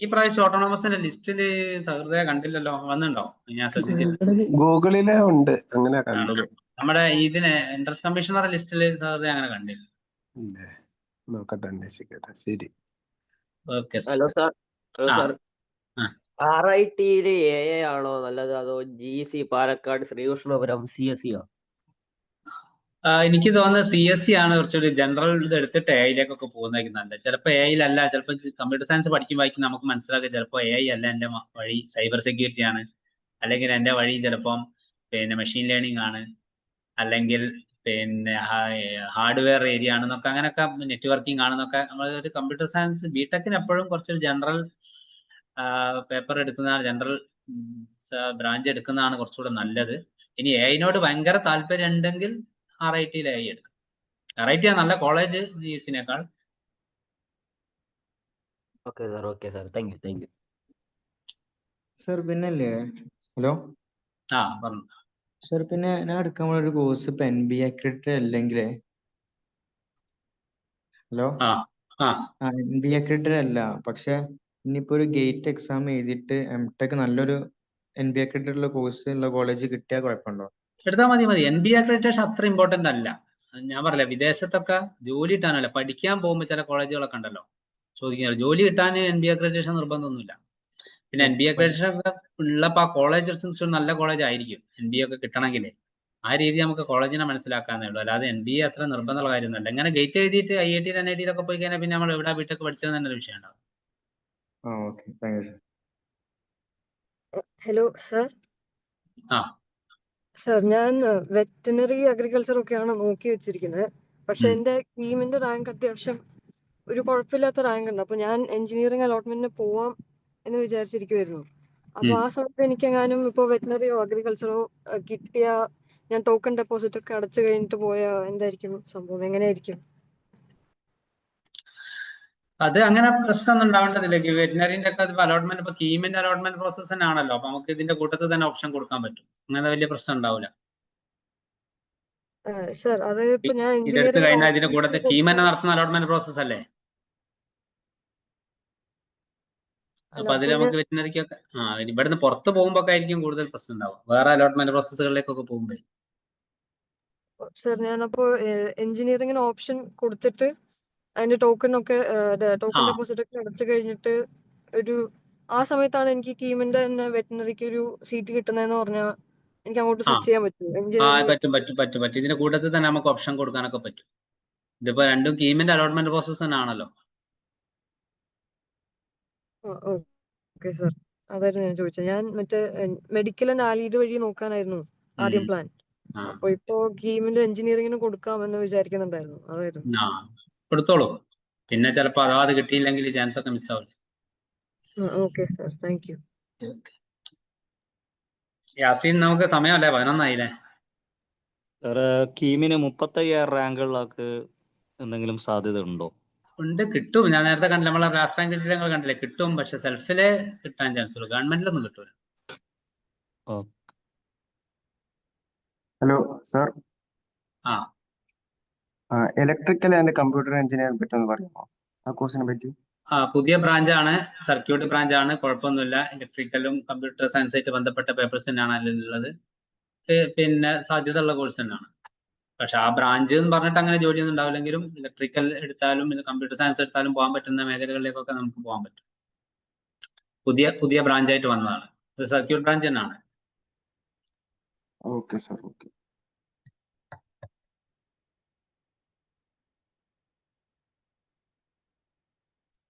ഈ പ്രാവശ്യം ഓട്ടോണമസിന്റെ ലിസ്റ്റില് സഹൃദയ കണ്ടില്ലല്ലോ, വന്നിട്ടുണ്ടോ? ഞാൻ ശ്രദ്ധിച്ചില്ല. ഗൂഗിളിലെ ഉണ്ട്, അങ്ങനെ കണ്ടത്. നമ്മുടെ ഇതിന് എൻട്രൻസ് കമ്മീഷണർ ലിസ്റ്റില് സഹൃദയ അങ്ങനെ കണ്ടില്ല. നോക്കട്ടെ, അന്വേഷിക്കട്ടെ. ശരി. Hello sir. RIT-യില് AA ആണോ നല്ലത്, അതോ GC പാലക്കാട് ശ്രീകൃഷ്ണപുരം CSE-യോ? എനിക്ക് തോന്നുന്നത് CSE ആണ് കുറച്ചൊരു ജനറൽ ഇത് എടുത്തിട്ട് AI-ലേക്കൊക്കെ പോകുന്നതായിരിക്കും നല്ലത്. ചിലപ്പോൾ AI-ലല്ല, ചിലപ്പോൾ കമ്പ്യൂട്ടർ സയൻസ് പഠിക്കുമ്പോഴേക്കും നമുക്ക് മനസ്സിലാക്കുക ചിലപ്പോൾ AI അല്ല എൻ്റെ വഴി, സൈബർ സെക്യൂരിറ്റി ആണ്, അല്ലെങ്കിൽ എൻ്റെ വഴി ചിലപ്പം പിന്നെ മെഷീൻ ലേണിംഗ് ആണ്, അല്ലെങ്കിൽ പിന്നെ ഹാർഡ്വെയർ ഏരിയ ആണെന്നൊക്കെ, അങ്ങനെയൊക്കെ നെറ്റ്വർക്കിംഗ് ആണെന്നൊക്കെ. നമ്മൾ ഒരു കമ്പ്യൂട്ടർ സയൻസ് BTech-ന് എപ്പോഴും കുറച്ചൊരു ജനറൽ പേപ്പർ എടുക്കുന്നതാണ്, ജനറൽ ബ്രാഞ്ച് എടുക്കുന്നതാണ് കുറച്ചുകൂടെ നല്ലത്. ഇനി എഐനോട് ഭയങ്കര താല്പര്യം ഉണ്ടെങ്കിൽ RIT-യിൽ AI എടുക്കും. RIT ആണ് നല്ല കോളേജ് GS-നേക്കാൾ. Okay sir, thank you. Sir പിന്നല്ലേ, ഹലോ പറഞ്ഞു സർ, പിന്നെ ഞാൻ എടുക്കാൻ പോണ ഒരു കോഴ്സ് ഇപ്പൊ NBA accredited അല്ലെങ്കിൽ ഹലോ NBA accredited അല്ല, പക്ഷെ ഇനിയിപ്പോ ഒരു ഗേറ്റ് എക്സാം എഴുതിയിട്ട് MTech നല്ലൊരു NBA accredited ഉള്ള കോഴ്സ് ഉള്ള കോളേജ് കിട്ടിയാൽ കുഴപ്പമുണ്ടോ? എടുത്താൽ മതി. NBA accreditation അത്ര ഇമ്പോർട്ടന്റ് അല്ല. ഞാൻ പറഞ്ഞില്ല, വിദേശത്തൊക്കെ ജോലി കിട്ടാനല്ല, പഠിക്കാൻ പോകുമ്പോൾ ചില കോളേജുകളൊക്കെ ഉണ്ടല്ലോ ചോദിക്കുന്നത്. ജോലി കിട്ടാൻ NBA accreditation നിർബന്ധമൊന്നുമില്ല. പിന്നെ NBA accreditation ഒക്കെ ഉള്ളപ്പോൾ ആ കോളേജ് നല്ല കോളേജ് ആയിരിക്കും. NBA ഒക്കെ കിട്ടണമെങ്കിൽ ആ രീതി നമുക്ക് കോളേജിനെ മനസ്സിലാക്കാന്നേ ഉള്ളൂ. അല്ലാതെ NBA അത്ര നിർബന്ധമുള്ള കാര്യമൊന്നുമല്ല. ഇങ്ങനെ ഗേറ്റ് എഴുതിയിട്ട് IIT NIT പോയി കഴിഞ്ഞാൽ പിന്നെ നമ്മൾ എവിടെ ബിടെക് പഠിച്ചത് തന്നെ ഒരു വിഷയം ഉണ്ടാവും. Hello sir. സർ, ഞാൻ വെറ്റിനറി അഗ്രികൾച്ചർ ഒക്കെയാണ് നോക്കി വെച്ചിരിക്കുന്നത്. പക്ഷെ എന്റെ കീമിന്റെ റാങ്ക് അത്യാവശ്യം ഒരു കുഴപ്പമില്ലാത്ത റാങ്ക് ഉണ്ട്. അപ്പൊ ഞാൻ എഞ്ചിനീയറിംഗ് അലോട്ട്മെന്റിന് പോവാം എന്ന് വിചാരിച്ചിരിക്കുവായിരുന്നു. അപ്പൊ ആ സമയത്ത് എനിക്കെങ്ങാനും ഇപ്പൊ വെറ്റിനറിയോ അഗ്രികൾച്ചറോ കിട്ടിയ ഞാൻ ടോക്കൺ ഡെപ്പോസിറ്റ് ഒക്കെ അടച്ചു കഴിഞ്ഞിട്ട് പോയാ എന്തായിരിക്കും സംഭവം? എങ്ങനെയായിരിക്കും? അത് അങ്ങനെ പ്രശ്നമൊന്നും ഉണ്ടാവേണ്ടതില്ല. വെറ്റിനറിന്റെ ഒക്കെ അലോട്ട്മെന്റ് ഇപ്പൊ കീമിന്റെ അലോട്ട്മെന്റ് പ്രോസസ് തന്നെ ആണല്ലോ. അപ്പൊ നമുക്ക് ഇതിന്റെ കൂട്ടത്തിൽ തന്നെ ഓപ്ഷൻ കൊടുക്കാൻ പറ്റും. അങ്ങനെ വലിയ പ്രശ്നം ഉണ്ടാവില്ല. സർ, അത് ഇപ്പൊ ഞാൻ ഇതെടുത്ത് കഴിഞ്ഞാൽ ഇതിന്റെ കൂട്ടത്തിൽ കീം തന്നെ നടത്തുന്ന അലോട്ട്മെന്റ് പ്രോസസ് അല്ലേ. അപ്പൊ അതിൽ നമുക്ക് വെറ്റിനറിക്കൊക്കെ ഇവിടുന്ന് പുറത്ത് പോകുമ്പോ ഒക്കെ ആയിരിക്കും കൂടുതൽ പ്രശ്നം ഉണ്ടാവുക, വേറെ അലോട്ട്മെന്റ് പ്രോസസ്സുകളിലേക്കൊക്കെ പോകുമ്പോ. സർ, ഞാനപ്പോ എഞ്ചിനീയറിംഗിന് ഓപ്ഷൻ കൊടുത്തിട്ട് അതിന്റെ ടോക്കൺ ഡെപ്പോസിറ്റ് ഒക്കെ അടച്ചു കഴിഞ്ഞിട്ട് ആ സമയത്താണ് എനിക്ക് കീമിന്റെ തന്നെ വെറ്റിനറിക്ക് ഒരു സീറ്റ് കിട്ടുന്നതെന്ന് പറഞ്ഞാൽ എനിക്ക് അങ്ങോട്ട് സ്വിച്ച് ചെയ്യാൻ പറ്റും? പറ്റും. ഇതിന്റെ കൂട്ടത്തിൽ തന്നെ നമുക്ക് ഓപ്ഷൻ കൊടുക്കാനൊക്കെ പറ്റും. ഇതിപ്പോ രണ്ടും കീമിന്റെ അലോട്ട്മെന്റ് പ്രോസസ് തന്നെ ആണല്ലോ. ഓക്കെ സർ, അതായിരുന്നു ഞാൻ ചോദിച്ചത്. ഞാൻ മറ്റേ മെഡിക്കൽ ആൻഡ് ആലീഡ് വഴി നോക്കാനായിരുന്നു ആദ്യം പ്ലാൻ. അപ്പൊ ഇപ്പോ കീമിന്റെ എഞ്ചിനീയറിംഗിന് കൊടുക്കാമെന്ന് വിചാരിക്കുന്നുണ്ടായിരുന്നു. അതായിരുന്നു. കൊടുത്തോളൂ. പിന്നെ ചിലപ്പോ അഥവാ അത് കിട്ടിയില്ലെങ്കിൽ ചാൻസ് ഒക്കെ മിസ്സാവില്ല. Okay sir, thank you. Yaseen, നമുക്ക് സമയമല്ലേ, 11 ആയില്ലേ? കീമിന് 35,000 റാങ്കുകളിലേക്ക് എന്തെങ്കിലും സാധ്യത ഉണ്ടോ? ഉണ്ട്, കിട്ടും. ഞാൻ നേരത്തെ കണ്ടില്ല, നമ്മളെ ലാസ്റ്റ് റാങ്ക് ഞങ്ങൾ കണ്ടില്ലേ, കിട്ടും. പക്ഷെ സെൽഫിലെ കിട്ടാൻ ചാൻസ് ഉള്ളൂ, ഗവൺമെന്റിലൊന്നും കിട്ടൂല. Hello sir. Electrical and computer engineering പറ്റി ഒന്ന് പറയാമോ, ആ കോഴ്സിനെ പറ്റി? പുതിയ ബ്രാഞ്ചാണ്, സർക്യൂട്ട് ബ്രാഞ്ചാണ്, കുഴപ്പമൊന്നുമില്ല. ഇലക്ട്രിക്കലും കമ്പ്യൂട്ടർ സയൻസായിട്ട് ബന്ധപ്പെട്ട പേപ്പേഴ്സ് തന്നെയാണ് അതിലുള്ളത്. പിന്നെ സാധ്യത ഉള്ള കോഴ്സ് തന്നെയാണ്. പക്ഷെ ആ ബ്രാഞ്ച് എന്ന് പറഞ്ഞിട്ട് അങ്ങനെ ജോലിയൊന്നും ഉണ്ടാവില്ലെങ്കിലും ഇലക്ട്രിക്കൽ എടുത്താലും കമ്പ്യൂട്ടർ സയൻസ് എടുത്താലും പോകാൻ പറ്റുന്ന മേഖലകളിലേക്കൊക്കെ നമുക്ക് പോകാൻ പറ്റും. പുതിയ ബ്രാഞ്ചായിട്ട് വന്നതാണ്. ഇത് സർക്യൂട്ട് ബ്രാഞ്ച് തന്നെയാണ്. Okay sir, okay.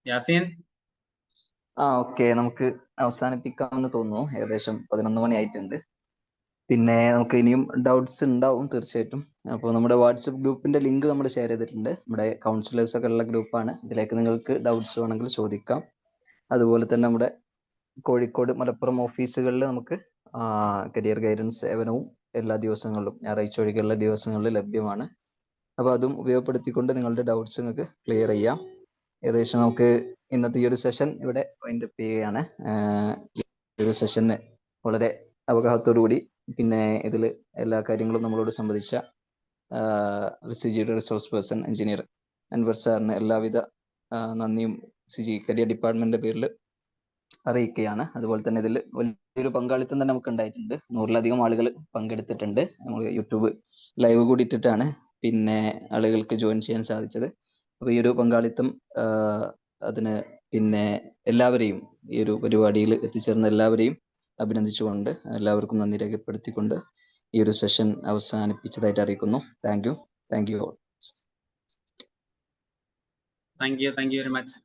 Yaseen, okay, നമുക്ക് അവസാനിപ്പിക്കാമെന്ന് തോന്നുന്നു. ഏകദേശം 11 മണി ആയിട്ടുണ്ട്. പിന്നെ നമുക്ക് ഇനിയും ഡൗട്ട്സ് ഉണ്ടാവും തീർച്ചയായിട്ടും. അപ്പോൾ നമ്മുടെ വാട്സപ്പ് ഗ്രൂപ്പിന്റെ ലിങ്ക് നമ്മൾ ഷെയർ ചെയ്തിട്ടുണ്ട്. നമ്മുടെ കൗൺസിലേഴ്സ് ഒക്കെ ഉള്ള ഗ്രൂപ്പാണ്. ഇതിലേക്ക് നിങ്ങൾക്ക് ഡൗട്ട്സ് വേണമെങ്കിൽ ചോദിക്കാം. അതുപോലെ തന്നെ നമ്മുടെ കോഴിക്കോട്, മലപ്പുറം ഓഫീസുകളിൽ നമുക്ക് കരിയർ ഗൈഡൻസ് സേവനവും എല്ലാ ദിവസങ്ങളിലും, ഞായറാഴ്ച ഒഴികെയുള്ള ദിവസങ്ങളിൽ ലഭ്യമാണ്. അപ്പോൾ അതും ഉപയോഗപ്പെടുത്തിക്കൊണ്ട് നിങ്ങളുടെ ഡൗട്ട്സ് നിങ്ങൾക്ക് ക്ലിയർ ചെയ്യാം. ഏകദേശം നമുക്ക് ഇന്നത്തെ ഈ ഒരു സെഷൻ ഇവിടെ വൈൻഡപ്പ് ചെയ്യുകയാണ്. ഈ ഒരു സെഷന് വളരെ അവഗാഹത്തോടു കൂടി പിന്നെ ഇതിൽ എല്ലാ കാര്യങ്ങളും നമ്മളോട് സംബന്ധിച്ച സിജിയുടെ റിസോഴ്സ് പേഴ്സൺ എഞ്ചിനീയർ അൻവർ സാറിന് എല്ലാവിധ നന്ദിയും സിജി കരിയർ ഡിപ്പാർട്ട്മെന്റിന്റെ പേരിൽ അറിയിക്കുകയാണ്. അതുപോലെ തന്നെ ഇതിൽ വലിയൊരു പങ്കാളിത്തം തന്നെ നമുക്ക് ഉണ്ടായിട്ടുണ്ട്. 100-ലധികം ആളുകൾ പങ്കെടുത്തിട്ടുണ്ട്. നമ്മൾ യൂട്യൂബ് ലൈവ് കൂടി ഇട്ടിട്ടാണ് പിന്നെ ആളുകൾക്ക് ജോയിൻ ചെയ്യാൻ സാധിച്ചത്. അപ്പോൾ ഈ ഒരു പങ്കാളിത്തം അതിന് പിന്നെ എല്ലാവരെയും ഈ ഒരു പരിപാടിയിൽ എത്തിച്ചേർന്ന എല്ലാവരെയും അഭിനന്ദിച്ചുകൊണ്ട് എല്ലാവർക്കും നന്ദി രേഖപ്പെടുത്തിക്കൊണ്ട് ഈ ഒരു സെഷൻ അവസാനിപ്പിച്ചതായിട്ട് അറിയിക്കുന്നു. Thank you all. Thank you very much.